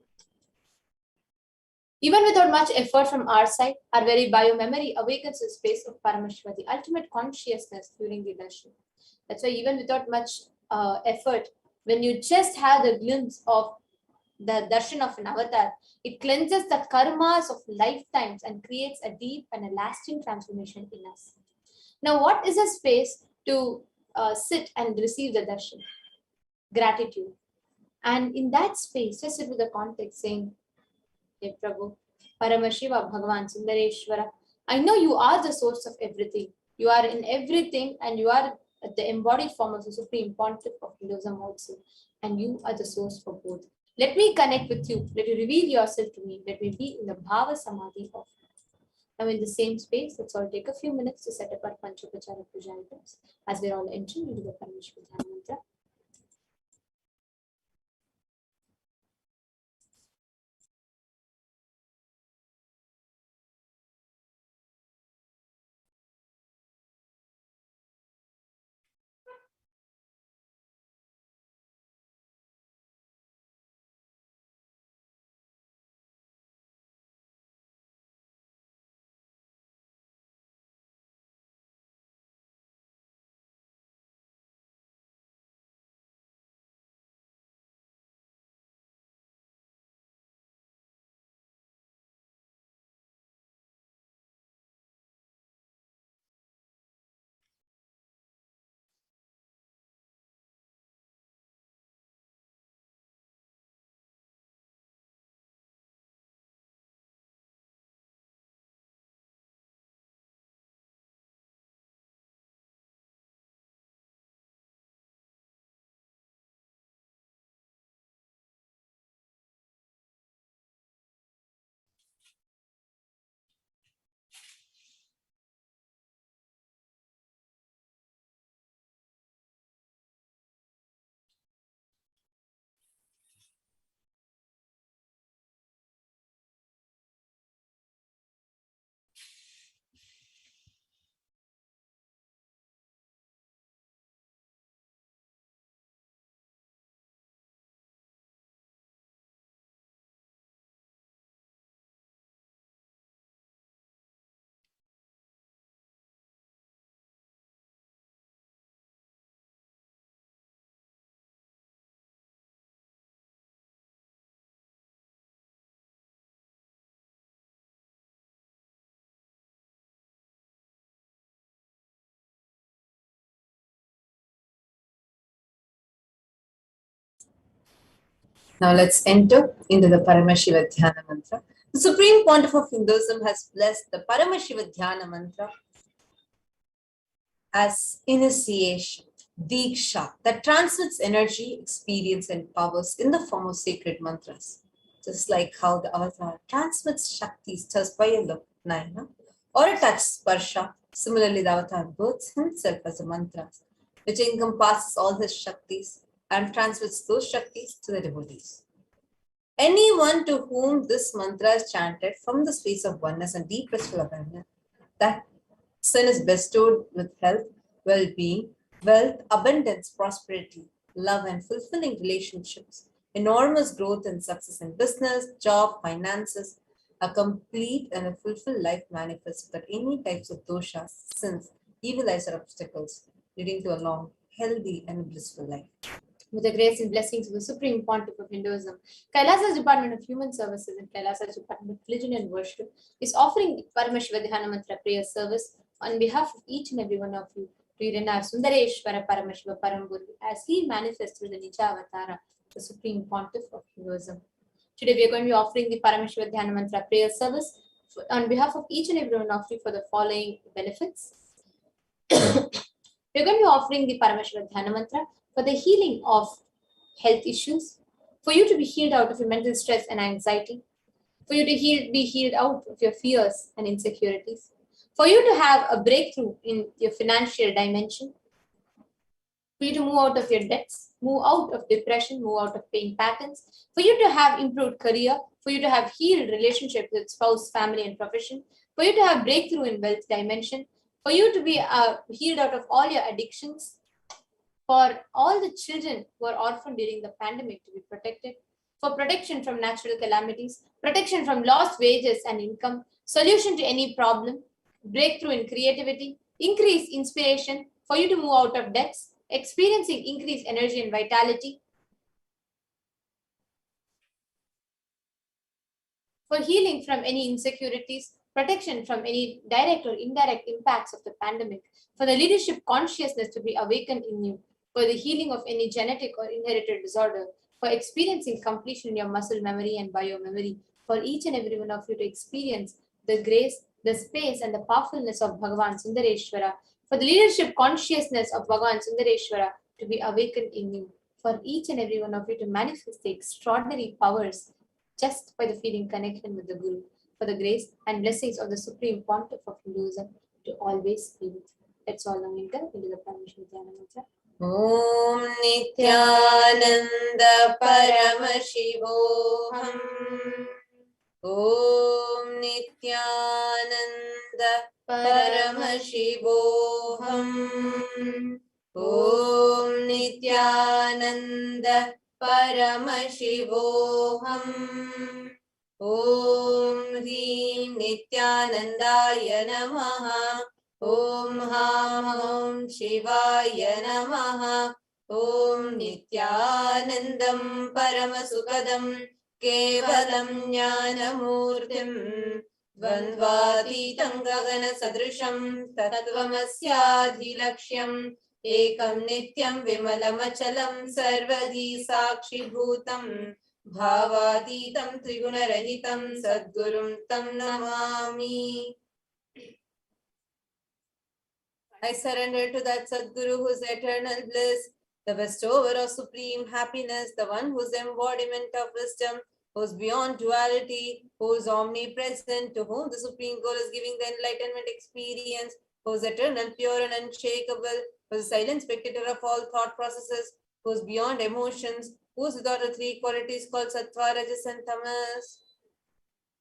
[SPEAKER 16] Even without much effort from our side, our very bio-memory awakens the space of Paramashiva, the ultimate consciousness during the darshan. That's why even without much effort, when you just have the glimpse of the darshan of an avatar, it cleanses the karmas of lifetimes and creates a deep and a lasting transformation in us. Now, what is a space to sit and receive the darshan? Gratitude. And in that space, just sit with the context saying, Hey Prabhu, Paramashiva, Bhagavan, Sundareshwara, I know you are the source of everything. You are in everything and you are the embodied form of the Supreme Pontiff of Hinduism also. And you are the source for both. Let me connect with you. Let you reveal yourself to me. Let me be in the Bhava Samadhi of you. Now in the same space, let's all take a few minutes to set up our Panchopachara Puja items as we're all entering into the Paramashiva Dhyana Mantra. Now let's enter into the Paramashiva Dhyana Mantra. The Supreme Pontiff of Hinduism has blessed the Paramashiva Dhyana Mantra as initiation, Diksha, that transmits energy, experience, and powers in the form of sacred mantras. Just like how the avatar transmits Shakti just by a look, Naina, or a touch, Sparsha. Similarly, the avatar births himself as a mantra, which encompasses all his Shaktis and transmits those Shaktis to the devotees. Anyone to whom this mantra is chanted from the space of oneness and deep restful awareness, that sin is bestowed with health, well-being, wealth, abundance, prosperity, love, and fulfilling relationships, enormous growth and success in business, job, finances, a complete and a fulfilled life manifests without any types of doshas, sins, evil eyes, or obstacles, leading to a long, healthy, and blissful life. With the grace and blessings of the Supreme Pontiff of Hinduism, Kailasa's Department of Human Services and Kailasa's Department of Religion and Worship is offering the Paramashiva Dhyana Mantra prayer service on behalf of each and every one of you to Irina Sundareshwara Paramashiva Paramburu as he manifests through the Nicha Avatara, the Supreme Pontiff of Hinduism. Today we are going to be offering the Paramashiva Dhyana Mantra prayer service on behalf of each and every one of you for the following benefits. We are going to be offering the Paramashiva Dhyana Mantra for the healing of health issues, for you to be healed out of your mental stress and anxiety, for you to be healed out of your fears and insecurities, for you to have a breakthrough in your financial dimension, for you to move out of your debts, move out of depression, move out of pain patterns, for you to have improved career, for you to have healed relationship with spouse, family, and profession, for you to have breakthrough in wealth dimension, for you to be healed out of all your addictions, for all the children who are orphaned during the pandemic to be protected, for protection from natural calamities, protection from lost wages and income, solution to any problem, breakthrough in creativity, increased inspiration, for you to move out of debts, experiencing increased energy and vitality, for healing from any insecurities, protection from any direct or indirect impacts of the pandemic, for the leadership consciousness to be awakened in you, for the healing of any genetic or inherited disorder, for experiencing completion in your muscle memory and biomemory, for each and every one of you to experience the grace, the space, and the powerfulness of Bhagavan Sundareshwara, for the leadership consciousness of Bhagavan Sundareshwara to be awakened in you, for each and every one of you to manifest the extraordinary powers just by the feeling connection with the Guru, for the grace and blessings of the Supreme Pontiff of Hinduism to always be with you. Let's all now enter into the Paramashiva Dhyana Mantra.
[SPEAKER 17] Om Nityananda Paramashivoham. Om Nityananda Paramashivoham. Om Nityananda Paramashivoham. Om Hrim Nityanandaya Namaha. Om Ham Om Shivaya Namaha. Om Nityanandam Paramasukadam Kevalam Jnanamurtim Dvandvatitam Gagana Sadrisham Tattvamasyaadhilaksham Ekam Nityam Vimalamachalam Sarvadi Sakshi Bhutam Bhavatitam Trigunarahitam Sadgurum Tam Namami. I surrender to that Sadguru who is eternal bliss, the bestower of supreme happiness, the one who is embodiment of wisdom, who is beyond duality, who is omnipresent, to whom the supreme goal is giving the enlightenment experience, who is eternal, pure and unshakable, who is the silent spectator of all thought processes, who is beyond emotions, who is without the three qualities called Sattva, Rajas and Tamas.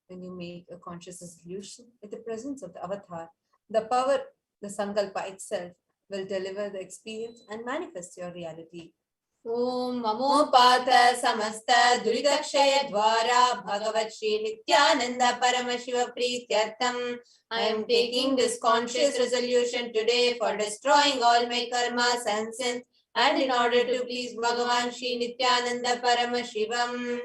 [SPEAKER 17] When you make a conscious resolution with the presence of the avatar, the power, the Sankalpa itself will deliver the experience and manifest your reality. Om Mamopata Samasta Duridakshaya Dwara Bhagavat Shri Nityananda Paramashiva Prityartham. I am taking this conscious resolution today for destroying all my karmas and sins, and in order to please Bhagavan Shri Nityananda Paramashivam.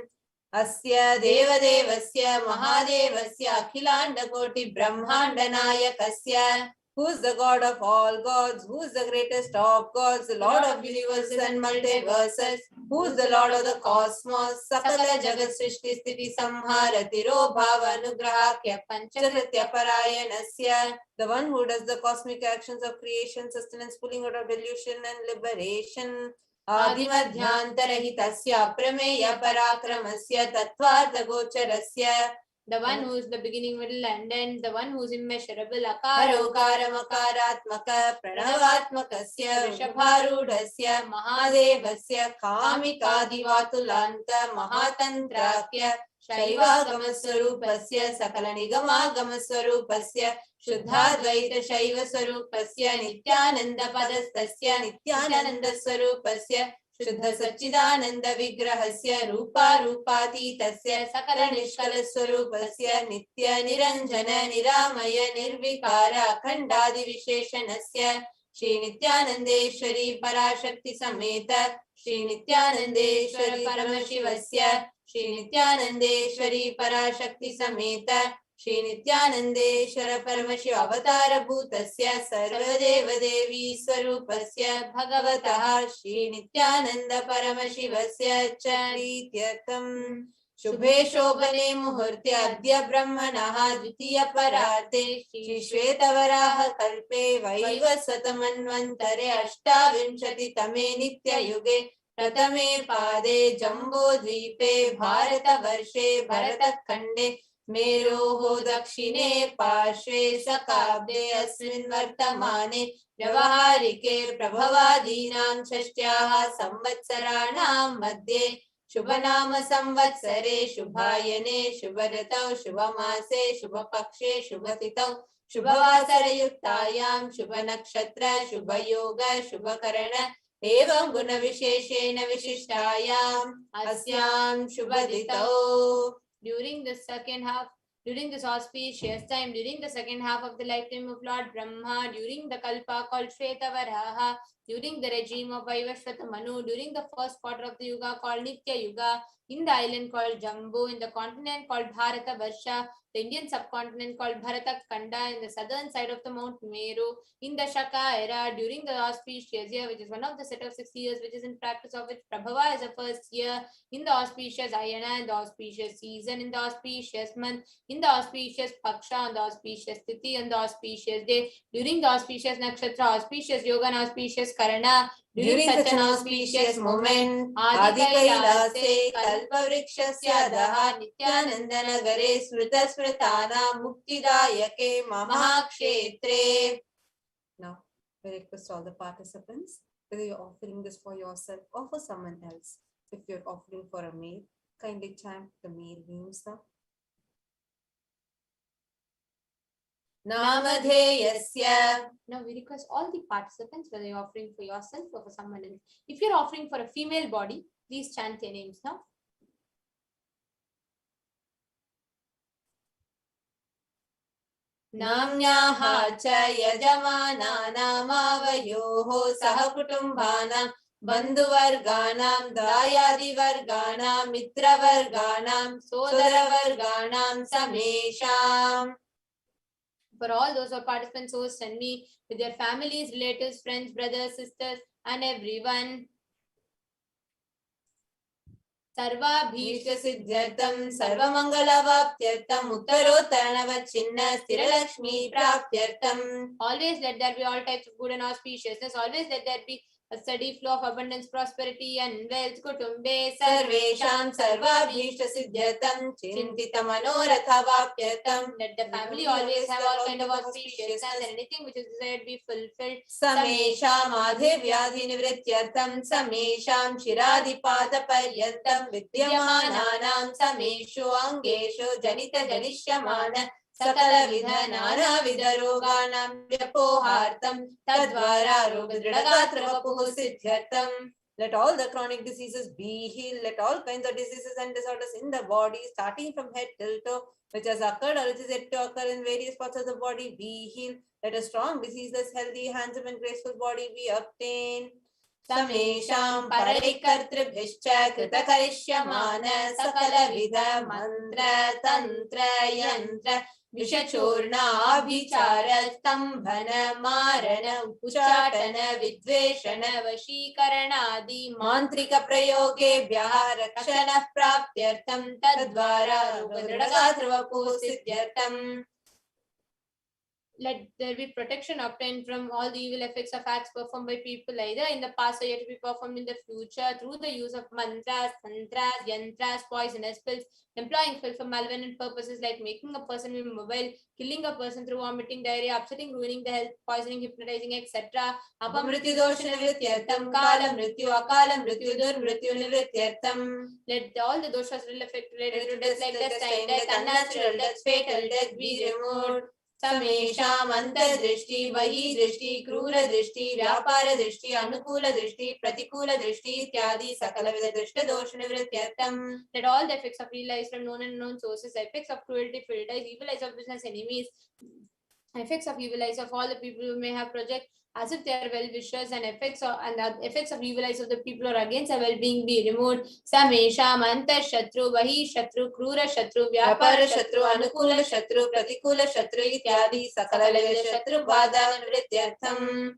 [SPEAKER 17] Asya Devadevasya Mahadevasya Akhilanda Koti Brahmanda Nayakasya. Who is the God of all gods? Who is the greatest of gods? The Lord of universes and multiverses. Who is the Lord of the cosmos? Sakala Jagat Srishti Sthiti Samharati Ro Bhava Anugrahakya Panchakritya Parayanasya. The one who does the cosmic actions of creation, sustenance, pulling out of delusion and liberation. Adimadhyantarahitasya Prameya Parakramasya Tattvartha Gocharasya. The one who is the beginning, middle, and end, the one who is immeasurable, Akarokaramakaratmaka, Pranavatmakasya, Rishabharudasya, Mahadevasya, Kamikadivatulanta, Mahatantrakya, Shaivagamaswarupasya, Sakalanigamagaswarupasya, Shuddhadvaita Shaiva Swarupasya, Nityananda Padastasya, Nityananda Swarupasya, Shuddha Satchidananda Vigrahasya, Rupa Rupatitasya, Sakala Nishkala Swarupasya, Nitya Niranjana Niramaya Nirvikara Khandadi Visheshanasya, Shri Nityanandeshwari Parashakti Sameta, Shri Nityanandeshwari Paramashivasya, Shri Nityanandeshwari Parashakti Sameta, Shri Nityanandeshwara Paramashiva Avatara Bhutasya Sarvadeva Devi Swarupasya Bhagavataha Shri Nityananda Paramashivasya Charityartham. Shubhe Shobhane Muhurte Adya Brahmanaha Dvitiya Pararte Shri Shvetavaraha Kalpe Vaivasvatamanvantare Ashtavinshati Tame Nitya Yuge Pratame Pade Jambo Dvipe Bharata Varshe Bharata Khande Meroho Dakshine Parshve Sakabde Asmin Vartamane Vyavaharike Prabhavadinam Shashtyaha Samvatsaranam Madhye
[SPEAKER 1] Shubhanama Samvatsare, Shubhayane, Shubharatau, Shubhamase, Shubhapakshe, Shubhatitau, Shubhavasara Yuktayam, Shubhanakshatra, Shubhayoga, Shubhakarana, Evam Guna Visheshena Vishishtayam, Asyam Shubhaditau. During the second half, during this auspicious time, during the second half of the lifetime of Lord Brahma, during the Kalpa called Shvetavaraha, during the regime of Vaivashvata Manu, during the first quarter of the Yuga called Nitya Yuga, in the island called Jambu, in the continent called Bharata Varsha, the Indian subcontinent called Bharata Khanda, in the southern side of the Mount Meru, in the Shaka era, during the auspicious year, which is one of the set of 6 years, which is in practice of which Prabhava is the first year, in the auspicious Ayana, in the auspicious season, in the auspicious month, in the auspicious Paksha, on the auspicious Tithi, on the auspicious day, during the auspicious Nakshatra, auspicious Yoga, and auspicious Karana, during such an auspicious moment, Adi Kailase, Kalpa Vrikshasya Daha, Nityananda Nagare, Smrita Smritana, Muktidayake, Mahakshetre.
[SPEAKER 17] Now, we request all the participants, whether you're offering this for yourself or for someone else. If you're offering for a male, kindly chant the male names now.
[SPEAKER 1] Namadheyasya. Now we request all the participants, whether you're offering for yourself or for someone else. If you're offering for a female body, please chant their names now. Namnyaha cha yajamana namavayoho sahakutumbana bandhuvarganam dayadivarganam mitravarganam sodaravarganam samesham. For all those who are participants, hosts and me, with their families, relatives, friends, brothers, sisters, and everyone. Sarva Bhishta Siddhyartam, Sarva Mangala Vaptyartam, Uttarottaranava Chinna, Sthira Lakshmi Praptyartam. Always let there be all types of good and auspiciousness. Always let there be a steady flow of abundance, prosperity, and wealth. Kutumbe Sarvesham Sarva Bhishta Siddhyartam, Chintita Manoratha Vaptyartam. Let the family always have all kind of auspiciousness and anything which is desired be fulfilled. Samesham Adhe Vyadhi Nivrityartam, Samesham Shiradi Pada Paryantam, Vidyamananam Sameshu Angeshu Janita Janishyamana Sakala Vidha Nana Vidha Roganam Vyapohartam Tadvara Rogadridagatravapuhu Siddhyartam. Let all the chronic diseases be healed. Let all kinds of diseases and disorders in the body, starting from head till toe, which has occurred or which is yet to occur in various parts of the body, be healed. Let a strong, diseaseless, healthy, handsome and graceful body be obtained. Samesham Paraikartribhishcha Kritakarishямana Sakala Vidha Mantra Tantra Yantra Vishachurna Abhichara Stambhana Marana Uchatana Vidveshana Vashikarana Adi Mantrika Prayoge Vyahara Rakshana Praptyartam Tadvara Rogadridagatravapuhu Siddhyartam. Let there be protection obtained from all the evil effects of acts performed by people either in the past or yet to be performed in the future through the use of mantras, tantras, yantras, poisonous pills, employing pill for malevolent purposes like making a person immobile, killing a person through vomiting, diarrhea, upsetting, ruining the health, poisoning, hypnotizing, etc. Apamrityu dosha nivrityartam, kala mrityu, akala mrityu, durmrityu nivrityartam. Let all the doshas will affect related to death like destined death, unnatural death, fatal death be removed. Samesham Antardrishti, Vahi Drishti, Krura Drishti, Vyapara Drishti, Anukula Drishti, Pratikula Drishti, Ityadi, Sakala Vida Drishta Dosha Nivrityartam. Let all the effects of real eyes from known and unknown sources, effects of cruelty, filled eyes, evil eyes of business enemies, effects of evil eyes of all the people who may have project as if they are well-wishers, and effects of evil eyes of the people who are against our well-being be removed. Samesham Antar Shatru, Vahi Shatru, Krura Shatru, Vyapara Shatru, Anukula Shatru, Pratikula Shatru, Ityadi, Sakala Vida Shatru, Bada Nivrityartham.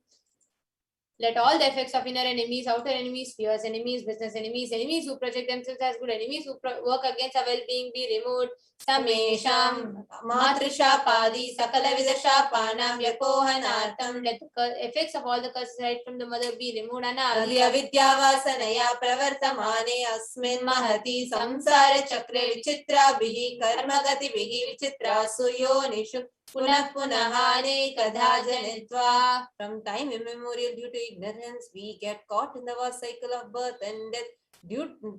[SPEAKER 1] Let all the effects of inner enemies, outer enemies, fears enemies, business enemies, enemies who project themselves as good, enemies who work against our well-being be removed. Samesham Matrisha Padi Sakala Vidashapanam Vyapohanartam. Let the effects of all the curses right from the mother be removed. Anadi Avidyavasanaya Pravartamane Asmin Mahati Samsara Chakre Vichitra Bihi Karmagati Bihi Vichitra Suyonishu Punah Punahane Kadha Janitva. From time immemorial, due to ignorance, we get caught in the vast cycle of birth and death.
[SPEAKER 17] Due to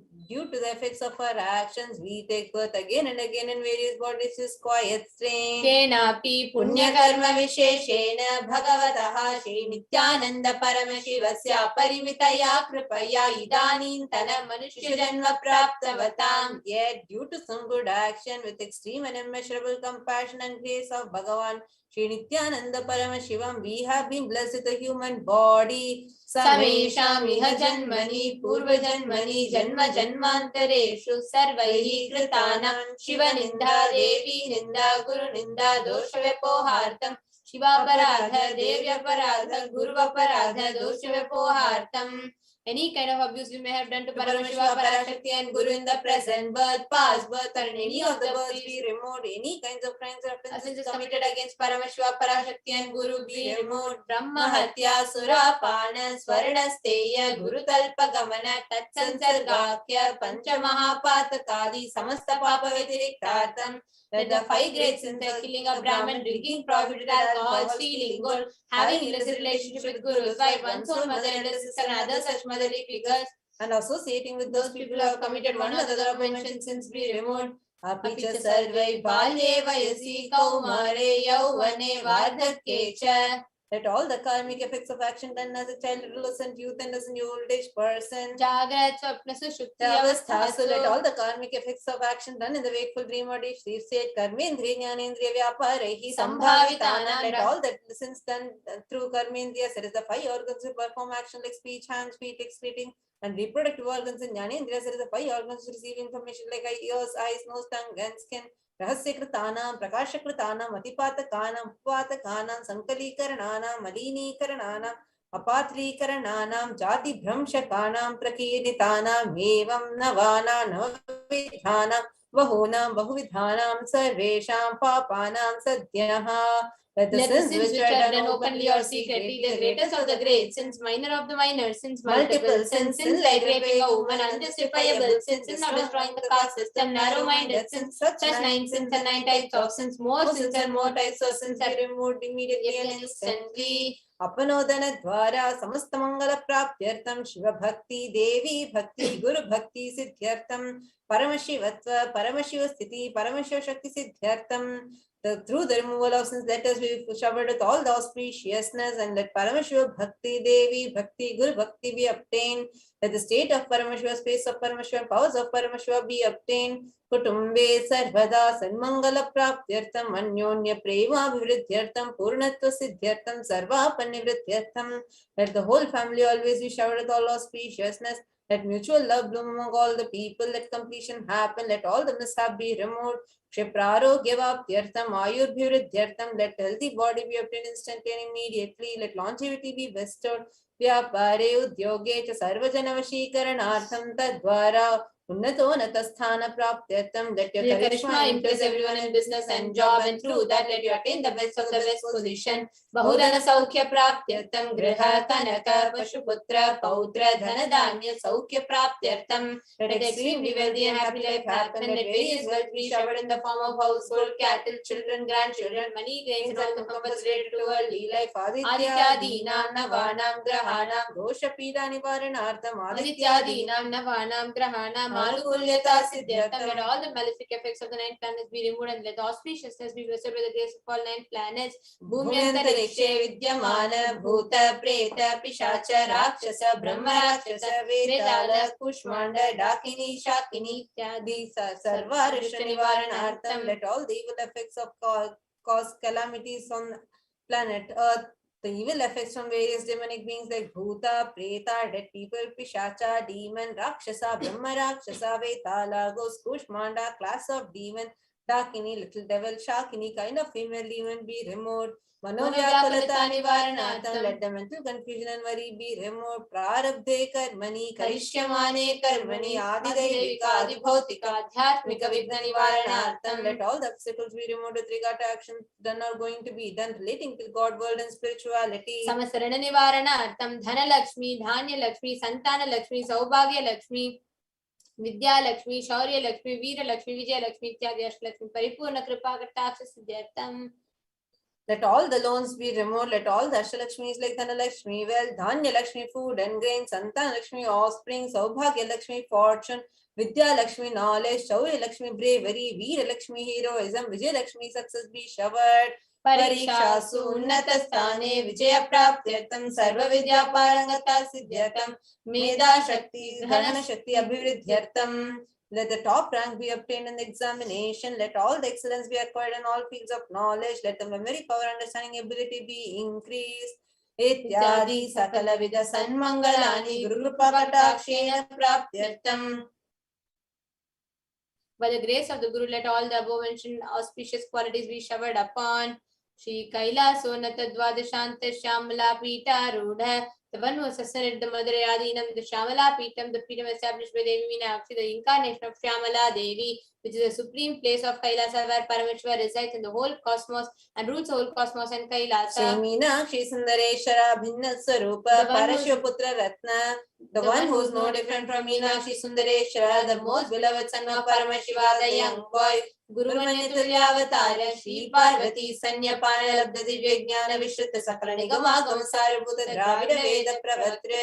[SPEAKER 17] the effects of our actions, we take birth again and again in various bodies. This quiet strain.
[SPEAKER 16] Kenapi punya karma visheshena bhagavataha Shri Nityananda Paramashivasya parimitaya kripaya idanintana manushya janma praptavatam.
[SPEAKER 17] Yet, due to some good action with extreme and immeasurable compassion and grace of Bhagavan Shri Nityananda Paramashivam, we have been blessed with a human body.
[SPEAKER 16] Samesham iha janmani purva janmani janma janmantareshu sarvaihi kritanam shiva ninda devi ninda guru ninda dosha vyapohartam shiva paradha devya paradha guru paradha dosha vyapohartam. Any kind of abuse we may have done to Paramashiva, Parashakti and Guru in the present birth, past birth, or in any of the births be removed. Any kinds of crimes or offenses committed against Paramashiva, Parashakti and Guru be removed. Brahma Hatya, Sura Pana, Swarna Steya, Guru Talpa Gamana, Tatsansargakya, Pancha Mahapatakadi, Samasta Papa Vediriktartam. That the 5 great sins are killing a Brahman, drinking prohibited alcohol, stealing gold, having illicit relationship with Guru's wife, one's own mother and sister, and other such motherly figures, and associating with those people who have committed one or the other of mentioned sins be removed. Apicha sarvai balye vayasi kaumare yauvane vardhake cha. Let all the karmic effects of action done as a child, adolescent, youth, and as an old age person. Jagrat swapnasu shukti avasthasu. Let all the karmic effects of action done in the wakeful dream or deep sleep state, karmendriya jnanendriya vyaparehi sambhavitana. Let all the sins done through karmendriya, that is the 5 organs who perform action like speech, hands, feet, excreting, and reproductive organs in jnanendriya, that is the 5 organs to receive information like ears, eyes, nose, tongue, and skin. रहस्यकृतानां प्रकाशकृतानां अतिपातकानां उपपातकानां संकलीकरणानां मलिनीकरणानां अपात्रीकरणानां जातिभ्रंशकानां प्रकीर्तितानां एवं नवानां नवविधानां बहूनां बहुविधानां सर्वेषां पापानां सद्यः. Let the sins which are done openly or secretly, the greatest of the great sins, minor of the minor sins, multiple sins, sins like raping a woman, unjustifiable sins, sins of destroying the caste system, narrow-minded sins, such 9 sins and 9 types of sins, more sins and more types of sins are removed immediately and instantly. अपनोदन द्वारा समस्त मंगल प्राप्त्यर्थम शिव भक्ति देवी भक्ति गुरु भक्ति सिद्ध्यर्थम परमशिवत्व परमशिव स्थिति परमशिव शक्ति सिद्ध्यर्थम. Through the removal of sins, let us be showered with all the auspiciousness, and let Paramashiva Bhakti, Devi Bhakti, Guru Bhakti be obtained. Let the state of Paramashiva, space of Paramashiva, and powers of Paramashiva be obtained. Kutumbe Sarvada Sanmangala Praptyartham Anyonya Prema Vivridyartham Purnatva Siddhyartham Sarva Panivridyartham. Let the whole family always be showered with all auspiciousness. Let mutual love bloom among all the people. Let completion happen. Let all the mishap be removed. Kshipraroghyavaptyartham ayurbhivridyartham. Let healthy body be obtained instantly and immediately. Let longevity be bestowed. Vyapare udyoge cha sarvajanavashikaranartham tadvara Unnatonatastana praptyartham. Let your charisma impress everyone in business and job, and through that let you attain the best of the best position. Bahudana Saukya praptyartham Griha Kanaka Pashuputra Pautra Dhanadanya Saukya praptyartham. Let extremely wealthy and happy life happen. Let various wealth be showered in the form of household, cattle, children, grandchildren, money, grains, and all the comforts related to worldly life. Aditya Dinam Navanam Grahanam Dosha Pida Nivaranartham. Aditya Dinam Navanam Grahanam Manukulyata Siddhyartham. Let all the malefic effects of the 9 planets be removed, and let the auspiciousness be blessed by the grace of all 9 planets. Bhumyantarikshe Vidyamana Bhuta Preta Pishacha Rakshasa Brahma Rakshasa Vedala Kushmanda Dakini Shakini Ityadi Sarva Rishta Nivaranartham. Let all the evil effects of cause calamities on planet Earth, the evil effects from various demonic beings like Bhuta, Preta, dead people, Pishacha, demon, Rakshasa, Brahma Rakshasa, Vetala, ghost, Kushmanda, class of demon, Dakini, little devil, Shakini, kind of female demon be removed. Manovyakulata Nivaranartham. Let the mental confusion and worry be removed. Prarabdhe karmani karishyamane karmani adidevika adibhautika adhyatmika vigna nivaranartham. Let all the obstacles be removed with regard to actions done or going to be done relating to God, world and spirituality. Samasarana Nivaranartham Dhana Lakshmi, Dhanya Lakshmi, Santana Lakshmi, Saubhagya Lakshmi, Vidya Lakshmi, Shaurya Lakshmi, Veera Lakshmi, Vijaya Lakshmi, Ityadi Lakshmi, Paripurna Kripa Kataksha Siddhyartham.
[SPEAKER 17] Let all the loans be removed. Let all the Ashtalakshmis like Dhanalakshmi, wealth, Dhanya Lakshmi, food and grain, Santan Lakshmi, offspring, Saubhagya Lakshmi, fortune, Vidya Lakshmi, knowledge, Shaurya Lakshmi, bravery, Veera Lakshmi, heroism, Vijay Lakshmi, success be showered. Parikshasu Unnatastane Vijaya Praptyartam Sarva Vidya Parangata Siddhyatam Meda Shakti Dhanana Shakti Abhividhyartam. Let the top rank be obtained in the examination. Let all the excellence be acquired in all fields of knowledge. Let the memory, power, understanding, ability be increased. Ityadi Sakala Vida Sanmangalani Guru Kripa Katakshena Praptyartam.
[SPEAKER 16] By the grace of the Guru, let all the above mentioned auspicious qualities be showered upon Shri Kailasa Dvadashanta Shamala Pita Rudha, the one who assassinated the Madurai Adinam, the Shamala Pitam, the Pitam established by Devi Meenakshi, the incarnation of Shamala Devi, which is the supreme place of Kailasa where Paramashiva resides in the whole cosmos and rules the whole cosmos and Kailasa.
[SPEAKER 17] Shri Meenakshi Sundareshwara Bhinna Sarupa Parashiva Putra Ratna, the one who is no different from Meenakshi Sundareshwara, the most beloved son of Paramashiva, the young boy, Guru Manitulyavatara, Shri Parvati, Sanya Pana Labda Divya Jnana Vishrita Sakala Nigama Gamasarabhuta Dravida Veda Pravatre,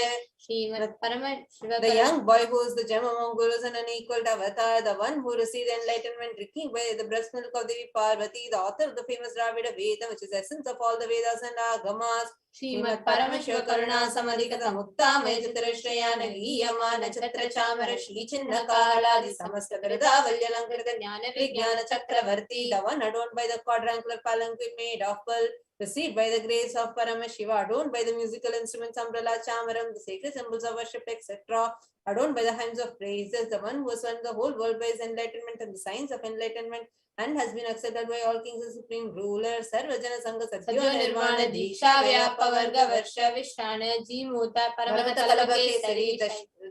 [SPEAKER 17] Paramashiva, the young boy who is the gem among gurus and unequaled avatar, the one who received enlightenment drinking by the breast milk of Devi Parvati, the author of the famous Dravida Veda, which is the essence of all the Vedas and Agamas. Srimad Paramashiva Karuna Samadhi Kata Mukta Mejatara Shrayana Giyama Nachatra Chamara Shri Chinna Kala Di Samasta Virada Valyalankarita Jnana Vijnana Chakravarti, the one adorned by the quadrangular palanquin made of pearl, received by the grace of Paramashiva, adorned by the musical instruments umbrella chamaram, the sacred symbols of worship, etc., adorned by the hymns of praises, the one who has won the whole world by his enlightenment and the signs of enlightenment, and has been accepted by all kings and supreme rulers. Sarvajana Sangha Satyo Nirvana Diksha Vyapa Varga Varsha Vishrana Jimuta Paramata Kalabakesari,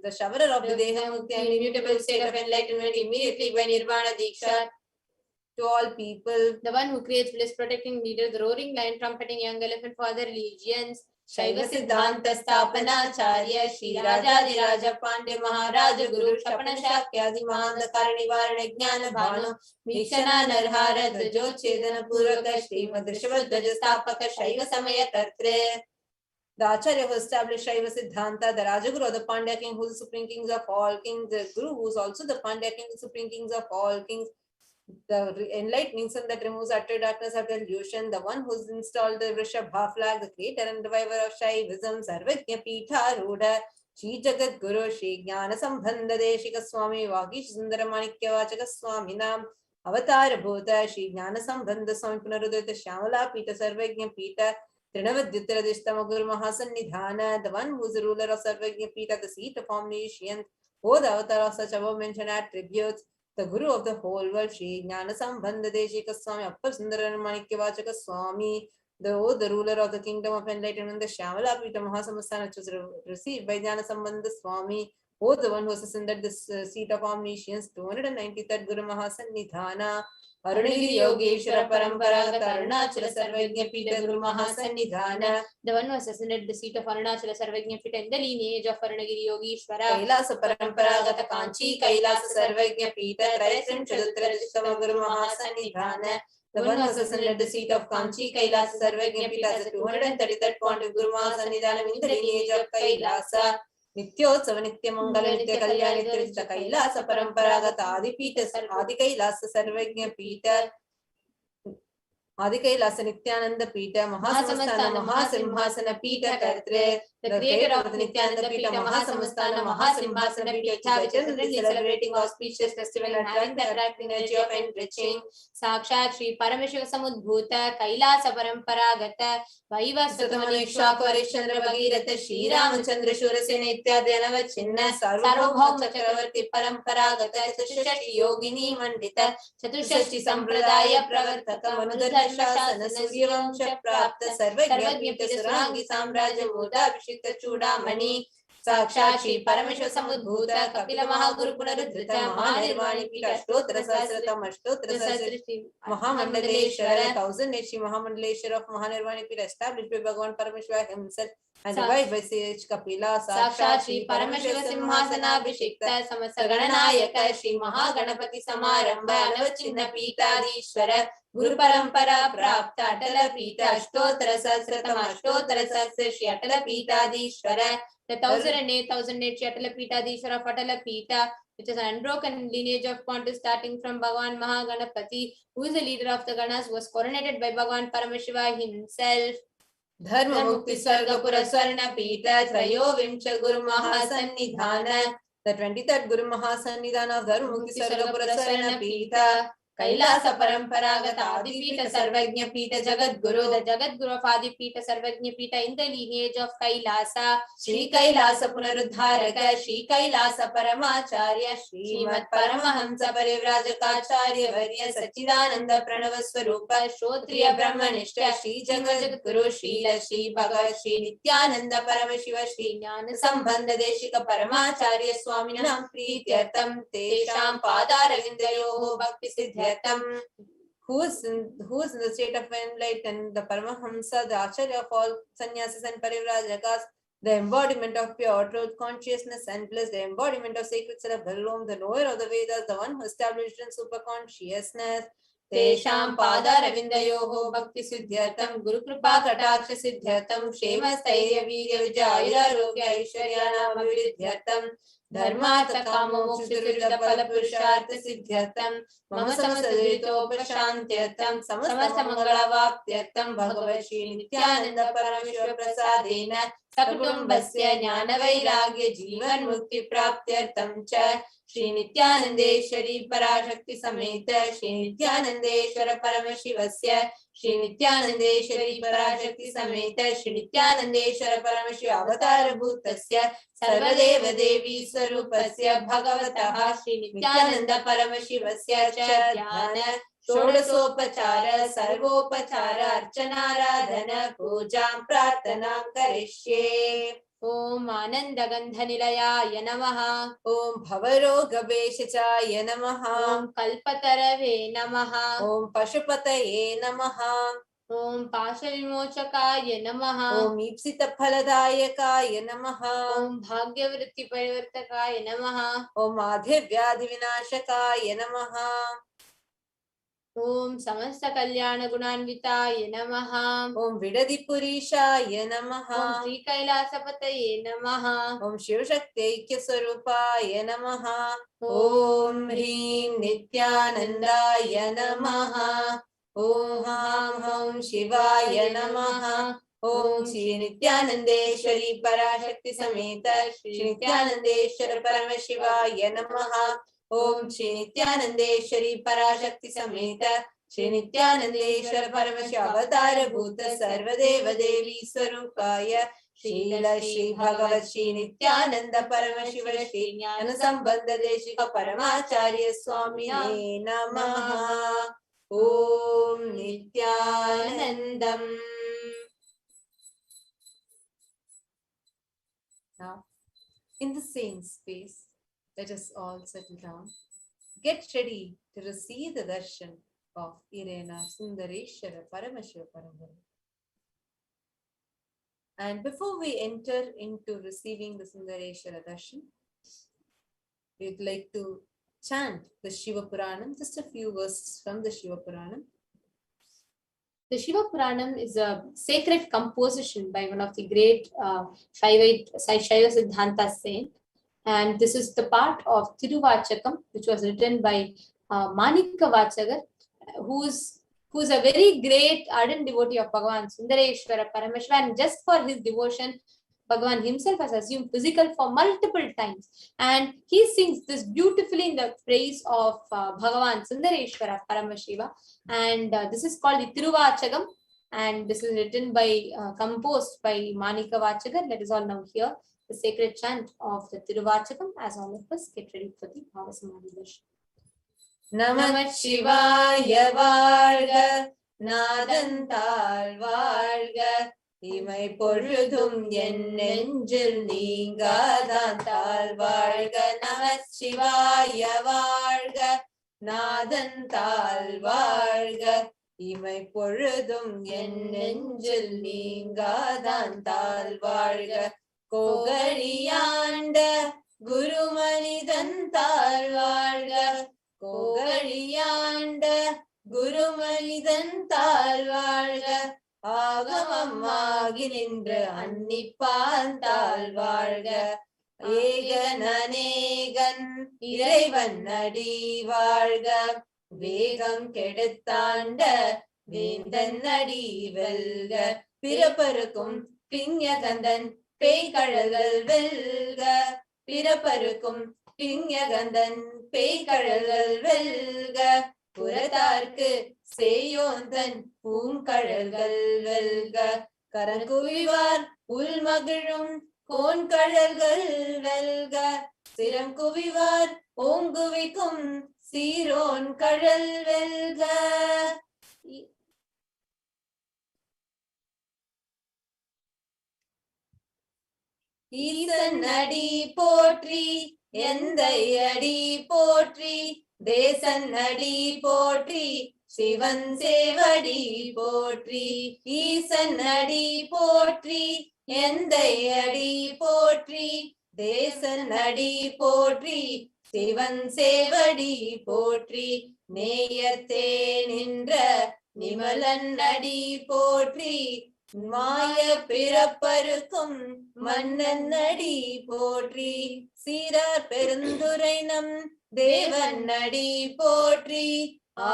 [SPEAKER 17] the showerer of the Deha Mukti and immutable state of enlightenment immediately by Nirvana Diksha to all people. The one who creates bliss, protecting leader, the roaring lion, trumpeting young elephant for the religions. Shaiva Siddhanta Stapana Charya Shri Rajadi Raja Pandya Maharaja Guru Shapana Shakyadi Mahanda Karani Varana Jnana Bhanu Vikshana Narhara Dvajo Chedana Puraka Shri Madrishava Dvaja Stapaka Shaiva Samaya Kartre. The Acharya who established Shaiva Siddhanta, the Rajaguru, the Pandya king, who is the supreme kings of all kings, the Guru, who is also the Pandya king, the supreme kings of all kings, the enlightening sun that removes utter darkness of delusion, the one who's installed the Vrishabha flag, the creator and reviver of Shaivism, Sarvajna Pitha Rudha, Shri Jagat Guru, Shri Jnana Sambandha Deshika Swami, Vagish Sundara Manikya Vachaka Swami Nam, Avatar Bhuta, Shri Jnana Sambandha Swami Punarudita Shamala Pita Sarvajna Pita, Trinavadyuttara Dishtama Guru Mahasannidhana, the one who is the ruler of Sarvajna Pita, the seat of omniscience, O the avatar of such above mentioned attributes, the Guru of the whole world, Shri Jnana Sambandha Deshika Swami, Appar Sundara Manikya Vachaka Swami, the ruler of the kingdom of enlightenment, the Shamala Pita Mahasamastana, which was received by Jnana Sambandha Swami, O the one who has ascended this seat of omniscience, 293rd Guru Mahasannidhana, Arunagiri Yogeshwara Parampara Arunachala Sarvajna Pita Guru Mahasannidhana, the one who has ascended the seat of Arunachala Sarvajna Pita in the lineage of Arunagiri Yogeshwara, Kailasa Parampara Kanchi Kailasa Sarvajna Pita Trayasam Chadutra Dishtama Guru Mahasannidhana, the one who has ascended the seat of Kanchi Kailasa Sarvajna Pita as the 233rd Pontiff Guru Mahasannidhana in the lineage of Kailasa. Nityotsava Nitya Mangala Nitya Kalyani Tirishta Kailasa Paramparagata Adi Pita Adi Kailasa Sarvajna Pita Adi Kailasa Nityananda Pita Mahasamastana Mahasimhasana Pita Kartre, the creator of the Nityananda Pita Mahasamastana Mahasimhasana Pita, celebrating auspicious festival and having the attracting energy of enriching Sakshat Shri Paramashiva Samudbhuta Kailasa Paramparagata Vaiva Satamaniksha Parishchandra Bhagirata Shri Ramachandra Shurasena Ityadyanava Chinna Sarvabhauma Chakravarti Paramparagata Chatushashti Yogini Mandita Chatushashti Sampradaya Pravartaka Manudharma Shasana Suryavamsha Prapta Sarvajna Pita Surangi Samraja Muda Abhishekta Chudamani
[SPEAKER 16] साक्षात् श्री परमेश्वर समुद्भूत कपिल महागुरु पुनरुद्धृत महानिर्वाणी पीठ अष्टोत्तर सहस्रतम अष्टोत्तर सहस्र महामंडलेश्वर 1000 श्री महामंडलेश्वर of Mahanirvani Pir established by Bhagavan Paramashiva himself and revived by sage Kapila. Sakshat Shri Paramashiva Simhasanabhishekta Samasta Gananayaka Shri Mahaganapati Samarambha Anavachinna Pitadishwara Guru Parampara Prapta Atala Pita Ashtottara Sahasratam Ashtottara Sahasra Shri Atala Pitadishwara. The 1008 Shri Atala Pitadishwara of Atala Pita, which is an unbroken lineage of Pontiffs starting from Bhagavan Mahaganapati, who is the leader of the Ganas, was coronated by Bhagavan Paramashiva himself. Dharma Mukti Sargapura Swarna Pita Trayo Vimcha Guru Mahasannidhana. The 23rd Guru Mahasannidhana of Dharma Mukti Sargapura Swarna Pita. Kailasa Paramparagata Adipita Sarvajna Pita Jagat Guru, the Jagat Guru of Adipita Sarvajna Pita in the lineage of Kailasa, Shri Kailasa Punaruddharaka, Shri Kailasa Paramacharya, Shrimat Paramahamsa Parivrajaka Varya Sachidananda Pranava Swarupa, Shrotriya Brahmanishta, Shri Jagat Guru, Srila Shri Bhagavat Shri Nityananda Paramashiva, Shri Jnana Sambandha Deshika Paramacharya Swaminam Prityartam Tesham Padaravindayoho Bhakti Siddhya. Who is in the state of enlightened, the Paramahamsa, the Acharya of all sannyasis and parivrajakas, the embodiment of pure truth, consciousness and bliss, the embodiment of sacred self, the knower of the Vedas, the one who established in superconsciousness. Tesham pada ravindayoho bhakti siddhyatam guru kripa kataksha siddhyatam shema stairya virya vijayira rogya aishwarya nama viridhyatam dharmartha kama moksha viruddha phala purushartha siddhyatam mama samasadrito prashantyatam samasta mangala vaptyatam bhagavad shri nityananda paramashiva prasadena sakutumbasya jnana vairagya jivan mukti praptyartam cha Shri Nityanandeshwari Parashakti Sameta Shri Nityanandeshwara Paramashivasya Shri Nityanandeshwari Parashakti Sameta Shri Nityanandeshwara Paramashiva Avatara Bhutasya Sarvadeva Devi Swarupasya Bhagavataha Shri Nityananda Paramashivasya cha Dhyana Shodasopachara Sarvopachara Archanaradhana Pujam Prarthanam Karishye. Om Anandagandhanilaya Namaha. Om Bhavarogabeshachaya Namaha. Om Kalpatarave Namaha. Om Pashupataye Namaha. Om Pashavimochakaya Namaha. Om Ipsita Phaladayakaya Namaha. Om Bhagyavritti Parivartakaya Namaha. Om Adhivyadhi Vinashakaya Namaha. Om Samasta Kalyana Gunanvitaya Namaha. Om Vidadipurishaya Namaha. Om Sri Kailasapataye Namaha. Om Shiv Shakti Swarupaya Namaha. Om Hrim Nityanandaya Namaha. Om Ham Om Shivaya Namaha. Om Shri Nityanandeshwari Parashakti Sameta Shri Nityanandeshwara Paramashivaya Namaha. Om Shri Nityanandeshwari Parashakti Sameta Shri Nityanandeshwara Paramashiva Avatara Bhuta Sarvadeva Devi Swarupaya Srila Shri Bhagavat Shri Nityananda Paramashiva Shri Jnana Sambandha Deshika Paramacharya Swamine Namaha. Om Nityanandam. Now, in the same space, let us all settle down. Get ready to receive the darshan of Irena Sundareshwara Paramashiva Paramguru. And before we enter into receiving the Sundareshwara darshan, we'd like to chant the Shiva Puranam, just a few verses from the Shiva Puranam. The Shiva Puranam is a sacred composition by one of the great Shaiva Siddhanta saint. And this is the part of Tiruvachakam, which was written by Manika Vachagar, who's a very great ardent devotee of Bhagavan Sundareshwara Paramashiva. And just for his devotion, Bhagavan himself has assumed physical form multiple times. And he sings this beautifully in the praise of Bhagavan Sundareshwara Paramashiva. And this is called the Tiruvachakam. And this is written by, composed by Manika Vachagar. Let us all now hear the sacred chant of the Tiruvachakam as all of us get ready for the Bhava Samadhi Darshan. Namah Shivaya Varga Nadantal Varga
[SPEAKER 17] இமை பொழுதும் என் நெஞ்சில் நீங்காதான் தாழ்வாழ்க நம சிவாய வாழ்க நாதன் தாழ்வாழ்க இமை பொழுதும் என் நெஞ்சில் நீங்காதான் தாழ்வாழ்க கோகழியாண்ட குருமனிதன் தாழ்வாழ்க கோகழியாண்ட குருமனிதன் தாழ்வாழ்க ஆகமமாகி நின்று அன்னிப்பான் தாழ்வாழ்க ஏகன் அநேகன் இறைவன் அடி வாழ்க வேகம் கெடுத்தாண்ட வேந்தன் அடி வெல்க பிறப்பருக்கும் பிஞகந்தன் பேய்கழல்கள் வெல்க பிறப்பருக்கும் பிஞகந்தன் பேய்கழல்கள் வெல்க புறத்தார்க்கு சேயோந்தன் பூங்கழல்கள் வெல்க கரங்குவிவார் உள்மகிழும் கோன்கழல்கள் வெல்க சிரம் குவிவார் ஓங்குவிக்கும் சீரோன் கழல் வெல்க ஈசன் அடி போற்றி எந்தை அடி போற்றி தேசன் அடி போற்றி சிவன் சேவடி போற்றி ஈசன் அடி போற்றி எந்தை அடி போற்றி தேசன் அடி போற்றி சிவன் சேவடி போற்றி நேயத்தே நின்ற நிமலன் அடி போற்றி மாய பிறப்பருக்கும் மன்னன் அடி போற்றி சீரார் பெருந்துரை நம் தேவன் அடி போற்றி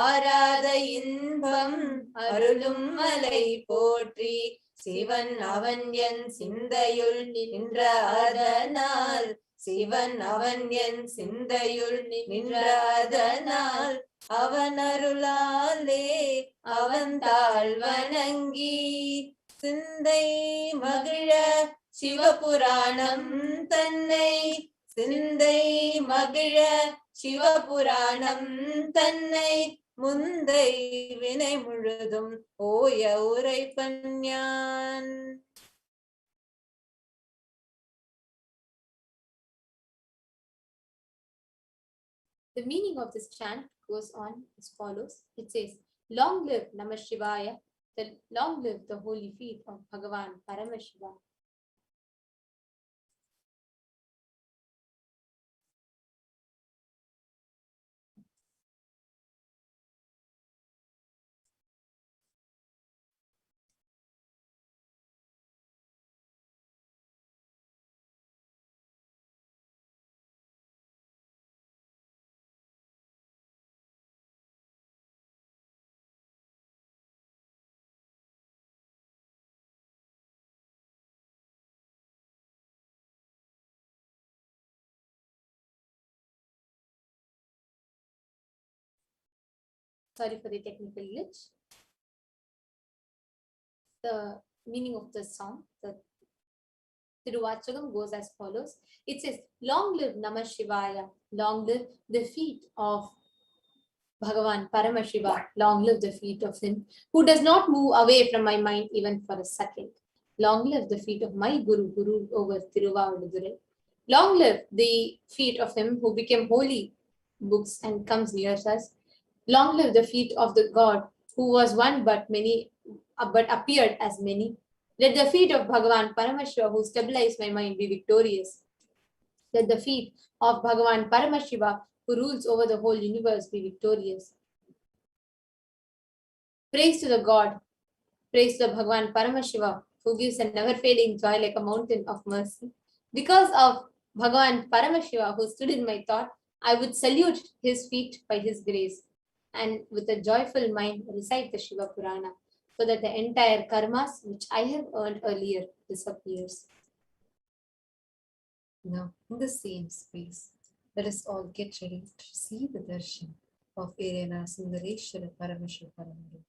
[SPEAKER 17] ஆராத இன்பம் அருளும் மலை போற்றி சிவன் அவன் என் சிந்தையுள் நின்ற அதனால் சிவன் அவன் என் சிந்தையுள் நின்ற அதனால் அவன் அருளாலே அவன் தாழ் வணங்கி சிந்தை மகிழ சிவபுராணம் தன்னை சிந்தை மகிழ சிவபுராணம் தன்னை முந்தை வினை முழுதும் ஓய உரைப்பன் ஞான்.
[SPEAKER 16] The meaning of this chant goes on as follows. It says, long live Namah Shivaya, long live the holy feet of Bhagavan Paramashiva. Sorry for the technical glitch. The meaning of the song, the Tiruvachagam goes as follows. It says, long live Namah Shivaya, long live the feet of Bhagavan Paramashiva, long live the feet of him who does not move away from my mind even for a second. Long live the feet of my Guru, Guru over Tiruvadurai. Long live the feet of him who became holy books and comes near us. Long live the feet of the God who was one but many, but appeared as many. Let the feet of Bhagavan Paramashiva who stabilized my mind be victorious. Let the feet of Bhagavan Paramashiva who rules over the whole universe be victorious. Praise to the God, praise to the Bhagavan Paramashiva who gives a never-failing joy like a mountain of mercy. Because of Bhagavan Paramashiva who stood in my thought, I would salute his feet by his grace and with a joyful mind recite the Shiva Purana so that the entire karmas which I have earned earlier disappears.
[SPEAKER 17] Now, in the same space, let us all get ready to see the darshan of Irena Sundareshwara Paramashiva Paramuru.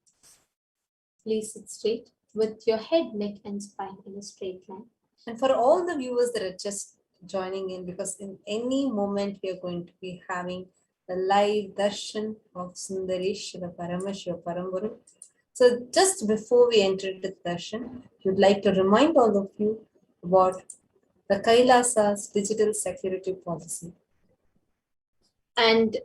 [SPEAKER 16] Please sit straight with your head, neck and spine in a straight line.
[SPEAKER 17] And for all the viewers that are just joining in, because in any moment we are going to be having the live darshan of Sundareshwara Paramashiva Paramuru. So just before we enter into the darshan, we would like to remind all of you about the Kailasa's digital security policy.
[SPEAKER 16] And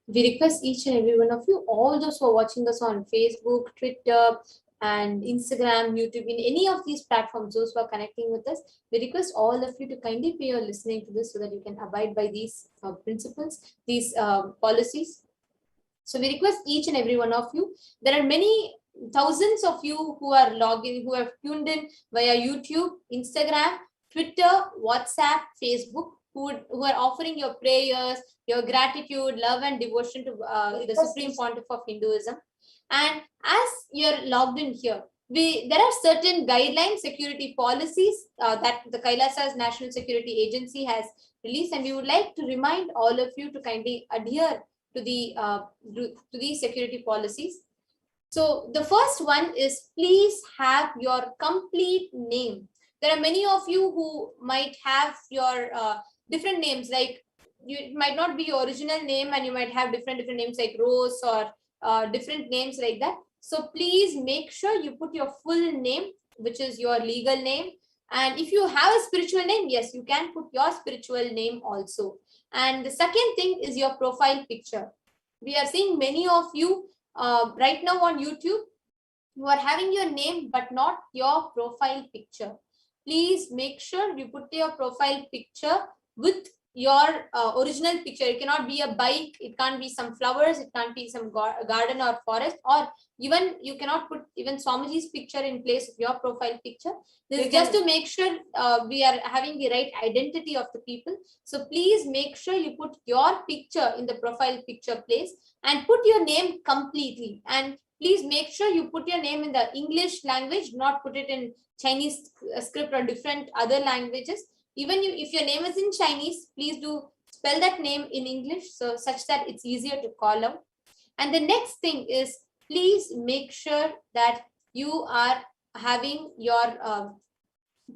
[SPEAKER 16] we request each and every one of you, all those who are watching us on Facebook, Twitter, and Instagram, YouTube, in any of these platforms, those who are connecting with us, we request all of you to kindly pay your listening to this so that you can abide by these principles, these policies. So we request each and every one of you. There are many thousands of you who are logged in, who have tuned in via YouTube, Instagram, Twitter, WhatsApp, Facebook, who are offering your prayers, your gratitude, love and devotion to the Supreme Pontiff of Hinduism. And as you're logged in here, there are certain guidelines, security policies that the Kailasa's National Security Agency has released, and we would like to remind all of you to kindly adhere to these security policies. So the first one is, please have your complete name. There are many of you who might have your different names, like it might not be your original name, and you might have different names like Rose or different names like that. So please make sure you put your full name, which is your legal name. And if you have a spiritual name, yes, you can put your spiritual name also. And the second thing is your profile picture. We are seeing many of you right now on YouTube who are having your name but not your profile picture. Please make sure you put your profile picture with your original picture. It cannot be a bike, it can't be some flowers, it can't be some garden or forest, or even you cannot put even Swamiji's picture in place of your profile picture. This is just to make sure we are having the right identity of the people. So please make sure you put your picture in the profile picture place and put your name completely. And please make sure you put your name in the English language, not put it in Chinese script or different other languages. Even if your name is in Chinese, please do spell that name in English, so such that it's easier to call out. And the next thing is, please make sure that you are having your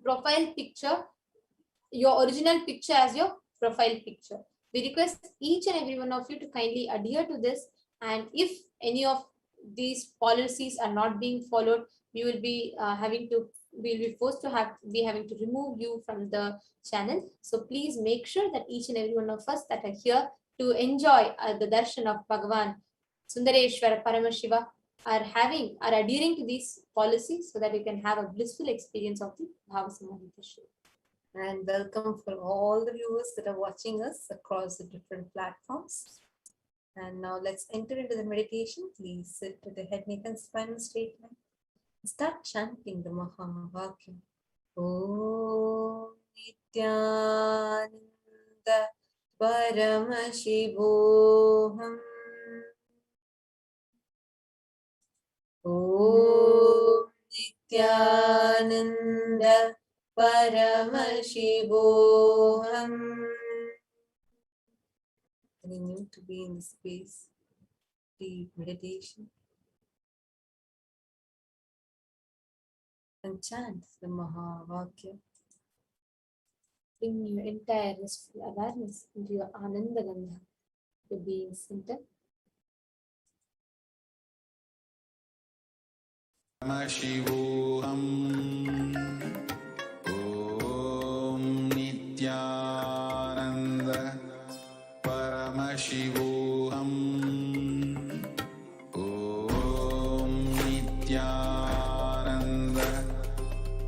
[SPEAKER 16] profile picture, your original picture as your profile picture. We request each and every one of you to kindly adhere to this. And if any of these policies are not being followed, we will be we'll be forced to having to remove you from the channel. So please make sure that each and every one of us that are here to enjoy the darshan of Bhagavan Sundareshwara Paramashiva are adhering to these policies so that we can have a blissful experience of the Bhava Samadhi darshan.
[SPEAKER 17] And welcome for all the viewers that are watching us across the different platforms. And now let's enter into the meditation. Please sit with the head, neck and spine straight line. Start chanting the Mahavakya. Om Nityananda Paramashivam. Om Nityananda Paramashivam. Continue to be in the space, deep meditation. And chant the Mahavakya.
[SPEAKER 16] Bring your entire restful awareness into your Ananda Gandha, the being center.
[SPEAKER 2] Paramashivam. Om Nityananda Paramashivam. Om Nityananda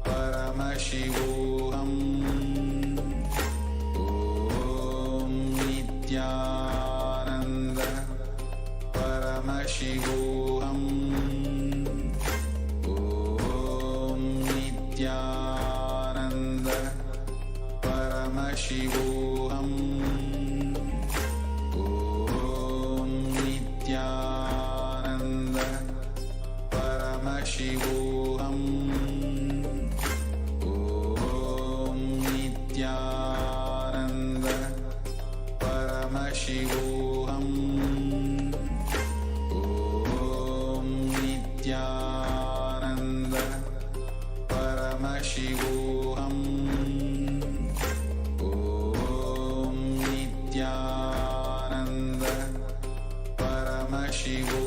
[SPEAKER 2] Paramashivam. Om Nityananda Paramashivam. Om Nityananda Paramashivam. Om Nityananda Paramashivam. Om Nityananda Paramashivam. Om Nityananda Paramashivam. Om Nityananda Paramashivam.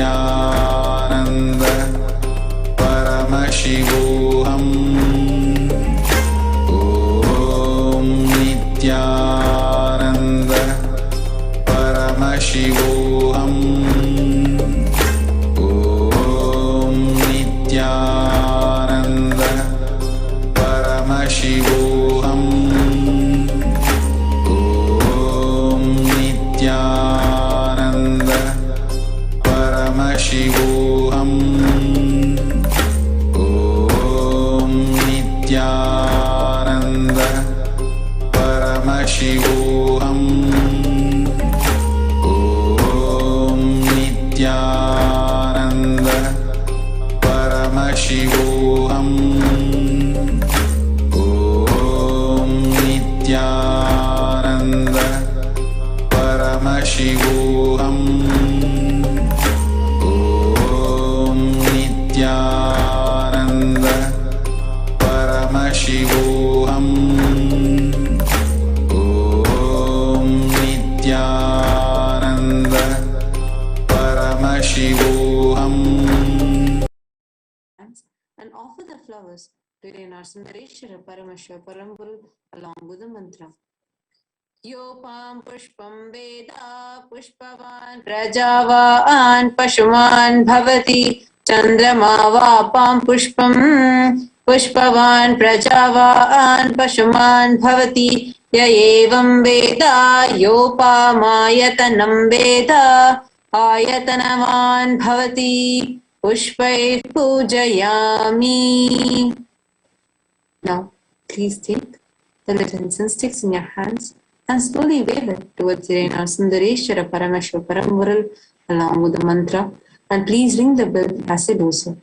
[SPEAKER 2] Nityanand परमशिवोऽहम् ॐ नित्यानन्द परमशिवोऽहम् ॐ नित्यानन्द परमशिवोऽहम् ॐ नित्यानन्द परमशिवोऽहम् ॐ नित्यानन्द परमशिवोऽहम् ॐ नित्यानन्द परमशिवोऽहम् ॐ नित्यानन्द परमशिवोऽहम् नित्यानन्द परमशिवोऽहम् ॐ नित्यानन्द परमशिवोऽहम्.
[SPEAKER 17] And offer the flowers to our Sundareshwara Paramashiva Paramburu along with the mantra. Yopam pushpam veda pushpavan prajavahan pashuman bhavati chandrama vapam pushpam pushpavan prajavahan pashuman bhavati yayevam veda yopamayatanam veda ayatanaman bhavati pushpai pujayami. Now please take the little incense sticks in your hands and slowly wave it towards our Sundareshwara Paramashiva Paramburu along with the mantra, and please ring the bell as I do so.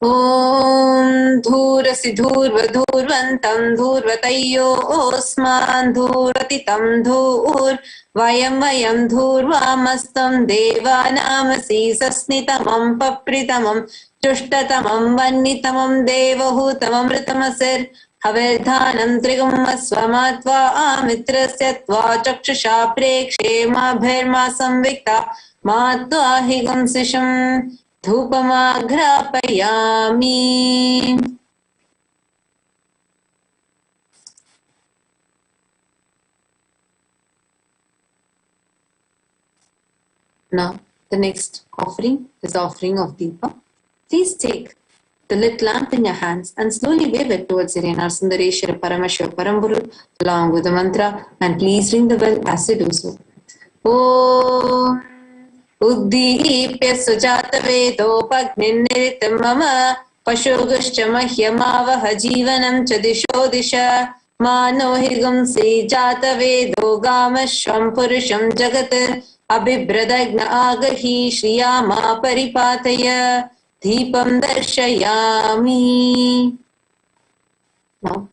[SPEAKER 17] Om Dhurasi Dhurva Dhurvantam Dhurvatayyo Osman Dhuratitam Dhur Vayam Vayam Dhurvamastam Devanamasi Sasnitamam Papritamam Chushtatamam Vannitamam Devahutamam Ritamasir Havedhanam Trigum Swamatva Amitrasyatva Chakshusha Prekshe Mabherma Samvikta Matva Higam Sisham Dhupamagrapayami. Now, the next offering is the offering of Deepa. Please take the lit lamp in your hands and slowly wave it towards our Sundareshwara Paramashiva Paramburu along with the mantra, and please ring the bell as you do so. Om Uddipya Sujata Vedopagniniritam Mama Pashoguscha Mahyamavaha Jivanam Chadisho Disha Mano Higumsi Jata Vedo Gamashvam Purusham Jagat Abhibradagna Agahi Shriyama Paripataya Deepam Darshayami. Now,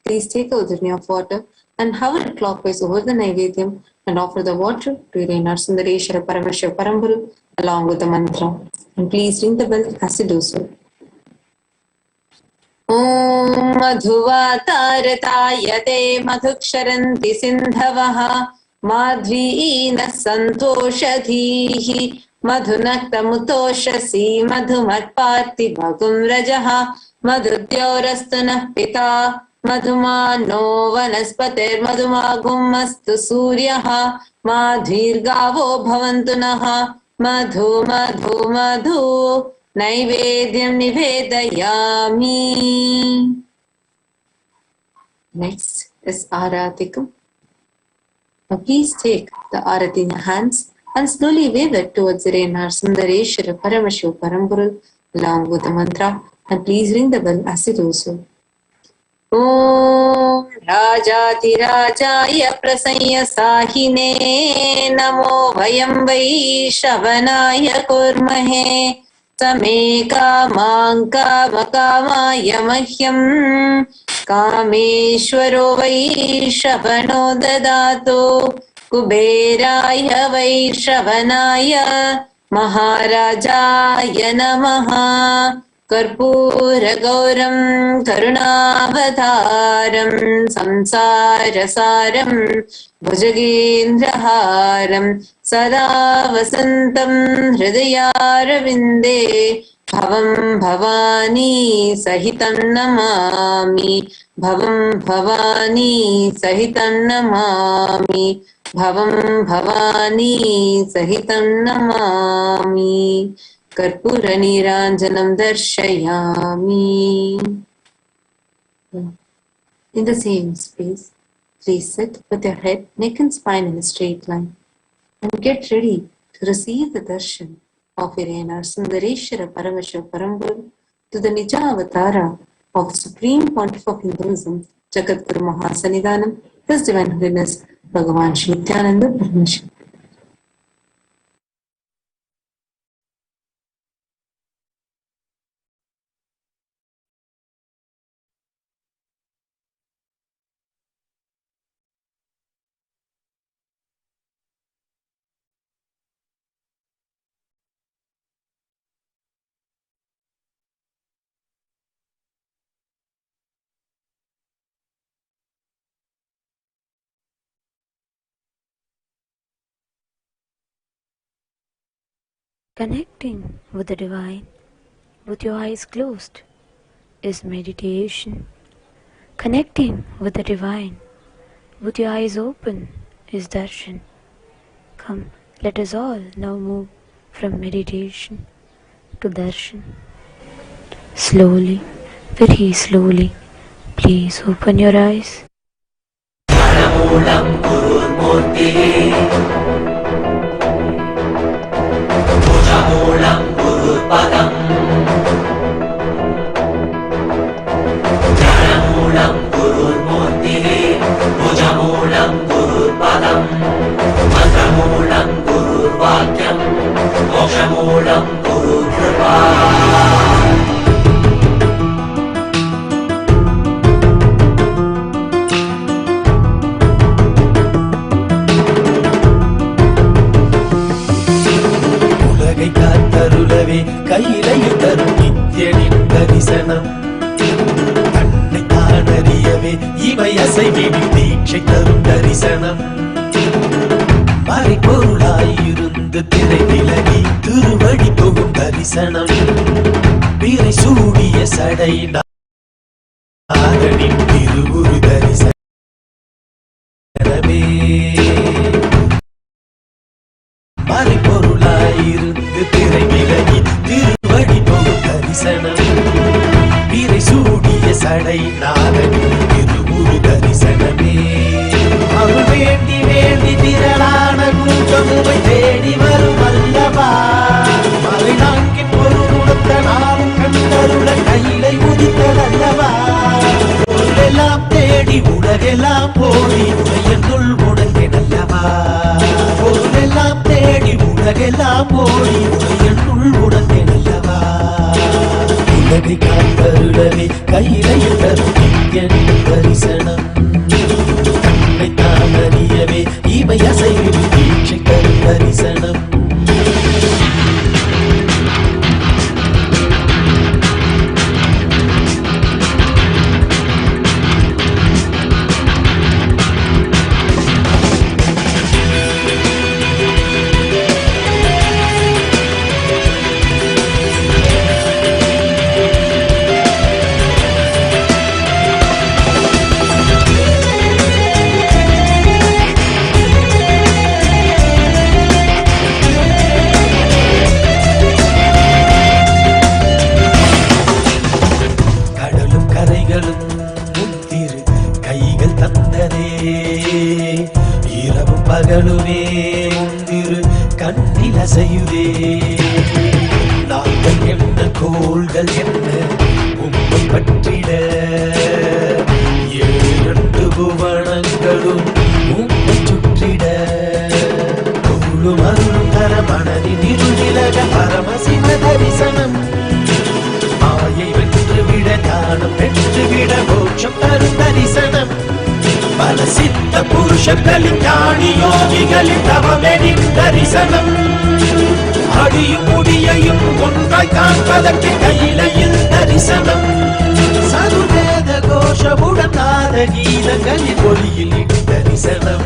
[SPEAKER 17] please take a udhirni of water and hover it clockwise over the Naivedyam and offer the water to our Sundareshwara Paramashiva Paramburu along with the mantra. And please ring the bell as you do so. Om Madhuvatartayate Madhuksharanti Sindhavaha Madhvina Santoshadhihi Madhunaktamutoshasi Madhumatpati Bhagum Rajaha Madhudyaurastana Pita Madhumano Vanaspater Madhumagum Mastu Suryaha Madhvirgavo Bhavantunaha Madhu Madhu Madhu Naivedyam Nivedayami. Next is Aratikam. Now please take the Arati in your hands and slowly wave it towards our Sundareshwara Paramashiva Paramburu along with the mantra, and please ring the bell as you do so. Om Rajati Rajaya Prasanya Sahine Namo Vayam Vaishavanaya Kurmahe Same Kamang Kamakamaya Mahyam Kameshwaro Vaishavano Dadato Kuberaya Vaishavanaya Maharajaya Namaha
[SPEAKER 18] कर्पूरगौरं करुणावतारं संसारसारं भुजगेन्द्रहारं सदा वसन्तं हृदयारविन्दे भवं भवानी सहितं नमामि भवं भवानी सहितं नमामि भवं भवानी सहितं नमामि कर्पूरनीराञ्जनं दर्शयामि. In the same space, please sit with your head, neck and spine in a straight line and get ready to receive the darshan of our Sundareshwara Paramashiva Parambur to the Nija Avatara of the Supreme Pontiff of Hinduism, Jagadguru Mahasannidhanam, His Divine Holiness, Bhagavan Nithyananda Paramashivam.
[SPEAKER 10] Connecting with the divine with your eyes closed is meditation. Connecting with the divine with your eyes open is darshan. Come, let us all now move from meditation to darshan. Slowly, very slowly, please open your eyes.
[SPEAKER 19] Moolam Gurur Padam Jnanamoolam Gurur Murtihi Bhujamoolam Gurur Padam Mantramoolam Gurur Vakyam Mokshamoolam Gurur Kripa. கையிலையில் தரும் நித்யனின் தரிசனம் தன்னை தானறியவே இவை அசைவினில் தீட்சை தரும் தரிசனம் மறைபொருளாயிருந்து திரை விலகி திருவடி போகும் தரிசனம் பிறை சூடிய சடை நாதனின் திருவுரு தரிசனமே மறைபொருளாயிருந்து திரை விலகி திருவடி போகும் தரிசனம் பிறை சூடிய சடை நாதனின் திருவுரு தரிசனமே. அவள் வேண்டி வேண்டி திரளான கூட்டமுவை தேடி வரும் அல்லவா மலை நான்கின் பொருள் கொடுத்த நாளும் கண்டருள கையிலை உதித்ததல்லவா பொருளெல்லாம் தேடி உலகெல்லாம் போடி உடையனுள் உடங்கெனல்லவா பொருளெல்லாம் தேடி உலகெல்லாம் போடி உடையனுள் உடங்கெனல்லவா உலகை காத்தருளவே கையிலையில் தரும் நித்யனின் தரிசனம் தன்னை தான் அறியவே இவை அசைவில் தீட்சை தரும் தரிசனம். பகலுமே உந்திரு கண்ணில் அசையுதே நாங்கள் என்ன கோள்கள் என்ன உம்மை பற்றிட ஏழு புவனங்களும் உம்மை சுற்றிட கோளும் அருளும் தர மனதின் இருவிலக பரமசிவ தரிசனம் மாயை வென்றுவிட தானம் பெற்றுவிட மோட்சம் தரும் தரிசனம் பல சித்த புருஷர்களின் ஞானி யோகிகளின் தவமெனின் தரிசனம் அடியும் முடிய மாயையும் ஒன்றாய் காண்பதற்கு கையிலையில் தரிசனம். சதுர்வேத கோஷமுடன் நாத கீதங்களின் ஒளியில் இடி தரிசனம்.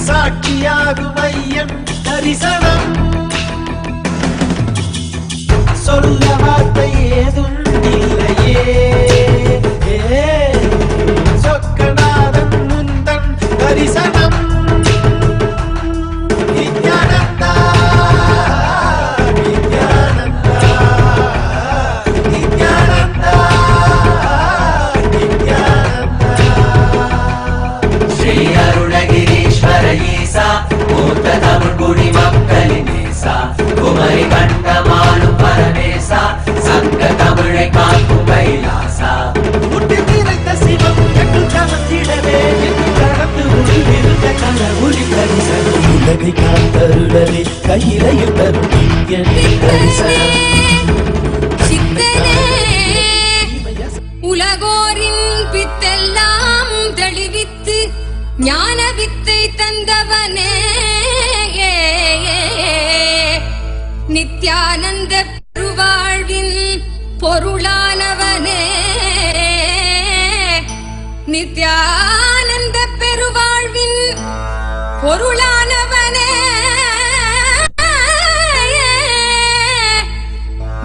[SPEAKER 19] சாட்சியாகும் ஐயன் தரிசனம். சொல்ல வார்த்தை ஏதும் இல்லையே, சொக்கநாதன் முந்தன் தரிசனம். நித்யானந்தா நித்யானந்தா நித்யானந்தா நித்யானந்தா. ஸ்ரீ அருணகிரீஸ்வர ஈசா மூத்த தமிழ் குடி மக்களின் ஈசா, குமரி கண்டமானும் பரமேசா, சங்க தமிழை காக்கும் கைலாசா. முட்டி நிறைந்த சிவம் எட்டு கவர்ந்திடவே என்று கடந்து உள்விருந்த கனவுளி தரிசனம். உலகை காத்தருளவே கையிலையில் தரும் தரிசனம்.
[SPEAKER 20] உலகோரின் பித்தெல்லாம் தெளிவித்து ஞான வித்தை தந்தவனே, நித்யானந்த பெருவாழ்வின் பொருளானவனே, நித்யானந்த பெருவாழ்வின் பொருளானவனே,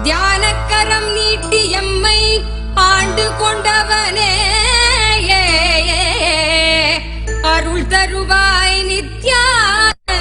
[SPEAKER 20] தியானக்கரம் நீட்டி எம்மை ஆண்டு கொண்டவனே, அருள் தருவாய் நித்யானந்தனே.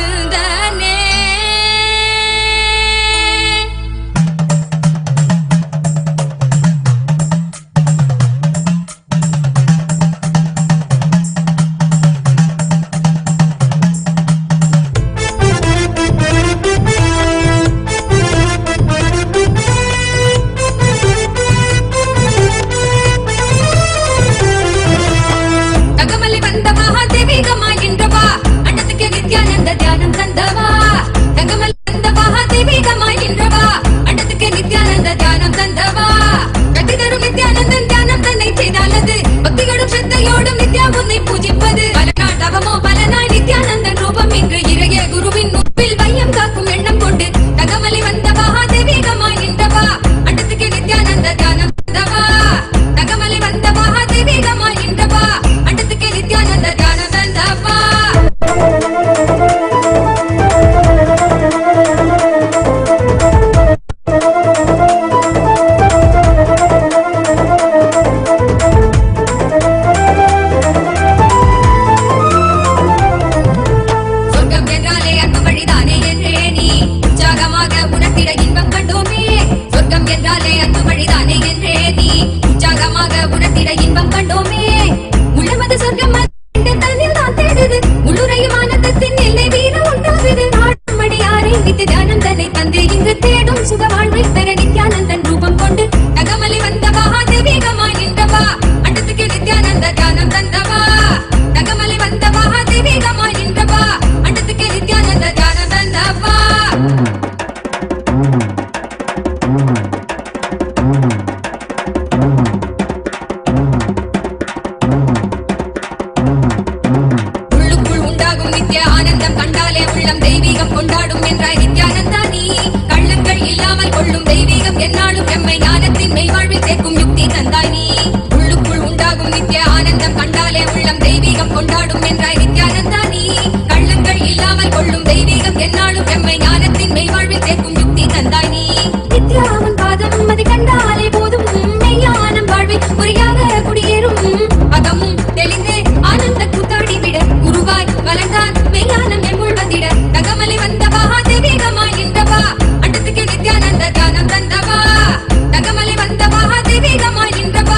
[SPEAKER 20] தகமலி வந்த மகாதேவிகமாகின்றவா, அண்டத்துக்கு நித்யானந்த தியானம் தந்தவா. தகமலி வந்த மகாதேவிகமாகின்றவா, அண்டத்துக்கு நித்யானந்த தியானம் தந்தவா. கட்டி தரும் நித்யானந்தன் தியானம் தன்னை செய்தாலது, பக்தியோடும் ஸ்ரத்தையோடும் நித்யா உன்னை பூஜிப்பது. பல நாள் தவமோ பல நாள் நித்யானந்தன் ரூபம் இன்று இறைய குருவின் முன்பில் வையம் காக்கும் எண்ணம் கொண்டு தகமலி வந்த மகாதேவிகமாகின்றவா, அண்டத்துக்கு நித்யானந்த தியானம் தந்தவா. தகமலி வந்த மகாதேவிகமாகின்றவா, அண்டத்துக்கு நித்யானந்த தியானம் தந்தவா. சொர்க்கம் என்றாலே அன்பு வழிதானே என்றே நீ உற்சாகமாக உணர்த்திட இன்பம் கண்டோமே. சொர்க்கம் என்றாலே அன்பு வழிதானே என்றே நீ உற்சாகமாக உணர்த்திட இன்பம் கண்டோமே. உள்ளமது சொர்க்கம் தன்னில் தான் தேடுது, முழுரையும் ஆனந்தத்தின் எல்லை வீரம் உண்டாகுது. நாடும் மடியாரை நித்தி தியானந்தனை தந்து இங்கு தேடும் சுக வாழ்வை தர நித்யானந்தன் ரூபம் கொண்டு தகமலி வந்த மகாதேவிகமாகின்றவா, அண்டத்துக்கு நித்யானந்த தியானம் தந்தவா. தகமலி வந்த மகாதேவிகமாகின்றவா, அண்டத்துக்கு நித்யானந்த தியானம் தந்தவா. உள்ளுக்குள் உண்டாகும் நித்ய ஆனந்தம் கண்டாலே உள்ளம் தெய்வீகம் கொண்டாடும் என்றாய் நித்யானந்தா நீ. கள்ளங்கள் இல்லாமல் கொள்ளும் தெய்வீகம் என்னாலும் எம்மை ஞானத்தின் மெய்வாழ்வில் சேர்க்கும் யுக்தி தந்தாய் நீ. உள்ளுக்குள் உண்டாகும் நித்ய ஆனந்தம் கண்டாலே உள்ளம் தெய்வீகம் கொண்டாடும் என்றாய் நித்யானந்தா நீ. கள்ளங்கள் இல்லாமல் கொள்ளும் தெய்வீகம் என்னாலும் எம்மை ஞானத்தின் மெய்வாழ்வில் சேர்க்கும் யுக்தி தந்தாய் நீ. நித்யாவன் பாதம் அது கண்டாலே போதும் மெய்ஞானம் வாழ்வில் முறையாக குடியேறும். அகமும் தெளிந்து ஆனந்த கூத்தாடி விட குருவாய் வளர்ந்தான் மெய்ஞானம் எம்முள் வந்திட. தகமலி வந்த மகாதேவிகமாகின்றவா, அண்டத்துக்கு நித்யானந்த தியானம் தந்தவா. தகமலி வந்த மகாதேவிகமாகின்றவா,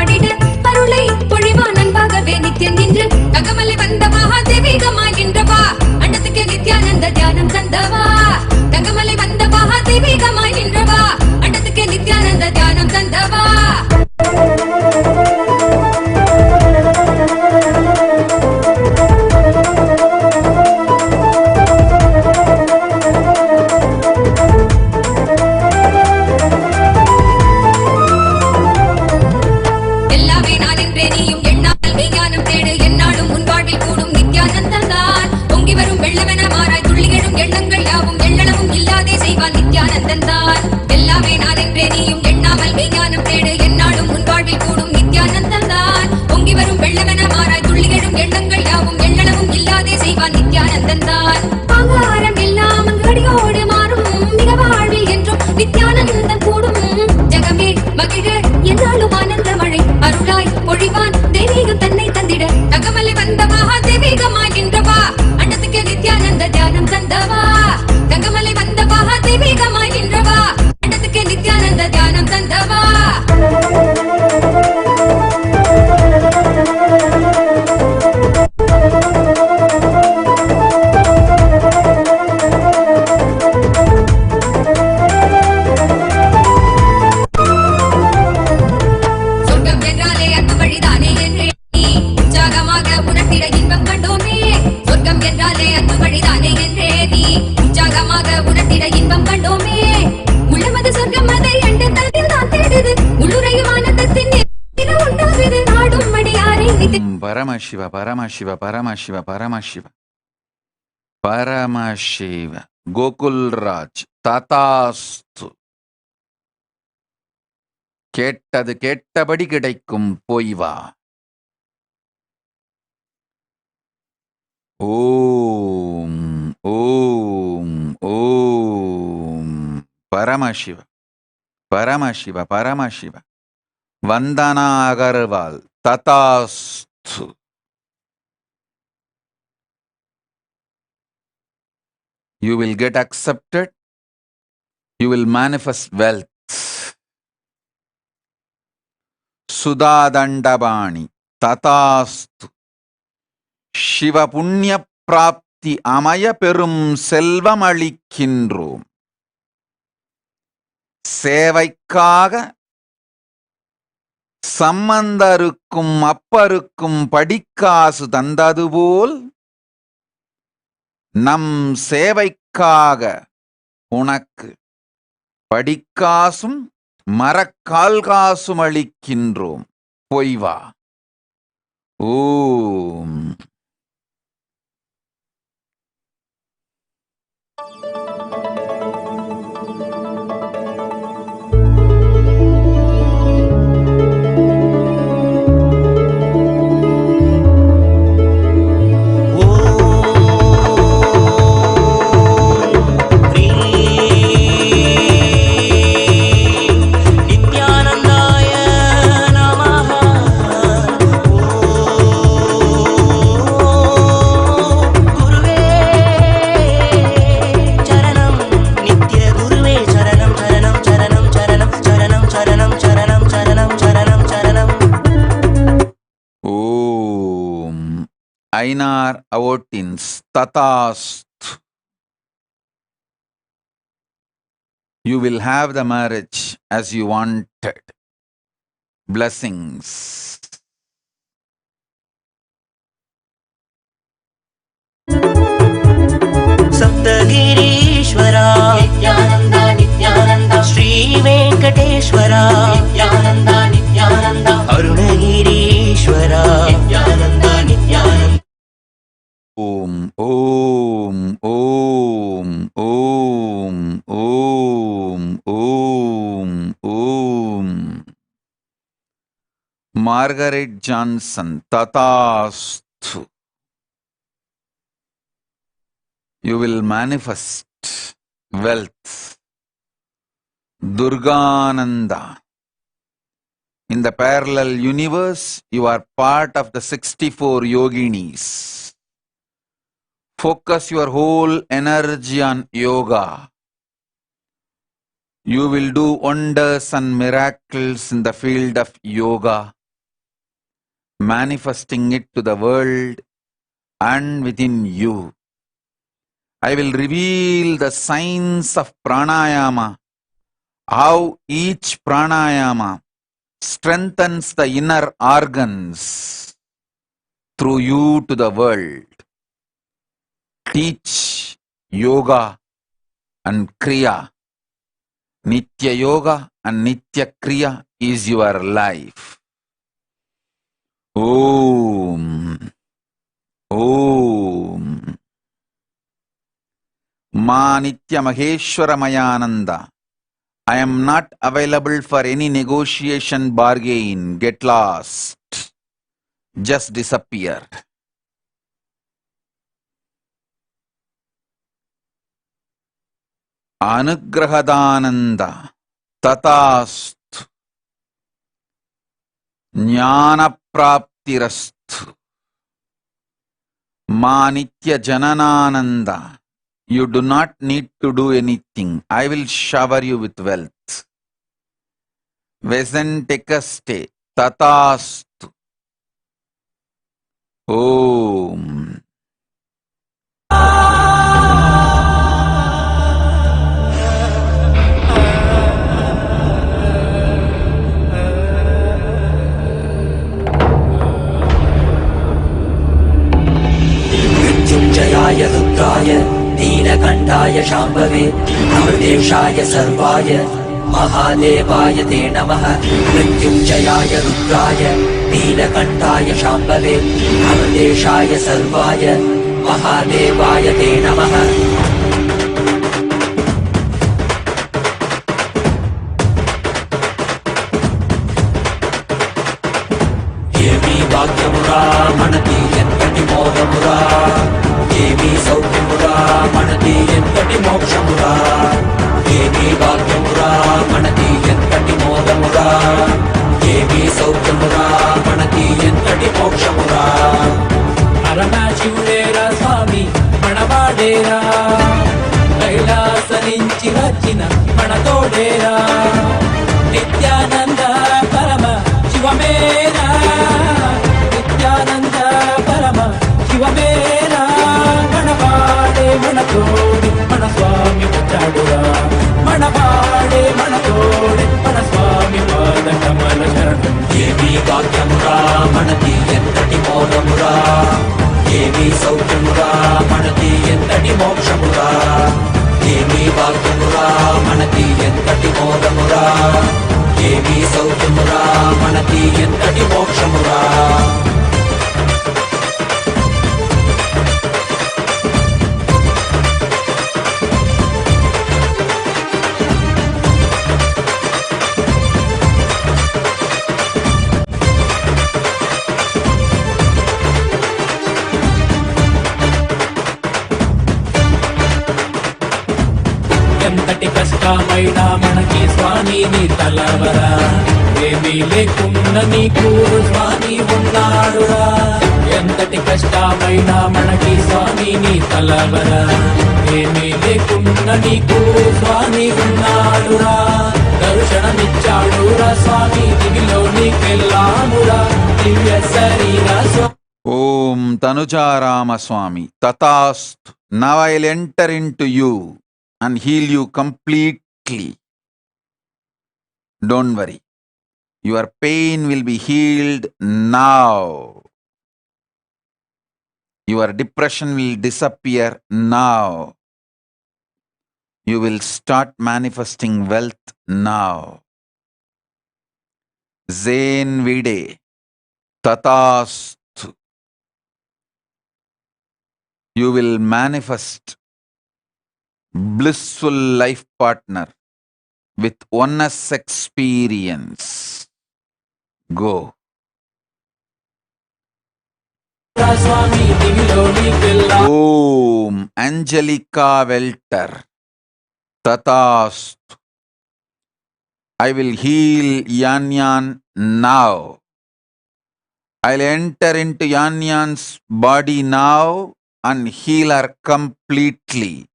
[SPEAKER 20] பாடிட அருளை பொழிவான் அன்பாகவே நித்தியம் நின்று தகமலை வந்த மகாதேவிகமாகின்றவா அண்டத்துக்கு நித்யானந்த தியானம் தந்தவா தகமலை வந்த மகாதேவிகமாகின்றவா அண்டத்துக்கு நித்யானந்த தியானம் தந்தவா எல்லாமே நான் என்றே நீயும் எண்ணாமல் மெய்ஞானம் தேடு என்னாலும் உன் வாழ்வில் கூடும் நித்யானந்தந்தான் பொங்கி வரும் வெள்ளமென மாறாய் துள்ளிகளும் எண்ணங்கள் யாவும் எள்ளளவும் இல்லாதே செய்வான் நித்யானந்தந்தான் எல்லாமே நான் என்றே நீயும் எண்ணாமல் மெய்ஞானம் தேடு என்னாலும் உன் வாழ்வில் கூடும் நித்யானந்தந்தான் பொங்கி வரும் வெள்ளமென மாறாய் துள்ளிகளும் எண்ணங்கள் யாவும் எள்ளளவும் இல்லாதே செய்வான் நித்யானந்தந்தான் ஆங்காரம் இல்லாமல் அடியோடு மாறும் மிக வாழ்வில் என்றும் நித்யானந்தம் கூடும் ஜகமே மகிழ என்னாலும் ஆனந்த மழை அருளாய் பொழிவான் தெய்வீகம் தன்னை தந்திட தகமலை வந்த மகா தெய்வீகமாகின்றவா அண்டத்துக்கு நித்யானந்த தியானம் தந்தவா தகமலை வந்த மகா தெய்வீகமாகின்றவா அண்டத்துக்கு நித்யானந்த தியானம் தந்தவா சொர்க்கம் என்றாலே அன்பு வழிதானே என்றே நீ உற்சாகமாக உணர்த்திட இன்பம் கண்டோமே சொர்க்கம் என்றாலே அன்பு வழிதானே என்றே நீ உற்சாகமாக உணர்த்திட இன்பம் கண்டோமே உள்ளமது சொர்க்கம் அதை அண்டு தத்தில் தான் தேடுது உள்ளுரையும் ஆனந்தத்தின் உண்டாகுது நாடும் மடியாரை
[SPEAKER 4] Paramashiva, Paramashiva, Paramashiva, Paramashiva. Paramashiva. Gokul Raj. Tatastu. கேட்டது கேட்டபடி கிடைக்கும் போய் வா. ஓம் ஓம் ஓம் பரமசிவ பரமசிவ பரமசிவ. வந்தனா Agarwal. ததாஸ்து. You will get accepted. You will manifest wealth. சுதாதண்டபாணி. ததாஸ்து. சிவ புண்ணிய பிராப்தி அமைய பெரும் செல்வம் அளிக்கின்றோம். சேவைக்காக சம்பந்தருக்கும் அப்பருக்கும் படிக்காசு தந்ததுபோல் நம் சேவைக்காக உனக்கு படிக்காசும் மரக்கால் காசும் அளிக்கின்றோம். போய் வா. ஓம் Ainar Avotins. Tatast. You will have the marriage as you wanted. Blessings.
[SPEAKER 19] Saptagirishwara Nityananda Nityananda Shri Venkateshwara Nityananda Nityananda Arunagirishwara Nityananda Nityananda.
[SPEAKER 4] Om Om Om Om Om Om Om. Margaret Johnson. Tatastu. You will manifest wealth. Durgananda. In the parallel universe, you are part of the 64 yoginis. Focus your whole energy on yoga. You will do wonders and miracles in the field of yoga. manifesting it to the world and within you. I will reveal the science of pranayama, how each pranayama strengthens the inner organs through you to the world. Teach yoga and kriya. Nitya yoga and nitya kriya is your life. Om. Om. Ma Nitya Maheshwara Mayananda. I am not available for any negotiation bargain. Get lost. Just disappear. Anugrahadananda. Tatastu. Jnana Praptirastu. Ma Nitya Jananananda. You do not need to do anything. I will shower you with wealth. Vesentekaste tatastu. Om.
[SPEAKER 19] मृत्युञ्जयाय रुद्राय नीलकण्ठाय शाम्भवे अमृतेशाय सर्वाय महादेवाय ते नमः मृत्युञ्जयाय रुद्राय नीलकण्ठाय शाम्भवे अमृतेशाय सर्वाय महादेवाय ते नमः ఏమీ వాక్యమురా మనకి ఎంతటి మోహమురా ఏమీ సౌఖ్యమురా మనకి ఎంతటి మోక్షమురా ఏమీ వాక్యమురా మనకి ఎంతటి మోహమురా ఏమీ సౌఖ్యమురా మనకి ఎంతటి మోక్షమురా పరమశివుడేరా స్వామి మనవాడేరా కైలాస నుంచి వచ్చిన మనతోడేరా నిత్యానంద పరమ శివమేరా నిత్యానంద పరమ శివమేరా మనవాడే మనతోడి మన స్వామి వచ్చాడురా మనవాడే మనతోడి మన స్వామి పాద కమల శరణం ఏమీ వాక్యమురా మనకి ఎంతటి మోహమురా ఏమీ సౌఖ్యమురా మనకి ఎంతటి మోక్షమురా ఏమీ వాక్యమురా మనకి ఎంతటి మోహమురా ఏమీ సౌఖ్యమురా మనకి ఎంతటి మోక్షమురా ఎంతటి కష్టమైనా మనకి స్వామిని తలవరా ఏమీ లేకుండా నీకు స్వామి ఉన్నాడురా ఎంతటి కష్టమైనా మనకి స్వామిని తలవరా ఏమీ లేకుండా నీకు స్వామి ఉన్నాడురా దర్శనమిచ్చాడురా స్వామి దివిలో నీకెళ్ళామురా దివ్య శరీర
[SPEAKER 4] Om Tanujarama Swami. Tatastu. Now I'll enter into you and heal you completely. Don't worry. Your pain will be healed now. Your depression will disappear now. You will start manifesting wealth now. Zen Vide. Tatastu. You will manifest blissful life partner with oneness experience. Go. Om Angelica Welter. Tatastu. I will heal Yanyan now. I'll enter into Yanyan's body now and heal her completely,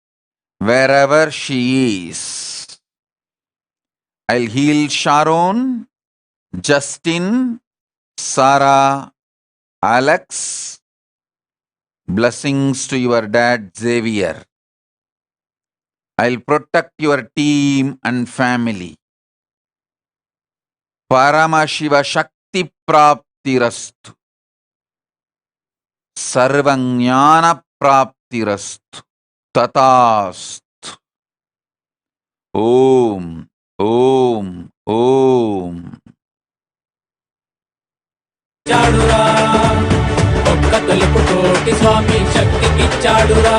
[SPEAKER 4] wherever she is. I'll heal Sharon, Justin, Sarah, Alex, blessings to your dad Xavier. I'll protect your team and family. Paramashiva Shakti Praptirastu. Sarvajnana Praptirastu. Tatastu. Om, Om, Om.
[SPEAKER 19] చాడురా ఒక్క తలుపుతోటి స్వామి శక్తికి చాడురా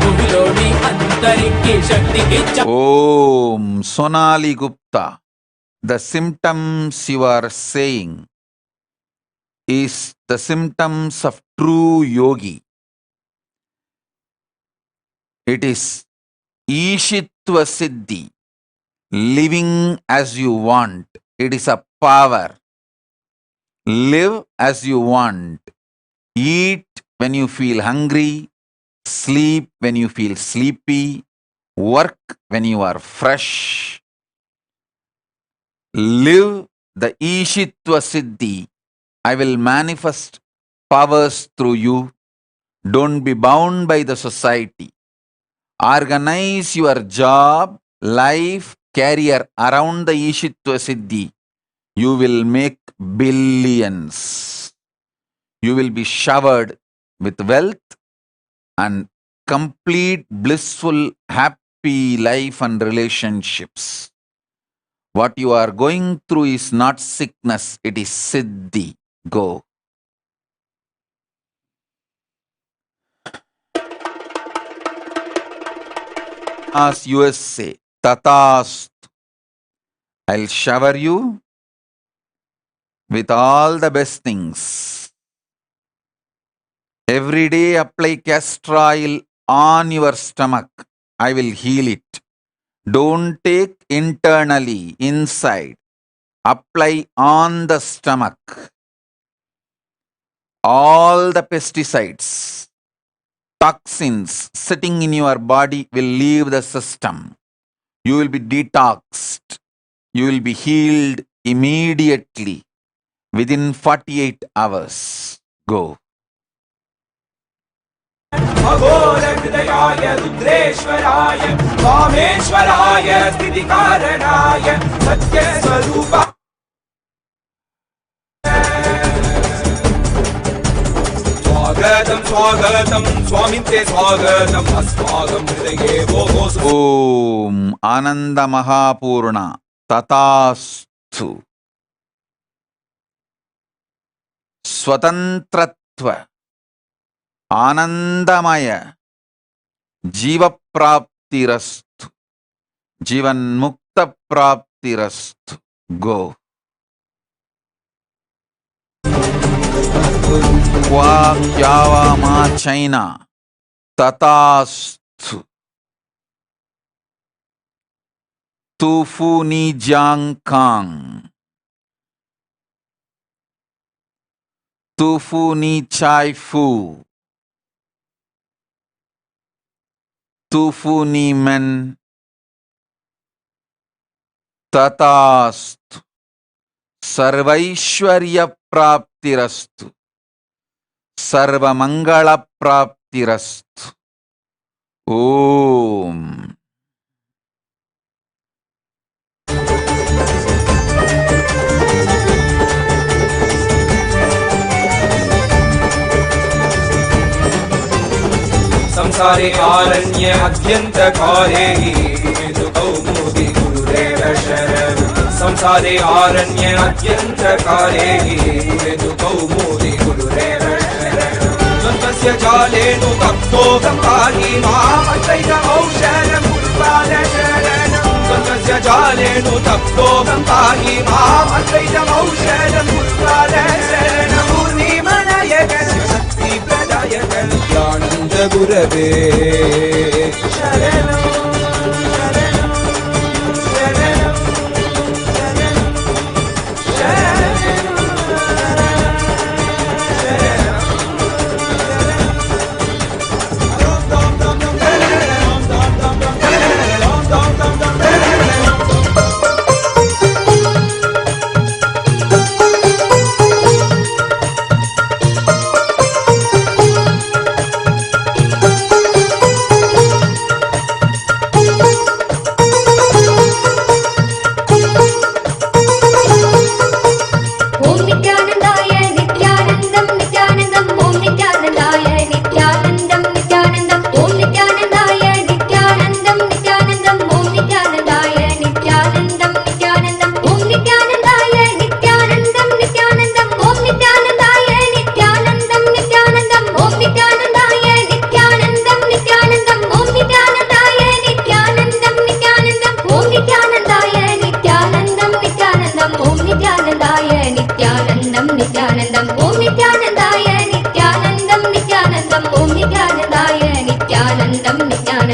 [SPEAKER 19] భూమిలోని అంతరికి శక్తికి
[SPEAKER 4] Om Sonali Gupta. The symptoms you are saying is the symptoms of true yogi. It is Ishitva Siddhi, living as you want. It is a power. Live as you want. Eat when you feel hungry. Sleep when you feel sleepy. Work when you are fresh. Live the Ishitva Siddhi. I will manifest powers through you. Don't be bound by the society. Organize your job, life, career around the Ishitva Siddhi. You will make billions. You will be showered with wealth and complete blissful, happy life and relationships. What you are going through is not sickness, it is Siddhi. Go. As USA, Tatast. I'll shower you with all the best things. Every day apply castor oil on your stomach. I will heal it. Don't take internally, inside. Apply on the stomach. All the pesticides, toxins sitting in your body will leave the system. You will be detoxed. You will be healed immediately. Within 48 hours. Go.
[SPEAKER 19] అఘోరహృదయాయ రుద్రేశ్వరాయ వామేశ్వరాయ స్థితికారణాయ సత్యస్వరూప స్వాగతం స్వాగతం స్వామితే స్వాగతం అస్మాకం హృదయే
[SPEAKER 4] Om Ananda Mahapurna Tatastu. Swatantratva Anandamaya Jiva Praptirastu. Jivan Mukta Praptirastu. Go. Kwa Kyava Ma China Tatastu. Tufu Ni Jiang Kang. Tufu Ni Chai Fu. Tufu Ni Men. Tatastu. Sarvaishwarya Praptirastu. Sarvamangala Praptirastu. Om.
[SPEAKER 19] संसारे आरण्य अत्यन्तकारे कौमुदी गुरुरेव शरण संसारे आरण्य अत्यन्तकारे कौमुदी गुरुरेव शरण द्वन्द्वस्य जालेनु तप्तोऽहं पाहि मामचैतमौषधं गुरुपाद शरणं द्वन्द्वस्य जालेनु तप्तोऽहं पाहि मामचैतमौषधं गुरुपाद शरणं पूर्णिमनयगण शक्तिप्रदायक नित्यानन्द गुरवे शरणं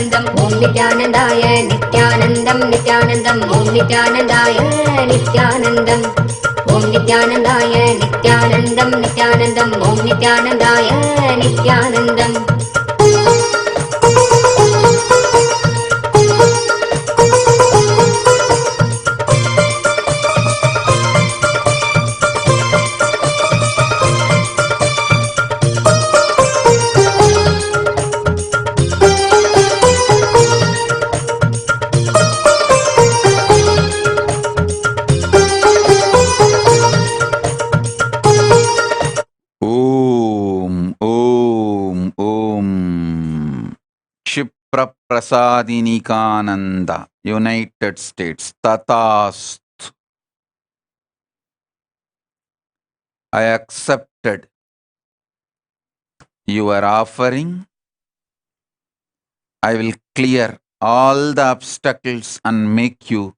[SPEAKER 20] नित्यानन्दम् ॐ नित्यानन्दाय नित्यानन्दं नित्यानन्दम् ॐ नित्यानन्दाय नित्यानन्दम् ॐ नित्यानन्दाय नित्यानन्दं नित्यानन्दम् ॐ नित्यानन्दाय नित्यानन्दम्
[SPEAKER 4] Prasadinikananda, United States, Tatast. I accepted your offering. I will clear all the obstacles and make you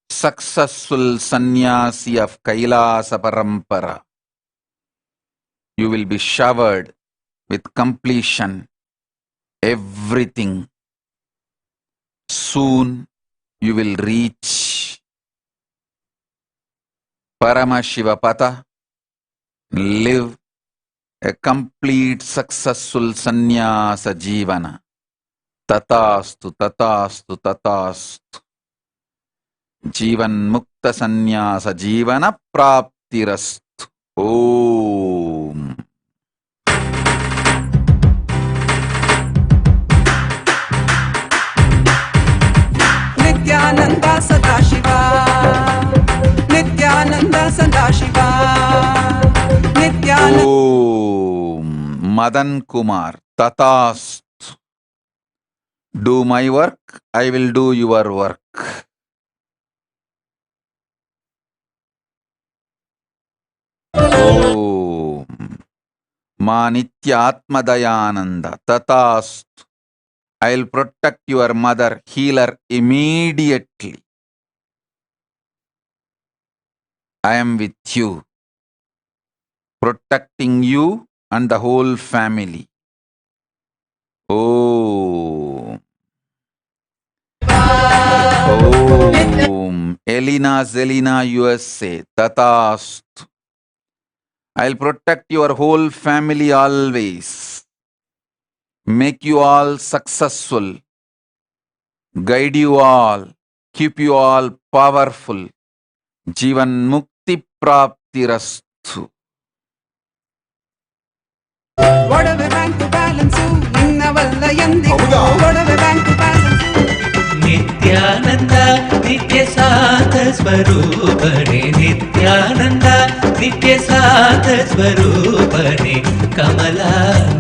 [SPEAKER 4] successful sannyasi of Kailasa Parampara. You will be showered with completion, everything. Soon you will reach Paramashiva Pata, live a complete successful sannyasa jivana. Tatastu, tatastu, tatastu. Jivan mukta sannyasa jivana praptirastu. Om.
[SPEAKER 21] Nityananda Sadashiva, Nityananda Sadashiva, Nityananda.
[SPEAKER 4] Om Madan Kumar, Tatast. Do my work, I will do your work. Om Manitya Atmadayananda, Tatast. I will protect your mother, healer immediately. I am with you, protecting you and the whole family. Om. Om. Elena Zelina, USA, Tatast. I'll protect your whole family always. Make you all successful. Guide you all. Keep you all powerful. Jivan Mukti Praptirastu.
[SPEAKER 21] Whatever bank to balance, Ninna Valla Yandigo, whatever bank to balance.
[SPEAKER 19] Nityananda, Nitya Satha Swarupane, Nityananda, Nitya Satha Swarupane, Kamala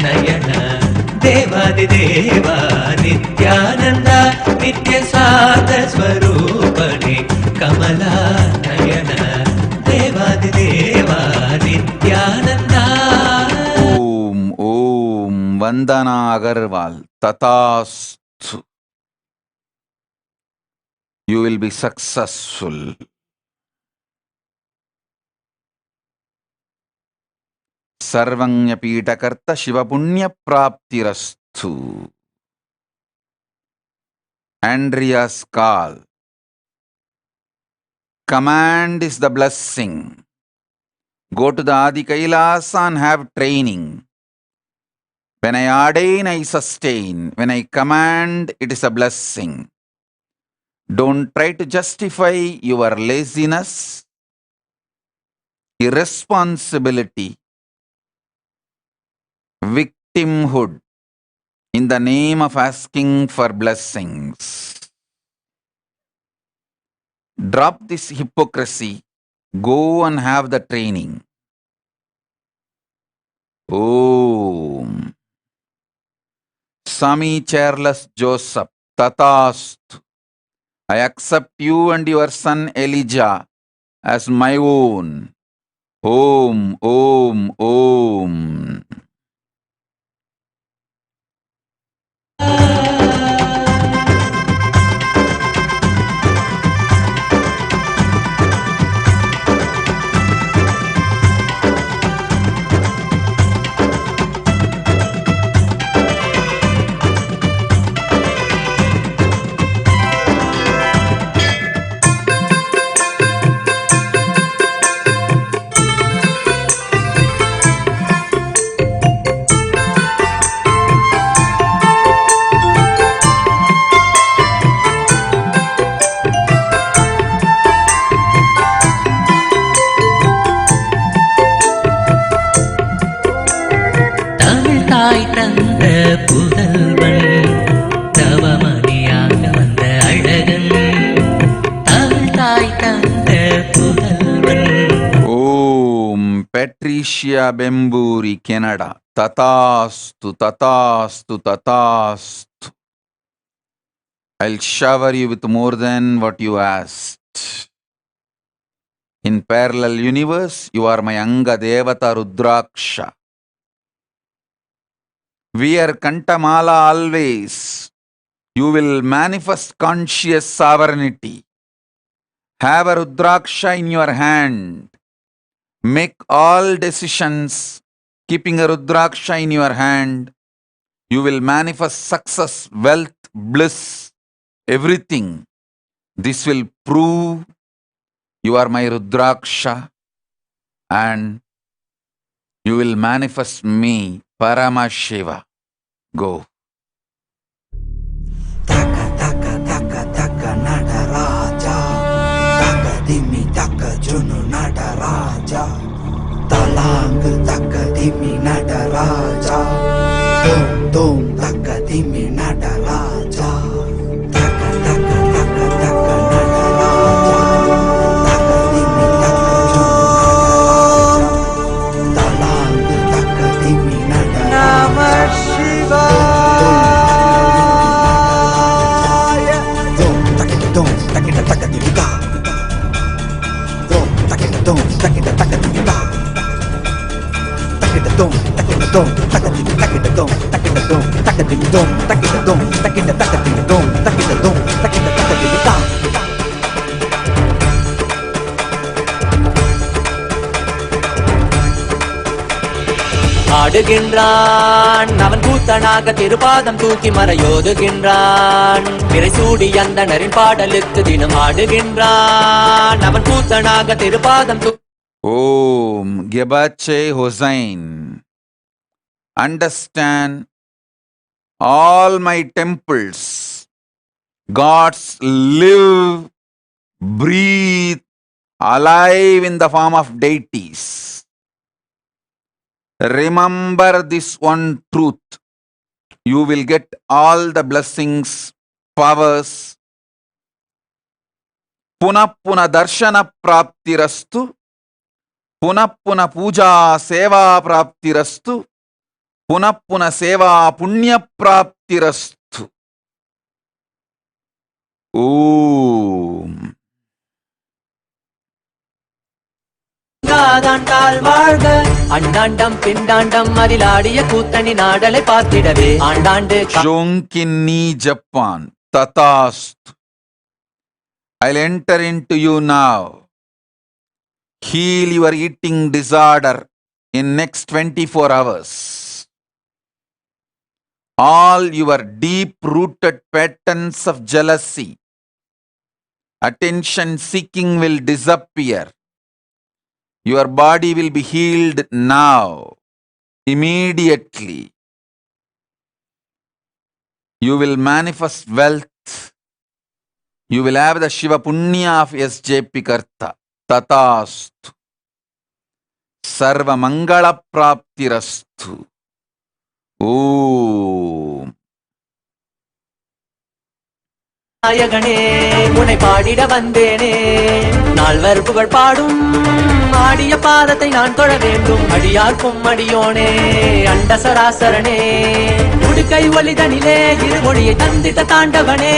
[SPEAKER 19] Nayana, Devadi Deva, Nityananda, Nitya Satha Swarupane, Kamala Nayana, Devadi Deva, Nityananda.
[SPEAKER 4] Om Vandana Agarwal, Tatastu. You will be successful. Sarvanya Pitakarta Shiva Punya Praptirastu. Andrea's call. Command is the blessing. Go to the Adi Kailasa and have training. When I ordain, I sustain. When I command, it is a blessing. Don't try to justify your laziness, irresponsibility, victimhood in the name of asking for blessings. Drop this hypocrisy. Go and have the training. Om. Sami Charles Joseph, Tatast. I accept you and your son Elijah as my own. Om, Om, Om. Patricia Bemburi, Canada. Tatastu, tatastu, tatastu. I'll shower you with more than what you asked. In parallel universe, you are my Anga Devata Rudraksha. Wear Kantamala always. You will manifest conscious sovereignty. Have a Rudraksha in your hand. Make all decisions keeping a Rudraksha in your hand. You will manifest success, wealth, bliss, everything. This will prove you are my Rudraksha and you will manifest me, Paramashiva. Go.
[SPEAKER 19] Taka taka taka taka Nadaraja, taka dimi taka junu Nadaraja, talang taka dimi Nadaraja, dum dum taka dimi Nadaraja, taka taka taka taka Nadaraja, taka dimi taka junu Nadaraja, talang taka dimi Nadaraja. Namah Shivaya.
[SPEAKER 3] ஆடுகின்றான் அவன் கூத்தனாக திருப்பாதம் தூக்கி மறையோதுகின்றான் பிறைசூடி அந்தணரின் பாடலுக்கு தினம் ஆடுகின்றான் அவன் கூத்தனாக திருப்பாதம்
[SPEAKER 4] Om Gebache Hossein. Understand all my temples. Gods live, breathe, alive in the form of deities. Remember this one truth. You will get all the blessings, powers. Puna puna darshana praptirastu. Puna puna puja seva praptirastu. Puna puna seva punya praptirastu. Om.
[SPEAKER 3] தாண்டால் வாழ்க அண்டாண்டம் பிண்டாண்டம் அதிலாடிய கூத்தணி நாடலை பார்த்திடவே ஆண்டாண்டு
[SPEAKER 4] Jonkinni Japan. Tatast. I'll enter into you now. Heal your eating disorder in next 24 hours. All your deep-rooted patterns of jealousy, attention-seeking will disappear. Your body will be healed now, immediately. You will manifest wealth. You will have the Shiva Punya of SJP Karta. Tatastu. Sarva Mangala Praptirastu. Om.
[SPEAKER 3] நாயகனே உன்னை பாடிட வந்தேனே நால்வர் புகழ் பாடும் ஆடிய பாதத்தை நான் தொழ வேண்டும் அடியார்க்கும் அடியோனே அண்ட சராசரனே உடுக்கை ஒலிதனிலே இருமொழியை தந்திட்ட தாண்டவனே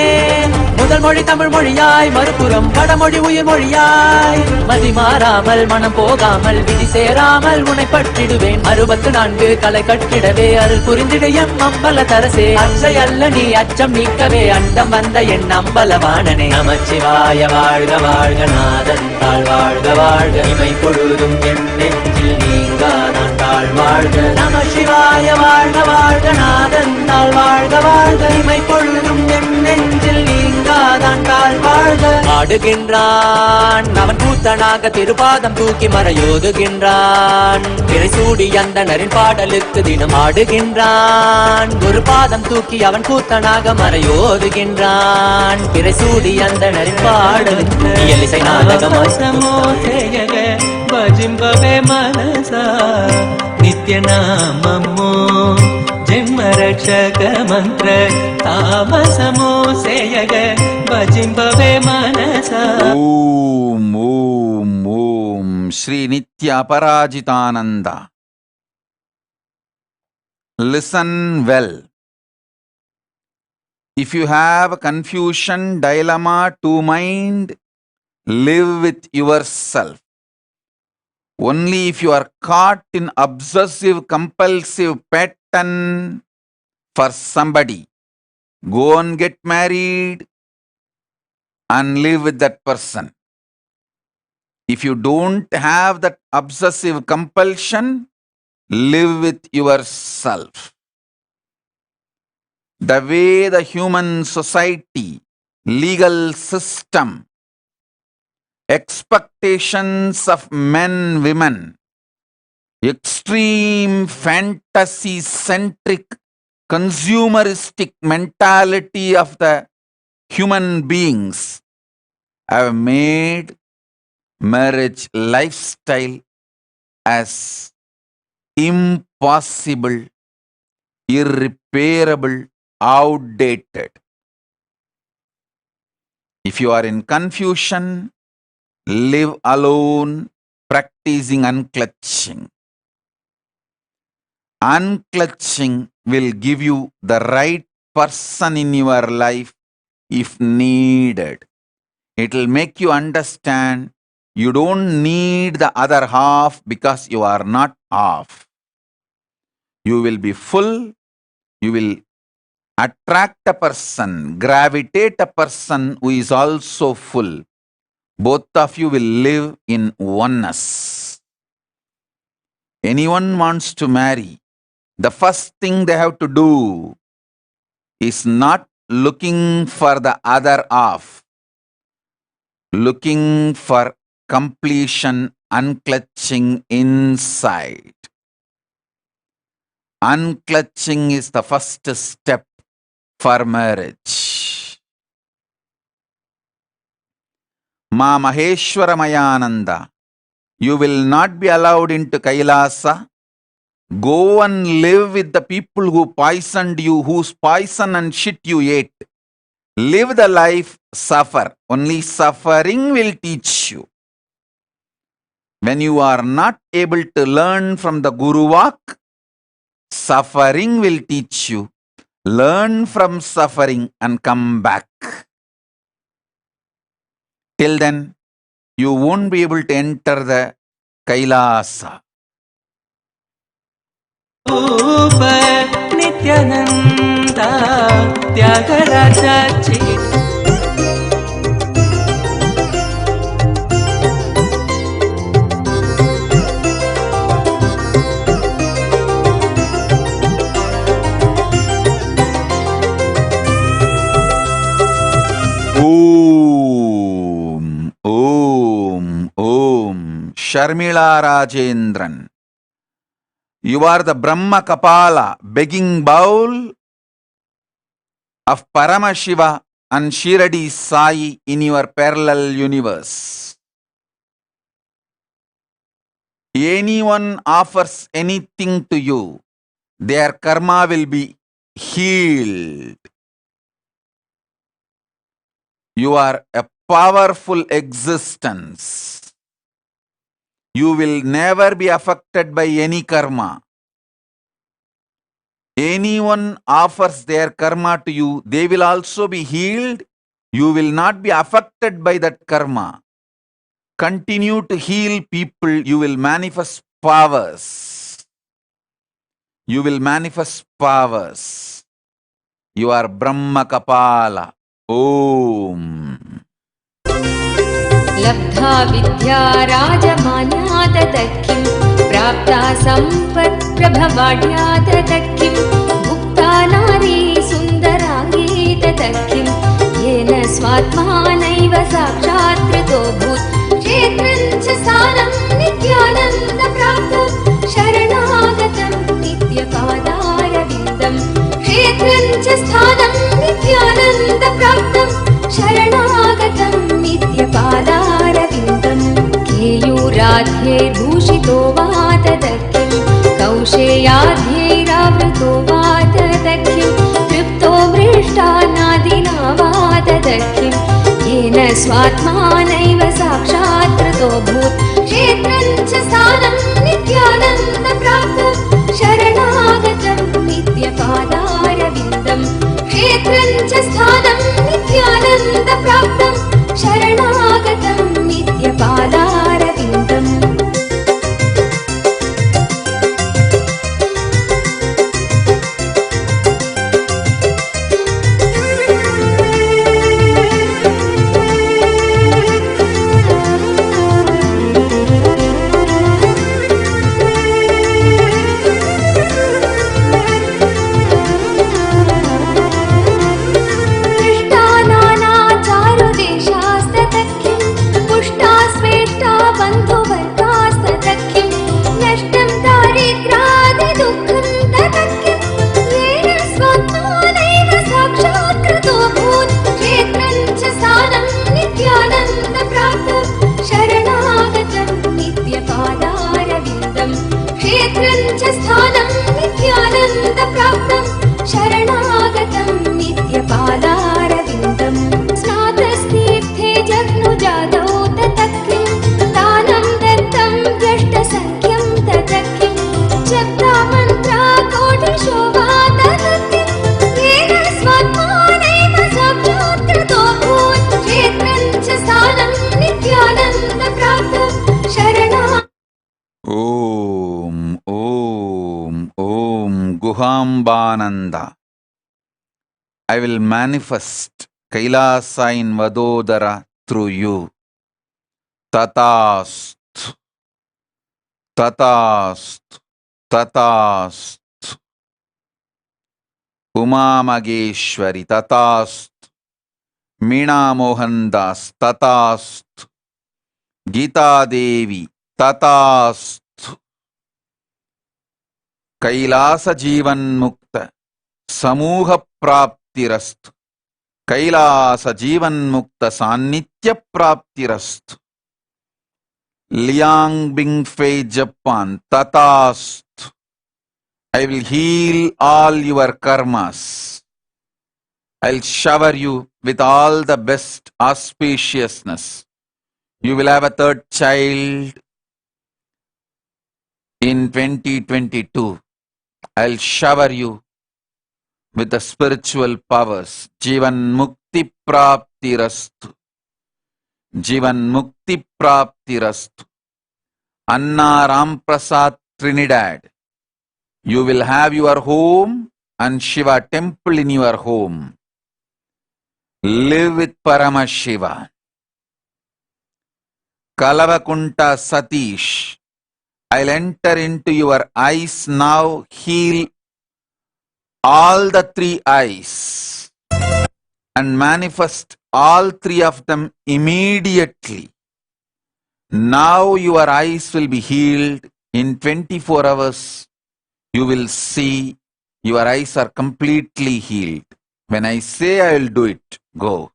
[SPEAKER 3] முதல் மொழி தமிழ் மொழியாய் மறுபுறம் வடமொழி உயிர் மொழியாய் மதி மாறாமல் மனம் போகாமல் விதி சேராமல் உன்னை பற்றிடுவேன் 64 கலை கட்டிடவே அருள் புரிந்திட எம் அம்பல தரசே அச்சை அல்ல நீ அச்சம் நீக்கவே அண்டம் வந்த என் அம்பலவாணனே நமச்சிவாய வாழ்க வாழ்க நாதன் தாழ் வாழ்க வாழ்க இமை பொழுதும் என் நெஞ்சில் நீங்காதான் தாழ் வாழ்க நமசிவாய வாழ்க வாழ்க நாதன் தாழ் வாழ்க வாழ்க இமை பொழுதும் என் நெஞ்சில் நீங்காதான் தாழ் வாழ்க ஆடுகின்றான் அவன் கூத்தனாக திருப்பாதம் தூக்கி மறையோதுகின்றான் பிறைசூடி அந்தணரின் பாடலுக்கு தினம் ஆடுகின்றான் ஒரு பாதம் தூக்கி அவன் கூத்தனாக மறையோதுகின்றான் பிறைசூடி அந்தணரின் பாடலுக்கு இயலிசை நாடகமோசமோசேயக பஜிம்பவே மனசா நித்ய நாமமோ ஜென்ம ரட்சக மந்திர தாமசமோ சேயக பஜிம்பவே மனசா
[SPEAKER 4] Om Om Om Sri Nitya Parajitananda. Listen well. If you have confusion, dilemma, two mind, live with yourself. Only if you are caught in obsessive, compulsive pattern for somebody, go and get married and live with that person. If you don't have that obsessive compulsion, live with yourself. The way the human society, legal system, expectations of men, women, extreme fantasy-centric, consumeristic mentality of the human beings have made marriage lifestyle as impossible, irreparable, outdated. If you are in confusion, live alone, practicing unclutching. Unclutching will give you the right person in your life if needed. It will make you understand you don't need the other half because you are not half. You will be full. You will attract a person, gravitate a person who is also full. Both of you will live in oneness. Anyone wants to marry, the first thing they have to do is not looking for the other half, looking for completion, unclutching inside. Unclutching is the first step for marriage. Ma Maheshwara Mayananda, you will not be allowed into Kailasa. Go and live with the people who poisoned you, whose poison and shit you ate. Live the life, suffer. Only suffering will teach you. When you are not able to learn from the Guru Vak, suffering will teach you. Learn from suffering and come back. Till then, you won't be able to enter the Kailasa.
[SPEAKER 3] Nityananda Tyagarajachi.
[SPEAKER 4] Om Sharmila Rajendran. You are the Brahma Kapala, begging bowl of Paramashiva and Shiradi Sai in your parallel universe. Anyone offers anything to you, their karma will be healed. You are a powerful existence. You will never be affected by any karma. Anyone offers their karma to you, they will also be healed. You will not be affected by that karma. Continue to heal people, you will manifest powers. You will manifest powers. You are Brahma Kapala. Om.
[SPEAKER 10] लब्धा विद्या राजमान्यादतकिं प्राप्ता सम्पत् प्रभवाढ्यादतकिं भुक्ता नारी सुन्दराङ्गीततकिं येन स्वात्मानैव साक्षात् कृतोऽभूत् क्षेत्रं च स्थानं नित्यानन्दप्राप्तं शरणागतं नित्यपादारविन्दं क्षेत्रं च स्थानं नित्यानन्दप्राप्तं शरणागतं नित्यपादारविन्दं केयूराध्यैर्भूषितो वा तदकिं कौशेयाध्यैरावृतो वा तदकिं तृप्तो मृष्टान्नादिना वा तदकिं येन स्वात्मानैव साक्षात् कृतोऽभूत् क्षेत्रं
[SPEAKER 20] क्षेत्रं च स्थानं नित्यानन्दप्राप्तं शरणागतं नित्यपादारविन्दम् स्नातस्तीर्थे जग्नुजातौ ततः किं दानं दत्तं व्यष्टसङ्ख्यं ततः किं जप्ता मन्त्रा कोटिशो वा ततः किं येन स्वात्मानैव साक्षात्कृतोऽभूत् क्षेत्रं च स्थानं नित्यानन्दप्राप्तं शरणा
[SPEAKER 4] Om, Om, Om, Guhambananda. I will manifest Kailasa in Vadodara through you. Tatast, Tatast, Tatast. Uma Mageshwari, Tatast. Meena Mohandas, Tatast. Gita Devi, Tatast. Kailasa Jivan Mukta Samuha Praptirastu. Kailasa Jivan Mukta Sanitya Praptirastu. Liang Bing Fei Japan, Tatast. I will heal all your karmas. I'll shower you with all the best auspiciousness. You will have a third child in 2022. I'll shower you with the spiritual powers. Jivan Mukti Praptirastu. Jivan Mukti Praptirastu. Anna Ram Prasad Trinidad. You will have your home and Shiva temple in your home. Live with Paramashiva. Kalavakunta Satish. I'll enter into your eyes now, heal all the three eyes and manifest all three of them immediately. Now your eyes will be healed. In 24 hours, you will see your eyes are completely healed. When I say I will do it, go.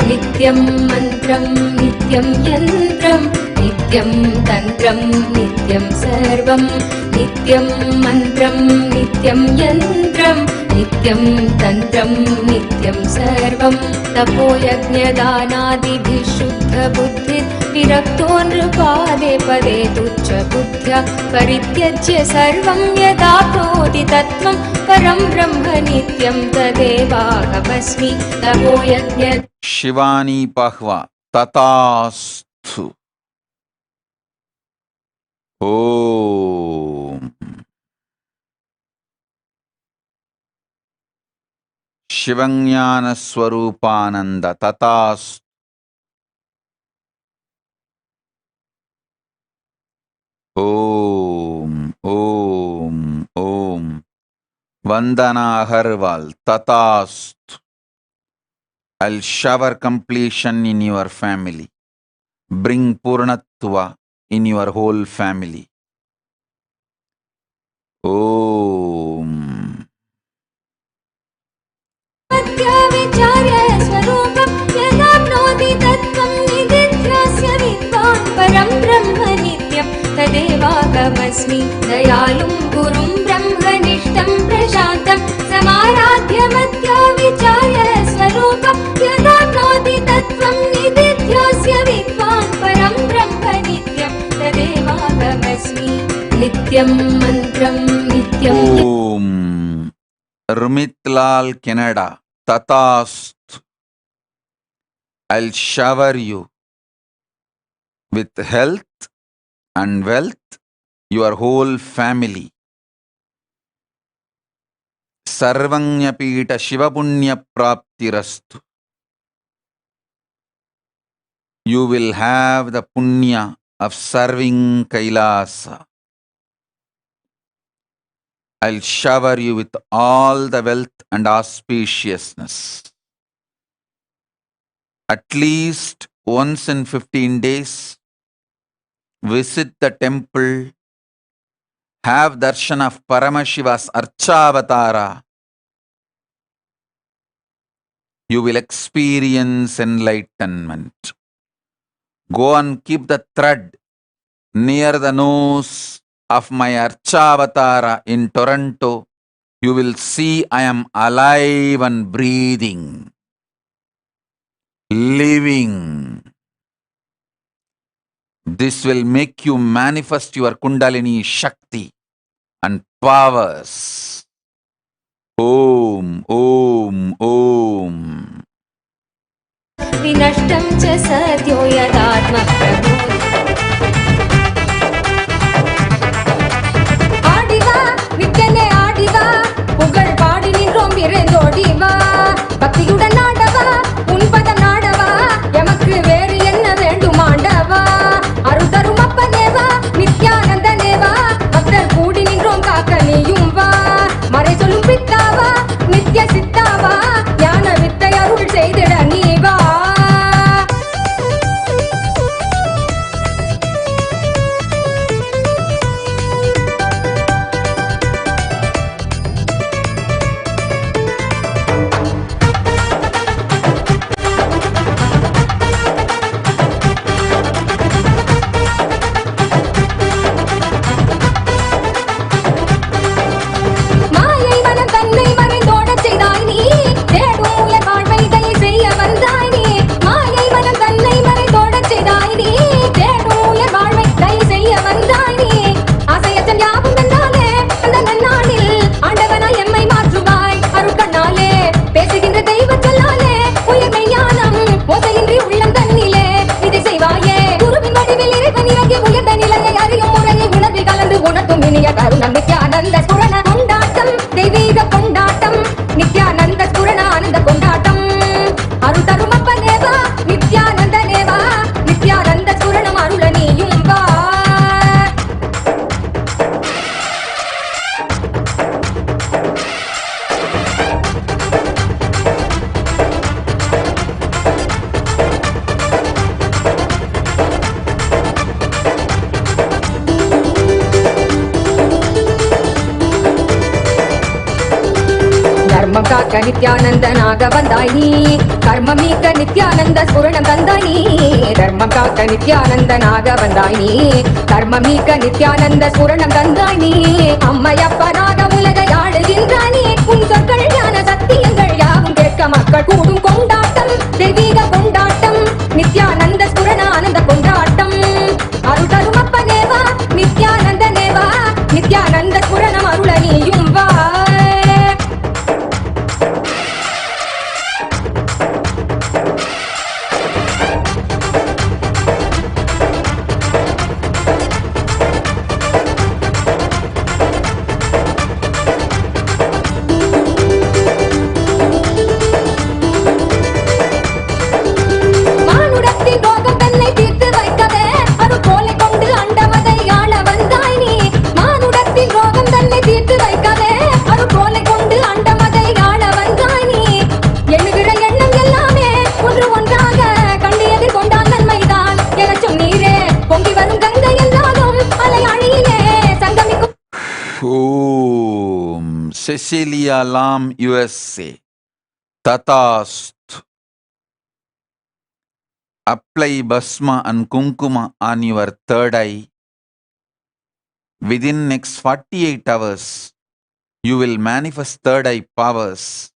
[SPEAKER 20] नित्यं मन्त्रं नित्यं यन्त्रं नित्यं तन्त्रं नित्यं सर्वं नित्यं मन्त्रं नित्यं यन्त्रं नित्यं तन्त्रं नित्यं सर्वं तपोयज्ञदानादिभिः शुद्धबुद्धिः विरक्तो नृपादे पदे तुच्छबुद्ध्या परित्यज्य सर्वं यदाप्नोति तत्त्वं परं ब्रह्म नित्यं तदेवाहमस्मि तपोयज्ञ
[SPEAKER 4] Shivani Pahva Tatastu. Om. Shivanyana Swarupananda Tatastu. Om. Om. Om. Vandana Agarwal Tatastu. I'll shower completion in your family. Bring Purnatva in your whole family. Om.
[SPEAKER 20] स्वरूपं यदाप्नोति तत्त्वं निदिध्यास्य विद्वान् परं ब्रह्म नित्यं तदेवाहमस्मि दयालुं गुरुं ब्रह्मनिष्ठं प्रशान्तं समाराध्य मत्या विचार्य स्वरूपं यदाप्नोति तत्त्वं निदिध्यास्य विद्वान् परं ब्रह्म नित्यं तदेवाहमस्मि नित्यं मन्त्रं नित्यं
[SPEAKER 4] Om. Rumitlal Canada Tatast. I'll shower you with health and wealth, your whole family. Sarvanyapita Shivapunya Praptirastu. You will have the punya of serving Kailasa. I'll shower you with all the wealth and auspiciousness. At least once in 15 days, visit the temple have darshan of Paramashiva's Archavatara, you will experience enlightenment. Go and keep the thread near the nose of my Archavatara in Toronto. You will see I am alive and breathing, living. This will make you manifest your Kundalini Shakti and powers. Om, Om, Om.
[SPEAKER 20] विनष्टं च सद्यो यदात्मप्रभो ஆடிவா விட்டனே ஆடிவா புகழ் பாடி நின்றோம் விரைந்தோடிவா பக்தியுடன் ஆடவா உன்பதம் நாடவா எமக்கு வேறு என்ன வேண்டும் ஆண்டவா அருள் தரும் அப்பனேவா நித்யானந்தனேவா பக்தர் கூடி நின்றோம் காக்க நீயும் வா மறை சொல்லும் பித்தாவா நித்ய சித்தாவா ஞான வித்தை அருள் செய்திட நீ வா கருணம் நித்யானந்த ஸ்புரண கொண்டாட்டம் தெய்வீக கொண்டாட்டம் நித்யானந்த ஸ்புரண ஆனந்த கொண்டாட்டம் அருள் தரும் அப்பனேவா நித்யானந்தனேவா நித்யானந்த ஸ்புரணம் அருள நீயும் வா தர்மம் காக்க நித்யானந்தனாக வந்தாய் நீ கர்மம் நீக்க நித்யானந்த ஸ்புரணம் தந்தாய் நீ தர்மம் காக்க நித்யானந்தனாக வந்தாய் நீ கர்மம் நீக்க நித்யானந்த ஸ்புரணம் தந்தாய் நீ அம்மையப்பனாக உலகை ஆளுகின்றாய் நீ உன் சொற்கள் ஞான சத்தியங்கள் யாவும் கேட்க மக்கள் கூடும் கொண்டாட்டம் தெய்வீக கொண்டாட்டம் நித்யானந்த ஸ்புரண ஆனந்த கொண்டாட்டம் அருள் தரும் அப்பனேவா நித்யானந்தனேவா நித்யானந்த ஸ்புரணம் அருள நீயும் வா
[SPEAKER 4] Cecilia Lam, USA. Tatast. Apply Basma and Kunkuma on your third eye. Within next 48 hours, you will manifest third eye powers.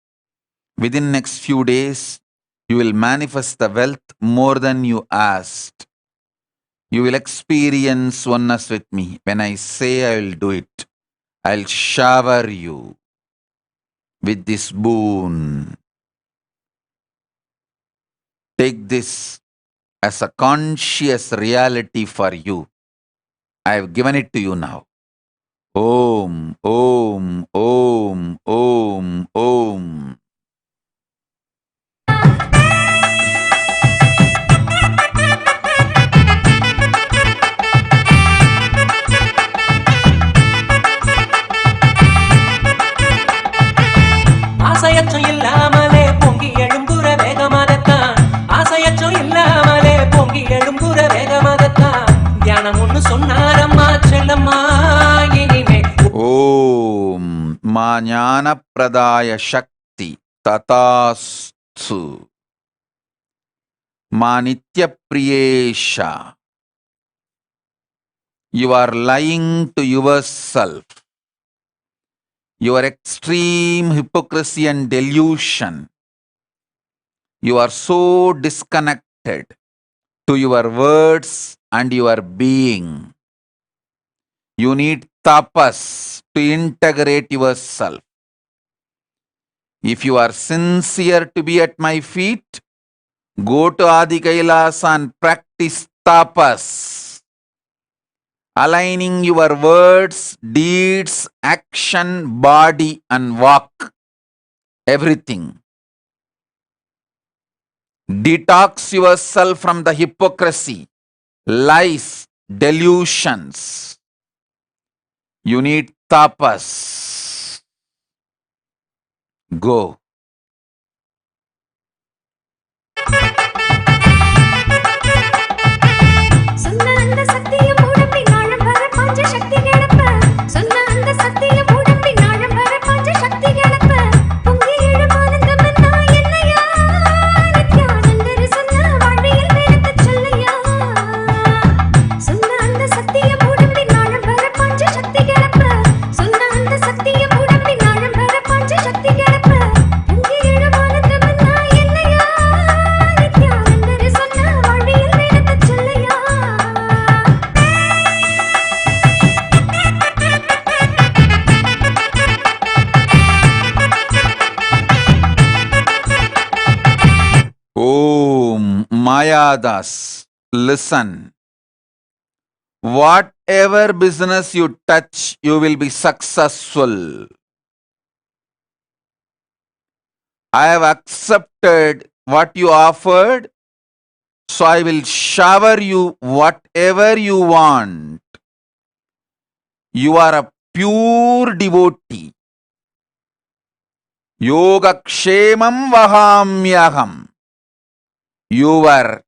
[SPEAKER 4] Within next few days, you will manifest the wealth more than you asked. You will experience oneness with me. When I say I will do it, I'll shower you with this boon. Take this as a conscious reality for you. I have given it to you now. Om, Om, Om, Om, Om.
[SPEAKER 3] ஆசையற்றம் இல்லாமலே பொங்கி எழும்புற வேகமாகத்தான் ஆசையற்றம் இல்லாமலே பொங்கி எழும்புற வேகமாகத்தான் தியானம் ஒண்ணு சொன்னாரம்மா செல்லம்மா இனிமே
[SPEAKER 4] Jnanapradaya Shakti Tatastu. Manitya Priyesha. You are lying to yourself. Your extreme hypocrisy and delusion. You are so disconnected to your words and your being. You need tapas to integrate yourself. If you are sincere to be at my feet, go to Adi Kailasa and practice tapas. Aligning your words, deeds, action, body and walk. Everything. Detox yourself from the hypocrisy, lies, delusions. You need tapas. Go. Mayadas, listen. Whatever business you touch, you will be successful. I have accepted what you offered, so I will shower you whatever you want. You are a pure devotee. Yogakshemam vahamyaham. Your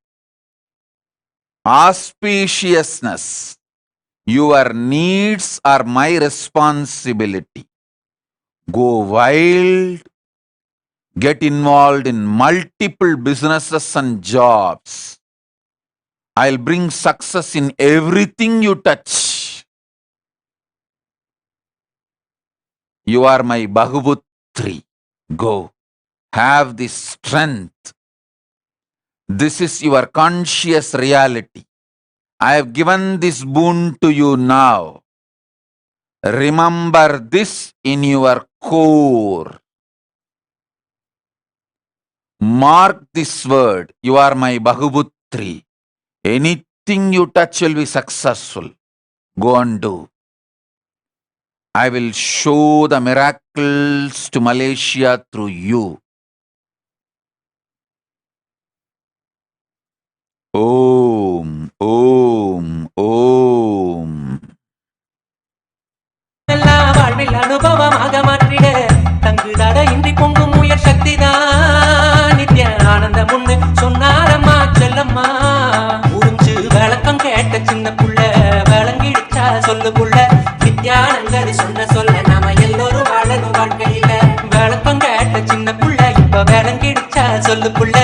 [SPEAKER 4] auspiciousness, your needs are my responsibility. Go wild, get involved in multiple businesses and jobs. I'll bring success in everything you touch. You are my Bhagavutri. Go, have this strength. This is your conscious reality. I have given this boon to you now. Remember this in your core. Mark this word. You are my Bhagavutri. Anything you touch will be successful. Go and do. I will show the miracles to Malaysia through you. Om, Om, Om.
[SPEAKER 3] வாழ்வில் அனுபவமாக மாற்றிட தங்கு தட இன்றி பொங்கும் உயர் சக்தி தான் நித்ய ஆனந்தம் ஒண்ணு சொன்னாரம்மா செல்லம்மா உறிஞ்சு விளக்கம் கேட்ட சின்ன புள்ள விளங்கிடுச்சா சொல்லு புள்ள நித்யானந்தர் சொன்ன சொல்ல நாம எல்லோரும் வாழணும் வாழ்க்கையில விளக்கம் கேட்ட சின்ன புள்ள இப்ப விளங்கிடுச்சா சொல்லு புள்ள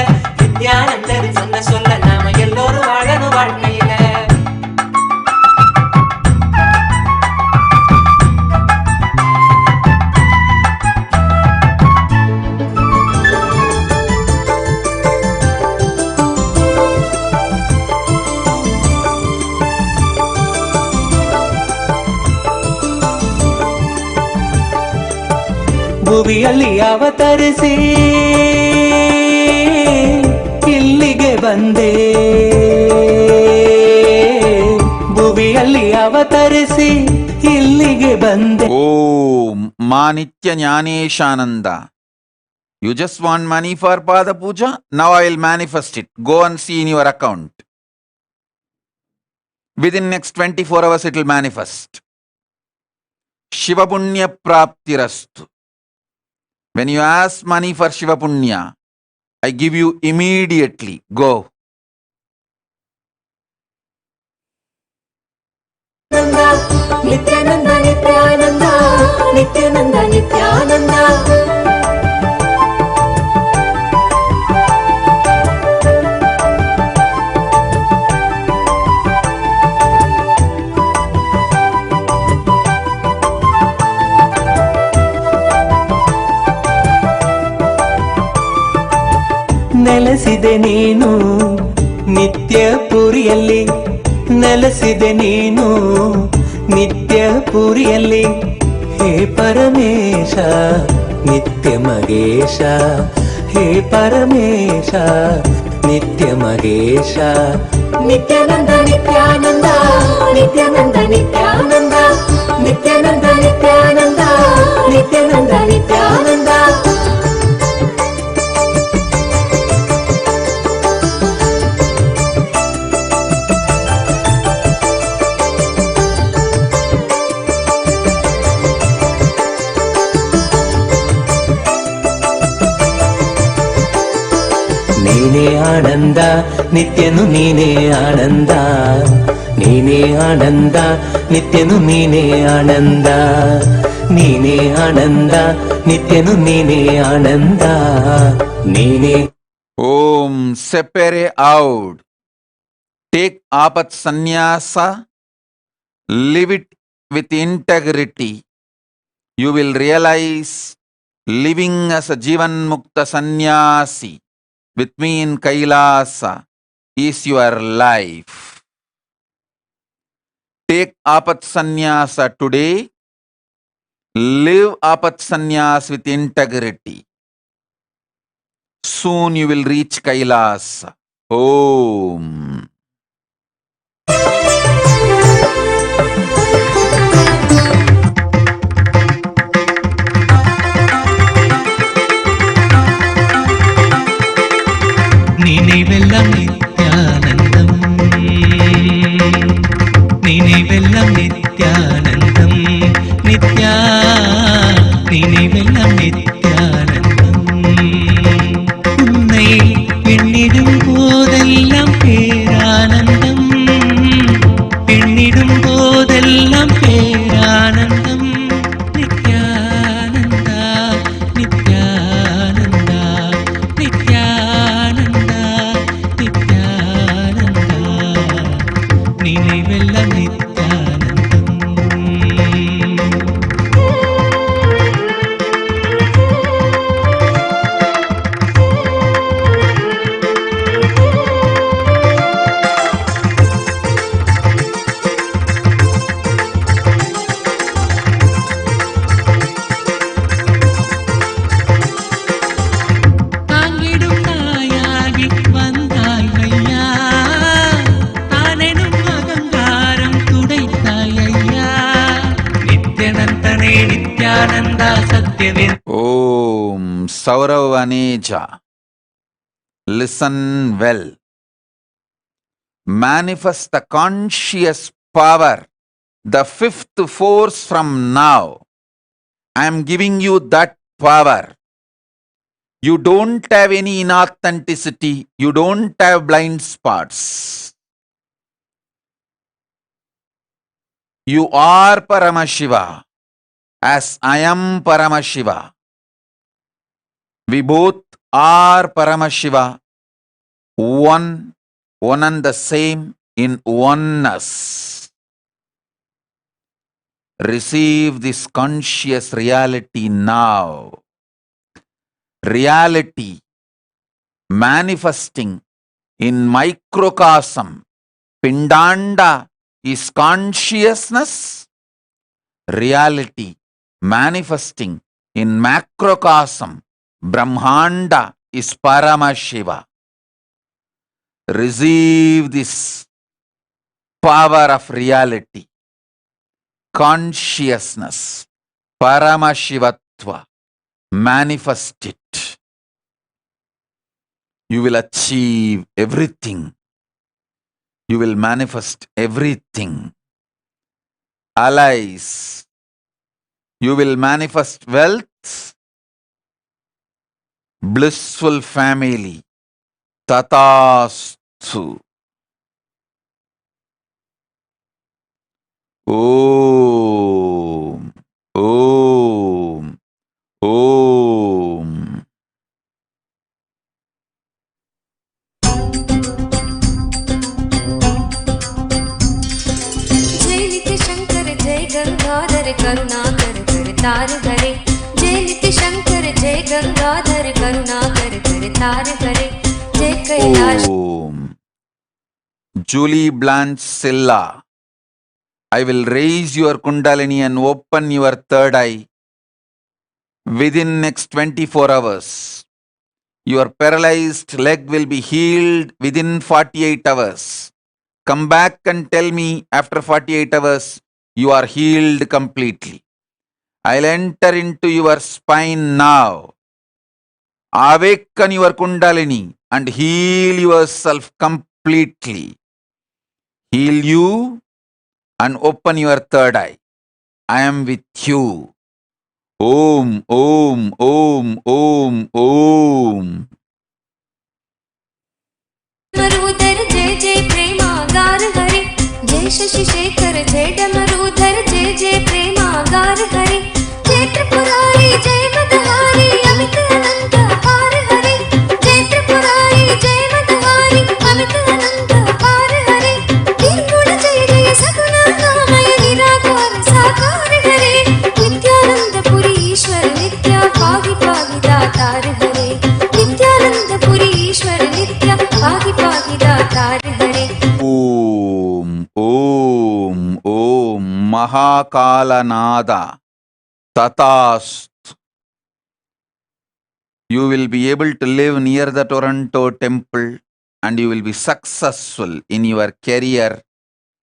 [SPEAKER 3] நித்யானந்தர் சொன்ன சொல்ல நாம எல்லோரும் வாழணும் வாழ்க்கையில. ಭುವಿಯಲ್ಲಿ ಅವತರಿಸಿ ಇಲ್ಲಿಗೆ ಬಂದೆ ಭುವಿಯಲ್ಲಿ ಅವತರಿಸಿ ಇಲ್ಲಿಗೆ ಬಂದೆ.
[SPEAKER 4] Om Manitya Jnaneshananda. You just want money for Pada Puja? Now I will manifest it. Go and see in your account. Within next 24 hours it will manifest. Shiva Punya Praptirastu. When you ask money for Shiva Punya, I give you immediately. Go.
[SPEAKER 3] Nityananda, Nityananda, Nityananda, Nityananda. ನೆಲೆಸಿದೆ ನೀನು ನಿತ್ಯ ಪುರಿಯಲ್ಲಿ, ನೆಲೆಸಿದೆ ನೀನು ನಿತ್ಯ ಪುರಿಯಲ್ಲಿ. ಹೇ ಪರಮೇಶ ನಿತ್ಯ ಮಗೇಶ, ಹೇ ಪರಮೇಶ ನಿತ್ಯ ಮಗೇಶ. ನಿತ್ಯಾನಂದ ನಿತ್ಯಾನಂದ, ನಿತ್ಯಾನಂದ ನಿತ್ಯಾನಂದ, ನಿತ್ಯಾನಂದ ನಿತ್ಯಾನಂದ, ನಿತ್ಯಾನಂದ ನಿತ್ಯಾನಂದ. ನೀನೇ ಆನಂದ ನಿತ್ಯನು ನೀನೇ ಆನಂದ, ನೀನೇ ಆನಂದ ನಿತ್ಯನು ನೀನೇ ಆನಂದ, ನೀನೇ ಆನಂದ ನಿತ್ಯನು ನೀನೇ ಆನಂದ, ನೀನೇ.
[SPEAKER 4] Om, separate out. Take apat sannyasa, live it with integrity. You will realize living as a Jivan Mukta Sannyasi with me in Kailasa is your life. Take apat sannyasa today. Live apat sannyas with integrity. Soon you will reach Kailasa. Om.
[SPEAKER 3] నినివెల్లం నిత్యానందం, నినివెల్లం నిత్యానందం, నిత్యా నినివెల్లం నిత్యానందం. உன்னை எண்ணிடும் போதெல்லாம் பேரானந்தம், எண்ணிடும் போதெல்லாம் பேரானந்தம். நித்யானந்தா நித்யானந்தா நித்யானந்தா நித்யானந்தா, நினைவெல்லாம் நித்யானந்தம். தாங்கிடும் தாயாகி வந்தாய் ஐயா, தானெனும் அகங்காரம் துடைத்தாய் ஐயா. நித்யனந்தனே Nithyananda சத்யவே.
[SPEAKER 4] Om Sauravaneja. Listen well. Manifest the conscious power, the fifth force from now. I am giving you that power. You don't have any inauthenticity. You don't have blind spots. You are Paramashiva, as I am Paramashiva. We both are Paramashiva, one and the same in oneness. Receive this conscious reality now. Reality manifesting in microcosm. Pindanda is consciousness. Reality manifesting in macrocosm. Brahmanda is Paramashiva. Receive this power of reality, consciousness, Paramashivatva. Manifest it. You will achieve everything. You will manifest everything. Allies. You will manifest wealth, blissful family. Tatastu. Om. Om. Om.
[SPEAKER 20] जय नित्य शंकर जय गंगाधर करुणाकर करतार हरे जय नित्य शंकर जय गंगाधर करुणाकर करतार हरे जय Kailash.
[SPEAKER 4] Om. Julie Blanche Silla, I will raise your kundalini and open your third eye within next 24 hours. Your paralyzed leg will be healed within 48 hours. Come back and tell me after 48 hours you are healed completely. I'll enter into your spine now. Awaken your kundalini and heal yourself completely. Heal you and open your third eye. I am with you. Om, Om, Om, Om, Om.
[SPEAKER 20] Damrudhar जय जय प्रेमागार हरे जय शशि शेखर जय डमरूधर जय जय प्रेमागार हरे जय त्रिपुरारी जय मदहारी अमित अनंत हार हरे जय त्रिपुरारी जय मदहारी अमित अनंत हार हरे निर्गुण जय जय सगुण नामय निराकार साकार हरे नित्यानंद पुरी ईश्वर नित्य पाहि पाहि दातार हरे नित्यानंद पुरी ईश्वर नित्य पाहि पाहि दातार हरे.
[SPEAKER 4] Om, Om, Om, Mahakalanada, Tatast. You will be able to live near the Toronto temple and you will be successful in your career,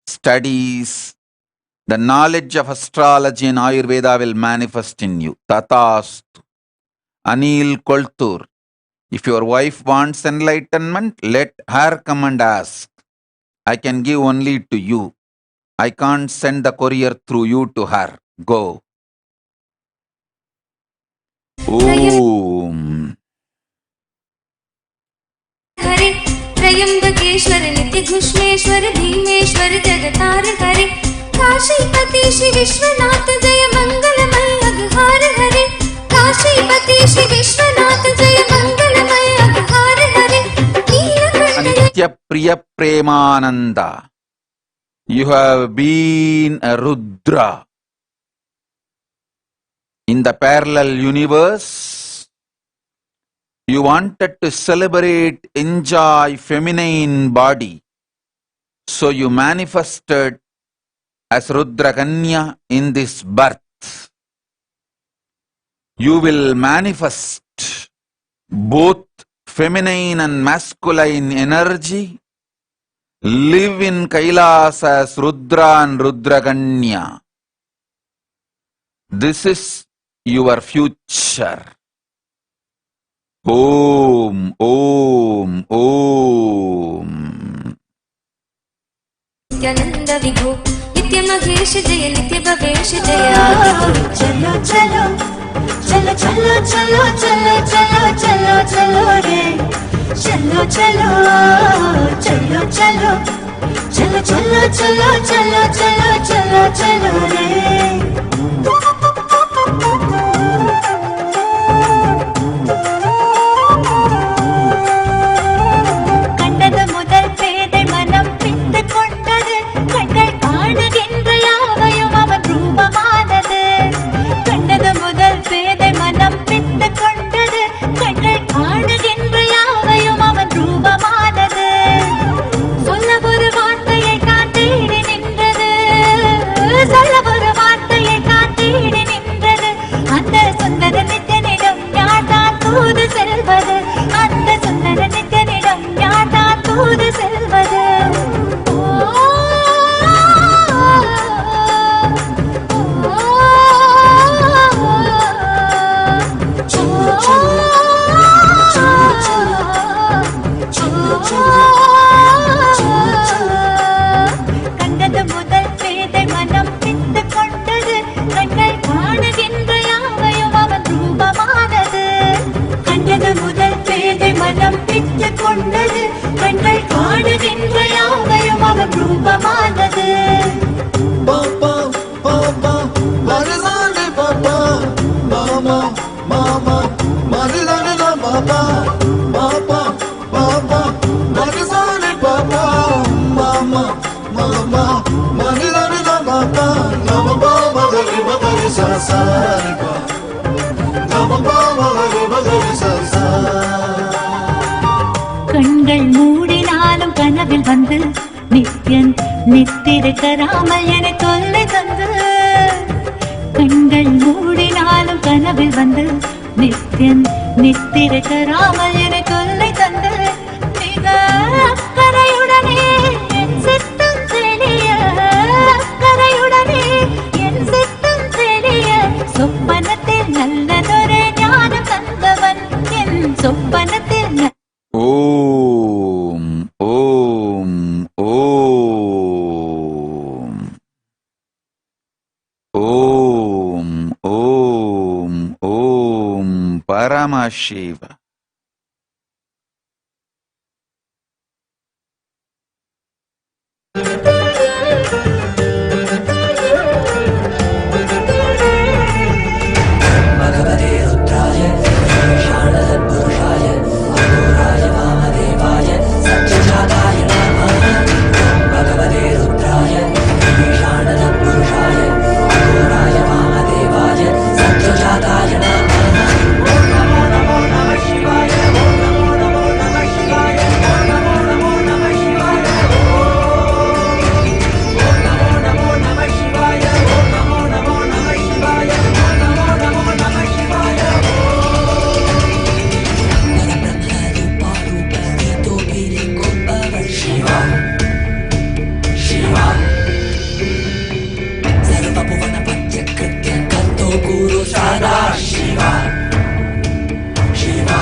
[SPEAKER 4] studies. The knowledge of astrology and Ayurveda will manifest in you. Tatast. Anil Koltur. If your wife wants enlightenment, let her come and ask. I can give only to you. I can't send the courier through you to her. Go. Om.
[SPEAKER 20] हरे त्रयंबकेश्वर नित्य घुष्मेश्वर भीमेश्वर जगतार हरे काशीपति श्री विश्वनाथ जय मंगलमय अघहार हरे काशीपति श्री विश्वनाथ जय मंगलमय अघहार हरे
[SPEAKER 4] Nitya Priya Premananda. You have been a Rudra. In the parallel universe, you wanted to celebrate, enjoy feminine body. So you manifested as Rudra Kanya in this birth. You will manifest both feminine and masculine energy. Live in Kailasa as Rudra and Rudra Kanya. This is your future. Om, Om, Om.
[SPEAKER 20] Nityanand विभो नित्य महेश जय नित्य भवेश जय.
[SPEAKER 6] चलो चलो चलो चलो चलो चलो चलो चलो चलो रे चलो चलो चलो चलो चलो चलो चलो चलो चलो चलो चलो रे. கண்டது முதல் பேதை மனம் பித்து கொண்டது கண்கள் காணுகின்ற யாவையும் அவன் ரூபமானது. கண்டது முதல் பேதை மனம் பித்து கொண்டது கண்கள் காணுகின்ற யாவையும் அவன் ரூபமானது. சொல்ல ஒரு வார்த்தையை காத்தீடி நின்றது சொல்ல ஒரு வார்த்தையை காத்தீடி நின்றது அந்த சுந்தர நித்தியனிடம் யார்தான் தூது செல்வது அந்த சுந்தர நித்தியனிடம் யார்தான் தூது செல்வது. கண்டது முதல் பேதை மனம் பித்து கொண்டது கண்கள் காணுகின்ற யாவையும் அவன் ரூபமானது. கண்டது முதல் பேதை மனம் பித்து கொண்டது கண்கள் காணுகின்ற யாவையும் அவன் ரூபமானது.
[SPEAKER 8] Papa, Papa, Papa, Manisani Papa, Mama, Mama, Manilani Papa, Nama Baba Gari Bagari Sasari Pa, Nama Baba Gari Bagari Sasari.
[SPEAKER 6] கண்கள் மூடினாலும் கனவில் வந்து நித்யன் நித்திரை தராமல் என தொல்லை தந்து கண்கள் மூடினாலும் கனவில் வந்து நித்யன் நித்திரை தராமல் என தொல்லை தந்து மிக அக்கறையுடனே என் சித்தம் தெளிய அக்கறையுடனே என் சித்தம் தெளிய சொப்பனத்தில் நல்லதொரு ஞானம் தந்தவன் என் சொப்பனத்தில்
[SPEAKER 4] Om, Om, Om, Om, Om, Om, Paramashiva.
[SPEAKER 19] Bhagavate Rudraya, Shana Purushaya, Agoraya Vamadevaya, Satyajataya Namah. Bhagavate Rudraya, Shana Purushaya, Agoraya Vamadevaya, Satyajataya Namah. Om Namo Namo Namah Shivaya, Om Namo Namo Namah Shivaya, Om Namo Namo Namah Shivaya, Om Namo Namo Namah Shivaya, Om Namo Namo Namah Shivaya, Om Namo Namo Namah Shivaya. Shiva, Shiva, Sarva Bhuvana Patya Kritya Kanto Guru Sada Shiva, Shiva,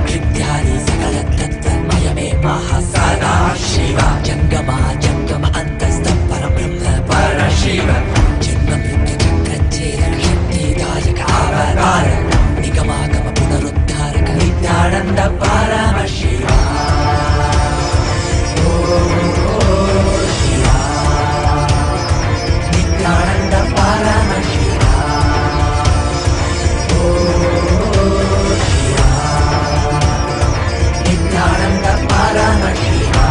[SPEAKER 19] Krityani Sakala Tattva Mayame Mahasada Shiva, Jangama Jangama Antastha Parabrahma Parashiva, Janma Mrityu Chakra Chedaka Shakti Dayaka Avadara, Nigama Gama Punaruddharaka Nityananda Paramashiva. Nityananda Paramashiva. Nityananda Paramashiva.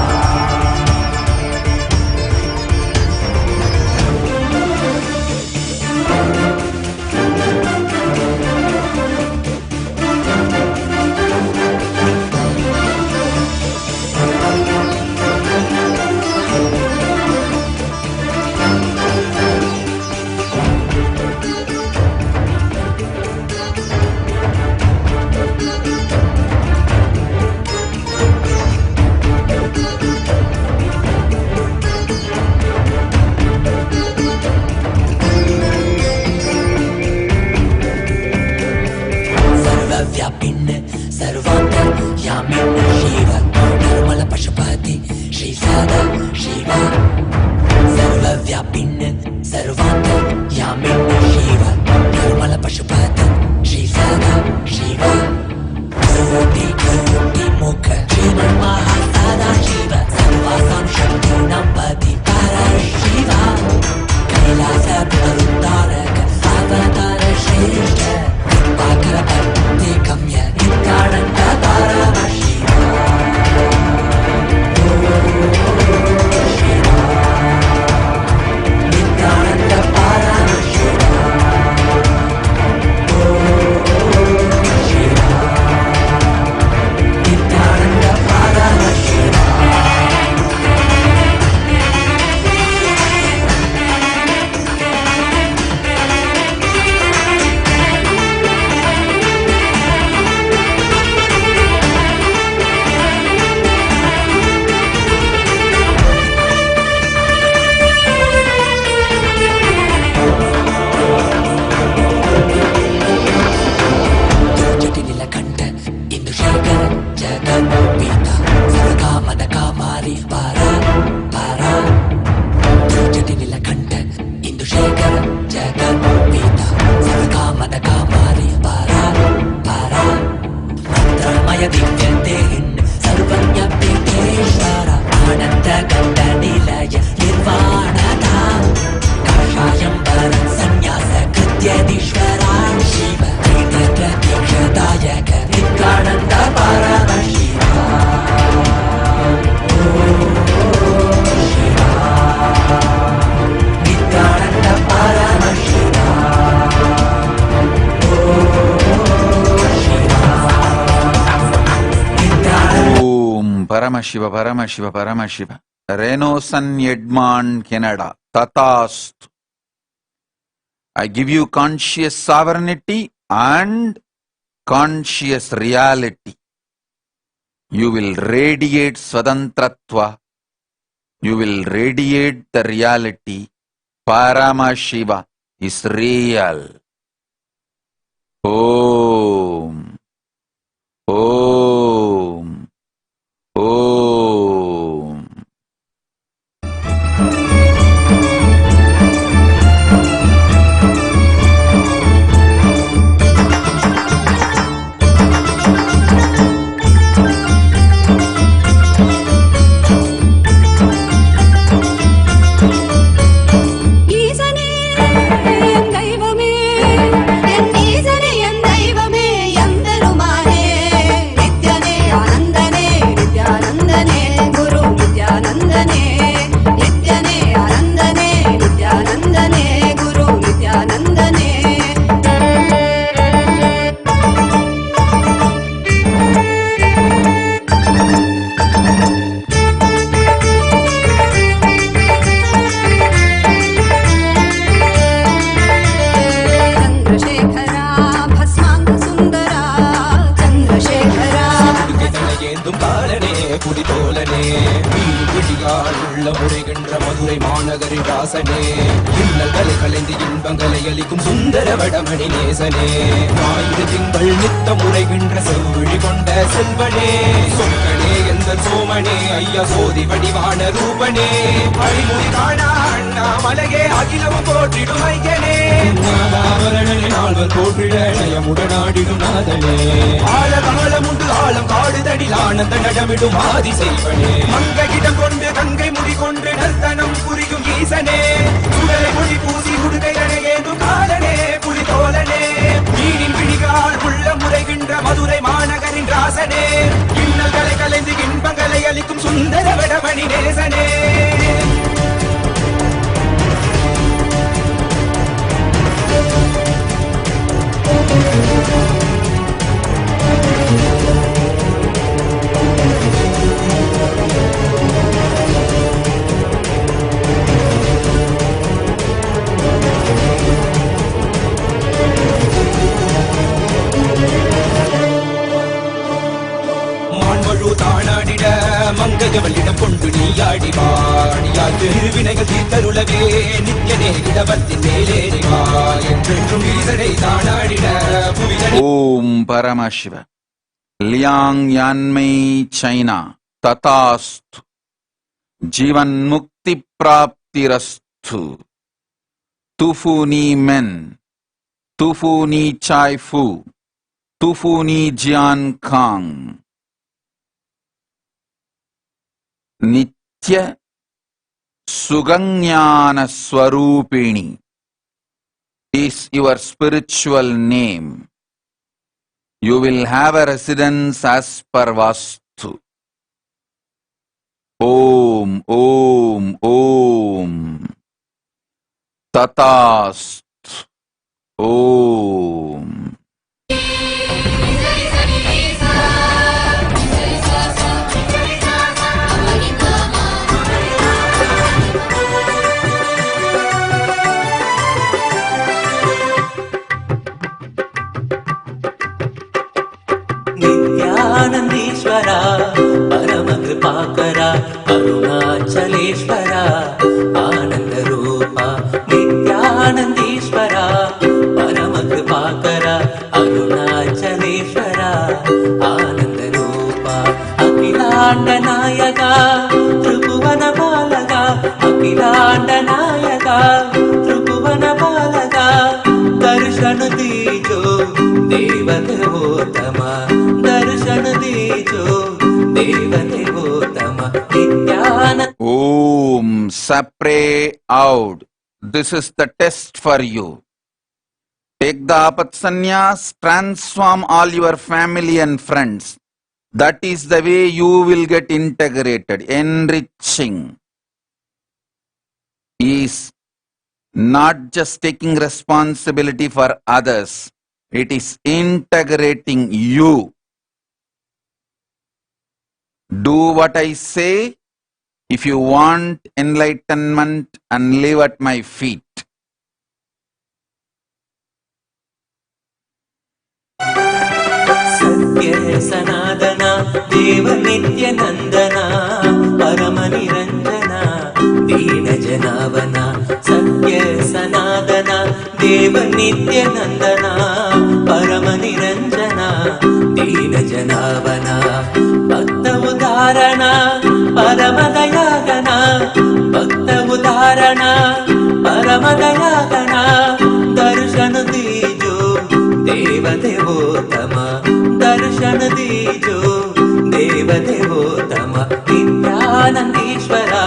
[SPEAKER 19] सर्वव्यापिन् सर्वान्तर् यामिन् Shiv निर्मल पशुपति श्री सदा शिव सर्वव्यापिन् सर्वान्तर् यामिन् शिव निर्मल पशुपति श्री सदा शिव कोटि कोटि मुख जीवन महासदा शिव सर्वासां शक्तीनां पति परशिव कैलास पुनरुद्धारक अवतार श्रेष्ठ कृपाकर भक्ति गम्य Nityanand Paramashiva. Niत्यानन्द Paramashiva.
[SPEAKER 4] Paramashiva, Paramashiva, Paramashiva. Renosan Edmond Canada. Tatast. I give you conscious sovereignty and conscious reality. You will radiate Swadantratva. You will radiate the reality. Paramashiva is real. Om. Om. Om.
[SPEAKER 3] Madurai மாநகரின் ராசனே, இன்னல்களை கலைந்து இன்பங்களை அளிக்கும் சுந்தர வடமணி நேசனே, ஆயிர திங்கள் நித்த முறைகின்ற செவ்வழி கொண்ட செல்வனே, சொற்களே எந்த சோமனே, ஐயா சோதி வடிவான ரூபனே, அழிமொழி காணா அண்ணாமலையே அகிலமும் போற்றிடும் ஐயனே, நாதாவரணனே நால்வர் போற்றிட நயமுடனாடிடும் நாதனே, ஆழ காலம் உண்டு ஆழம் காடுதடில் ஆனந்த நடமிடும் ஆதி செய்வனே, மங்கையிடம் கொண்டு கங்கை முடி கொண்டு நர்த்தனம் புரியும் ஈசனே, சுடலை மொழி பூசி உடுகை அணையேதும் காலனே புலிதோலனே, மீனின் விழிகால் உள்ள முறைகின்ற மதுரை மாநகரின் ராசனே, இன்னல்களை கலைந்து இன்பங்களை அளிக்கும் சுந்தர வடமணி நேசனே. மங்கையவளிடம் கொண்டு நீயாடி வாடியால் திருவினைகள் தீர்த்தருளவே நித்யனே இடவத்தின் மேலேறிவா என்றென்றும் ஈசனை தானாடிட புவிதனை.
[SPEAKER 4] ஓம் பரமசிவ. லியாங் யான்மை சைனா ததாஸ்து. ஜீவன் முக்தி பிராப்திரஸ்து. துஃபு நீ மென், துஃபு நீ சாய் ஃபு, துஃபு நீ ஜியான் காங். Nitya Suganyana Swarupini is your spiritual name. You will have a residence as per Vastu. Om, Om, Om. Tatast. Om.
[SPEAKER 3] नित्यानंदीश्वरा परम कृपाकरा अरुणाचलेश्वरा आनंद रूपा. नित्यानंदीश्वरा परम कृपाकरा अरुणाचलेश्वरा आनंद रूपा. अखिलांड नायका त्रिभुवन बालका, अखिलांड नायका त्रिभुवन बालका. दर्शन दीजो देवदेवोत्तमा, दर्शन दीजो देवदेवोत्तमा. Nityanand.
[SPEAKER 4] Om, separate out. This is the test for you. Take the apat sannyas, transform all your family and friends. That is the way you will get integrated. Enriching is not just taking responsibility for others. It is integrating you. Do what I say if you want enlightenment and live at my feet.
[SPEAKER 3] सत्य सनातना देव नित्यानंदना परम निरंजना दीन जनावना सत्य सनातना देव नित्यानंदना परम निरंजना दीन जनावना भक्त उदाहरणा परम दयागना भक्त उदाहरणा परम दयागना दर्शन दीजो देव देवोत्तम दर्शन दीजो देव देवोत्तम नित्यानंदेश्वरा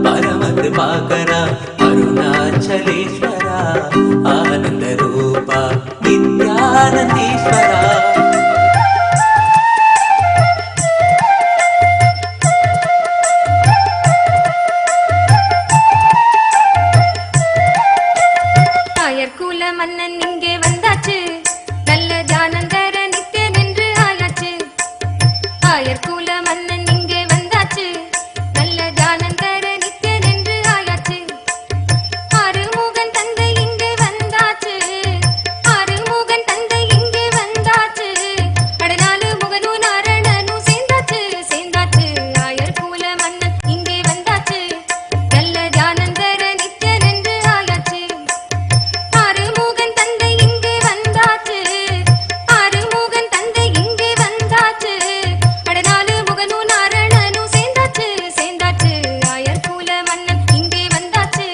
[SPEAKER 3] परम कृपाकरा अरुणाचलेश्वरा आनंद रूपा नित्यानंदेश्वरा
[SPEAKER 20] மன்னன் இங்கே வந்தாச்சு நல்ல தியானந்தர நித்தியன் என்று ஆயாச்சு ஆயர்கூல மன்னன் இங்கே வந்தாச்சு நல்ல தியானந்தர நித்தியன் என்று ஆயாச்சு ஆறுமுகன் தந்தை இங்கே வந்தாச்சு ஆறுமுகன் தந்தை இங்கே வந்தாச்சு அடநாலு முகனும் நாரணனும் சேர்ந்தாச்சு சேர்ந்தாச்சு ஆயர்கூல மன்னன் இங்கே வந்தாச்சு நல்ல தியானந்தர நித்தியன் என்று ஆயாச்சு ஆறுமுகன் தந்தை இங்கே வந்தாச்சு ஆறுமுகன் தந்தை இங்கே வந்தாச்சு அடநாலு முகனும் நாரணனும் சேர்ந்தாச்சு சேர்ந்தாச்சு ஆயர்கூல மன்னன் இங்கே வந்தாச்சு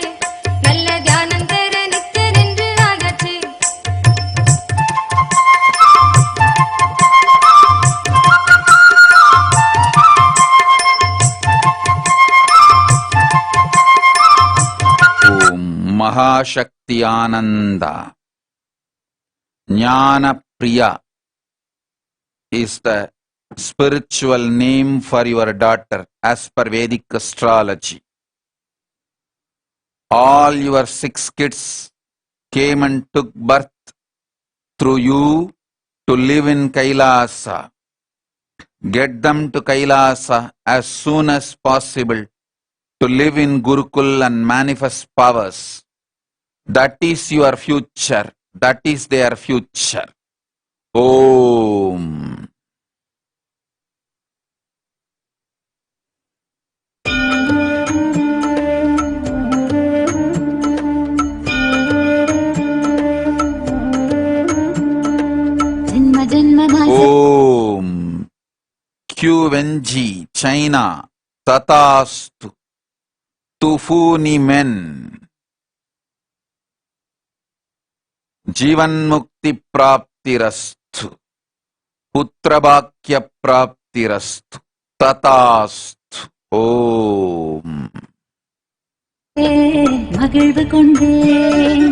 [SPEAKER 20] நல்ல தியானந்தர நித்தியன் என்று ஆயாச்சு
[SPEAKER 4] Om Mahashakti Ananda Jnana Priya is the spiritual name for your daughter as per Vedic astrology. All your 6 kids came and took birth through you to live in Kailasa. Get them to Kailasa as soon as possible to live in Gurukul and manifest powers. That is your future. That is their future. Om.
[SPEAKER 6] जन्म जन्म
[SPEAKER 4] Om. QNG, China, Tatastu, Tufuni men. Jivan Mukti Praptirastu, Putrabhakya Praptirastu, Tatastu. Om.
[SPEAKER 6] மகிழ்வு கொண்டேன்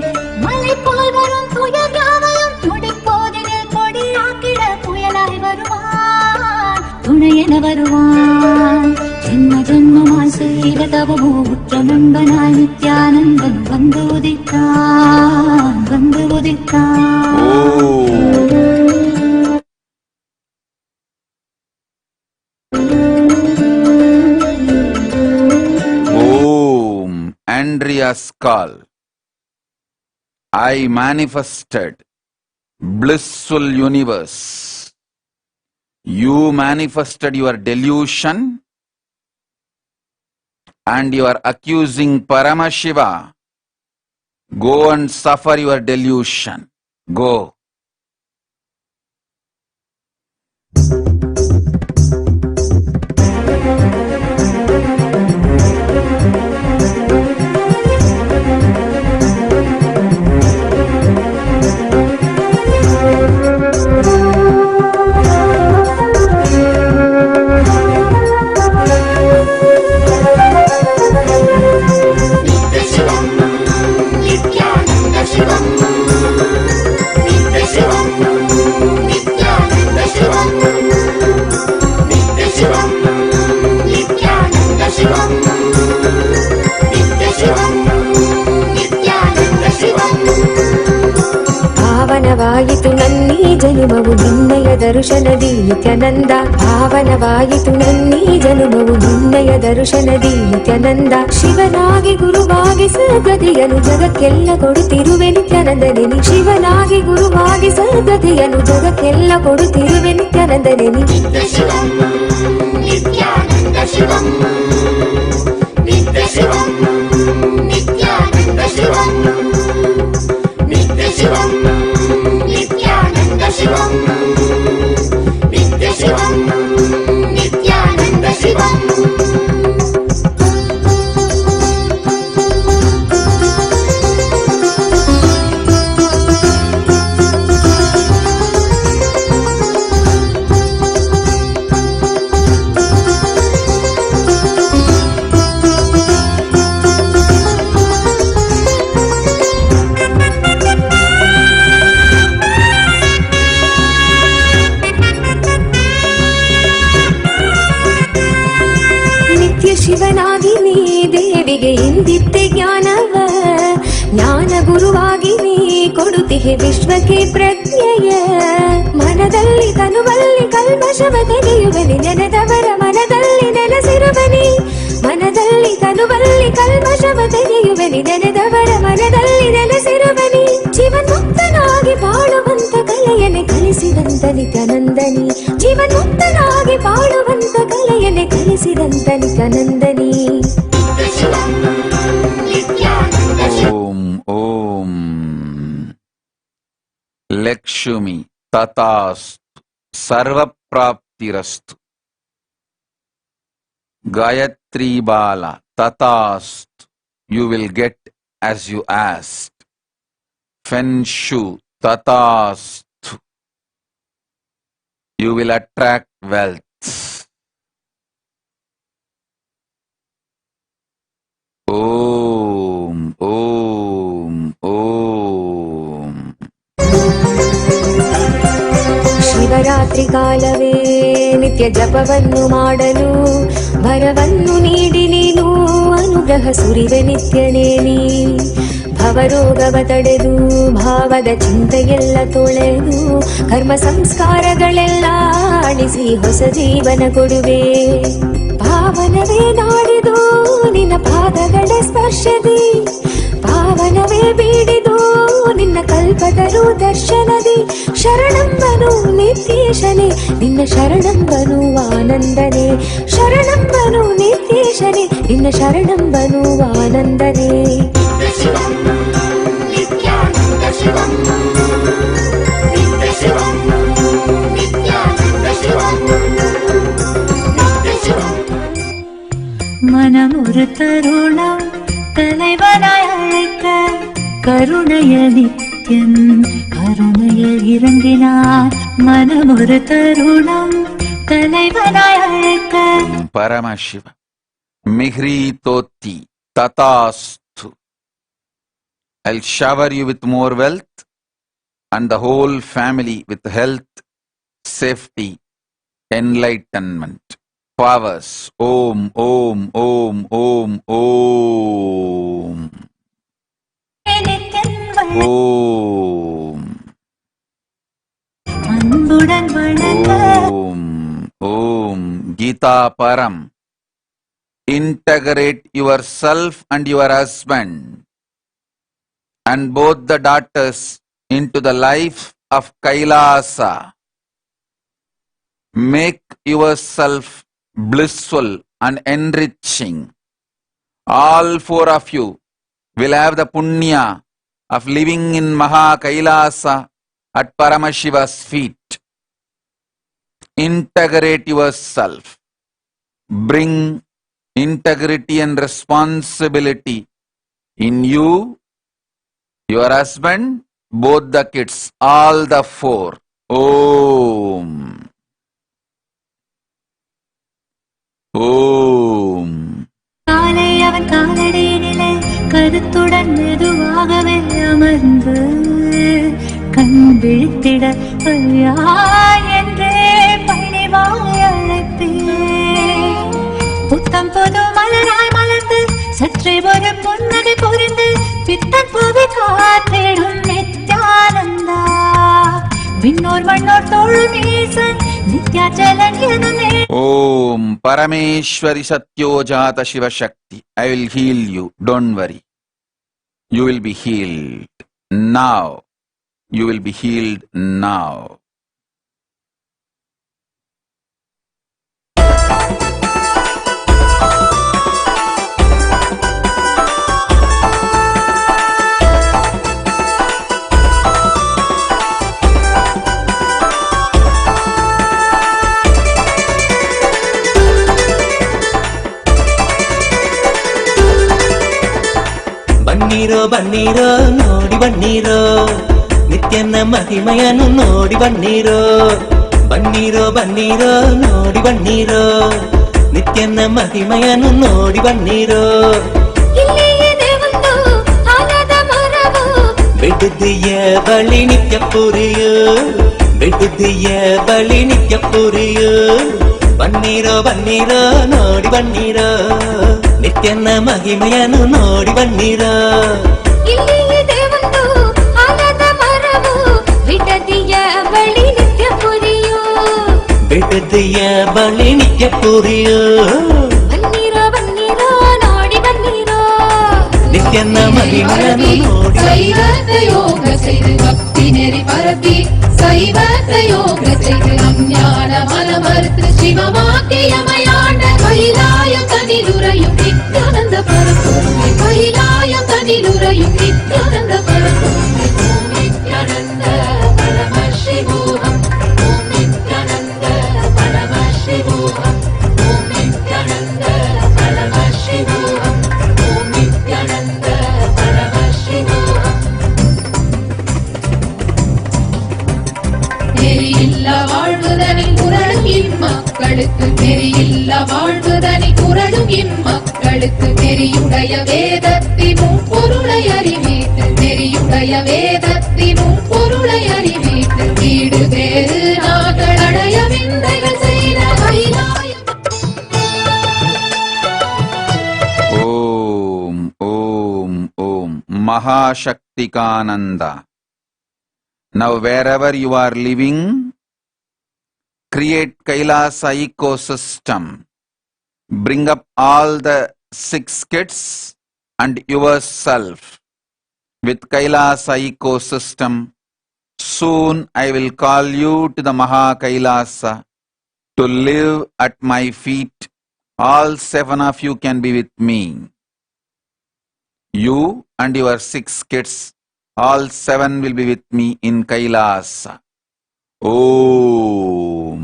[SPEAKER 6] மலை போல் வரும் புயல் யாவையும் துடிப்போதினில் கொடியாக்கிட புயலாய் வருவான் துணையென வருவான் ஜென்ம ஜென்மமாய் செய்த தவமோ உற்ற நண்பனாய் நித்யானந்தன் வந்து உதித்தான் வந்து உதித்தான்
[SPEAKER 4] Andrea's call. I manifested blissful universe. You manifested your delusion and you are accusing Paramashiva. Go and suffer your delusion. Go.
[SPEAKER 6] நித்ய
[SPEAKER 10] ಜನುಮವು ನಿನ್ನಯ ದರ್ಶನದಿ ನಿತ್ಯಾನಂದ ಭಾವನವಾಯಿತು ನನ್ನೀ ಜನುಮವು ನಿನ್ನಯ ದರ್ಶನದಿ ನಿತ್ಯಾನಂದ ಶಿವನಾಗಿ ಗುರುವಾಗಿ ಸದ್ಗತಿಯನ್ನು ಜಗಕ್ಕೆಲ್ಲ ಕೊಡುತ್ತಿರುವೆ ನಿತ್ಯಾನಂದನೆ ನೀ ಶಿವನಾಗಿ ಗುರುವಾಗಿ ಸದ್ಗತಿಯನ್ನು ಜಗಕ್ಕೆಲ್ಲ ಕೊಡುತ್ತಿರುವೆ ನಿತ್ಯಾನಂದನೆ ನೀ
[SPEAKER 6] ನಿತ್ಯ ಶಿವಂ ನಿತ್ಯಾನಂದ ಶಿವಂ ನಿತ್ಯ ಶಿವಂ ನಿತ್ಯಾನಂದ ಶಿವಂ ನಿತ್ಯ ಶಿವಂ ನಿತ್ಯಾನಂದ ಶಿವಂ ನಿತ್ಯ ಶಿವಂ ನಿತ್ಯಾನಂದ ಶಿವಂ
[SPEAKER 10] ಶಿವನಾಗಿ ನೀ ದೇವಿಗೆ ಇಂದಿತ್ತೆ ಜ್ಞಾನವ ಜ್ಞಾನ ಗುರುವಾಗಿ ನೀ ಕೊಡುತ್ತಿಹೆ ವಿಶ್ವಕ್ಕೆ ಪ್ರಜ್ಞೆಯ ಮನದಲ್ಲಿ ತನುವಲ್ಲಿ ಕಲ್ಮಶವ ತೆಗೆಯುವನಿ ನೆನೆದವರ ಮನದಲ್ಲಿ ನೆನೆಸಿರುವನಿ ಮನದಲ್ಲಿ ತನುವಲ್ಲಿ ಕಲ್ಮಶವ ತೆಗೆಯುವನಿ ನೆನೆದವರ ಮನದಲ್ಲಿ ನೆನೆಸಿರುವನಿ ಜೀವನ್ಮುಕ್ತನಾಗಿ ಬಾಳುವಂತ ಕಲೆಯನ್ನೇ ಕಲಿಸಿದಂತ ನಿತ್ಯಾನಂದನಿ ಜೀವನ್ಮುಕ್ತನಾಗಿ ಬಾಳುವಂತ ಕಲೆಯನ್ನೇ ಕಲಿಸಿದಂತ ನಿತ್ಯಾನಂದನಿ
[SPEAKER 4] ಓಂ ಓಂ ಲಕ್ಷ್ಮಿ ತಥಾಸ್ತು ಸರ್ವಪ್ರಾಪ್ತಿರಸ್ತು ಗಾಯತ್ರಿ ಬಾಲ ತಥಾಸ್ತು you will get as you ask feng shui ತಥಾಸ್ತು ಯು ವಿಲ್ ಅಟ್ರಾಕ್ಟ್ ವೆಲ್ತ್ ಓಂ ಓಂ ಓಂ
[SPEAKER 10] ಶಿವರಾತ್ರಿ ಕಾಲವೇ ನಿತ್ಯ ಜಪವನ್ನು ಮಾಡಲು ವರವನ್ನು ನೀಡಿ ನೀನು ಅನುಗ್ರಹ ಸುರಿವೆ ನಿತ್ಯನೇನಿ ಭವರೋಗವ ತಡೆದು ಭಾವದ ಚಿಂತೆಯೆಲ್ಲ ತೊಳೆದು ಕರ್ಮ ಸಂಸ್ಕಾರಗಳೆಲ್ಲ ಅಳಿಸಿ ಹೊಸ ಜೀವನ ಕೊಡುವೆ ಪಾವನವೇ ನಾಡಿದು ನಿನ್ನ ಪಾದಗಳ ಸ್ಪರ್ಶದಿ ಪಾವನವೇ ಬೀಡಿದು ನಿನ್ನ ಕಲ್ಪತರು ದರ್ಶನದಿ ಶರಣಂಬನು ನಿತ್ಯೇಶನೆ ನಿನ್ನ ಶರಣಂಬನು ಆನಂದನೆ ಶರಣಂಬನು ನಿತ್ಯೇಶನೆ ನಿನ್ನ ಶರಣಂಬನು ಆನಂದನೆ
[SPEAKER 6] ಶಿವಂ ನಿತ್ಯಾನಂದ ಶಿವಂ ನಿತ್ಯ ಶಿವಂ ನಿತ್ಯಾನಂದ ಶಿವಂ ನಿತ್ಯ ಶಿವಂ
[SPEAKER 7] மனமொரு தருணம் தலைவனாய் அழைக்க கருணையில் நித்யம் கருணையில் இறங்கினார் மனமொரு தருணம் தலைவனாய் அழைக்க
[SPEAKER 4] Paramashiva Mihri Toti Tatastu. I'll shower you with more wealth and the whole family with health, safety, enlightenment, powers. Om, Om, Om, Om, Om. Om.
[SPEAKER 7] அன்புடன் வணங்க
[SPEAKER 4] Om, Om. Gita Param. Integrate yourself and your husband and both the daughters into the life of Kailasa. Make yourself blissful and enriching. All four of you will have the punya of living in Maha Kailasa at Paramashiva's feet. Integrate yourself. Bring integrity and responsibility in you, your husband, both the kids, all the four. Om. Om.
[SPEAKER 7] காலை அவன் காலடியிலே கருத்துடன் மெதுவாகவே அமர்ந்து கண் விழித்திட ஐயா என்றே பணிவாய் அழைப்பேன் புத்தம் பொது மலராய் மலர்ந்து சற்றே ஒரு புன்னகை புரிந்து பித்தன் புவி காத்திடும் நித்யானந்தா விண்ணோர் மண்ணோர் தோழும் ஈசன் நித்யாச்சலன் எனும்
[SPEAKER 4] Om Parameshwari Satyojata Shiva Shakti. I will heal you. Don't worry. You will be healed now. You will be healed now.
[SPEAKER 3] ಬನ್ನೀರೋ ಬನ್ನೀರೋ ನೋಡಿ ಬನ್ನೀರೋ ನಿತ್ಯನ ಮಹಿಮೆಯನ್ನು ನೋಡಿ ಬನ್ನೀರೋ ಬನ್ನೀರೋ ಬನ್ನೀರೋ ನೋಡಿ ಬನ್ನೀರೋ ನಿತ್ಯನ ಮಹಿಮೆಯನ್ನು ನೋಡಿ ಬನ್ನೀರೋ ಬಿಡುದಿಯ ಬಳಿ ನಿತ್ಯ ಪುರಿಯೋ ಬಿಡುದಿಯ ಬಳಿ ನಿತ್ಯ ಪುರಿಯೋ ಬನ್ನೀರೋ ಬನ್ನೀರೋ ನೋಡಿ ಬನ್ನೀರೋ ನಿತ್ಯನ ಮಹಿಮೆಯನ್ನು ನೋಡಿ ಬನ್ನೀರೋ ಬಿಡದಿಯ ಬಳಿ ನಿತ್ಯ ಪುರಿಯೋ ಬನ್ನೀರೋ ಬನ್ನೀರೋ ನೋಡಿ ಬನ್ನೀರೋ ನಿತ್ಯನ ಮಹಿಮೆಯನ್ನು ನೋಡಿ
[SPEAKER 20] சைவத்த யோக செய்து பக்தி நெறி பரப்பி சைவத்த யோக செய்து அஞ்ஞான மனமறுத்து சிவமாக்கியமையாண்ட கைலாயம் தனிலுரையும் நித்யானந்த பரம்பொருளை கைலாயம் தனிலுரையும் நித்யானந்த பரம்பொருளை ஓம் நித்யானந்த பரமசிவோகம் ஓம் நித்யானந்த பரமசிவோகம் ஓம் நித்யானந்த பரமசிவோகம் ஓம் நித்யானந்த பரமசிவோகம் நெறியில்ல வாழ்வுதனின் குரலும் இம்மக்களுக்கு நெறியில்ல வாழ்வுதனின் குரலும் இம்மக்களுக்கு நெறியுடைய வேதத்தினும் பொருளை அறிவித்து நெறியுடைய வேதத்தினும் பொருளை அறிவித்து வீடு வேறு நாங்கள் அடைய விந்தைகள் செய்த Kailayam.
[SPEAKER 4] Om Om Om Mahashaktikananda. Now wherever you are living, create Kailasa ecosystem. Bring up all the 6 kids and yourself with Kailasa ecosystem. Soon I will call you to the Maha Kailasa to live at my feet. All 7 of you can be with me. You and your 6 kids, all 7 will be with me in Kailasa. Om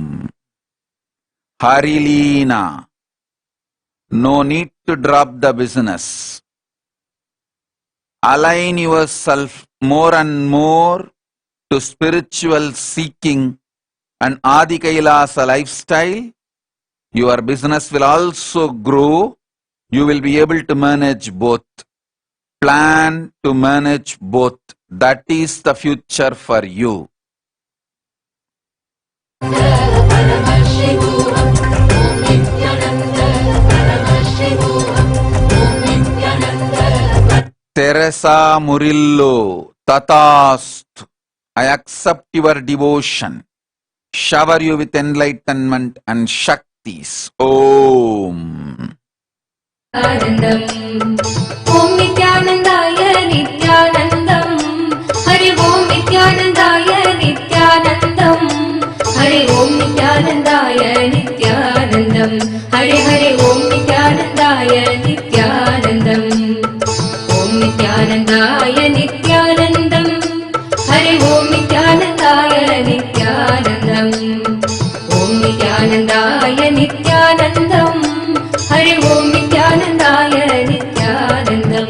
[SPEAKER 4] Harilina. No need to drop the business. Align yourself more and more to spiritual seeking and Adi Kailasa lifestyle. Your business will also grow. You will be able to manage both. Plan to manage both. That is the future for you. Teresa Murillo, Tatast, I accept your devotion. Shower you with enlightenment and Shaktis. Om.
[SPEAKER 20] Anandam. Om Nityanandaya Nityanandam. Hari Om Nityanandaya Nityanandam. Hari Om Nityanandaya Nityanandam. Hari Hari Om Nityanandaya Nityanandam. Om Nityanandaya Nityanandam. Hari Om Nityanandaya Nityanandam. Om Nityanandaya Nityanandam. Hari Om Nityanandaya Nityanandam.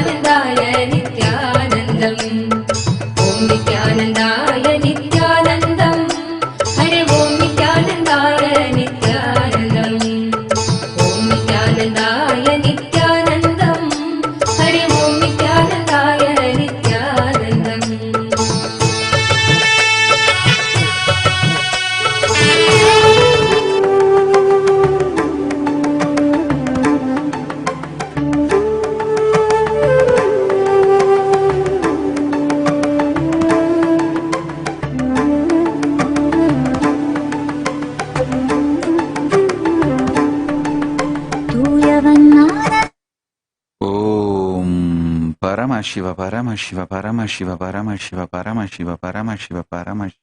[SPEAKER 20] नित्यानन्दाय नित्यानन्दम् Om नित्यानन्दाय नित्यानन्दम् Hare Om नित्यानन्दाय नित्यानन्दम् Om नित्यानन्दाय नित्यानन्दम् Hare Om नित्यानन्दाय नित्यानन्दम्
[SPEAKER 4] Om Paramashiva, Paramashiva, Paramashiva, Paramashiva, Paramashiva, Paramashiva, Paramashiva.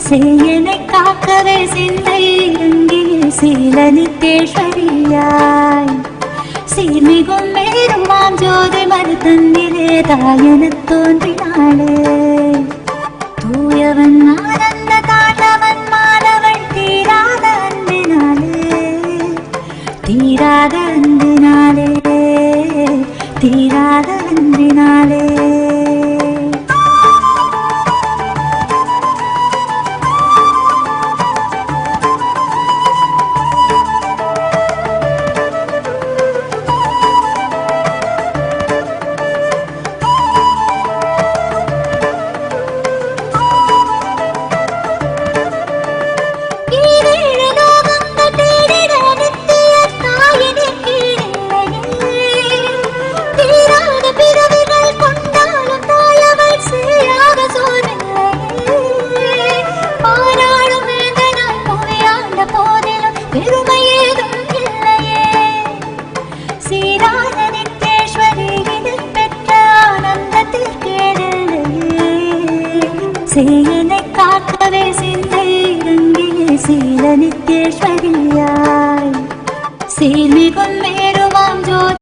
[SPEAKER 6] சேயனை காக்கவே சிந்தை இறங்கிய சீலனித்தேஸ்வரியாய் சீர்மிகும் மேருமாம் ஜோதி மறுத்தந்திலே தாயெனத் தோன்றினாளே தூயவன் ஆனந்த தாண்டவன் மாணவன் தீராத அன்பினாலே தீராத அன்பினாலே தீராத அன்பினாலே சேயனை காக்கவே சிந்தை இறங்கிய சீலனித்தேஸ்வரியாய் சீர்மிகும் மேருமாம் ஜோதி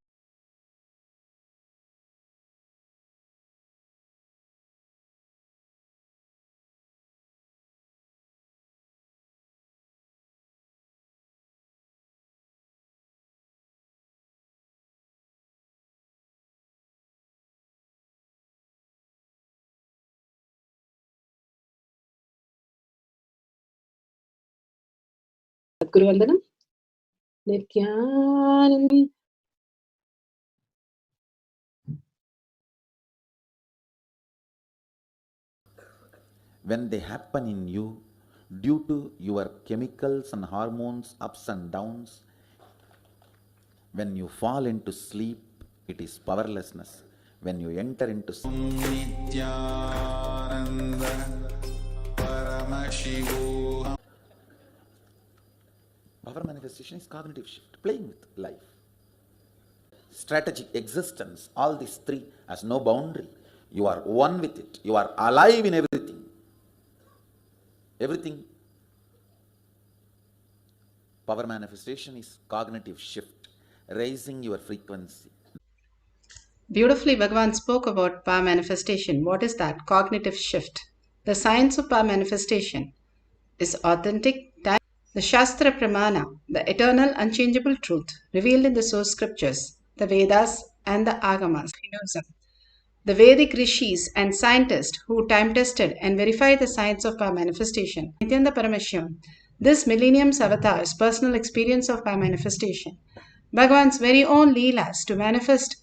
[SPEAKER 9] Guruvandanam. Nityanandam.
[SPEAKER 4] When they happen in you, due to your chemicals and hormones ups and downs, when you fall into sleep, it is powerlessness. When you enter into
[SPEAKER 2] Nityananda Paramashivam.
[SPEAKER 4] Power manifestation is cognitive shift, playing with life. Strategic existence, all these three has no boundary. You are one with it. You are alive in everything. Everything. Power manifestation is cognitive shift, raising your frequency.
[SPEAKER 9] Beautifully, Bhagavan spoke about power manifestation. What is that? Cognitive shift. The science of power manifestation is authentic, the Shastra Pramana, the eternal unchangeable truth revealed in the source scriptures, the Vedas and the Agamas, Hinduism. The Vedic rishis and scientists who time-tested and verified the science of power manifestation. Nityananda Paramashivam, this millennium's avatar's personal experience of power manifestation. Bhagavan's very own leelas to manifest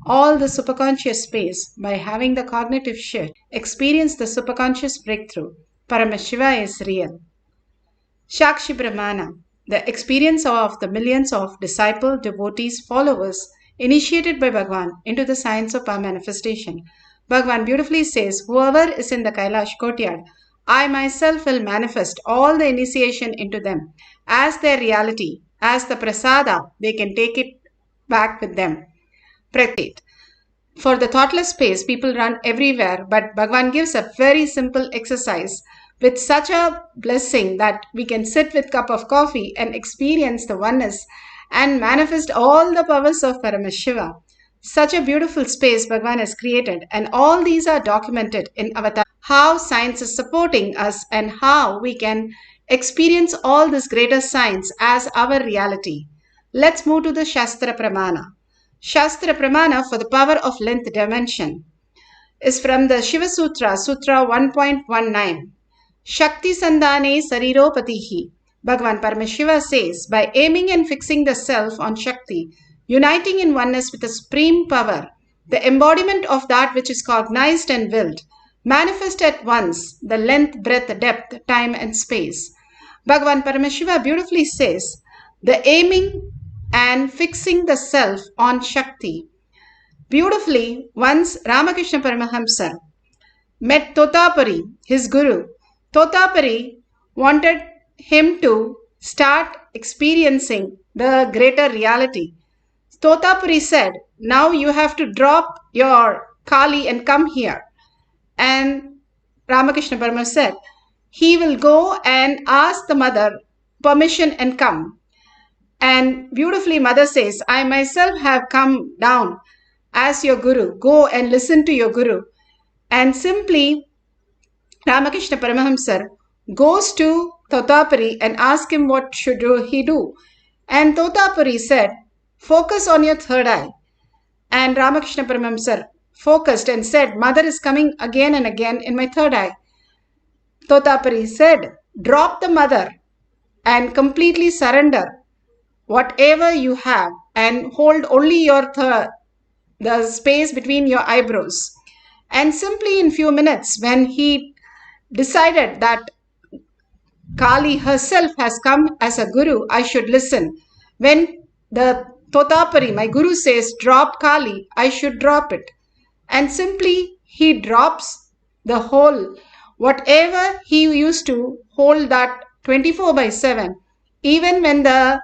[SPEAKER 9] all the superconscious space by having the cognitive shift, experience the superconscious breakthrough. Paramashiva is real. Shakshi Brahmana, the experience of the millions of disciple, devotees, followers initiated by Bhagavan into the science of power manifestation. Bhagavan beautifully says, whoever is in the Kailash courtyard, I myself will manifest all the initiation into them as their reality, as the prasada, they can take it back with them. Pratit. For the thoughtless space, people run everywhere, but Bhagavan gives a very simple exercise with such a blessing that we can sit with cup of coffee and experience the oneness and manifest all the powers of Paramashiva. Such a beautiful space Bhagavan has created, and all these are documented in Avatar. How science is supporting us and how we can experience all this greater science as our reality. Let's move to the Shastra Pramana. Shastra Pramana for the power of length dimension is from the Shiva Sutra, Sutra 1.19. Shakti Sandhane Sariropatihi. Bhagavan Paramashiva says, by aiming and fixing the self on Shakti, uniting in oneness with the supreme power, the embodiment of that which is cognized and willed, manifest at once the length, breadth, depth, time and space. Bhagavan Paramashiva beautifully says, the aiming and fixing the self on Shakti. Beautifully, once Ramakrishna Paramahamsa met Totapari, his guru. Totapari wanted him to start experiencing the greater reality. Totapari said, now you have to drop your Kali and come here. And Ramakrishna Paramahamsa said, he will go and ask the mother permission and come. And beautifully mother says, I myself have come down as your guru. Go and listen to your guru. And simply Ramakrishna Paramahamsa goes to Totapari and asks him what should he do. And Totapari said, focus on your third eye. And Ramakrishna Paramahamsa focused and said, mother is coming again and again in my third eye. Totapari said, drop the mother and completely surrender whatever you have and hold only your the space between your eyebrows. And simply in few minutes, when he decided that Kali herself has come as a guru, I should listen. When the Totapari, my guru, says drop Kali, I should drop it. And simply he drops the whole, whatever he used to hold that 24/7, even when the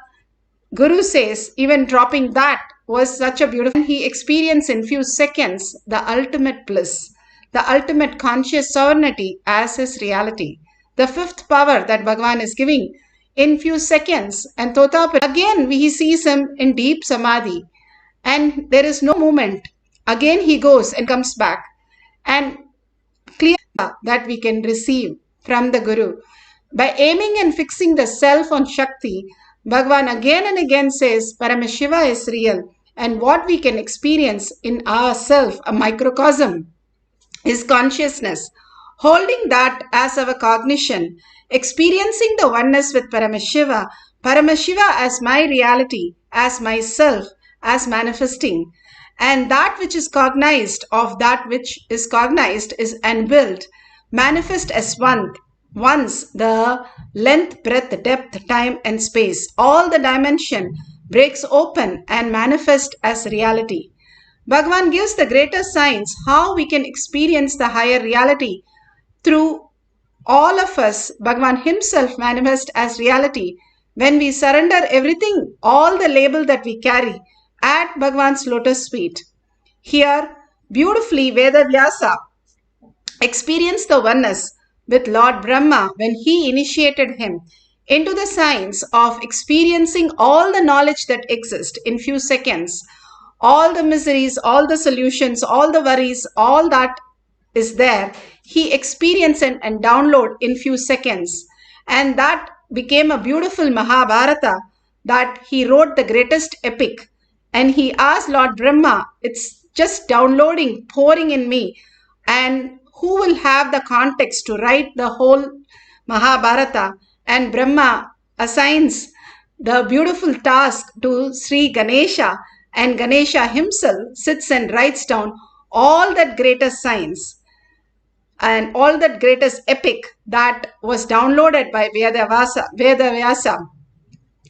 [SPEAKER 9] Guru says, even dropping that was such a beautiful, he experienced in few seconds the ultimate bliss, the ultimate conscious sovereignty as his reality. The fifth power that Bhagavan is giving in few seconds. And Totapari, again he sees him in deep Samadhi and there is no movement. Again he goes and comes back and clear that we can receive from the Guru. By aiming and fixing the self on Shakti, Bhagavan again and again says Paramashiva is real, and what we can experience in ourself, a microcosm, is consciousness. Holding that as our cognition, experiencing the oneness with Paramashiva, Paramashiva as my reality, as myself, as manifesting, and that which is cognized of that which is cognized is and willed, manifest as one. Once the length, breadth, depth, time and space, all the dimension breaks open and manifest as reality. Bhagavan gives the greater science how we can experience the higher reality through all of us. Bhagavan himself manifests as reality when we surrender everything, all the label that we carry at Bhagavan's lotus feet. Here, beautifully, Vedavyasa experienced the oneness with Lord Brahma when he initiated him into the science of experiencing all the knowledge that exists in few seconds, all the miseries, all the solutions, all the worries, all that is there, he experienced and download in few seconds. And that became a beautiful Mahabharata that he wrote the greatest epic. And he asked Lord Brahma, it's just downloading, pouring in me. And who will have the context to write the whole Mahabharata? And Brahma assigns the beautiful task to Sri Ganesha And Ganesha himself sits and writes down all that greatest science and all that greatest epic that was downloaded by Veda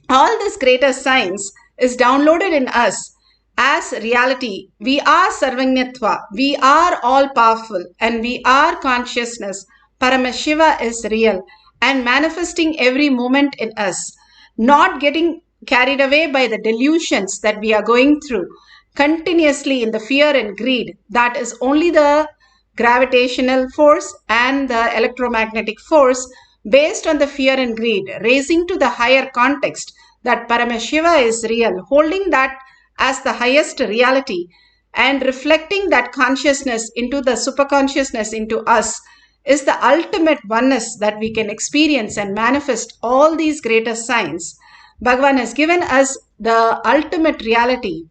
[SPEAKER 9] all this greater science is downloaded in us as reality. We are Sarvajñatva. We are all powerful and we are consciousness. Paramashiva is real and manifesting every moment in us. Not getting carried away by the delusions that we are going through continuously in the fear and greed. That is only the gravitational force and the electromagnetic force based on the fear and greed, raising to the higher context that Paramashiva is real, holding that as the highest reality and reflecting that consciousness into the superconsciousness into us is the ultimate oneness that we can experience and manifest all these greater signs. Bhagavan has given us the ultimate reality.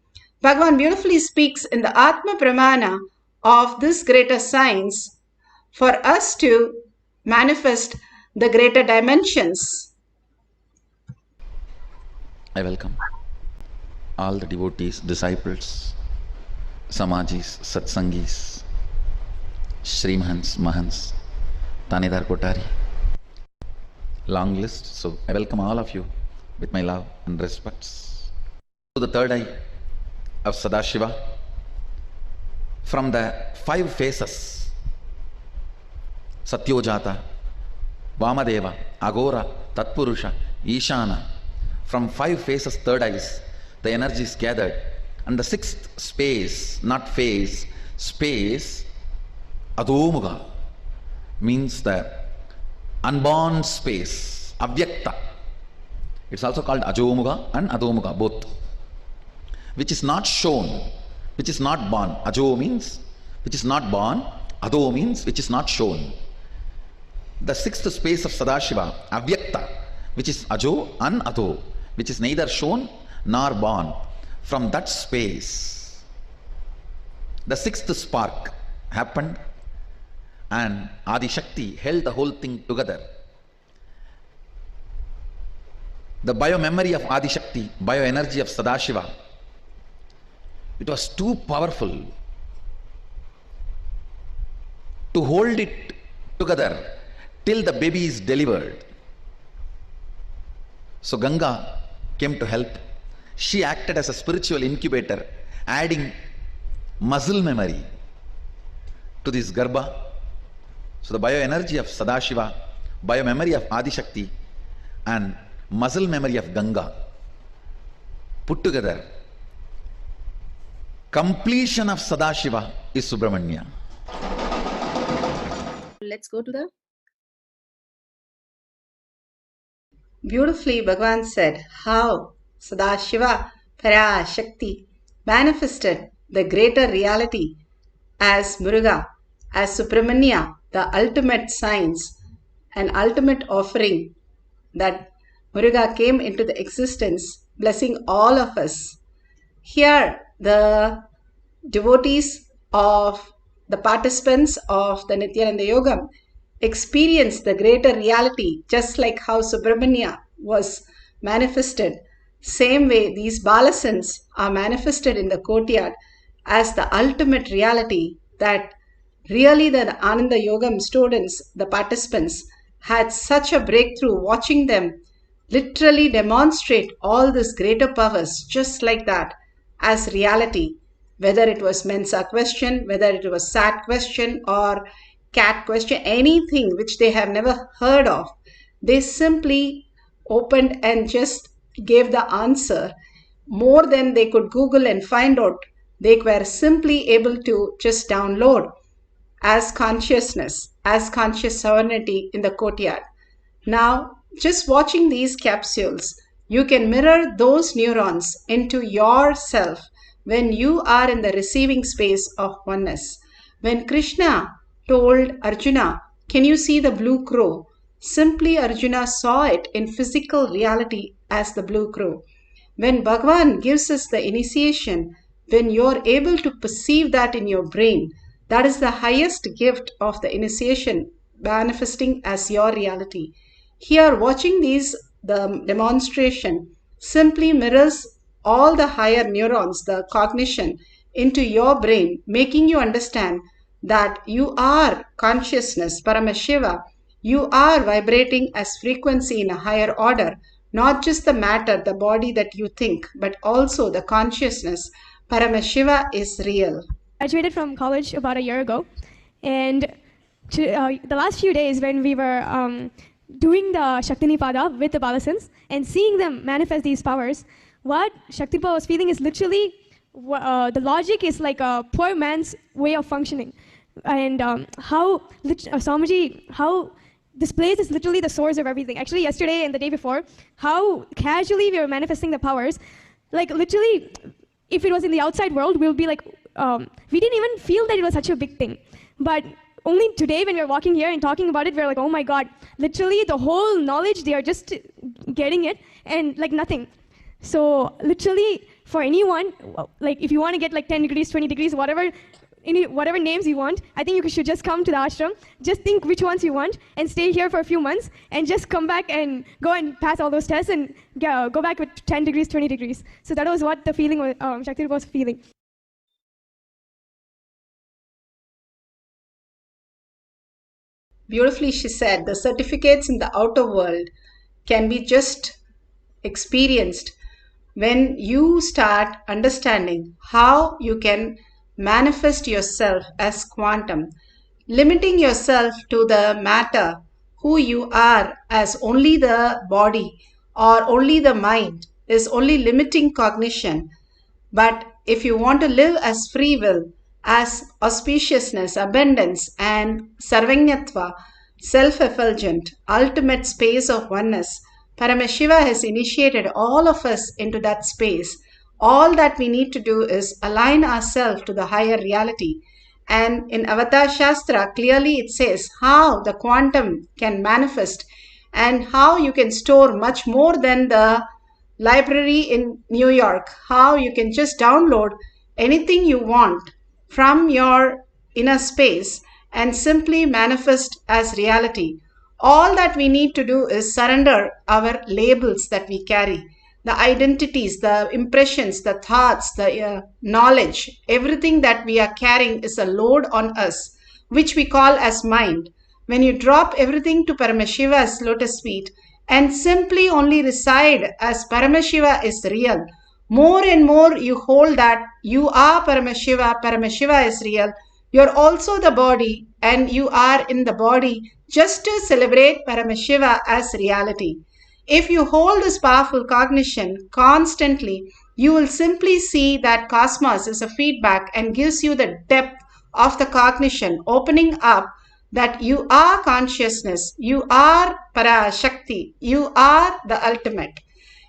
[SPEAKER 9] Bhagavan beautifully speaks in the Atma Pramana of this greater science for us to manifest the greater dimensions.
[SPEAKER 4] I welcome all the devotees, disciples, Samajis, Satsangis, Shrimhans, Mahans, Tanidar Kotari. Long list, so I welcome all of you with my love and respects. To the third eye of Sadashiva, from the 5 phases, Satyojata, Vamadeva, Agora, Tatpurusha, Ishana, from 5 phases, third eyes, the energy is gathered. And the 6th space, not phase, space, Adomuga, means the unborn space, Avyakta. It's also called Ajomuga and Adomuga, both. Which is not shown, which is not born. Ajo means which is not born, Ado means which is not shown. The 6th space of Sadashiva, Avyakta, which is Ajo and Ado, which is neither shown nor born. From that space, the 6th spark happened and Adi Shakti held the whole thing together. The bio-memory of Adi Shakti, bio-energy of Sadashiva, it was too powerful to hold it together till the baby is delivered. So Ganga came to help. She acted as a spiritual incubator, adding muscle memory to this Garbha. So the bioenergy of Sadashiva, biomemory of Adi Shakti and muscle memory of Ganga put together, completion of Sadashiva is Subramanya.
[SPEAKER 11] Let's go to the
[SPEAKER 9] Beautifully, Bhagavan said how Sadashiva Shakti manifested the greater reality as Muruga, as Supramanya, the ultimate science, an ultimate offering that Muruga came into the existence, blessing all of us. Here, the devotees of the participants of the Nityananda Yogam experience the greater reality, just like how Subramanya was manifested. Same way, these Balasans are manifested in the courtyard as the ultimate reality that really the Ananda Yogam students, the participants, had such a breakthrough watching them literally demonstrate all these greater powers just like that as reality. Whether it was Mensa question, whether it was Sat question or cat question, anything which they have never heard of, they simply opened and just gave the answer more than they could Google and find out. They were simply able to just download as consciousness, as conscious sovereignty in the courtyard. Now, just watching these capsules, you can mirror those neurons into yourself when you are in the receiving space of oneness. When Krishna told Arjuna, "Can you see the blue crow?" Simply Arjuna saw it in physical reality as the blue crow. When Bhagavan gives us the initiation, when you're able to perceive that in your brain, that is the highest gift of the initiation manifesting as your reality. Here, watching the demonstration simply mirrors all the higher neurons, the cognition, into your brain, making you understand that you are consciousness, Paramashiva. You are vibrating as frequency in a higher order, not just the matter, the body that you think, but also the consciousness. Paramashiva is real.
[SPEAKER 5] Graduated from college about a year ago, and the last few days when we were doing the Shakti Nipada with the Balasans and seeing them manifest these powers, what Shakti was feeling is literally the logic is like a poor man's way of functioning, and how Samadi, how this place is literally the source of everything. Actually, yesterday and the day before, how casually we were manifesting the powers, like literally, if it was in the outside world, we'll be like, we didn't even feel that it was such a big thing. But only today when we were walking here and talking about it, we're like, oh my God, literally the whole knowledge, they are just getting it and like nothing. So literally for anyone, like if you want to get like 10 degrees, 20 degrees, whatever names you want, I think you should just come to the ashram, just think which ones you want and stay here for a few months and just come back and go and pass all those tests and go back with 10 degrees, 20 degrees. So that was what the feeling was, Shakti was feeling.
[SPEAKER 9] Beautifully she said, the certificates in the outer world can be just experienced when you start understanding how you can manifest yourself as quantum, limiting yourself to the matter, who you are as only the body or only the mind is only limiting cognition. But if you want to live as free will, as auspiciousness, abundance, and sarvanyatva, self-effulgent, ultimate space of oneness, Paramashiva has initiated all of us into that space. All that we need to do is align ourselves to the higher reality. And in Avatar Shastra, clearly it says how the quantum can manifest and how you can store much more than the library in New York, how you can just download anything you want from your inner space and simply manifest as reality. All that we need to do is surrender our labels that we carry, the identities, the impressions, the thoughts, the knowledge, everything that we are carrying is a load on us, which we call as mind. When you drop everything to Paramashiva's lotus feet and simply only reside as Paramashiva is real, more and more you hold that you are Paramashiva, Paramashiva is real, you're also the body and you are in the body just to celebrate Paramashiva as reality. If you hold this powerful cognition constantly, you will simply see that cosmos is a feedback and gives you the depth of the cognition, opening up that you are consciousness, you are Shakti, you are the ultimate.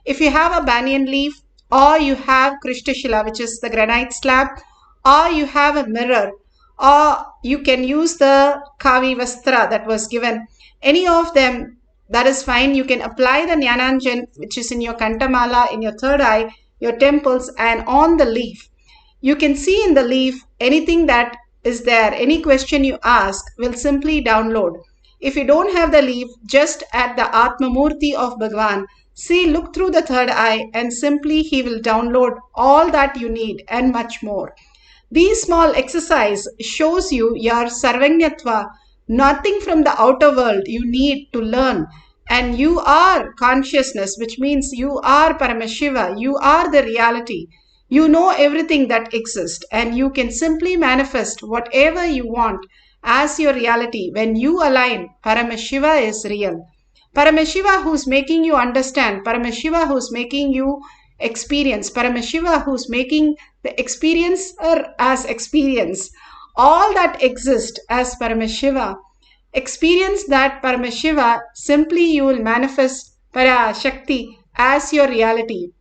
[SPEAKER 9] If you have a banyan leaf, or you have Krishnashila, which is the granite slab, or you have a mirror, or you can use the Kavi Vastra that was given, any of them, that is fine. You can apply the Jnananjan, which is in your Kantamala, in your third eye, your temples, and on the leaf. You can see in the leaf anything that is there. Any question you ask will simply download. If you don't have the leaf, just at the Atma Murti of Bhagavan, see, look through the third eye and simply he will download all that you need and much more. These small exercise shows you your sarvanyatva, nothing from the outer world you need to learn. And you are consciousness, which means you are Paramashiva, you are the reality. You know everything that exists and you can simply manifest whatever you want as your reality when you align. Paramashiva is real. Paramashiva who's making you understand, Paramashiva who's making you experience, Paramashiva who's making the experiencer as experience. All that exists as Paramashiva. Experience that Paramashiva, simply you will manifest Shakti as your reality.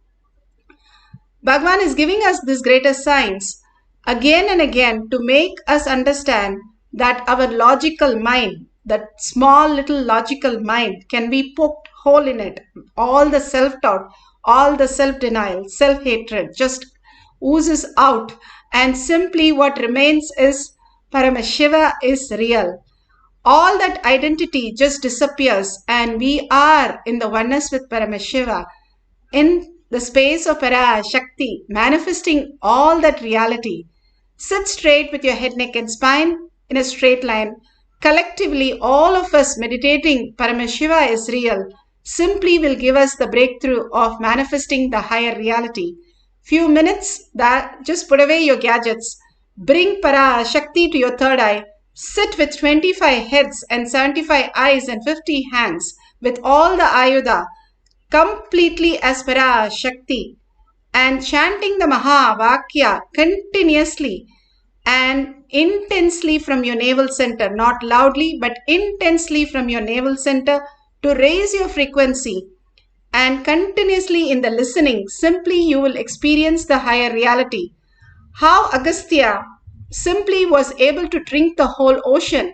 [SPEAKER 9] Bhagavan is giving us this greater science again and again to make us understand that our logical mind, that small little logical mind, can be poked hole in it. All the self-doubt, all the self-denial, self-hatred just oozes out, and simply what remains is Paramashiva is real. All that identity just disappears and we are in the oneness with Paramashiva. In the space of Para Shakti, manifesting all that reality. Sit straight with your head, neck and spine in a straight line. Collectively, all of us meditating Paramashiva is real simply will give us the breakthrough of manifesting the higher reality. Few minutes, that just put away your gadgets. Bring Para Shakti to your third eye. Sit with 25 heads and 75 eyes and 50 hands with all the Ayuda completely as Para Shakti and chanting the Maha Vakya continuously and intensely from your navel center, not loudly but intensely from your navel center to raise your frequency. And continuously in the listening, simply you will experience the higher reality. How Agastya simply was able to drink the whole ocean,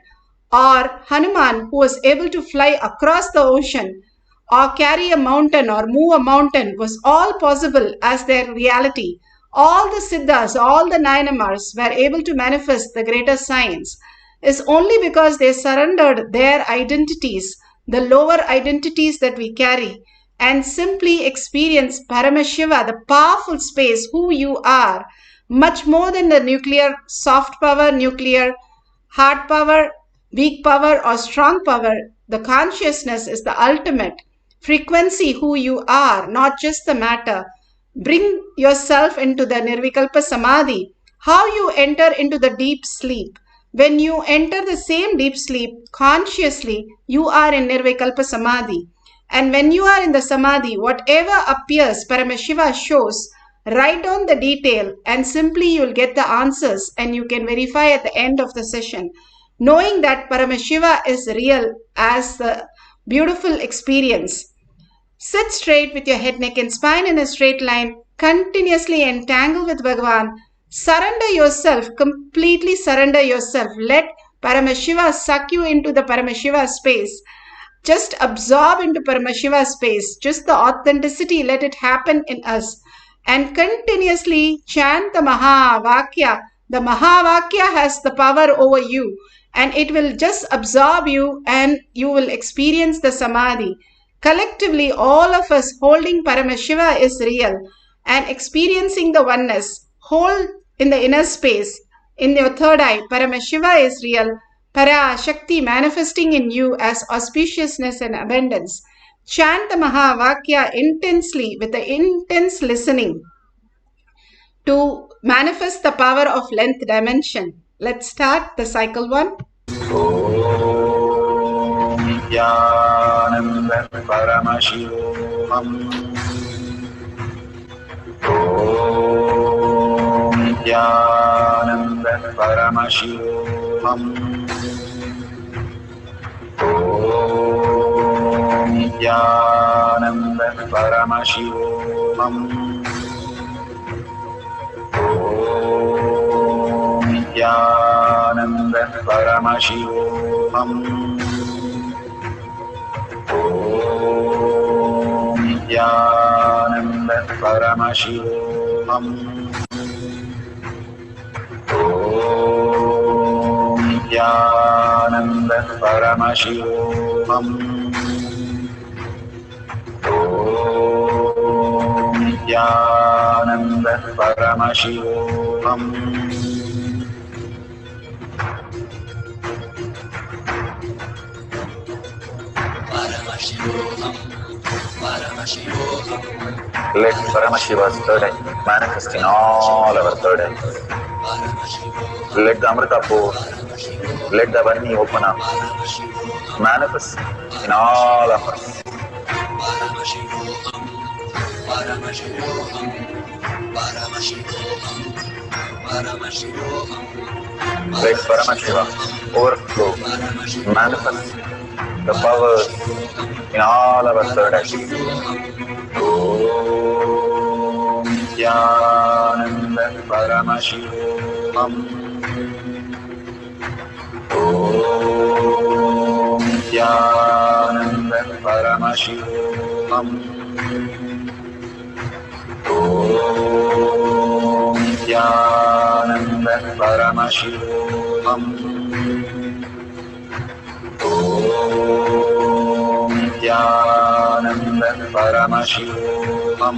[SPEAKER 9] or Hanuman who was able to fly across the ocean, or carry a mountain or move a mountain, was all possible as their reality. All the Siddhas, all the Nayanamars were able to manifest the greater science is only because they surrendered their identities, the lower identities that we carry, and simply experience Paramashiva, the powerful space, who you are, much more than the nuclear soft power, nuclear hard power, weak power or strong power. The consciousness is the ultimate frequency, who you are, not just the matter. Bring yourself into the Nirvikalpa Samadhi. How you enter into the deep sleep. When you enter the same deep sleep consciously, you are in Nirvikalpa Samadhi. And when you are in the Samadhi, whatever appears, Paramashiva shows. Write down the detail and simply you will get the answers and you can verify at the end of the session. Knowing that Paramashiva is real as the beautiful experience. Sit straight with your head, neck and spine in a straight line. Continuously entangle with Bhagavan. Surrender yourself, completely surrender yourself. Let Paramashiva suck you into the Paramashiva space. Just absorb into Paramashiva space. Just the authenticity, let it happen in us. And continuously chant the Maha Vakya. The Maha Vakya has the power over you and it will just absorb you and you will experience the Samadhi. Collectively, all of us holding Paramashiva is real and experiencing the oneness. Hold in the inner space. In your third eye, Paramashiva is real. Para Shakti manifesting in you as auspiciousness and abundance. Chant the Maha Vakya intensely with the intense listening to manifest the power of length dimension. Let's start the cycle 1.
[SPEAKER 15] Nityananda Paramashivam. Nityananda Paramashivam. Nityananda Paramashivam. Nityananda Paramashivam. Nityananda Paramashivam. Nityananda Paramashivam. Nityananda Paramashivam. Let Paramashiva's third eye manifest in all our third eyes. Let the Amrita pour, let the Varni open up, manifest in all of us. Let Paramashiva overflow, manifest the powers in all our third eyes. Om Nityananda Paramashivam. Om Nityananda Paramashivam. Om Nityananda Paramashivam. Om Nityananda Paramashivam.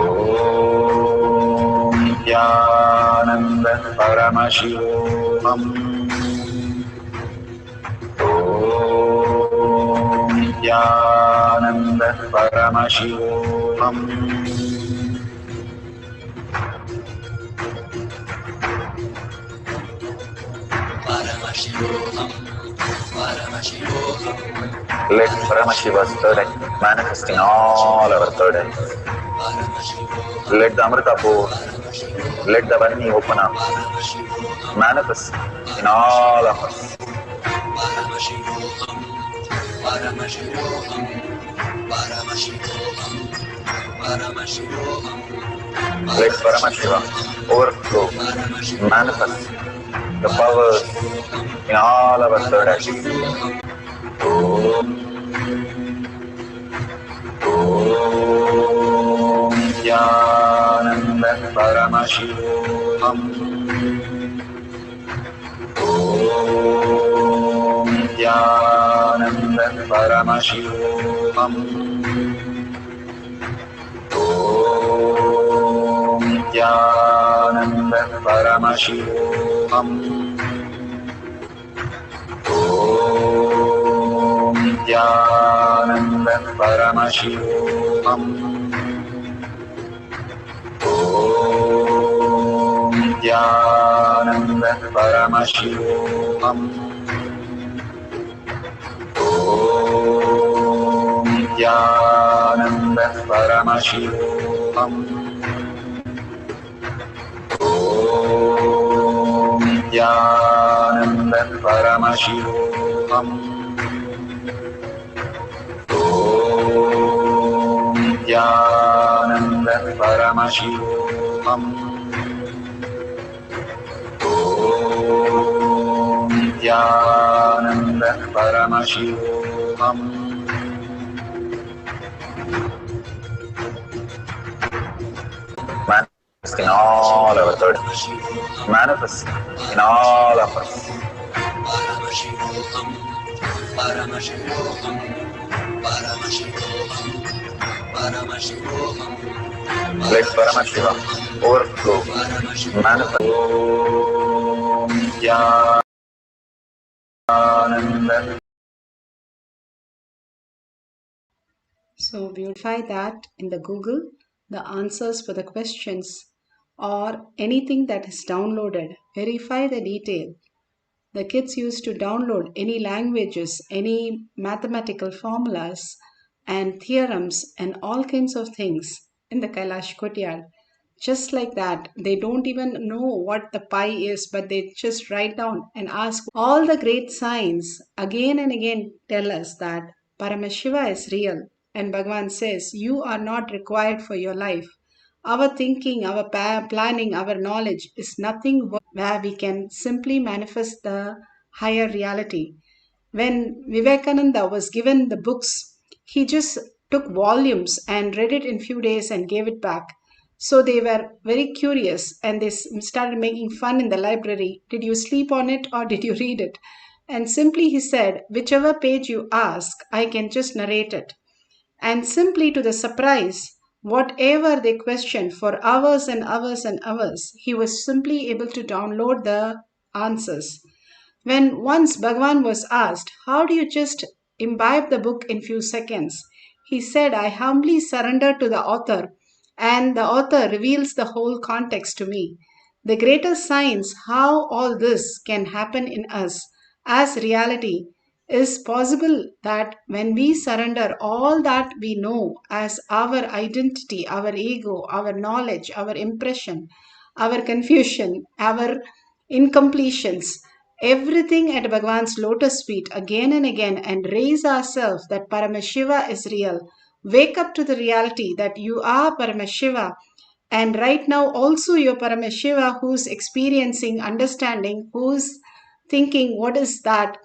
[SPEAKER 15] Nityanand परमशिवोऽहम् नित्यानंद परमशिवोऽहम् Let Paramashiva's third eye manifest in all our third eyes. Let the Amrita pour, let the Varni open up, manifest in all of us. Let Paramashiva overflow, manifest the powers in all our third eyes. Nityanand परमशिवोऽहम् नित्यानंद परमशिवोऽहम् नित्यानंद परमशिवोऽहम् नित्यानंद परमशिवोऽहम् नित्यानंद परमशिवोऽहम् नित्यानंद परमशिवोऽहम् नित्यानंद परमशिवोऽहम् नित्यानंद परमशिवोऽहम् नित्यानंद परमशिवोऽहम् Manifest in all our third, manifest in all of us. Let Paramashiva overflow, manifest. Nityananda.
[SPEAKER 9] So beautify that in the Google, the answers for the questions or anything that is downloaded. Verify the detail. The kids used to download any languages, any mathematical formulas and theorems and all kinds of things in the Kailash Courtyard. Just like that, they don't even know what the pi is, but they just write down and ask. All the great signs again and again tell us that Paramashiva is real. And Bhagavan says, you are not required for your life. Our thinking, our planning, our knowledge is nothing where we can simply manifest the higher reality. When Vivekananda was given the books, he just took volumes and read it in few days and gave it back. So they were very curious and they started making fun in the library. Did you sleep on it or did you read it? And simply he said, whichever page you ask, I can just narrate it. And simply to the surprise, whatever they questioned for hours and hours and hours, he was simply able to download the answers. When once Bhagavan was asked, how do you just imbibe the book in few seconds? He said, I humbly surrender to the author and the author reveals the whole context to me. The greatest signs how all this can happen in us as reality is possible that when we surrender all that we know as our identity, our ego, our knowledge, our impression, our confusion, our incompletions, everything at Bhagavan's lotus feet again and again and raise ourselves that Paramashiva is real. Wake up to the reality that you are Paramashiva and right now also you're Paramashiva who's experiencing, understanding, who's thinking what is that.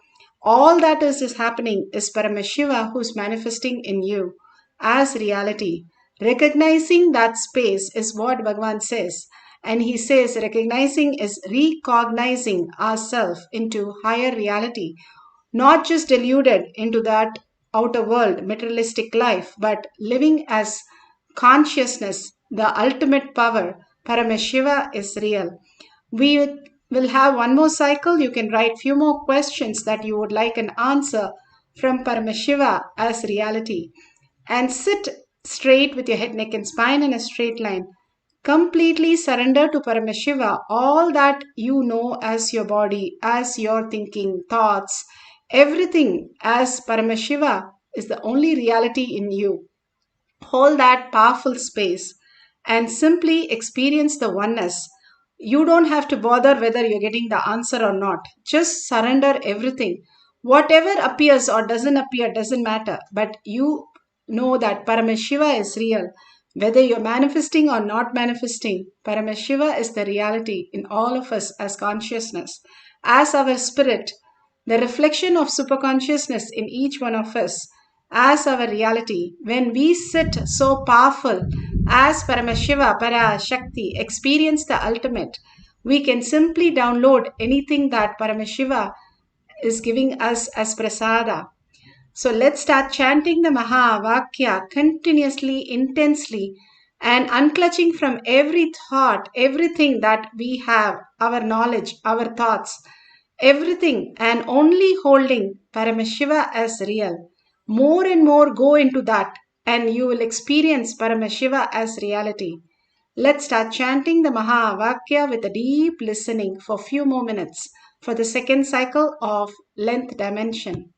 [SPEAKER 9] All that is happening is Paramashiva who's manifesting in you as reality. Recognizing that space is what Bhagavan says. And he says recognizing is recognizing ourselves into higher reality, not just deluded into that outer world, materialistic life, but living as consciousness the ultimate power, Paramashiva, is real. We will have one more cycle. You can write few more questions that you would like an answer from Paramashiva as reality. And sit straight with your head, neck and spine in a straight line. Completely surrender to Paramashiva all that you know as your body, as your thinking, thoughts, everything as Paramashiva is the only reality in you. Hold that powerful space and simply experience the oneness. You don't have to bother whether you're getting the answer or not. Just surrender everything. Whatever appears or doesn't appear doesn't matter, but you know that Paramashiva is real. Whether you're manifesting or not manifesting, Paramashiva is the reality in all of us as consciousness, as our spirit, the reflection of superconsciousness in each one of us as our reality. When we sit so powerful as Paramashiva, Para, Shakti, experience the ultimate, we can simply download anything that Paramashiva is giving us as prasada. So let's start chanting the Maha Vakya continuously, intensely, and unclutching from every thought, everything that we have, our knowledge, our thoughts, everything, and only holding Paramashiva as real. More and more go into that, and you will experience Paramashiva as reality. Let's start chanting the Maha Vakya with a deep listening for few more minutes for the second cycle of length dimension.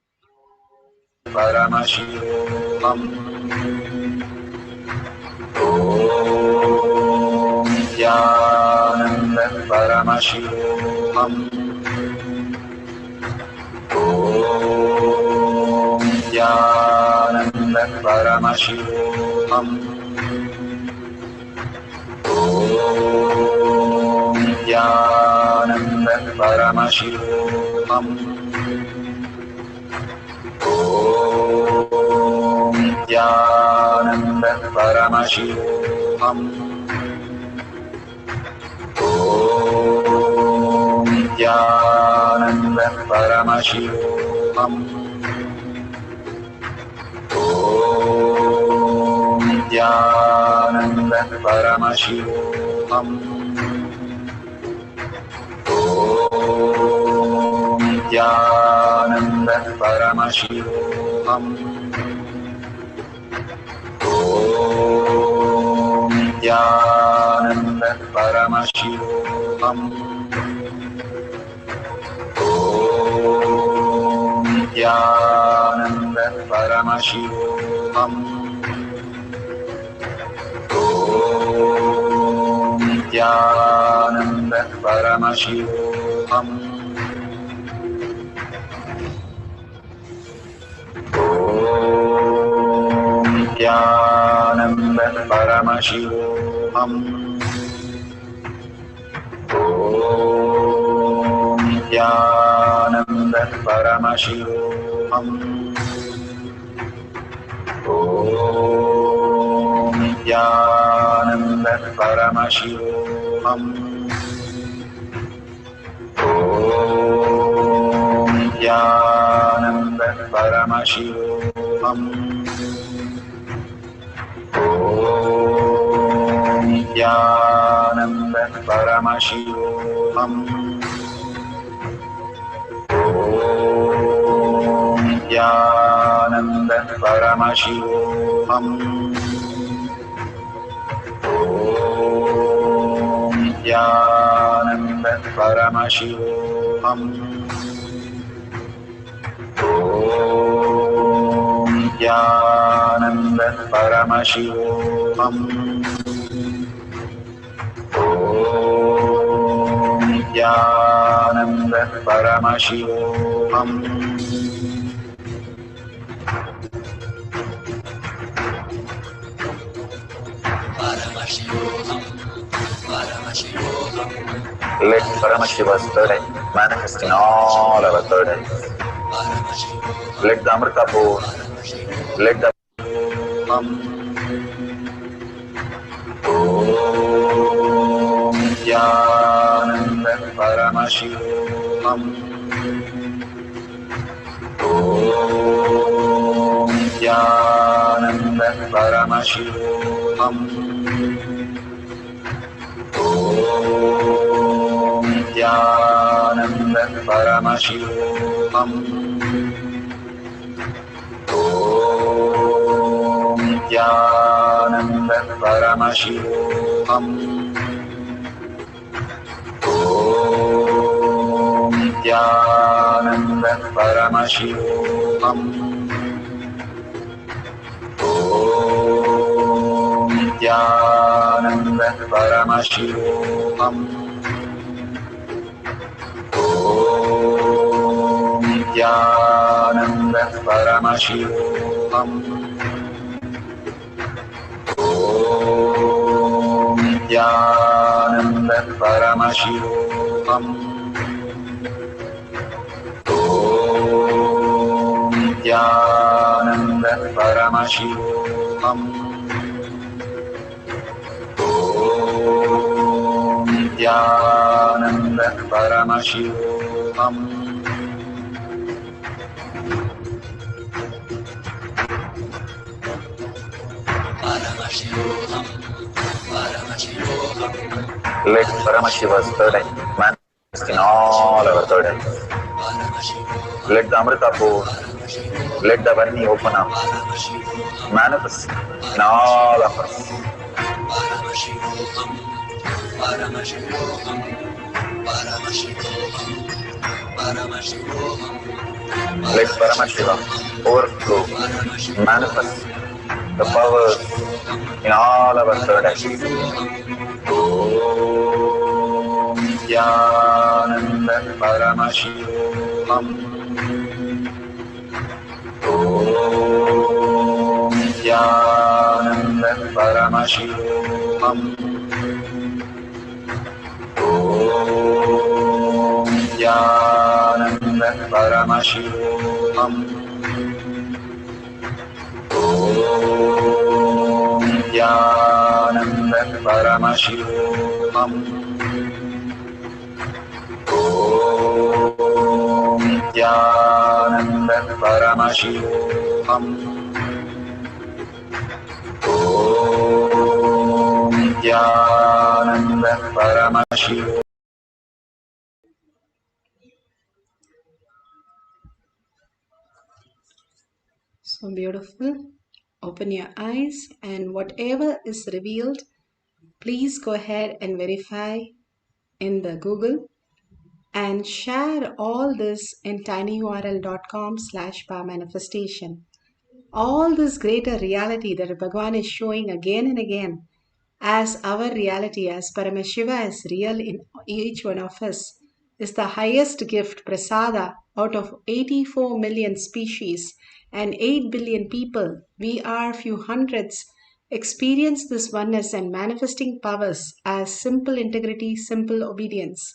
[SPEAKER 15] Paramashivam. Om Nityananda Paramashivam. Om Nityananda Paramashivam. Om Nityananda Paramashivam. Om Nityananda Paramashivam. Om Nityananda Paramashivam. Om Nityananda Paramashivam. Om Nityananda Paramashivam. Om Nityananda Paramashivam. Om Nityananda Paramashivam. Om Nityananda Paramashivam. Om Nityananda Paramashivam. Om Nityananda Paramashivam. Om Nityananda Paramashivam. Om Nityananda Paramashivam. Om Nityananda Paramashivam. Om Nityananda Paramashivam. Om Nityananda Paramashivam. Om Nityananda Paramashivam. Om Nityananda Paramashivam. Let Paramashiva's third eye manifest in all our third eyes. Let the Amrita pour, let the Om Nityananda Paramashivam. Om Nityananda Paramashivam. Nityananda Paramashivam. Nityananda Paramashivam. Nityananda Paramashivam. Nityananda Paramashivam. Nityananda Paramashivam. Nityananda Paramashivam. Nityananda Paramashivam. Nityananda Paramashivam. Let Paramashiva's third eye manifest in all our third eyes. Let the Amrita pour, let the Varni open up, manifest in all of us. Let Paramashiva overflow, manifest the powers in all our third eyes. Om Nityananda Paramashivam. Om Nityananda Paramashivam. Om Nityananda Paramashivam. Om Nityananda Paramashivam. Om Nityananda Paramashivam. Om Nityananda Paramashivam.
[SPEAKER 9] So beautiful. Open your eyes, and whatever is revealed, please go ahead and verify in the Google and share all this in tinyurl.com/powermanifestation. All this greater reality that Bhagavan is showing again and again as our reality, as Paramashiva is real in each one of us, is the highest gift, prasada, out of 84 million species and 8 billion people. We are few hundreds experience this oneness and manifesting powers as simple integrity, simple obedience,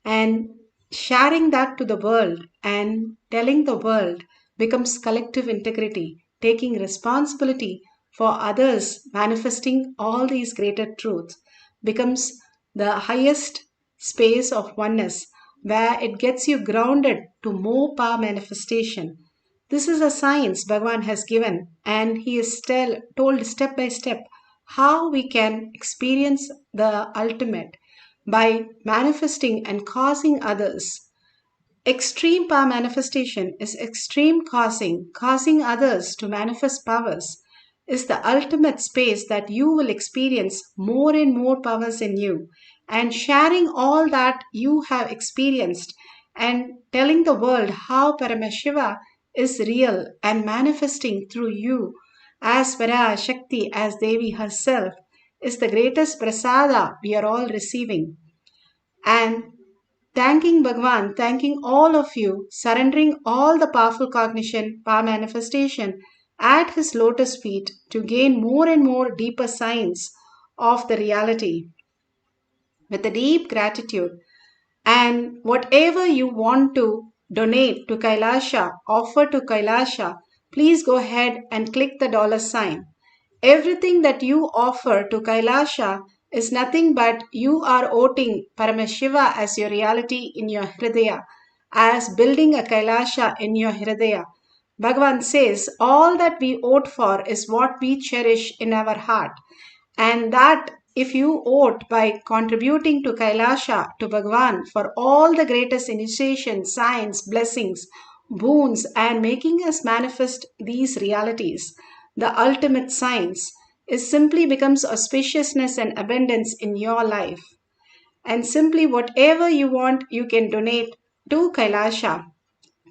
[SPEAKER 9] and sharing that to the world and telling the world becomes collective integrity, taking responsibility for others, manifesting all these greater truths becomes the highest space of oneness, where it gets you grounded to more power manifestation. This is a science Bhagavan has given, and he is told step by step how we can experience the ultimate by manifesting and causing others. Extreme power manifestation is extreme causing others to manifest powers is the ultimate space that you will experience more and more powers in you, and sharing all that you have experienced and telling the world how Paramashiva is real and manifesting through you as Vara Shakti, as Devi herself, is the greatest prasada we are all receiving. And thanking Bhagavan, thanking all of you, surrendering all the powerful cognition, power manifestation at his lotus feet to gain more and more deeper signs of the reality. With a deep gratitude, and whatever you want to donate to Kailasa, offer to Kailasa, please go ahead and click the $sign. Everything that you offer to Kailasa is nothing but you are voting Paramashiva as your reality in your Hridaya, as building a Kailasa in your Hridaya. Bhagavan says all that we vote for is what we cherish in our heart, and that If you vote by contributing to Kailasa, to Bhagavan, for all the greatest initiations, signs, blessings, boons, and making us manifest these realities, the ultimate signs, it simply becomes auspiciousness and abundance in your life. And simply whatever you want, you can donate to Kailasa.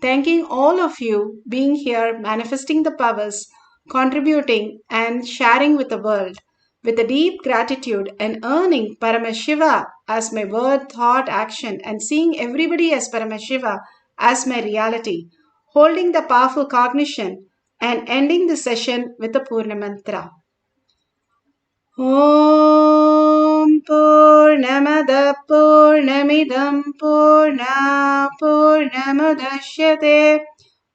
[SPEAKER 9] Thanking all of you being here, manifesting the powers, contributing and sharing with the world with a deep gratitude and earning Paramashiva as my word, thought, action, and seeing everybody as Paramashiva as my reality, holding the powerful cognition and ending the session with the Purna Mantra. Om Purnamada Purnamidam Purna Purnamudashyate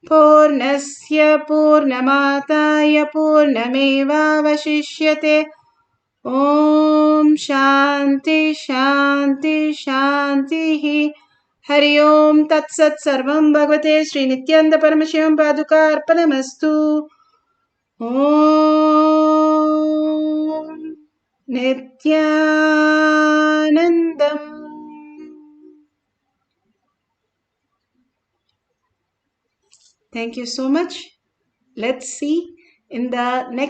[SPEAKER 9] Purnasya Purnamataya Purnamevavashishyate. Om Shanti Shanti Shanti. Hari Om Tat Sat Sarvam Bhagavate Sri Nityananda Paramashivam Paduka Arpanamastu. Om Nityanandam. Thank you so much. Let's see in the next